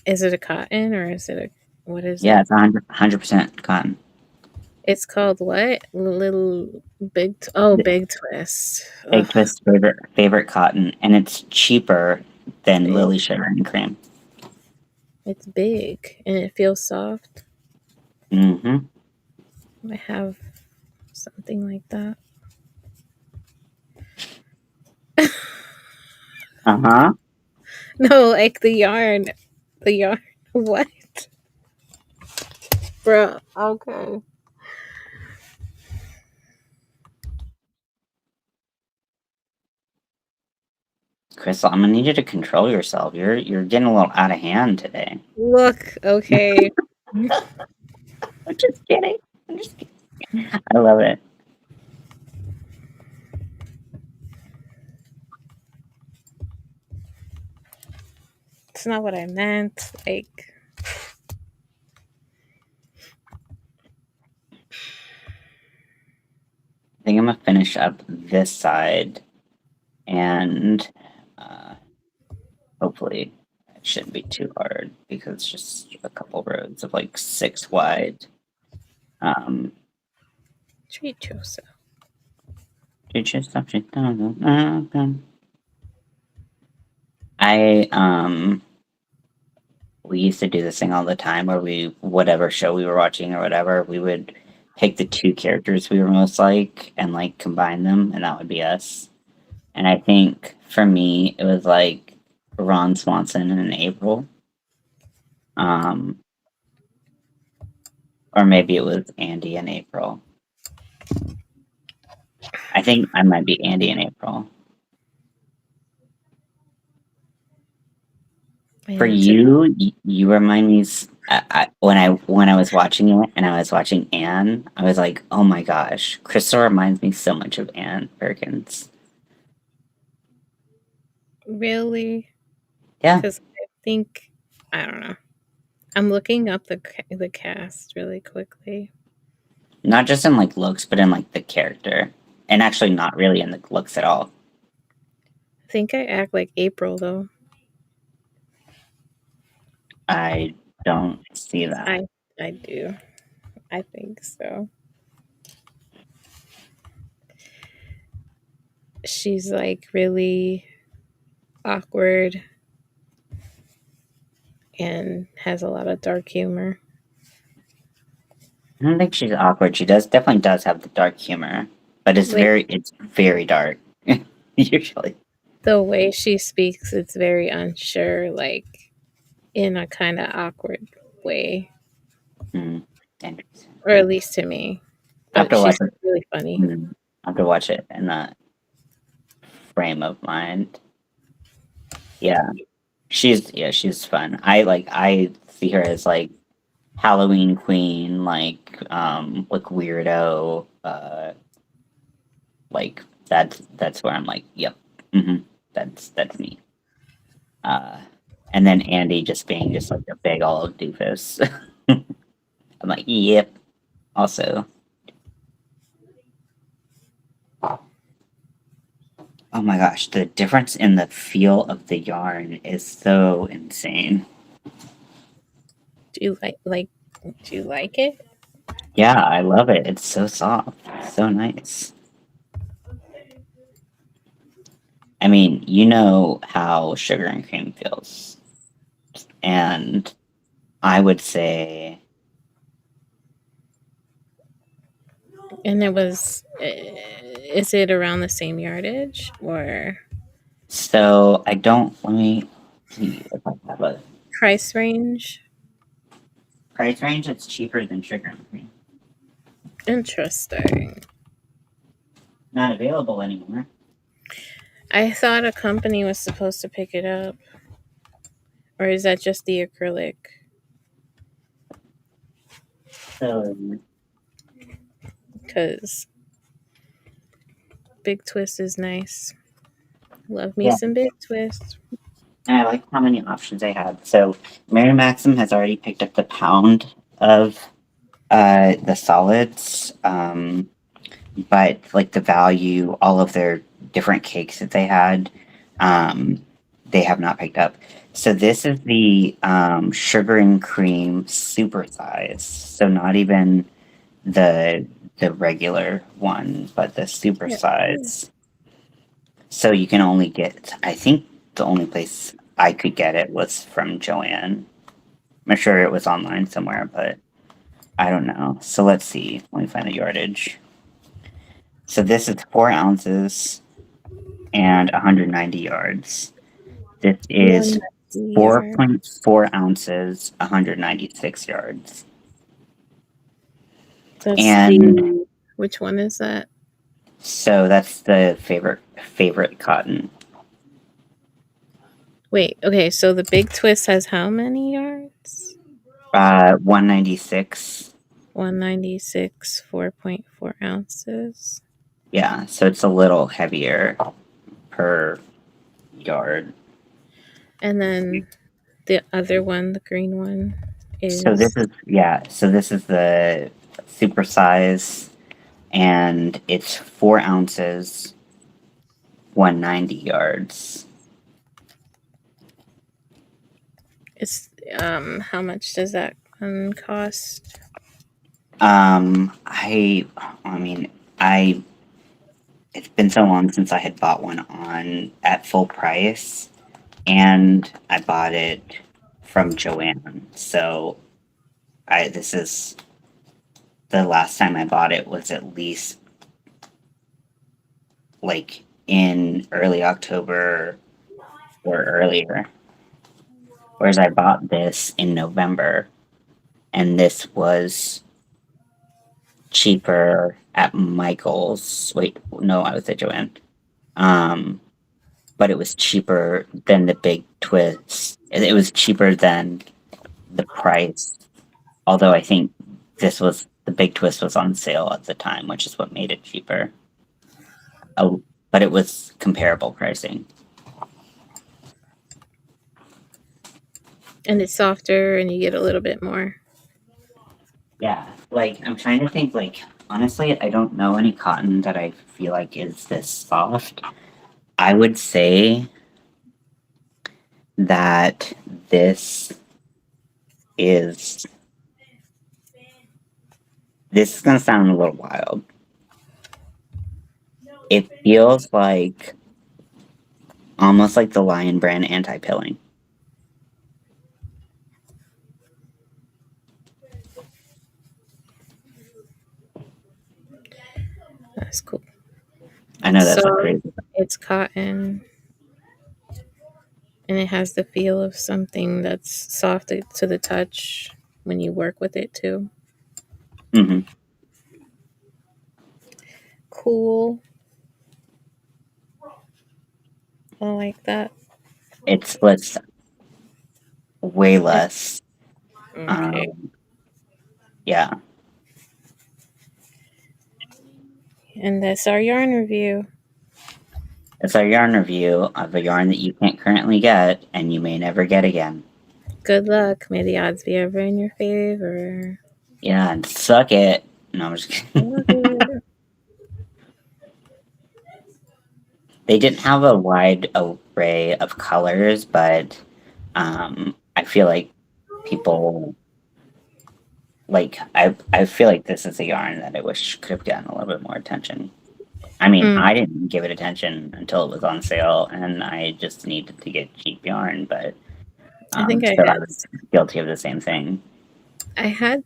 is it a cotton or is it a what is Yeah, it? it's 100% cotton. It's called what? Little big big twist. Ugh, Big twist favorite cotton, and it's cheaper than big. Lily sugar and cream. It's big and it feels soft. Mm-hmm. I have something like that. Uh-huh. No, like the yarn. The yarn. What? Bro, okay. Crystal, I'm gonna need you to control yourself. You're getting a little out of hand today. Look, okay. I'm just kidding. I'm just kidding. I love it. It's not what I meant. Like, I think I'm gonna finish up this side, and uh, hopefully it shouldn't be too hard because it's just a couple rows of like 6 wide. treat yourself. Did you stop? I we used to do this thing all the time where we whatever show we were watching or whatever, we would pick the 2 characters we were most like and like combine them, and that would be us. And I think for me it was like Ron Swanson and April. Um or maybe it was Andy and April. I think I might be Andy and April. I For need to. you, you remind me when I was watching it and I was watching Anne, I was like, oh my gosh, Crystal reminds me so much of Anne Perkins. Really? Yeah, Because I think, I don't know. I'm looking up the cast really quickly. not just in like looks, but in like the character, and actually not really in the looks at all. I think I act like April, though. I don't see that. I do. I think so. She's like really awkward and has a lot of dark humor. I don't think she's awkward. She definitely does have the dark humor, but Like it's very dark usually. the way she speaks, it's very unsure, like in a kind of awkward way, Mm, interesting. or at least to me. I have But to watch she's it. really funny. I have to watch it in that frame of mind. Yeah, she's fun. I see her as like Halloween queen, like weirdo. Like that's where I'm like, yep, that's me. Uh, and then Andy just being just like a big old doofus. I'm like, yep. Also, oh my gosh, the difference in the feel of the yarn is so insane. Do you like? Do you like it? Yeah, I love it. It's so soft, so nice. I mean, you know how sugar and cream feels. And I would say, And it was. Is it around the same yardage or so I don't, let me see if I have a price range? price range that's cheaper than sugar and cream. Interesting. Not available anymore. I thought a company was supposed to pick it up, or is that just the acrylic? So, Because Big Twist is nice. Love me yeah, some Big Twist. and I like how many options they have. So, Mary Maxim has already picked up the pound of the solids. But like the value, all of their different cakes that they had, um, they have not picked up. So this is the sugar and cream super size. So not even the regular one, but the super Yeah. size. So you can only get. I think the only place I could get it was from Joanne. I'm sure it was online somewhere, but I don't know. So let's see. Let me find the yardage. So this is 4 ounces and 190 yards. This is 190 yard. 4.4 ounces, 196 yards. That's And the. Which one is that? so that's the favorite cotton. Wait, okay, so the big twist has how many yards? 196. 196, 4.4 ounces. Yeah, so it's a little heavier per yard. And then the other one, the green one, So this is is so this is the super size, and it's 4 ounces, 190 yards. it's how much does that one cost? I mean, I it's been so long since I had bought one on at full price, and I bought it from Joanne. So I this is the last time I bought it was at least like in early October or earlier. Whereas I bought this in November, and this was cheaper at Michael's. Wait, no, I was at Joanne. Um, but it was cheaper than the big twist. It was cheaper than the price. Although I think the big twist was on sale at the time, which is what made it cheaper. Oh, but it was comparable pricing. And it's softer and you get a little bit more. Yeah, like I'm trying to think. Like honestly, I don't know any cotton that I feel like is this soft. I would say that this is this is gonna sound a little wild. It feels like almost like the Lion Brand anti-pilling. That's cool. I know It's that's soft, crazy. it's cotton, and it has the feel of something that's soft to the touch when you work with it too. Hmm. Cool. I like that. It splits way less. Okay. Um, yeah, And that's our yarn review. it's our yarn review of a yarn that you can't currently get and you may never get again. Good luck. May the odds be ever in your favor. Yeah, and suck it. No, I'm just kidding. Love it. They didn't have a wide array of colors, but I feel like people I feel like this is a yarn that I wish could have gotten a little bit more attention. I mean, Mm, I didn't give it attention until it was on sale, and I just needed to get cheap yarn. But I think so I was guilty of the same thing. I had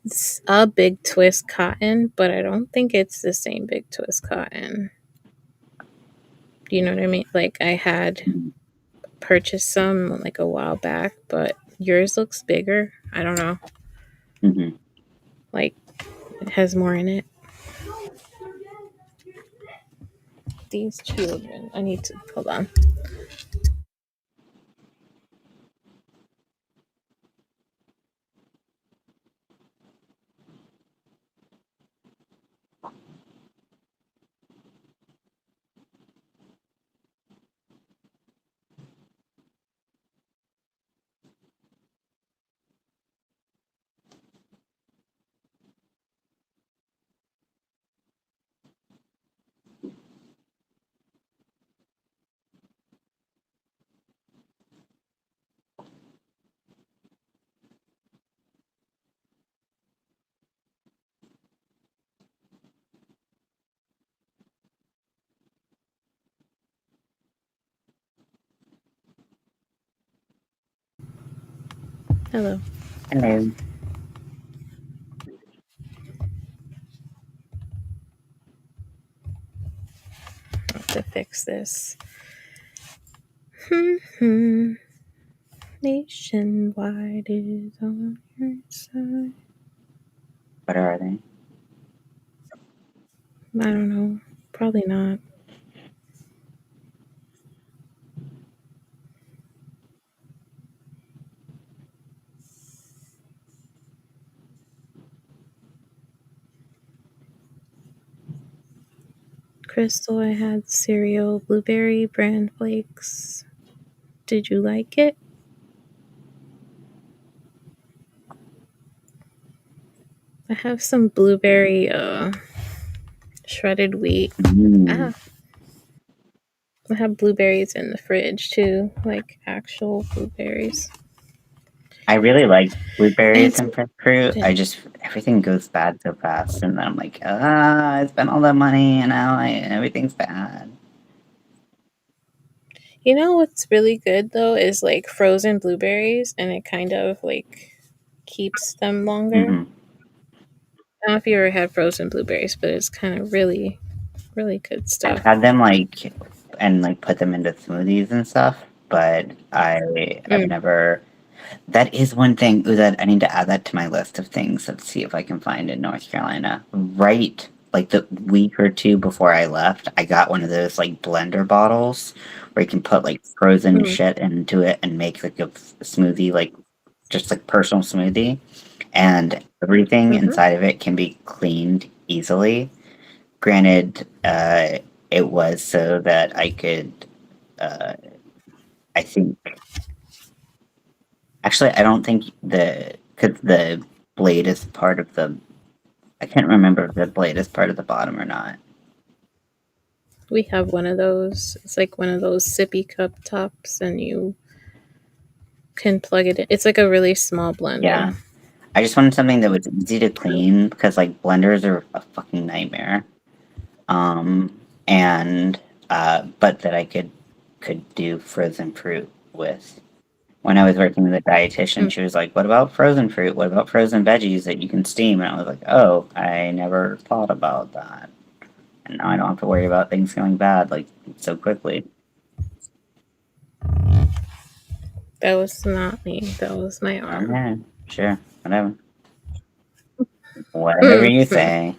a big twist cotton, but I don't think it's the same big twist cotton. Do you know what I mean? Like I had purchased some like a while back, but yours looks bigger. I don't know. Hmm. Like it has more in it. These children. I need to hold on. Hello. Hello. I have to fix this. Hmm. Nationwide is on your side. What are they? I don't know. Probably not. Crystal, I had cereal, blueberry bran flakes. Did you like it? I have some blueberry shredded wheat. Mm. Ah, I have blueberries in the fridge too, like actual blueberries. I really like And blueberries some and fresh fruit. I pudding. just everything goes bad so fast, and then I'm like, I spent all that money, and now everything's bad. You know what's really good though is like frozen blueberries, and it kind of like keeps them longer. Hmm. I don't know if you ever had frozen blueberries, but it's kind of really, really good I've stuff. had them like put them into smoothies and stuff, but I've Mm, never. That is one thing that I need to add that to my list of things. Let's see if I can find in North Carolina. Right, like the week or two before I left, I got one of those like blender bottles where you can put like frozen mm, shit into it and make like a smoothie, like just like personal smoothie, and everything mm-hmm. inside of it can be cleaned easily. Granted, it was so that I could. Uh, I think actually, I don't think because the blade is part of the. I can't remember if the blade is part of the bottom or not. We have one of those. It's like one of those sippy cup tops, and you can plug it in. It's like a really small Yeah, blender. I just wanted something that was easy to clean because like blenders are a fucking nightmare. And but that I could do frozen fruit with. When I was working with a dietitian, Mm. she was like, "What about frozen fruit? What about frozen veggies that you can steam?" And I was like, "Oh, I never thought about that." And now I don't have to worry about things going bad like so quickly. That was not me. That was my arm. Okay, sure, whatever, whatever you Mhm. say.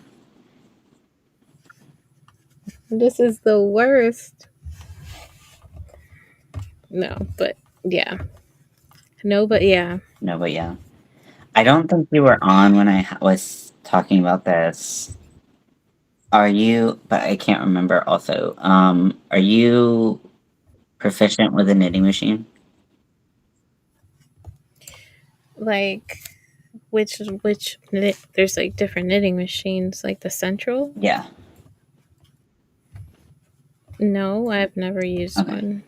This is the worst. No, but yeah. No, but yeah. No, but yeah, I don't think you were on when I was talking about this. Are you? But I can't remember. Also, are you proficient with a knitting machine? Like there's like different knitting machines, like the Central. Yeah. No, I've never used Okay. one,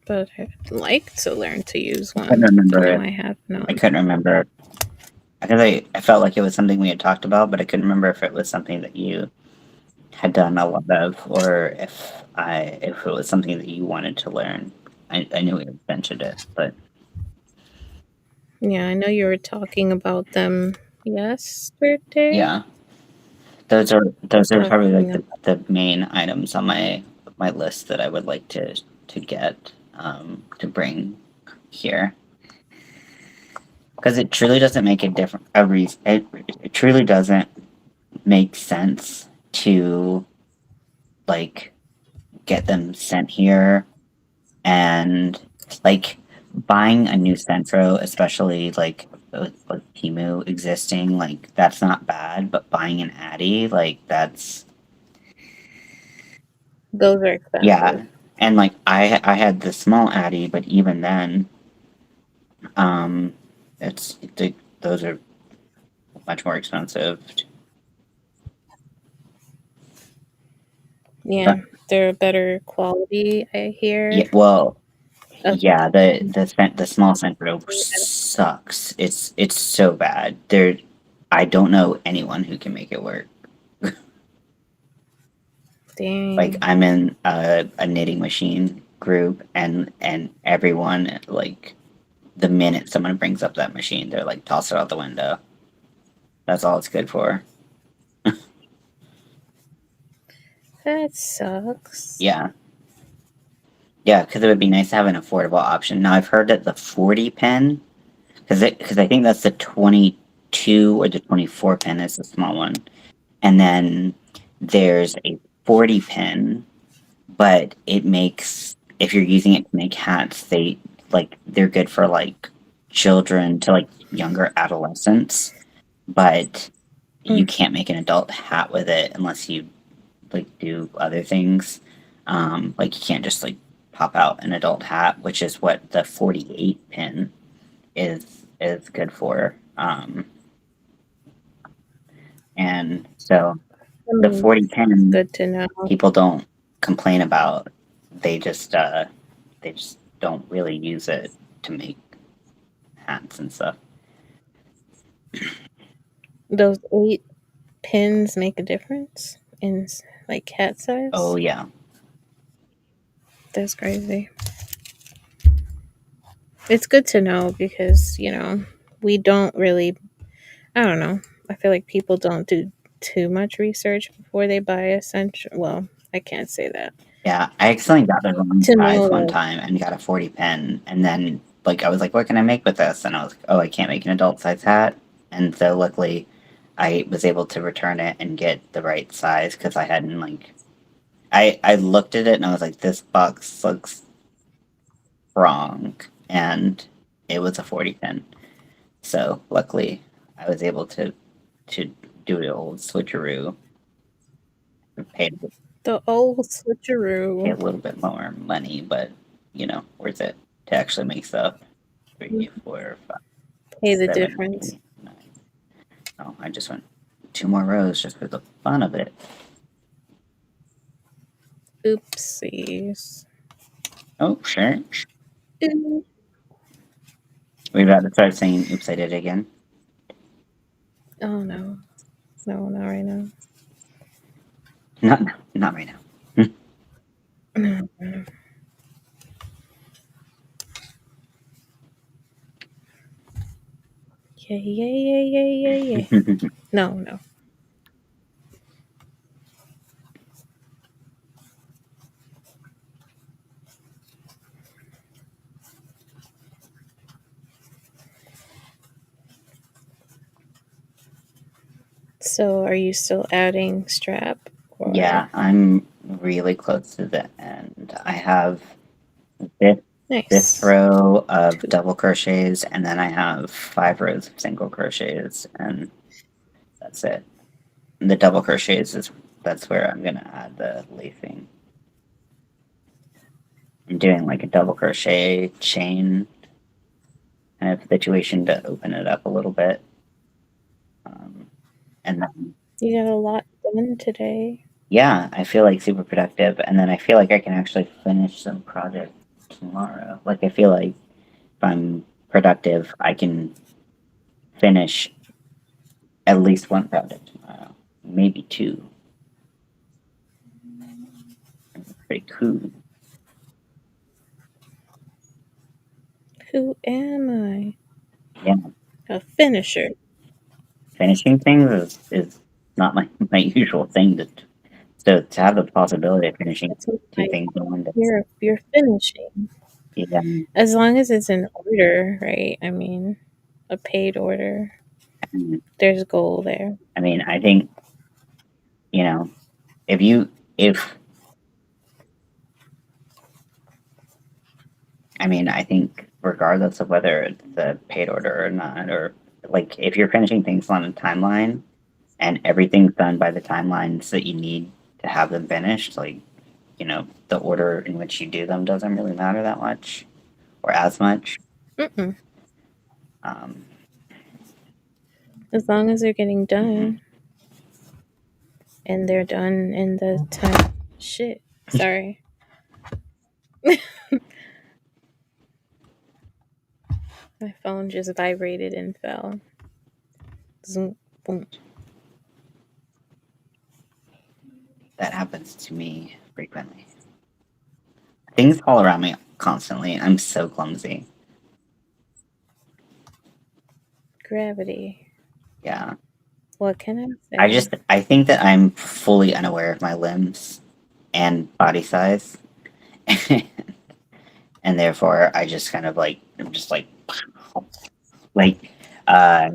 but I'd like to learn to use I couldn't one. But remember no, it. I have I not. couldn't remember because I felt like it was something we had talked about, but I couldn't remember if it was something that you had done a lot of, or if it was something that you wanted to learn. I knew we had mentioned it, but Yeah, I know you were talking about them yesterday. yeah, those are probably Talking like of the main items on my list that I would like to get to bring here because it truly doesn't make a difference. It truly doesn't make sense to like get them sent here and like buying a new Centro, especially like with like Timu existing, like that's not bad, but buying an Addy, like that's those are yeah. expensive. And like I had the small Addy, but even then, um, those are much more expensive. But Yeah, they're a better quality, I yeah, hear. well, Of yeah, the small Centro sucks. It's so bad. I don't know anyone who can make it work. Like dang. I'm in a knitting machine group and everyone like the minute someone brings up that machine, they're like, toss it out the window. That's all it's good for. That sucks. Yeah. Yeah, because it would be nice to have an affordable option. Now I've heard that the 40 pin, because I think that's the 22 or the 24 pin is the small one, and then there's a 40 pin, but it makes if you're using it to make hats, they're good for like children to like younger adolescents, but you Mm. can't make an adult hat with it unless you like do other things. Like you can't just like pop out an adult hat, which is what the 48 pin is good for. And so I the mean, 40 pin good to know. people don't complain about. They just don't really use it to make hats and stuff. Those 8 pins make a difference in like hat Oh size. yeah. That's crazy. It's good to know because, we don't really, I don't know. I feel like people don't do too much research before they buy essential. Well, I can't say that. Yeah, I accidentally got the wrong To know, size one like, time and got a 40 pin, and then like I was like, "What can I make with this?" And I was like, "Oh, I can't make an adult size hat." And so luckily, I was able to return it and get the right size because I hadn't like I looked at it and I was like, "This box looks wrong," and it was a 40 pin. So luckily, I was able to do the old switcheroo, and the old pay a switcheroo. little bit more money, but worth it to actually make stuff. 3, 4, 5, Pay the 7, difference. 8, 9. Oh, I just went 2 more rows just for the fun of it. Oopsies. Oh, sure. Ooh. We about to start saying, "Oops, I did it again." Oh no. No, not right now. Not now. Not right now. Yeah, yeah, yeah, yeah, yeah, yeah. No, no. So, are you still adding strap or Yeah, I'm really close to the end. I have this this nice? row of 2. double crochets, and then I have 5 rows of single crochets, and that's it. And the double crochets that's where I'm gonna add the lacing. I'm doing like a double crochet chain kind of situation to open it up a little bit. And then, You got a lot done today. yeah, I feel like super productive. And then I feel like I can actually finish some projects tomorrow. Like, I feel like if I'm productive, I can finish at least one project tomorrow, maybe 2. Pretty cool. Who am I? Yeah, A finisher. finishing things is not my usual thing. So to have the possibility of finishing That's what 2 things in one day, you're finishing. yeah, As long as it's an order, right? I mean, a paid order. There's goal there. I mean, I think if you if I mean, I think regardless of whether it's a paid order or not, or like if you're finishing things on a timeline and everything's done by the timelines that you need to have them finished, like the order in which you do them doesn't really matter that much or as much. Mm-mm. Um, As long as they're getting mhm. done and they're done in the time. Shit. Sorry. My phone just vibrated and fell. Zoom. Boom. That happens to me frequently. Things fall around me constantly. I'm so clumsy. Gravity. Yeah. What can I say? I think that I'm fully unaware of my limbs and body size. And therefore I just kind of I'm just like uh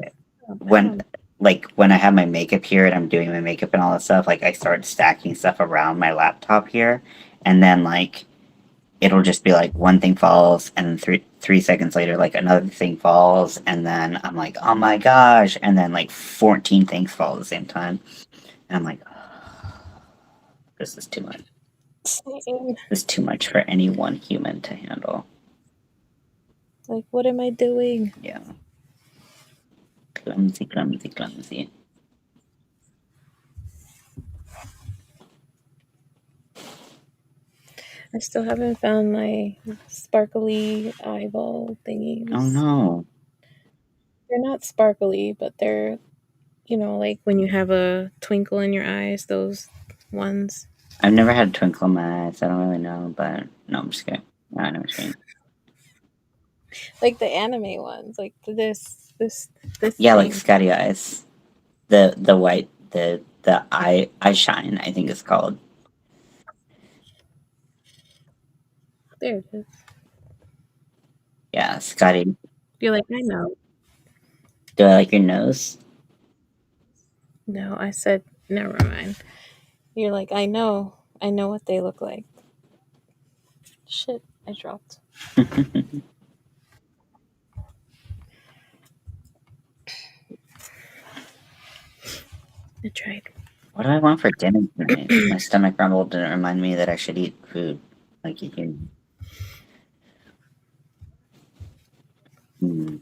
Oh, when wow. when I have my makeup here and I'm doing my makeup and all that stuff, like I start stacking stuff around my laptop here, and then it'll just be like one thing falls, and then three seconds later, like another thing falls, and then I'm like, oh my gosh, and then like 14 things fall at the same time, and I'm like, this is too much. Same. This is too much for any one human to handle. Like, what am I doing? Yeah, clumsy, clumsy, clumsy. I still haven't found my sparkly eyeball thingies. Oh no. They're not sparkly, but they're, like when you have a twinkle in your eyes, those ones. I've never had a twinkle in my eyes. I don't really know, but no, I'm just kidding. I know what you mean. Like the anime ones, like this Yeah, like thing. Scotty eyes. The white the eye shine, I think it's called. There it is. Yeah, Scotty. You're like, I know. Do I like your nose? No, I said, never mind. You're like, I know. I know what they look like. Shit, I dropped. I tried. What do I want for dinner tonight? My stomach rumble didn't remind me that I should eat food. Like you can. Hmm.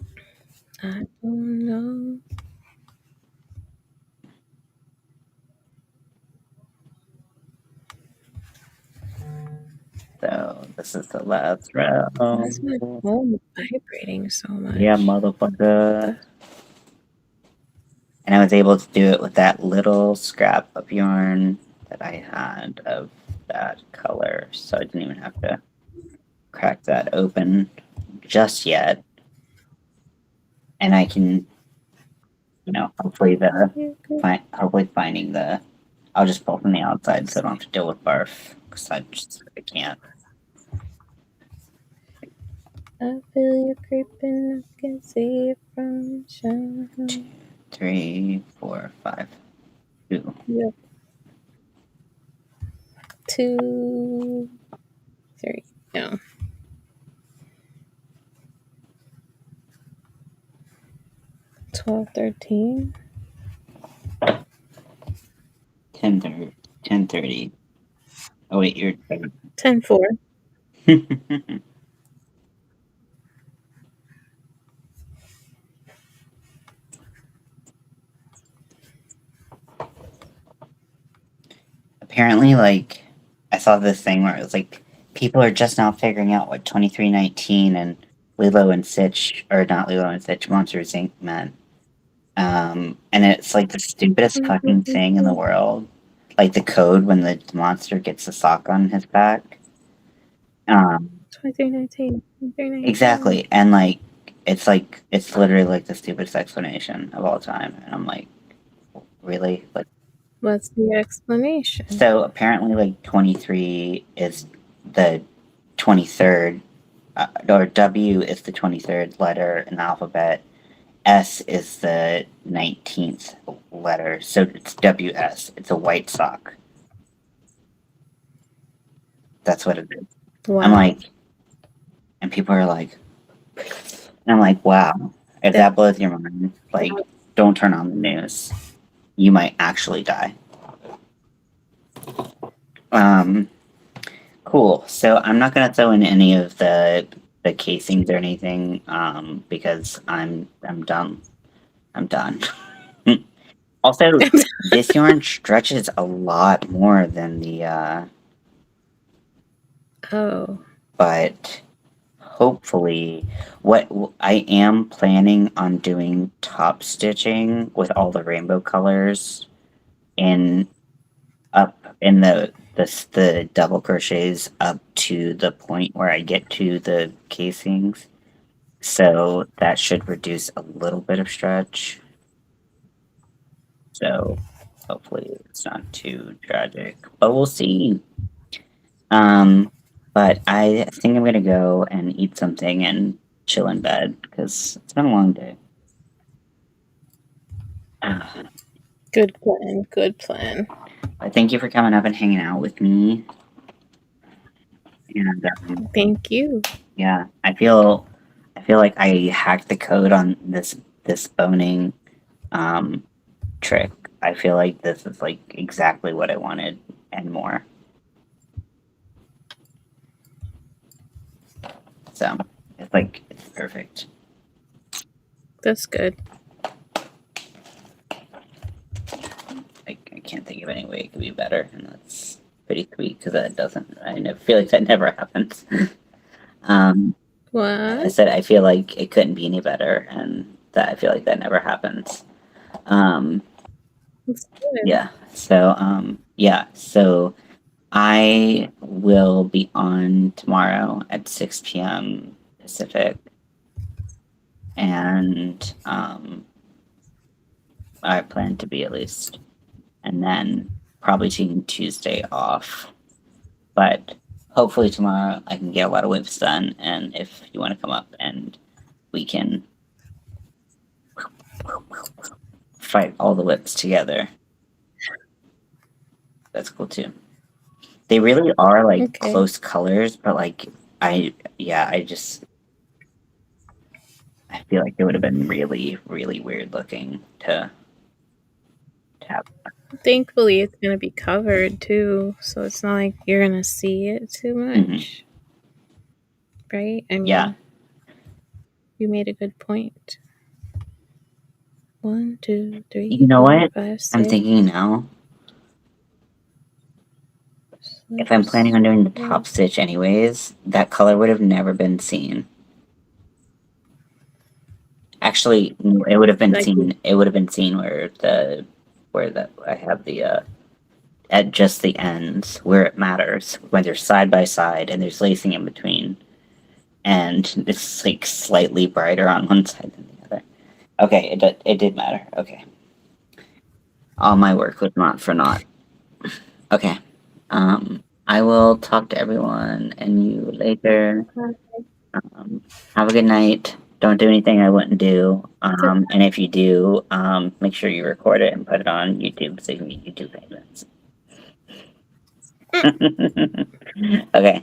I don't know. So this is the last Why is my round. phone vibrating so much? Yeah, motherfucker. And I was able to do it with that little scrap of yarn that I had of that color. So I didn't even have to crack that open just yet. And I can, hopefully hopefully finding the, I'll just pull from the outside so I don't have to deal with barf, because I can't. I feel you creeping. I can see it from your shadow. 2, 3, 4, 5. 2. Yep. 2, 3. No. 12, 13. 10:30. Oh wait, you're 10, 4. Apparently, I saw this thing where it was like people are just now figuring out what 2319 and Lilo and Stitch, or not Lilo and Stitch, Monsters Inc. meant. And it's like the stupidest fucking thing in the world. Like the code when the monster gets a sock on his back. 2319. 2319. Exactly. And it's literally like the stupidest explanation of all time. And I'm like, really? What's the explanation? So apparently 23 is the 23rd, or W is the 23rd letter in the alphabet. S is the 19th letter, so it's WS. It's a white sock. That's what it is. I'm Wow. like, and people are like, and I'm like, wow, if that blows your mind, don't turn on the news. You might actually die. Cool. So I'm not gonna throw in any of the casings or anything, because I'm done. I'm done. Also, this yarn stretches a lot more than the Oh. but hopefully what I am planning on doing top stitching with all the rainbow colors in up in the double crochets up to the point where I get to the casings. So that should reduce a little bit of stretch. So hopefully it's not too tragic, but we'll see. But I think I'm gonna go and eat something and chill in bed because it's been a long day. Good plan. Good plan. Thank you for coming up and hanging out with me. And Thank you. yeah, I feel like I hacked the code on this boning trick. I feel like this is like exactly what I wanted and more. So it's perfect. That's good. I can't think of any way it could be better, and that's pretty sweet because that doesn't. Feel like that never happens. I What? said I feel like it couldn't be any better, and that I feel like that never happens. That's good. Yeah. So yeah. So I will be on tomorrow at 6 p.m. Pacific, and I plan to be at least, and then probably taking Tuesday off. But hopefully tomorrow I can get a lot of whips done, and if you want to come up and we can fight all the whips together, that's cool too. They really are like Okay. close colors, but like I feel like it would have been really, really weird looking to have. Thankfully, it's going to be covered too, so it's not like you're going to see it too much. Right? I mean, Yeah. you made a good point. 1, 2, 3, You know 4, what? 5, 6. I'm thinking now. If I'm planning on doing the top stitch anyways, that color would have never been seen. Actually, it would have been Like- seen. It would have been seen where I have the at just the ends where it matters when they're side by side and there's lacing in between, and it's like slightly brighter on one side than the other. Okay, it did matter. Okay, all my work was not for naught. Okay, I will talk to everyone and you later. Have a good night. Don't do anything I wouldn't do. And if you do, make sure you record it and put it on YouTube so you can get YouTube payments. Okay.